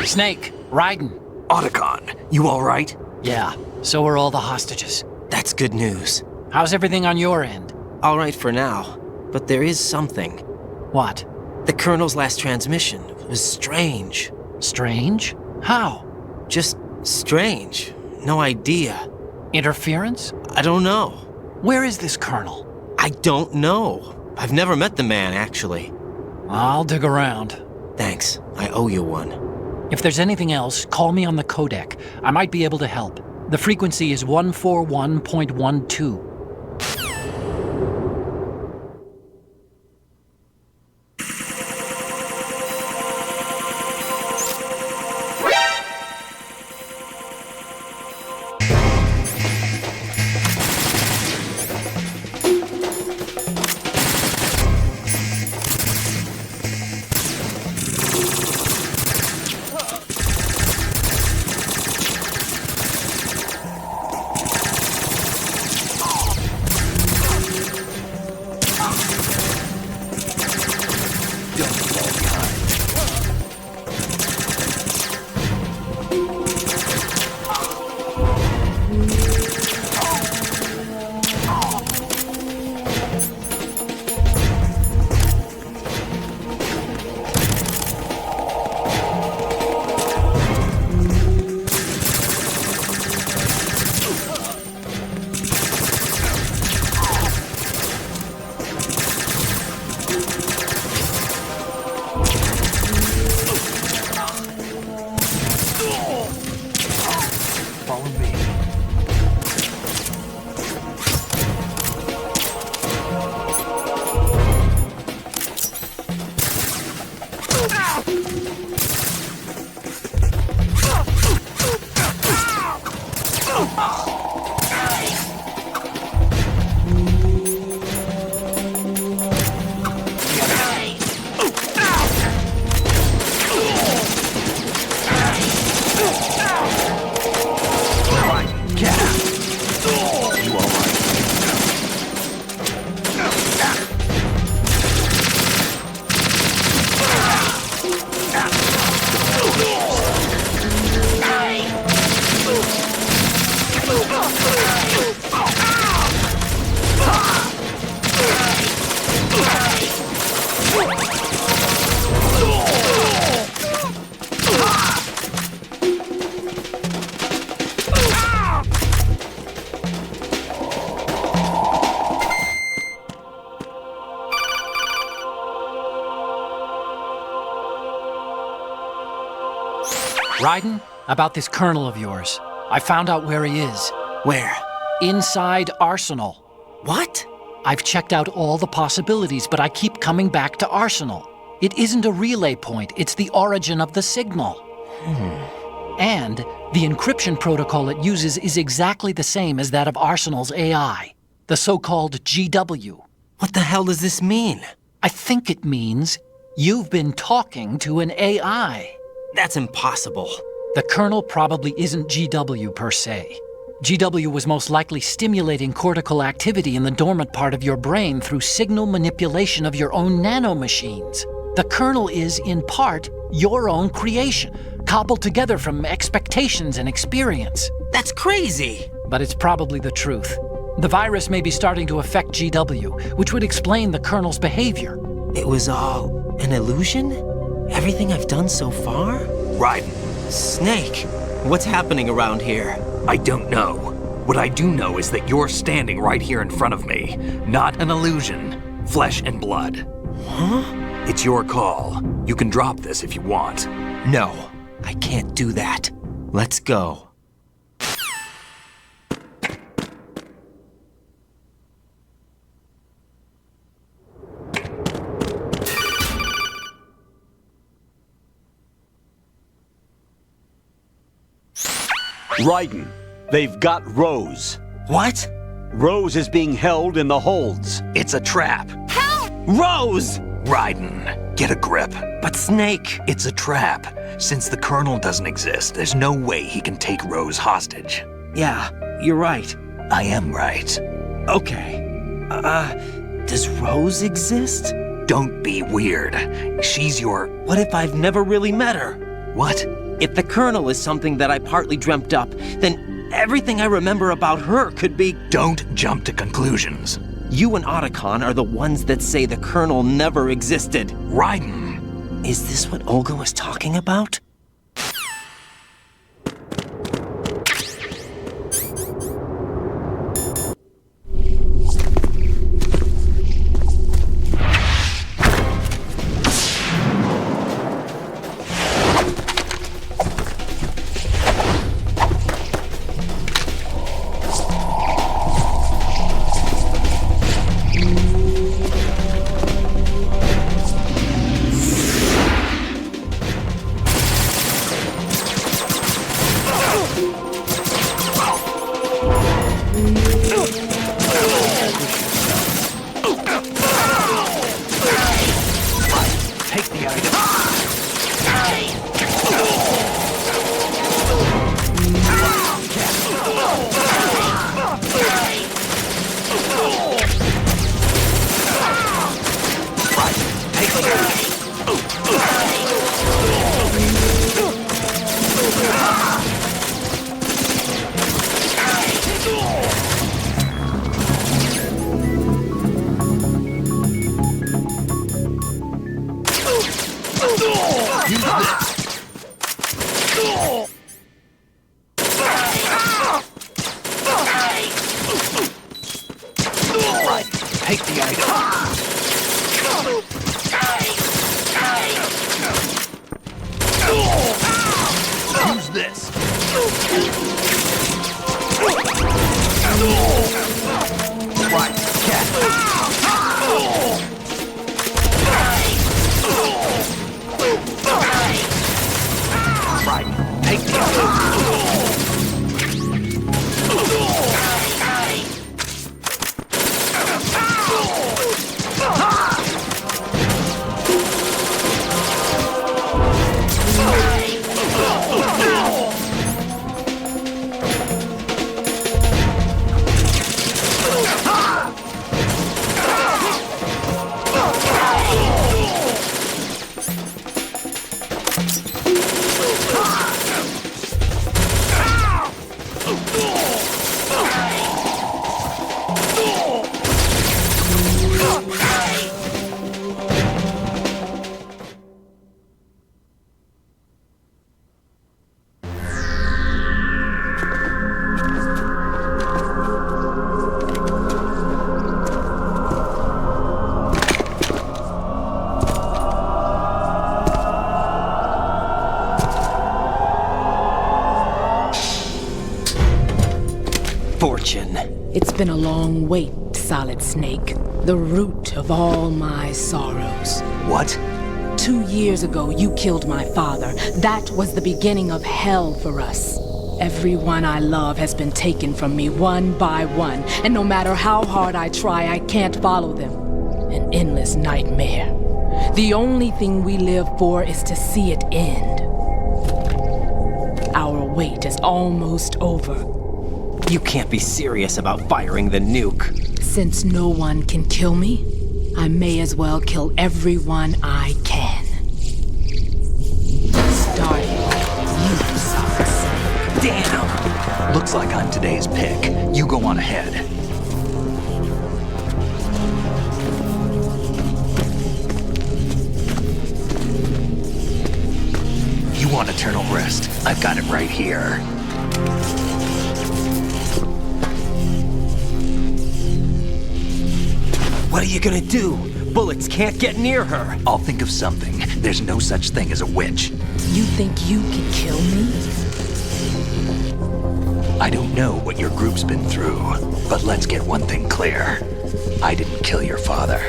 Snake, Raiden. Otacon, you all right? Yeah, so are all the hostages. That's good news. How's everything on your end? All right for now, but there is something. What? The Colonel's last transmission was strange. Strange? How? Just strange. No idea. Interference? I don't know. Where is this Colonel? I don't know. I've never met the man, actually. I'll dig around. Thanks. I owe you one. If there's anything else, call me on the codec. I might be able to help. The frequency is 141.12. Raiden, about this colonel of yours. I found out where he is. Where? Inside Arsenal. What? I've checked out all the possibilities, but I keep coming back to Arsenal. It isn't a relay point, it's the origin of the signal. And the encryption protocol it uses is exactly the same as that of Arsenal's AI, the so-called GW. What the hell does this mean? I think it means you've been talking to an AI. That's impossible. The kernel probably isn't GW per se. GW was most likely stimulating cortical activity in the dormant part of your brain through signal manipulation of your own nanomachines. The kernel is, in part, your own creation, cobbled together from expectations and experience. That's crazy! But it's probably the truth. The virus may be starting to affect GW, which would explain the kernel's behavior. It was all an illusion? Everything I've done so far? Raiden. Snake, what's happening around here? I don't know. What I do know is that you're standing right here in front of me. Not an illusion. Flesh and blood. Huh? It's your call. You can drop this if you want. No, I can't do that. Let's go. Raiden, they've got Rose. What? Rose is being held in the holds. It's a trap. Help! Rose! Raiden, get a grip. But Snake... It's a trap. Since the Colonel doesn't exist, there's no way he can take Rose hostage. Yeah, you're right. I am right. Okay. Does Rose exist? Don't be weird. She's your... What if I've never really met her? What? If the Colonel is something that I partly dreamt up, then everything I remember about her could be... Don't jump to conclusions. You and Otacon are the ones that say the Colonel never existed. Raiden! Is this what Olga was talking about? Take the item. Use this. Right, cat. Right, take the item. fortune. It's been a long wait, Solid Snake. The root of all my sorrows. What? 2 years ago, you killed my father. That was the beginning of hell for us. Everyone I love has been taken from me one by one, and no matter how hard I try, I can't follow them. An endless nightmare. The only thing we live for is to see it end. Our wait is almost over. You can't be serious about firing the nuke. Since no one can kill me, I may as well kill everyone I can. Starting with you, Solid Snake. Damn! Looks like I'm today's pick. You go on ahead. You want eternal rest? I've got it right here. What are you gonna do? Bullets can't get near her. I'll think of something. There's no such thing as a witch. You think you can kill me? I don't know what your group's been through, but let's get one thing clear. I didn't kill your father.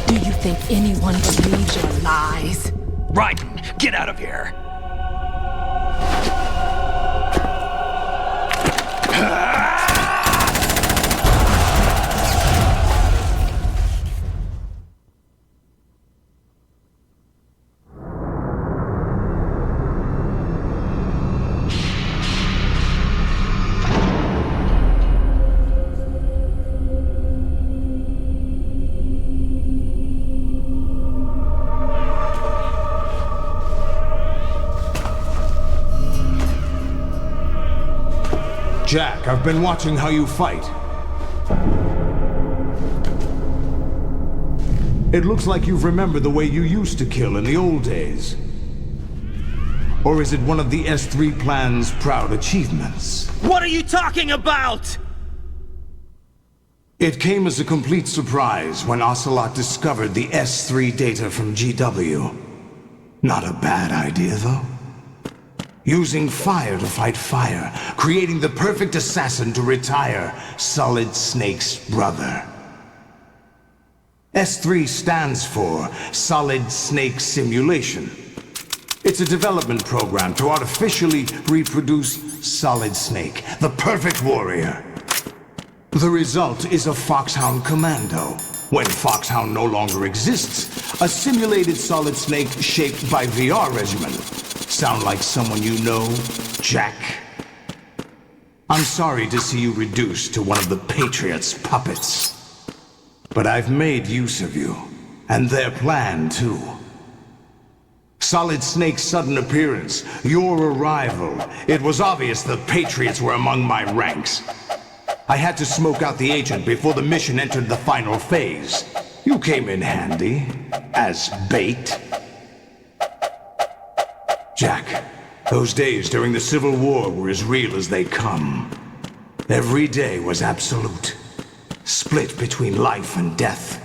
Do you think anyone believes your lies? Raiden, get out of here! Jack, I've been watching how you fight. It looks like you've remembered the way you used to kill in the old days. Or is it one of the S3 plan's proud achievements? What are you talking about? It came as a complete surprise when Ocelot discovered the S3 data from GW. Not a bad idea, though. Using fire to fight fire, creating the perfect assassin to retire Solid Snake's brother. S3 stands for Solid Snake Simulation. It's a development program to artificially reproduce Solid Snake, the perfect warrior. The result is a Foxhound Commando. When Foxhound no longer exists, a simulated Solid Snake shaped by VR regimen. Sound like someone you know, Jack? I'm sorry to see you reduced to one of the Patriots' puppets. But I've made use of you, and their plan too. Solid Snake's sudden appearance, your arrival, it was obvious the Patriots were among my ranks. I had to smoke out the agent before the mission entered the final phase. You came in handy, as bait. Jack, those days during the Civil War were as real as they come. Every day was absolute, split between life and death.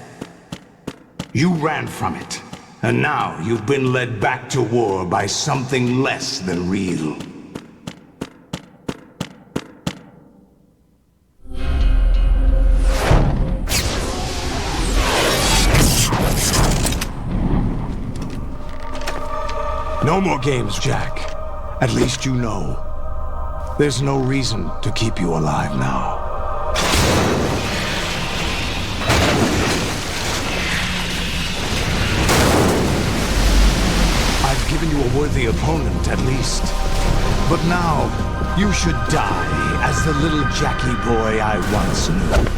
You ran from it, and now you've been led back to war by something less than real. No more games, Jack. At least you know. There's no reason to keep you alive now. I've given you a worthy opponent, at least. But now, you should die as the little Jackie boy I once knew.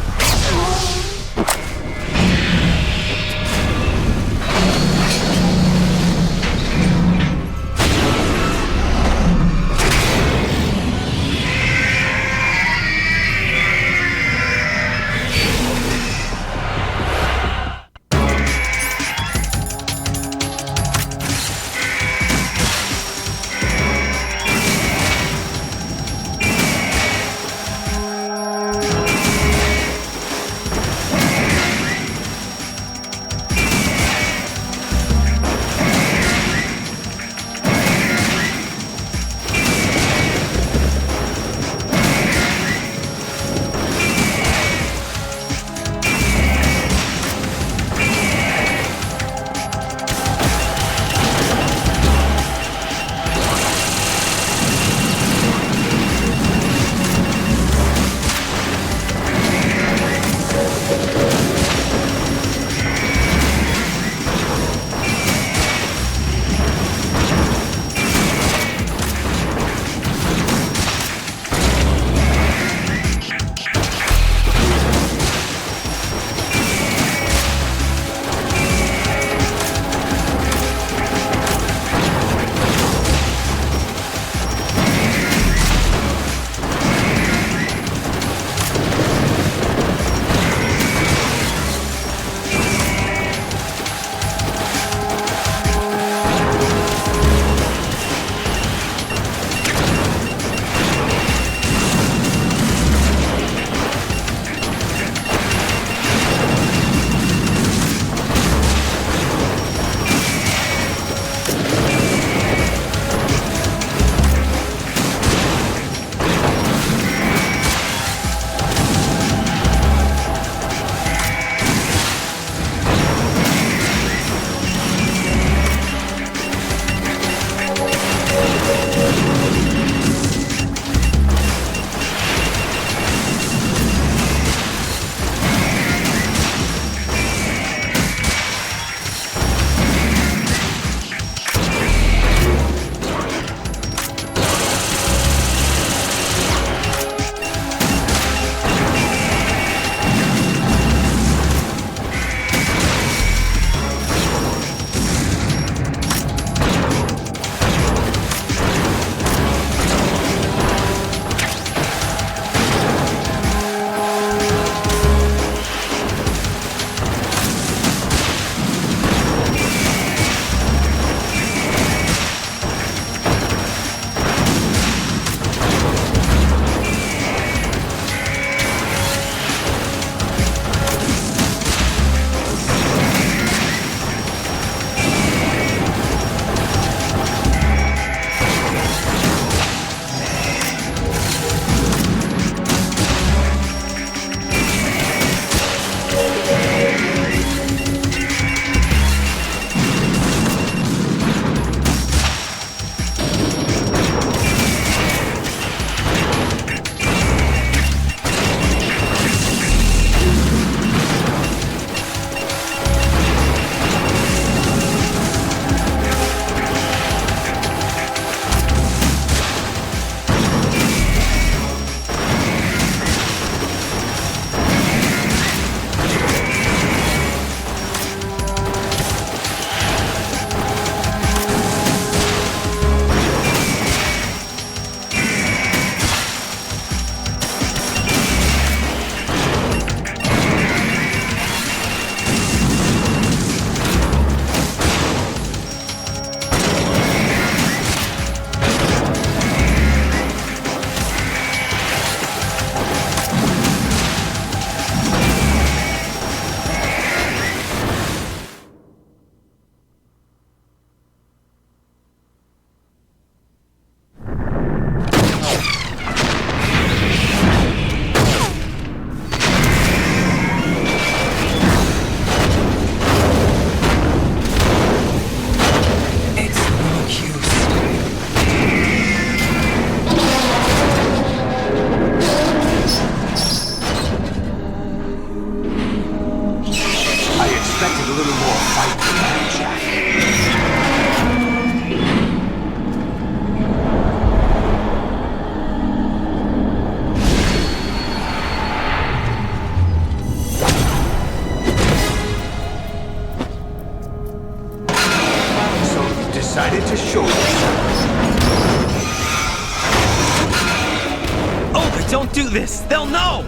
Don't do this! They'll know!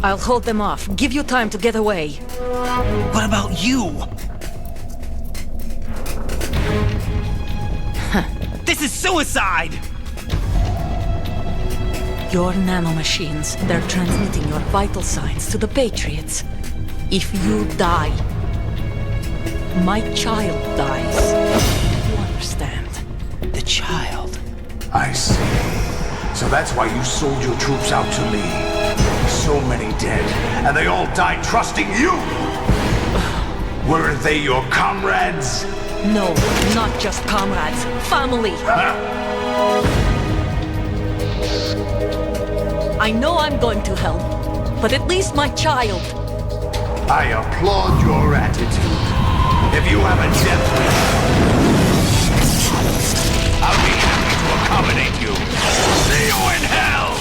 I'll hold them off. Give you time to get away. What about you? This is suicide! Your nanomachines, they're transmitting your vital signs to the Patriots. If you die, my child dies. You understand? The child. I see. So that's why you sold your troops out to me. So many dead, and they all died trusting you! Weren't they your comrades? No, not just comrades. Family! I know I'm going to hell, but at least my child. I applaud your attitude. If you have a death wish, I'll be happy to accommodate you. See you in hell!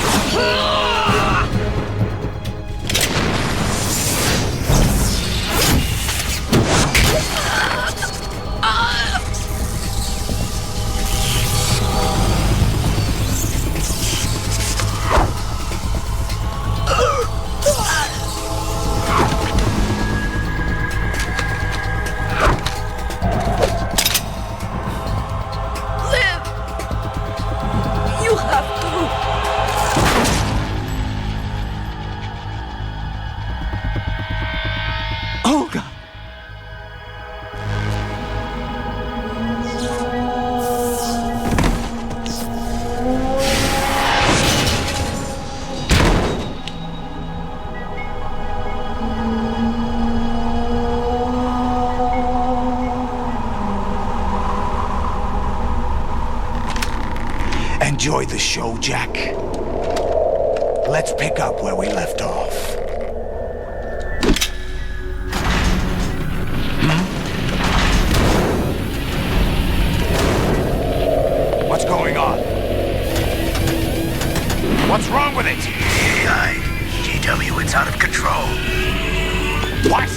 Enjoy the show, Jack. Let's pick up where we left off. What's going on? What's wrong with it? GW, it's out of control. What?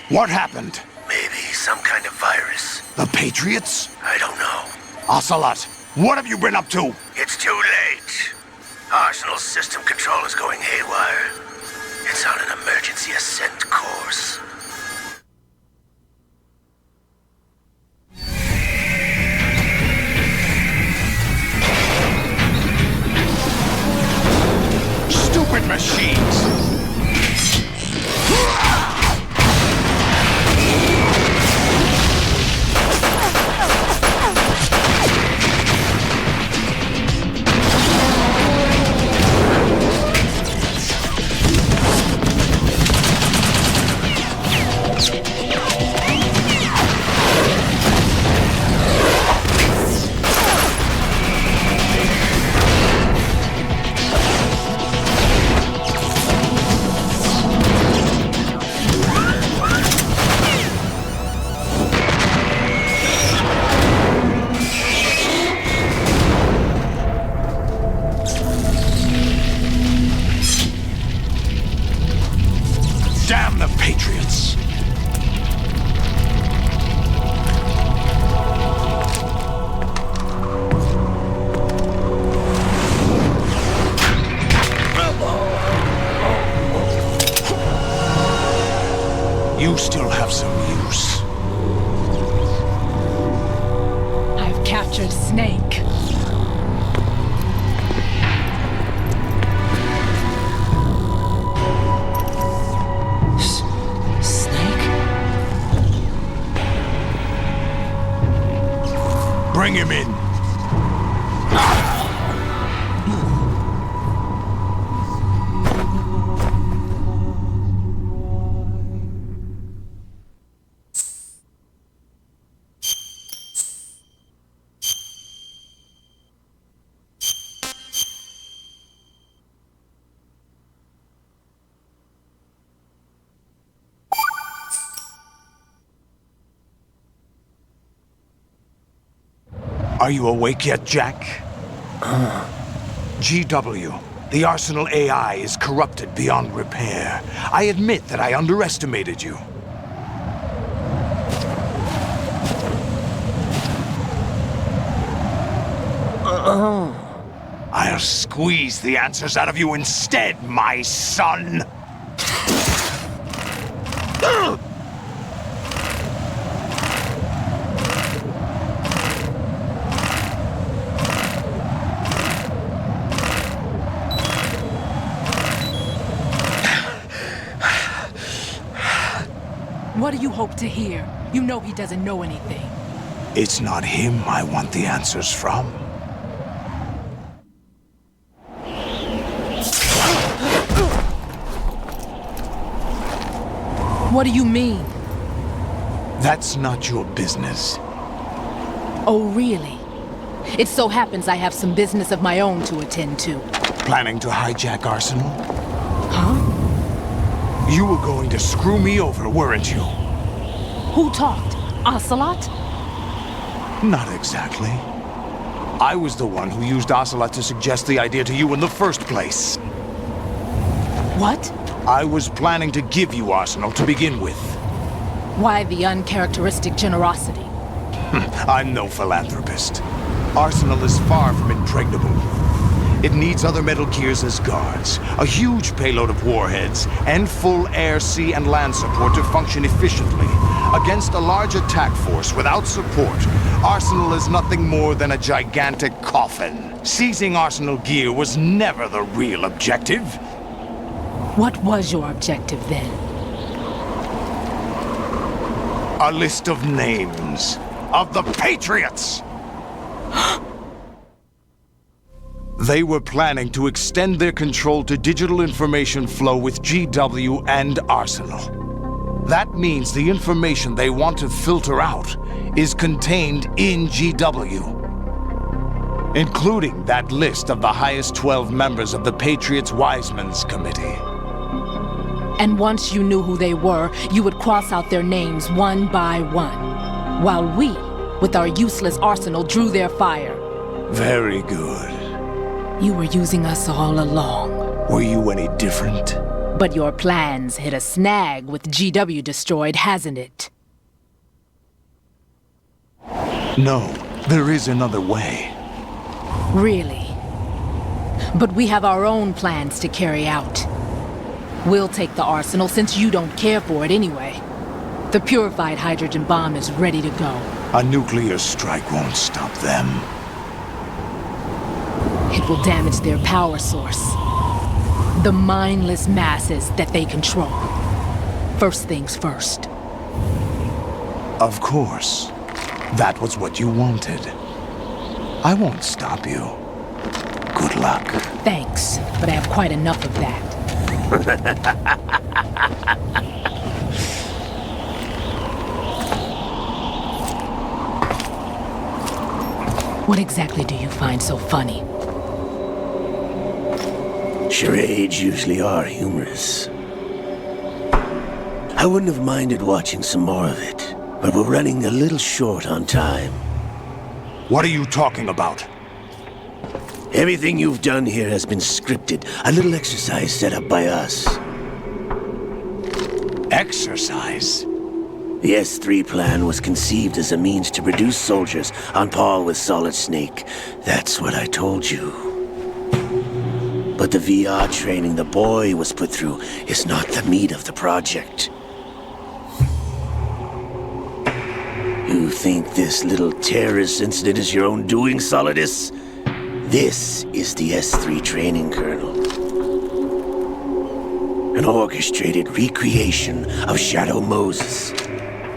What happened? Maybe some kind of virus. The Patriots? I don't know. Ocelot, what have you been up to? It's too late. Arsenal's system control is going haywire. It's on an emergency ascent course. Stupid machines! Damn the Patriots! You still have some use. I've captured Snake. Bring him in. Are you awake yet, Jack? GW, the Arsenal AI is corrupted beyond repair. I admit that I underestimated you. I'll squeeze the answers out of you instead, my son! What do you hope to hear? You know he doesn't know anything. It's not him I want the answers from. What do you mean? That's not your business. Oh, really? It so happens I have some business of my own to attend to. Planning to hijack Arsenal? Huh? You were going to screw me over, weren't you? Who talked? Ocelot? Not exactly. I was the one who used Ocelot to suggest the idea to you in the first place. What? I was planning to give you Arsenal to begin with. Why the uncharacteristic generosity? I'm no philanthropist. Arsenal is far from impregnable. It needs other Metal Gears as guards, a huge payload of warheads, and full air, sea, and land support to function efficiently. Against a large attack force without support, Arsenal is nothing more than a gigantic coffin. Seizing Arsenal gear was never the real objective. What was your objective then? A list of names of the Patriots! They were planning to extend their control to digital information flow with GW and Arsenal. That means the information they want to filter out is contained in GW, including that list of the highest 12 members of the Patriots Wiseman's Committee. And once you knew who they were, you would cross out their names one by one, while we, with our useless arsenal, drew their fire. Very good. You were using us all along. Were you any different? But your plans hit a snag with GW destroyed, hasn't it? No, there is another way. Really? But we have our own plans to carry out. We'll take the arsenal since you don't care for it anyway. The purified hydrogen bomb is ready to go. A nuclear strike won't stop them. It will damage their power source. The mindless masses that they control. First things first. Of course. That was what you wanted. I won't stop you. Good luck. Thanks, but I have quite enough of that. What exactly do you find so funny? Charades usually are humorous. I wouldn't have minded watching some more of it, but we're running a little short on time. What are you talking about? Everything you've done here has been scripted. A little exercise set up by us. Exercise? The S3 plan was conceived as a means to produce soldiers on par with Solid Snake. That's what I told you. But the VR training the boy was put through is not the meat of the project. You think this little terrorist incident is your own doing, Solidus? This is the S3 training kernel. An orchestrated recreation of Shadow Moses.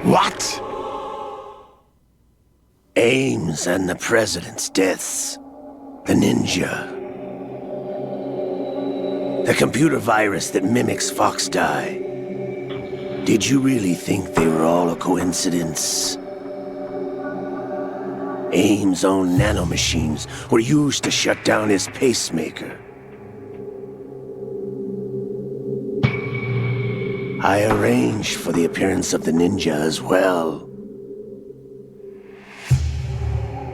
What? Ames and the President's deaths. The ninja. The computer virus that mimics Fox Die. Did you really think they were all a coincidence? Ames' own nanomachines were used to shut down his pacemaker. I arranged for the appearance of the ninja as well.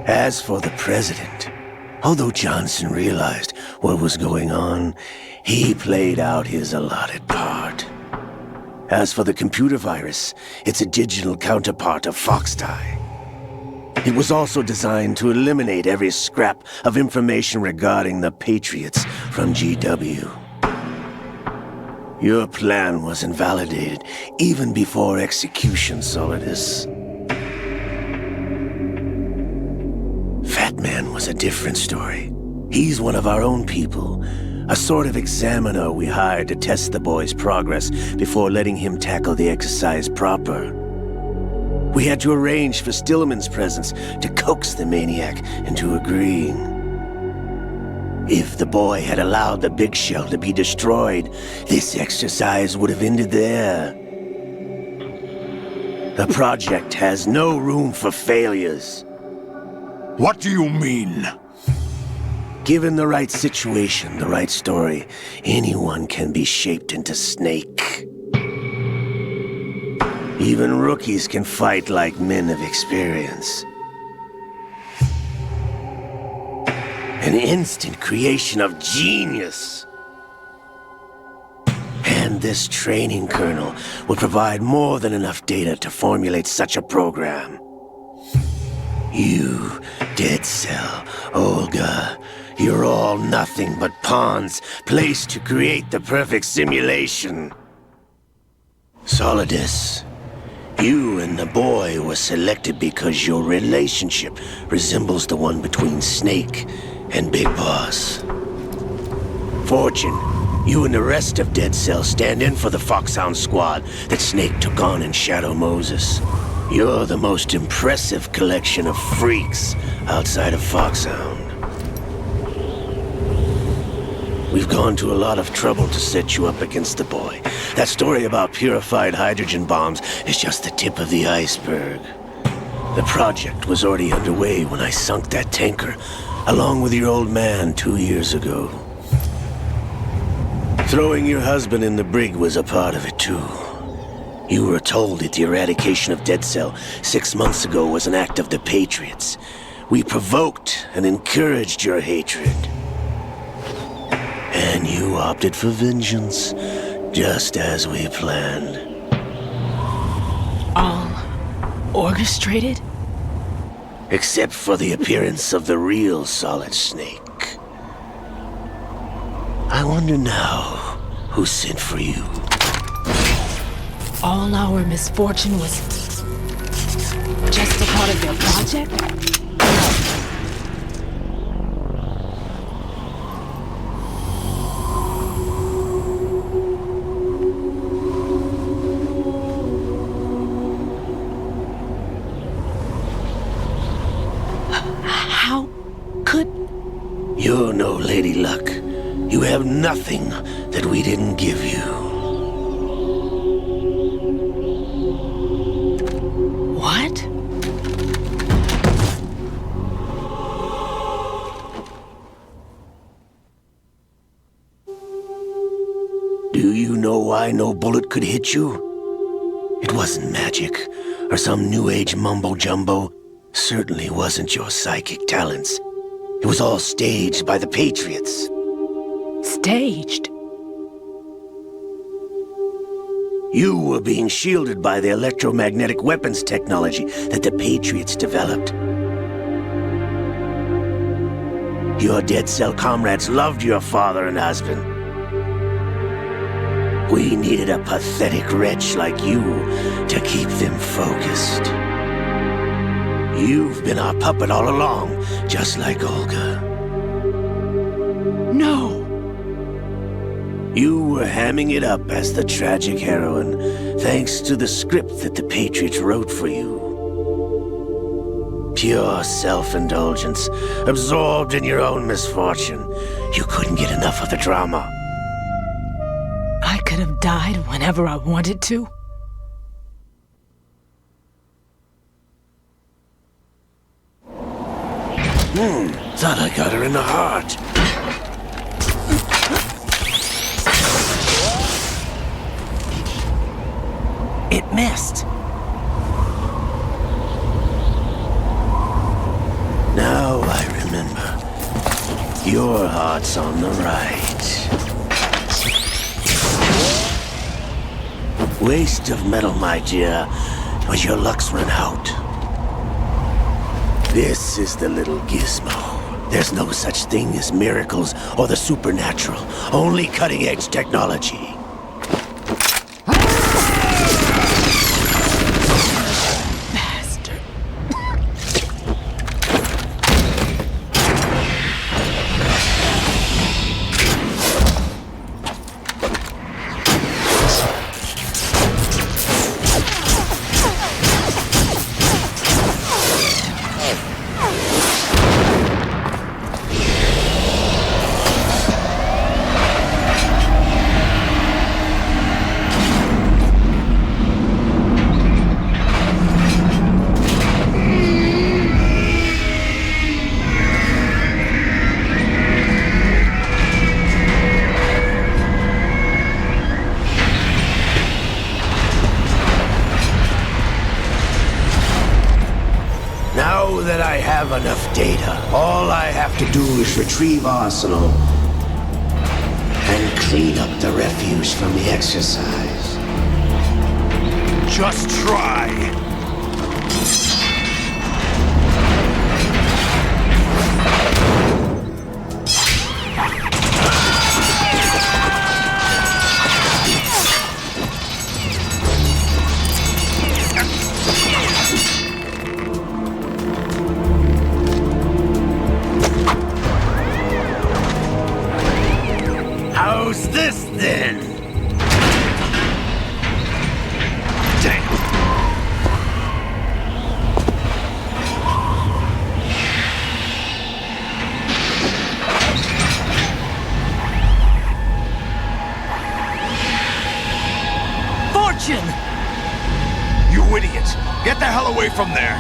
As for the president, although Johnson realized what was going on, he played out his allotted part. As for the computer virus, it's a digital counterpart of Foxtie. It was also designed to eliminate every scrap of information regarding the Patriots from GW. Your plan was invalidated even before execution, Solidus. Fat Man was a different story. He's one of our own people, a sort of examiner we hired to test the boy's progress before letting him tackle the exercise proper. We had to arrange for Stillman's presence to coax the maniac into agreeing. If the boy had allowed the big shell to be destroyed, this exercise would have ended there. The project has no room for failures. What do you mean? Given the right situation, the right story, anyone can be shaped into Snake. Even rookies can fight like men of experience. An instant creation of genius. And this training kernel would provide more than enough data to formulate such a program. You, Dead Cell, Olga, you're all nothing but pawns placed to create the perfect simulation. Solidus, you and the boy were selected because your relationship resembles the one between Snake and Big Boss. Fortune, you and the rest of Dead Cell stand in for the Foxhound squad that Snake took on in Shadow Moses. You're the most impressive collection of freaks outside of Foxhound. We've gone to a lot of trouble to set you up against the boy. That story about purified hydrogen bombs is just the tip of the iceberg. The project was already underway when I sunk that tanker, along with your old man 2 years ago. Throwing your husband in the brig was a part of it too. You were told that the eradication of Dead Cell 6 months ago was an act of the Patriots. We provoked and encouraged your hatred. And you opted for vengeance, just as we planned. All orchestrated? Except for the appearance of the real Solid Snake. I wonder now who sent for you. All our misfortune was just a part of their project? How could... You're no Lady Luck. You have nothing that we didn't give you. What? Do you know why no bullet could hit you? It wasn't magic, or some new age mumbo-jumbo. Certainly wasn't your psychic talents. It was all staged by the Patriots. Staged? You were being shielded by the electromagnetic weapons technology that the Patriots developed. Your Dead Cell comrades loved your father and husband. We needed a pathetic wretch like you to keep them focused. You've been our puppet all along, just like Olga. No! You were hamming it up as the tragic heroine, thanks to the script that the Patriots wrote for you. Pure self-indulgence, absorbed in your own misfortune. You couldn't get enough of the drama. I could have died whenever I wanted to. Thought I got her in the heart. It missed. Now Your heart's on the right. Waste of metal, my dear, but your luck's run out. This is the little gizmo. There's no such thing as miracles or the supernatural, only cutting-edge technology. Now that I have enough data, all I have to do is retrieve Arsenal and clean up the refuse from the exercise. Just try. How's this then? Fortune! You idiot! Get the hell away from there!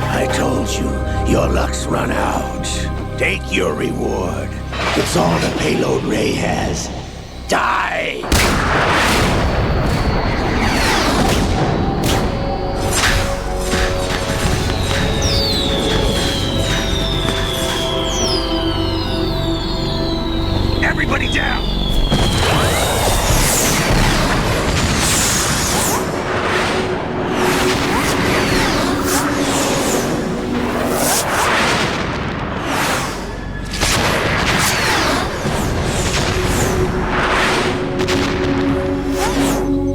I told you, your luck's run out. Take your reward. It's all the payload Ray has. Die! Everybody down!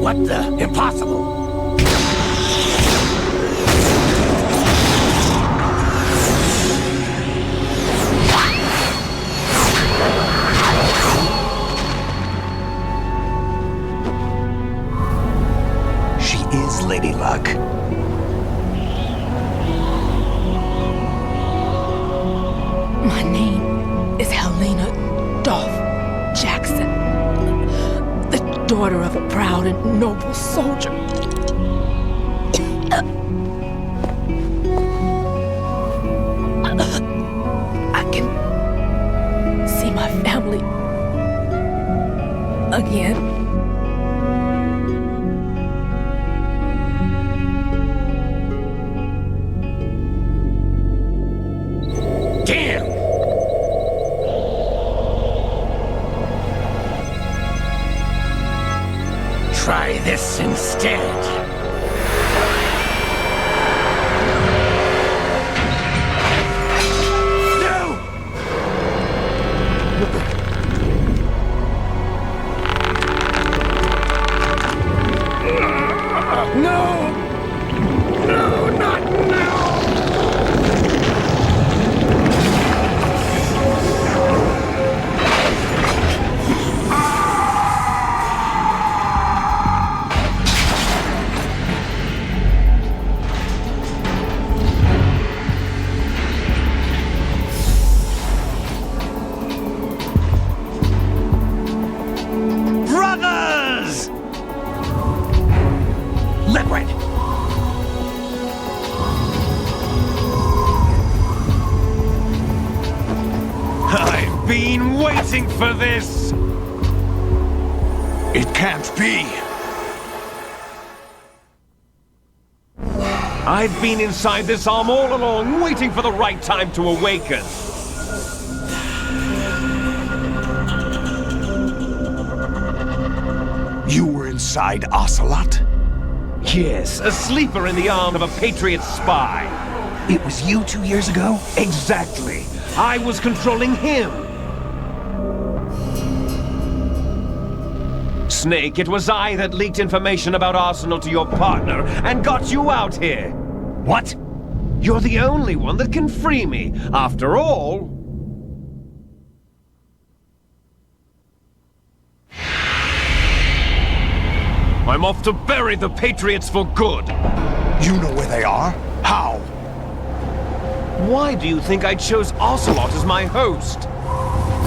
What the? Impossible! She is Lady Luck. My name is Helena Dolph Jackson, the daughter of a proud and noble soldier. I can see my family again. Damn! Try this instead. Brothers! Leopard! I've been waiting for this! It can't be! I've been inside this arm all along, waiting for the right time to awaken. You were inside Ocelot? Yes, a sleeper in the arm of a Patriot spy. It was you 2 years ago? Exactly. I was controlling him. Snake, it was I that leaked information about Arsenal to your partner and got you out here. What? You're the only one that can free me. After all... I'm off to bury the Patriots for good. You know where they are? How? Why do you think I chose Ocelot as my host?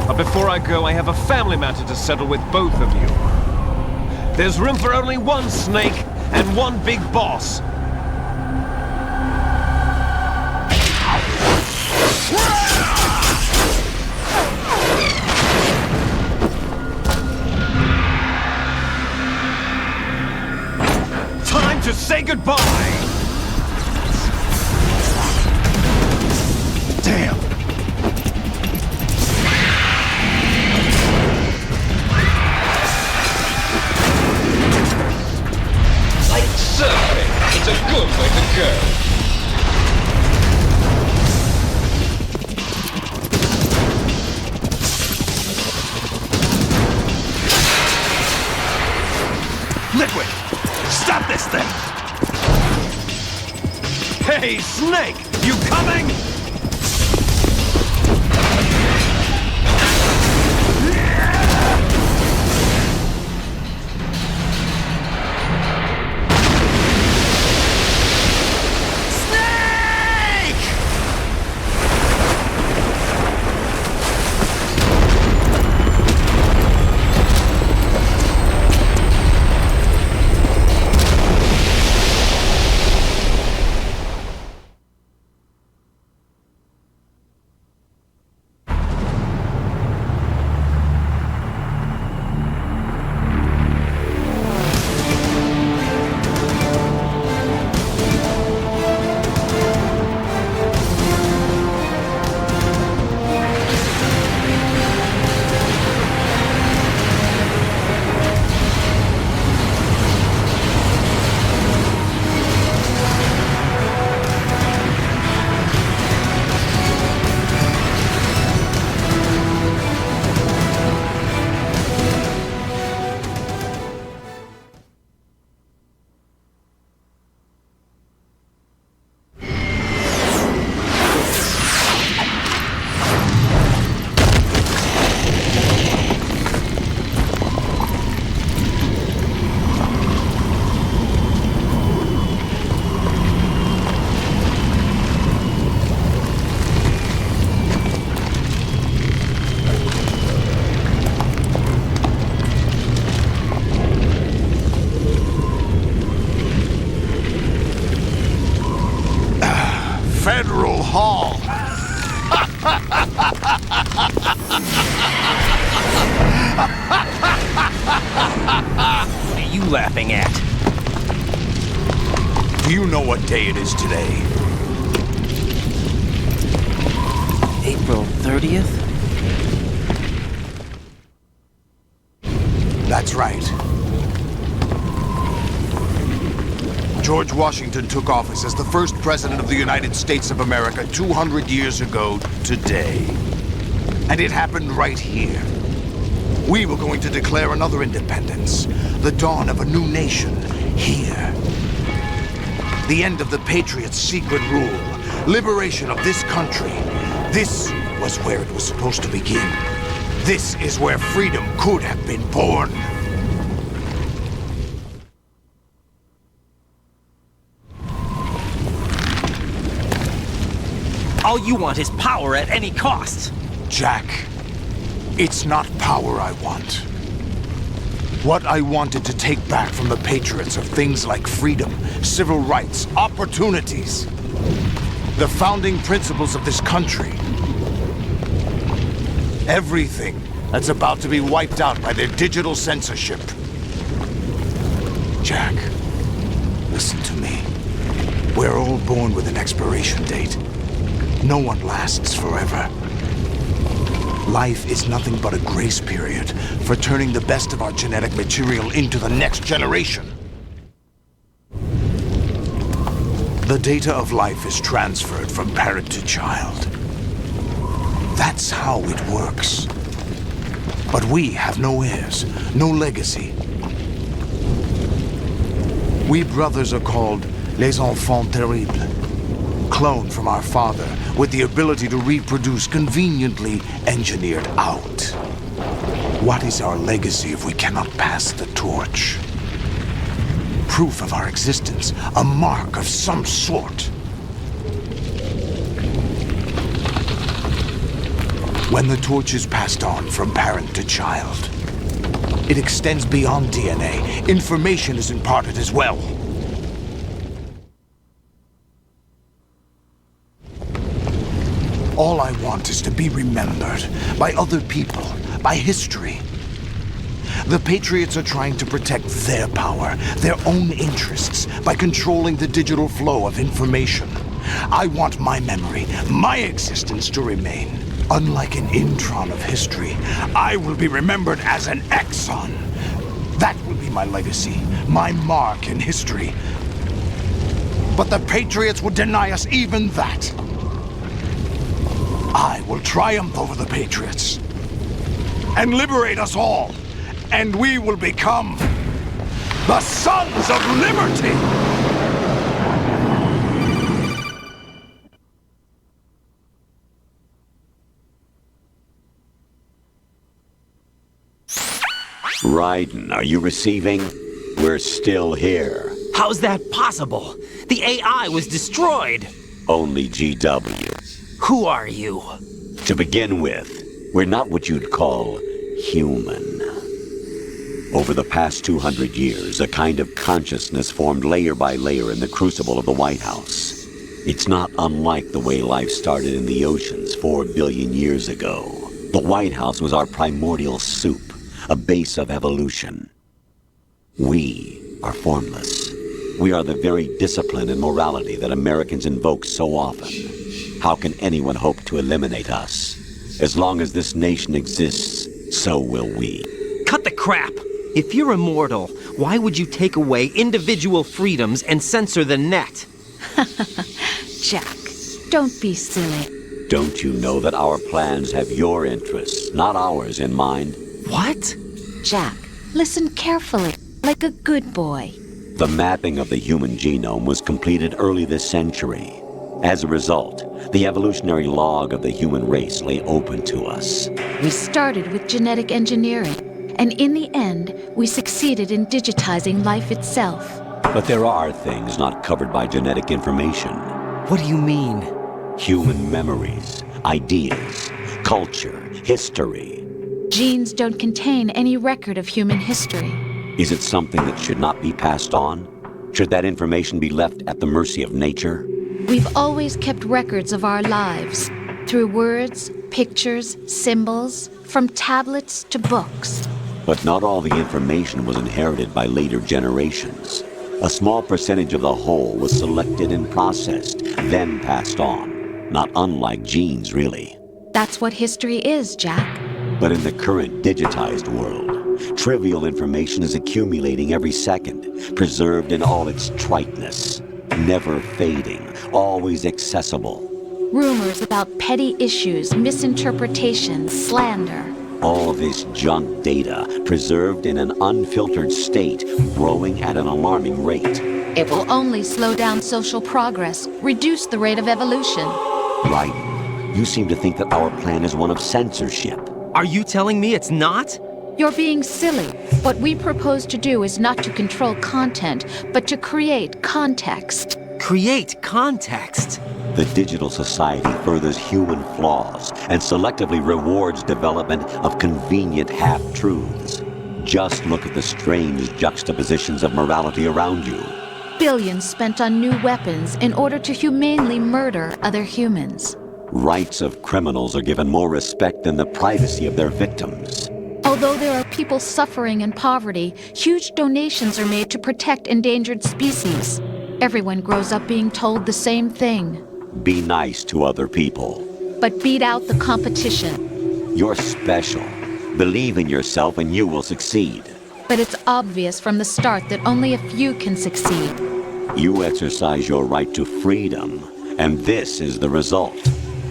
But before I go, I have a family matter to settle with both of you. There's room for only one Snake and one big boss. Time to say goodbye! Damn! Like surfing, it's a good way to go. Liquid! Stop this thing! Hey, Snake! You coming? Federal Hall. What are you laughing at? Do you know what day it is today? April 30th? That's right. George Washington took office as the first president of the United States of America 200 years ago today. And it happened right here. We were going to declare another independence, the dawn of a new nation, here. The end of the Patriots' secret rule, liberation of this country. This was where it was supposed to begin. This is where freedom could have been born. All you want is power at any cost. Jack, it's not power I want. What I wanted to take back from the Patriots are things like freedom, civil rights, opportunities. The founding principles of this country. Everything that's about to be wiped out by their digital censorship. Jack, listen to me. We're all born with an expiration date. No one lasts forever. Life is nothing but a grace period for turning the best of our genetic material into the next generation. The data of life is transferred from parent to child. That's how it works. But we have no heirs, no legacy. We brothers are called les enfants terribles, cloned from our father with the ability to reproduce conveniently engineered out. What is our legacy if we cannot pass the torch? Proof of our existence, a mark of some sort. When the torch is passed on from parent to child, it extends beyond DNA. Information is imparted as well. All I want is to be remembered by other people, by history. The Patriots are trying to protect their power, their own interests, by controlling the digital flow of information. I want my memory, my existence to remain. Unlike an intron of history, I will be remembered as an exon. That will be my legacy, my mark in history. But the Patriots would deny us even that. I will triumph over the Patriots and liberate us all, and we will become the Sons of Liberty! Raiden, are you receiving? We're still here. How's that possible? The AI was destroyed. Only GW. Who are you? To begin with, we're not what you'd call human. Over the past 200 years, a kind of consciousness formed layer by layer in the crucible of the White House. It's not unlike the way life started in the oceans 4 billion years ago. The White House was our primordial soup, a base of evolution. We are formless. We are the very discipline and morality that Americans invoke so often. How can anyone hope to eliminate us? As long as this nation exists, so will we. Cut the crap! If you're immortal, why would you take away individual freedoms and censor the net? Jack, don't be silly. Don't you know that our plans have your interests, not ours, in mind? What? Jack, listen carefully, like a good boy. The mapping of the human genome was completed early this century. As a result, the evolutionary log of the human race lay open to us. We started with genetic engineering, and in the end, we succeeded in digitizing life itself. But there are things not covered by genetic information. What do you mean? Human memories, ideas, culture, history. Genes don't contain any record of human history. Is it something that should not be passed on? Should that information be left at the mercy of nature? We've always kept records of our lives, through words, pictures, symbols, from tablets to books. But not all the information was inherited by later generations. A small percentage of the whole was selected and processed, then passed on. Not unlike genes, really. That's what history is, Jack. But in the current digitized world, trivial information is accumulating every second, preserved in all its triteness, never fading, always accessible. Rumors about petty issues, misinterpretations, slander. All this junk data, preserved in an unfiltered state, growing at an alarming rate. It will only slow down social progress, reduce the rate of evolution. Right. You seem to think that our plan is one of censorship. Are you telling me it's not? You're being silly. What we propose to do is not to control content, but to create context. Create context? The digital society furthers human flaws and selectively rewards development of convenient half-truths. Just look at the strange juxtapositions of morality around you. Billions spent on new weapons in order to humanely murder other humans. Rights of criminals are given more respect than the privacy of their victims. Although there are people suffering in poverty, huge donations are made to protect endangered species. Everyone grows up being told the same thing. Be nice to other people. But beat out the competition. You're special. Believe in yourself and you will succeed. But it's obvious from the start that only a few can succeed. You exercise your right to freedom, and this is the result.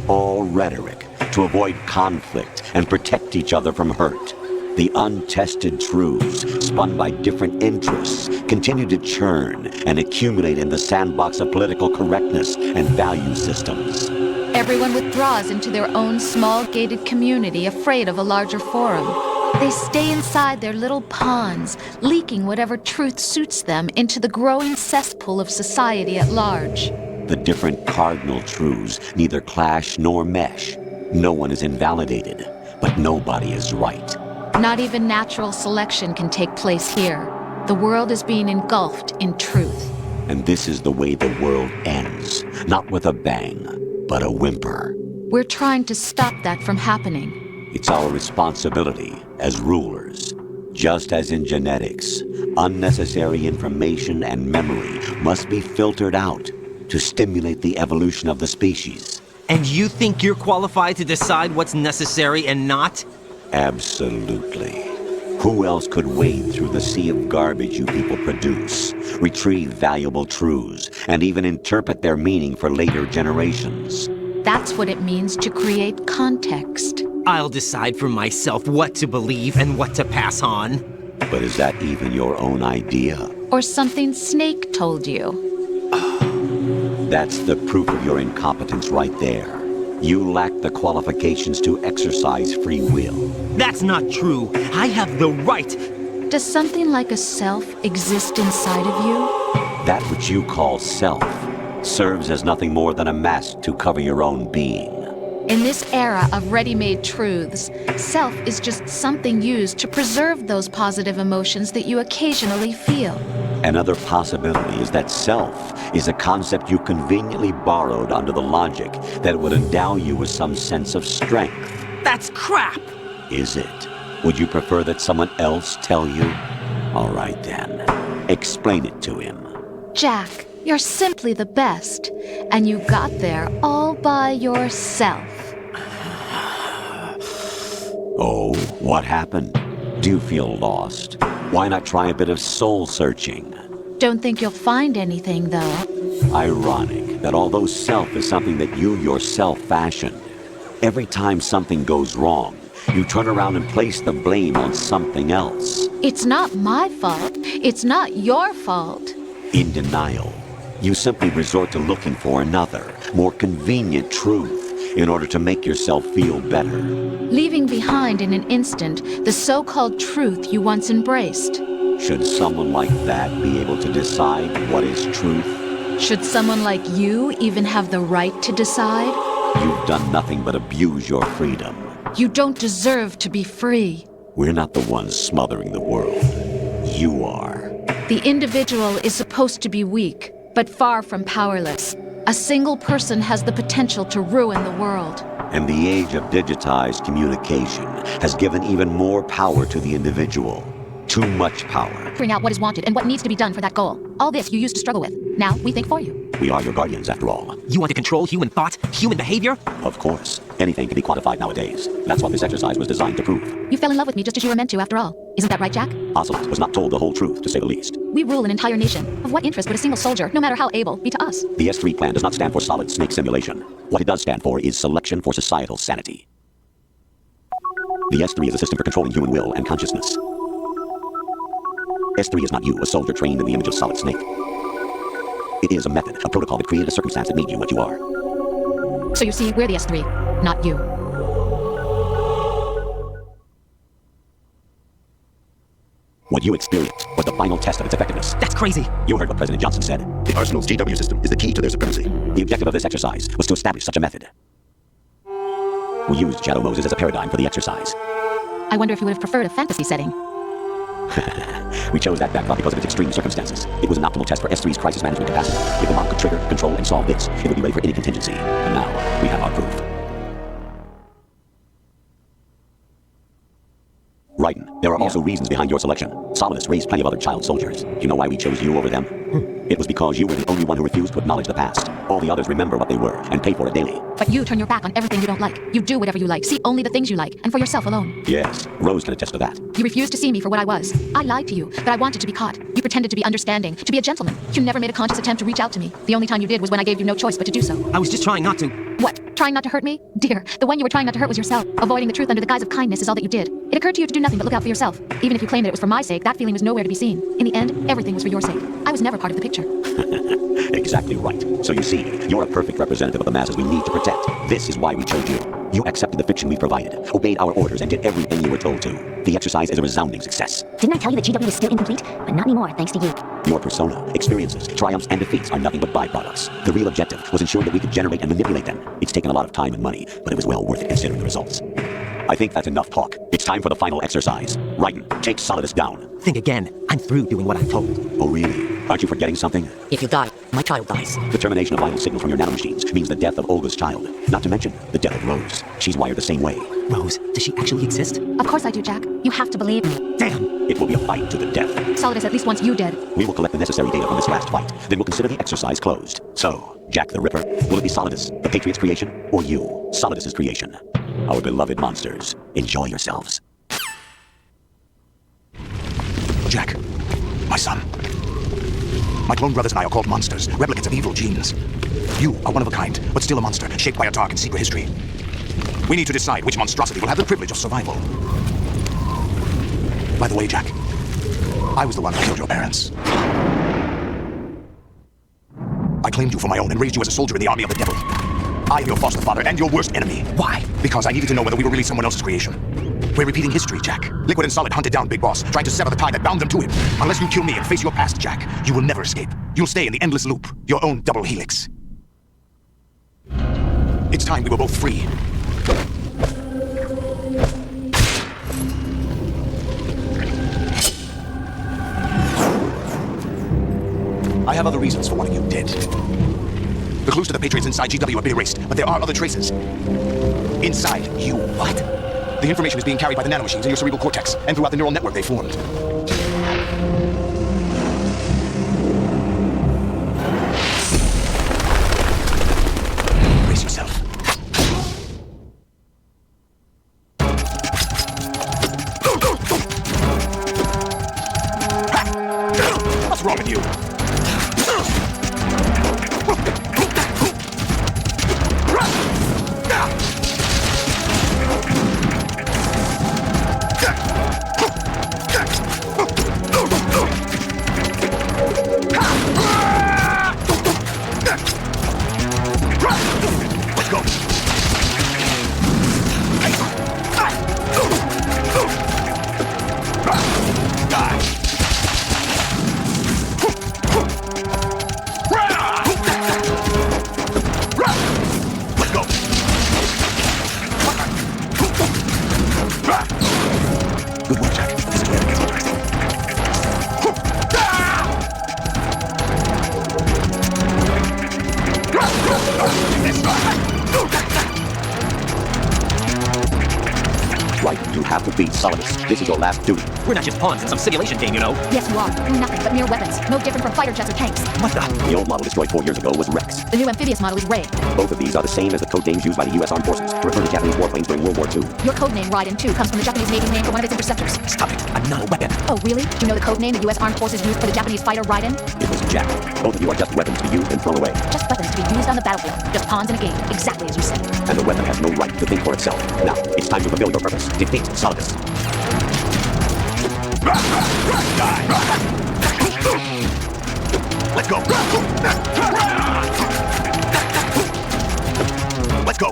All rhetoric to avoid conflict and protect each other from hurt. The untested truths, spun by different interests, continue to churn and accumulate in the sandbox of political correctness and value systems. Everyone withdraws into their own small gated community, afraid of a larger forum. They stay inside their little ponds, leaking whatever truth suits them into the growing cesspool of society at large. The different cardinal truths neither clash nor mesh. No one is invalidated, but nobody is right. Not even natural selection can take place here. The world is being engulfed in truth. And this is the way the world ends. Not with a bang, but a whimper. We're trying to stop that from happening. It's our responsibility as rulers. Just as in genetics, unnecessary information and memory must be filtered out to stimulate the evolution of the species. And you think you're qualified to decide what's necessary and not? Absolutely. Who else could wade through the sea of garbage you people produce, retrieve valuable truths, and even interpret their meaning for later generations? That's what it means to create context. I'll decide for myself what to believe and what to pass on. But is that even your own idea? Or something Snake told you? That's the proof of your incompetence right there. You lack the qualifications to exercise free will. That's not true. I have the right. Does something like a self exist inside of you? That which you call self serves as nothing more than a mask to cover your own being. In this era of ready-made truths, self is just something used to preserve those positive emotions that you occasionally feel. Another possibility is that self is a concept you conveniently borrowed under the logic that it would endow you with some sense of strength. That's crap! Is it? Would you prefer that someone else tell you? All right then. Explain it to him. Jack, you're simply the best, and you got there all by yourself. Oh, what happened? Do you feel lost? Why not try a bit of soul-searching? Don't think you'll find anything, though. Ironic that although self is something that you yourself fashioned, every time something goes wrong, you turn around and place the blame on something else. It's not my fault. It's not your fault. In denial, you simply resort to looking for another, more convenient truth in order to make yourself feel better. Leaving behind in an instant the so-called truth you once embraced. Should someone like that be able to decide what is truth? Should someone like you even have the right to decide? You've done nothing but abuse your freedom. You don't deserve to be free. We're not the ones smothering the world. You are. The individual is supposed to be weak, but far from powerless. A single person has the potential to ruin the world. And the age of digitized communication has given even more power to the individual. Too much power. Figuring out what is wanted and what needs to be done for that goal. All this you used to struggle with. Now we think for you. We are your guardians, after all. You want to control human thought, human behavior? Of course. Anything can be quantified nowadays. That's what this exercise was designed to prove. You fell in love with me just as you were meant to, after all. Isn't that right, Jack? Ocelot was not told the whole truth, to say the least. We rule an entire nation. Of what interest would a single soldier, no matter how able, be to us? The S3 plan does not stand for solid snake simulation. What it does stand for is selection for societal sanity. The S3 is a system for controlling human will and consciousness. S3 is not you, a soldier trained in the image of Solid Snake. It is a method, a protocol that created a circumstance that made you what you are. So you see, we're the S3, not you. What you experienced was the final test of its effectiveness. That's crazy. You heard what President Johnson said. The Arsenal's GW system is the key to their supremacy. The objective of this exercise was to establish such a method. We used Shadow Moses as a paradigm for the exercise. I wonder if you would have preferred a fantasy setting. We chose that backdrop because of its extreme circumstances. It was an optimal test for S3's crisis management capacity. If the model could trigger, control, and solve this, it would be ready for any contingency. And now, we have our proof. Raiden, there are also reasons behind your selection. Solidus raised plenty of other child soldiers. Do you know why we chose you over them? It was because you were the only one who refused to acknowledge the past. All the others remember what they were and pay for it daily. But you turn your back on everything you don't like. You do whatever you like, see only the things you like, and for yourself alone. Yes, Rose can attest to that. You refused to see me for what I was. I lied to you, but I wanted to be caught. You pretended to be understanding, to be a gentleman. You never made a conscious attempt to reach out to me. The only time you did was when I gave you no choice but to do so. I was just trying not to. What? Trying not to hurt me? Dear, the one you were trying not to hurt was yourself. Avoiding the truth under the guise of kindness is all that you did. It occurred to you to do nothing but look out for yourself. Even if you claimed that it was for my sake, that feeling was nowhere to be seen. In the end, everything was for your sake. I was never part of the picture. Exactly right. So you see, you're a perfect representative of the masses we need to protect. This is why we chose you. You accepted the fiction we provided, obeyed our orders, and did everything you were told to. The exercise is a resounding success. Didn't I tell you that GW was still incomplete? But not anymore, thanks to you. Your persona, experiences, triumphs, and defeats are nothing but byproducts. The real objective was ensuring that we could generate and manipulate them. It's taken a lot of time and money, but it was well worth it considering the results. I think that's enough talk. It's time for the final exercise. Raiden, take Solidus down. Think again. I'm through doing what I'm told. Oh, really? Aren't you forgetting something? If you die, my child dies. The termination of vital signals from your nanomachines means the death of Olga's child. Not to mention the death of Rose. She's wired the same way. Rose, does she actually exist? Of course I do, Jack. You have to believe me. Damn! It will be a fight to the death. Solidus at least wants you dead. We will collect the necessary data from this last fight. Then we'll consider the exercise closed. So, Jack the Ripper, will it be Solidus, the Patriot's creation, or you, Solidus's creation? Our beloved monsters, enjoy yourselves. Jack, my son. My clone brothers and I are called monsters, replicates of evil genes. You are one of a kind, but still a monster, shaped by a dark and secret history. We need to decide which monstrosity will have the privilege of survival. By the way, Jack, I was the one who killed your parents. I claimed you for my own and raised you as a soldier in the army of the devil. I am your foster father and your worst enemy. Why? Because I needed to know whether we were really someone else's creation. We're repeating history, Jack. Liquid and Solid hunted down Big Boss, trying to sever the tie that bound them to him. Unless you kill me and face your past, Jack, you will never escape. You'll stay in the endless loop, your own double helix. It's time we were both free. I have other reasons for wanting you dead. The clues to the Patriots inside GW have been erased, but there are other traces. Inside you. What? The information is being carried by the nanomachines in your cerebral cortex and throughout the neural network they formed. Brace yourself. What's wrong with you? Let's go. Let's go. Good work, Jack. This is where it gets interesting. Right, you have to beat Solidus. This is your last duty. We're not just pawns in some simulation game, you know. Yes, you are. You're nothing but mere weapons. No different from fighter jets or tanks. What the? The old model destroyed 4 years ago was Rex. The new amphibious model is Ray. Both of these are the same as the code names used by the U.S. Armed Forces to refer to Japanese warplanes during World War II. Your codename Raiden 2 comes from the Japanese Navy's name for one of its interceptors. Stop it. I'm not a weapon. Oh, really? Do you know the codename the U.S. Armed Forces used for the Japanese fighter Raiden? It was Jack. Both of you are just weapons to be used and thrown away. Just weapons to be used on the battlefield. Just pawns in a game. Exactly as you said. And the weapon has no right to think for itself. Now, it's time to fulfill your purpose. Defeat Solidus. Let's go. Let's go.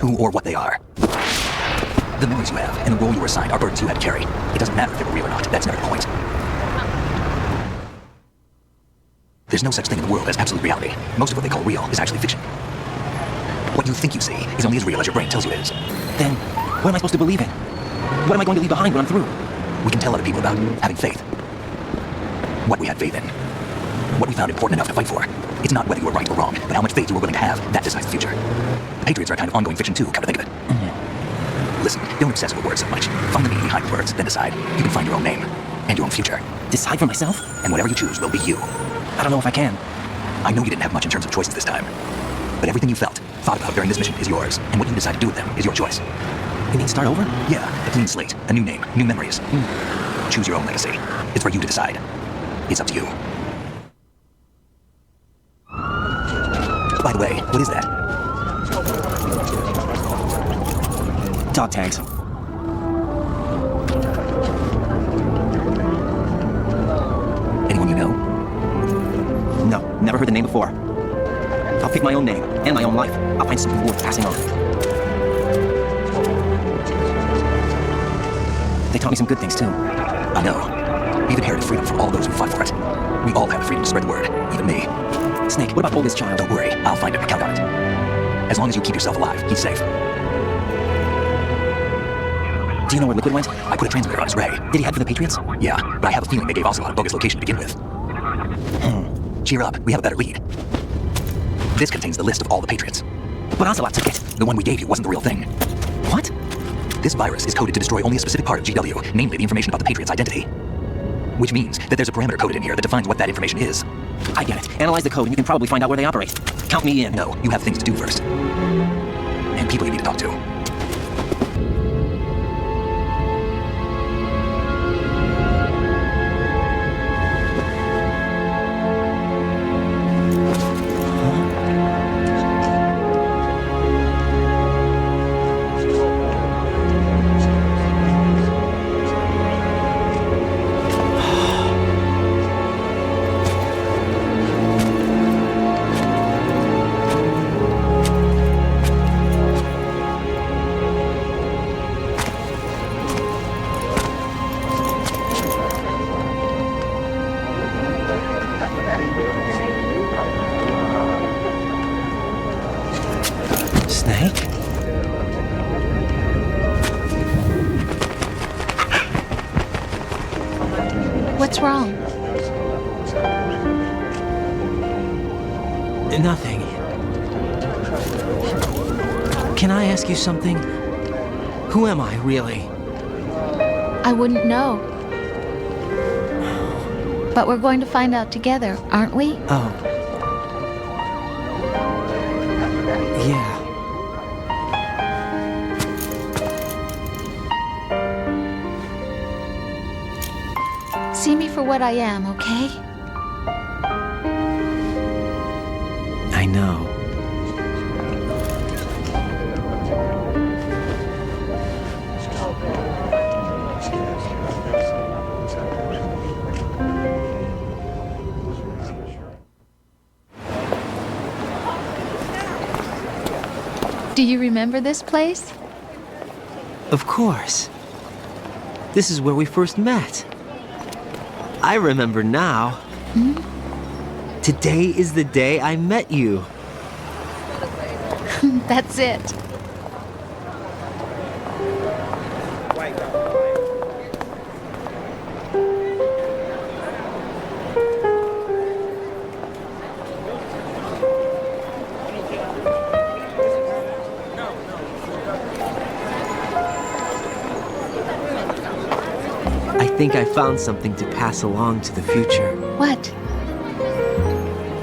who or what they are. The memories you have and the role you were assigned are burdens you had to carry. It doesn't matter if they were real or not. That's never the point. There's no such thing in the world as absolute reality. Most of what they call real is actually fiction. What you think you see is only as real as your brain tells you it is. Then, what am I supposed to believe in? What am I going to leave behind when I'm through? We can tell other people about having faith. What we had faith in. What we found important enough to fight for. It's not whether you were right or wrong, but how much faith you were willing to have. That decides the future. The Patriots are a kind of ongoing fiction too, come to think of it. Listen, don't obsess over words so much. Find the meaning behind the words, then decide. You can find your own name and your own future. Decide for myself? And whatever you choose will be you. I don't know if I can. I know you didn't have much in terms of choices this time. But everything you felt, thought about during this mission is yours. And what you decide to do with them is your choice. You mean start over? Yeah, a clean slate, a new name, new memories. Choose your own legacy. It's for you to decide. It's up to you. By the way, what is that? Dog tags. Anyone you know? No, never heard the name before. I'll pick my own name and my own life. I'll find something worth passing on. They taught me some good things too. I know. We've inherited freedom from all those who fight for it. We all have the freedom to spread the word, even me. Snake, what about oldest child? Don't worry, I'll find him. Count on it. As long as you keep yourself alive, he's safe. Do you know where Liquid went? I put a transmitter on his ray. Did he head for the Patriots? Yeah, but I have a feeling they gave Ocelot a bogus location to begin with. Cheer up, we have a better lead. This contains the list of all the Patriots. But Ocelot took it. The one we gave you wasn't the real thing. What? This virus is coded to destroy only a specific part of GW, namely the information about the Patriots' identity. Which means that there's a parameter coded in here that defines what that information is. I get it. Analyze the code and you can probably find out where they operate. Count me in. No, you have things to do first. And people you need to talk to. Snake? What's wrong? Nothing. Can I ask you something? Who am I, really? I wouldn't know. But we're going to find out together, aren't we? Oh. Yeah. See me for what I am, okay? I know. Do you remember this place? Of course. This is where we first met. I remember now. Today is the day I met you. That's it. I think I found something to pass along to the future. What?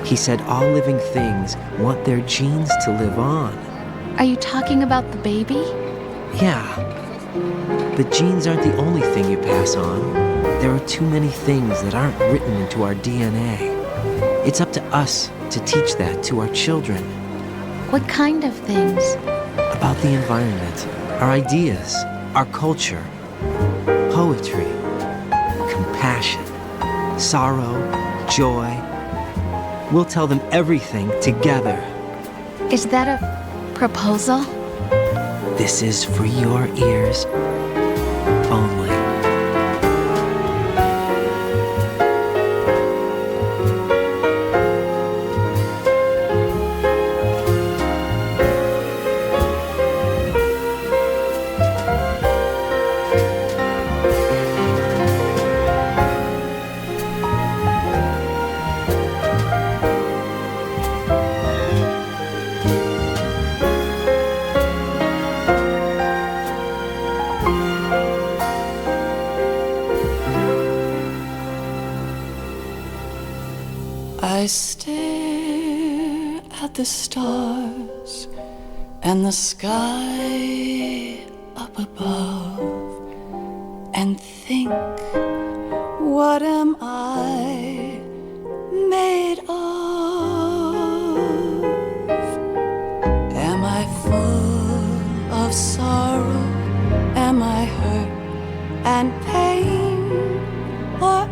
He said all living things want their genes to live on. Are you talking about the baby? Yeah. The genes aren't the only thing you pass on. There are too many things that aren't written into our DNA. It's up to us to teach that to our children. What kind of things? About the environment, our ideas, our culture, poetry, compassion, sorrow, joy. We'll tell them everything together. Is that a proposal? This is for your ears only. I stare at the stars and the sky up above and think, what am I made of? Am I full of sorrow? Am I hurt and pain? Or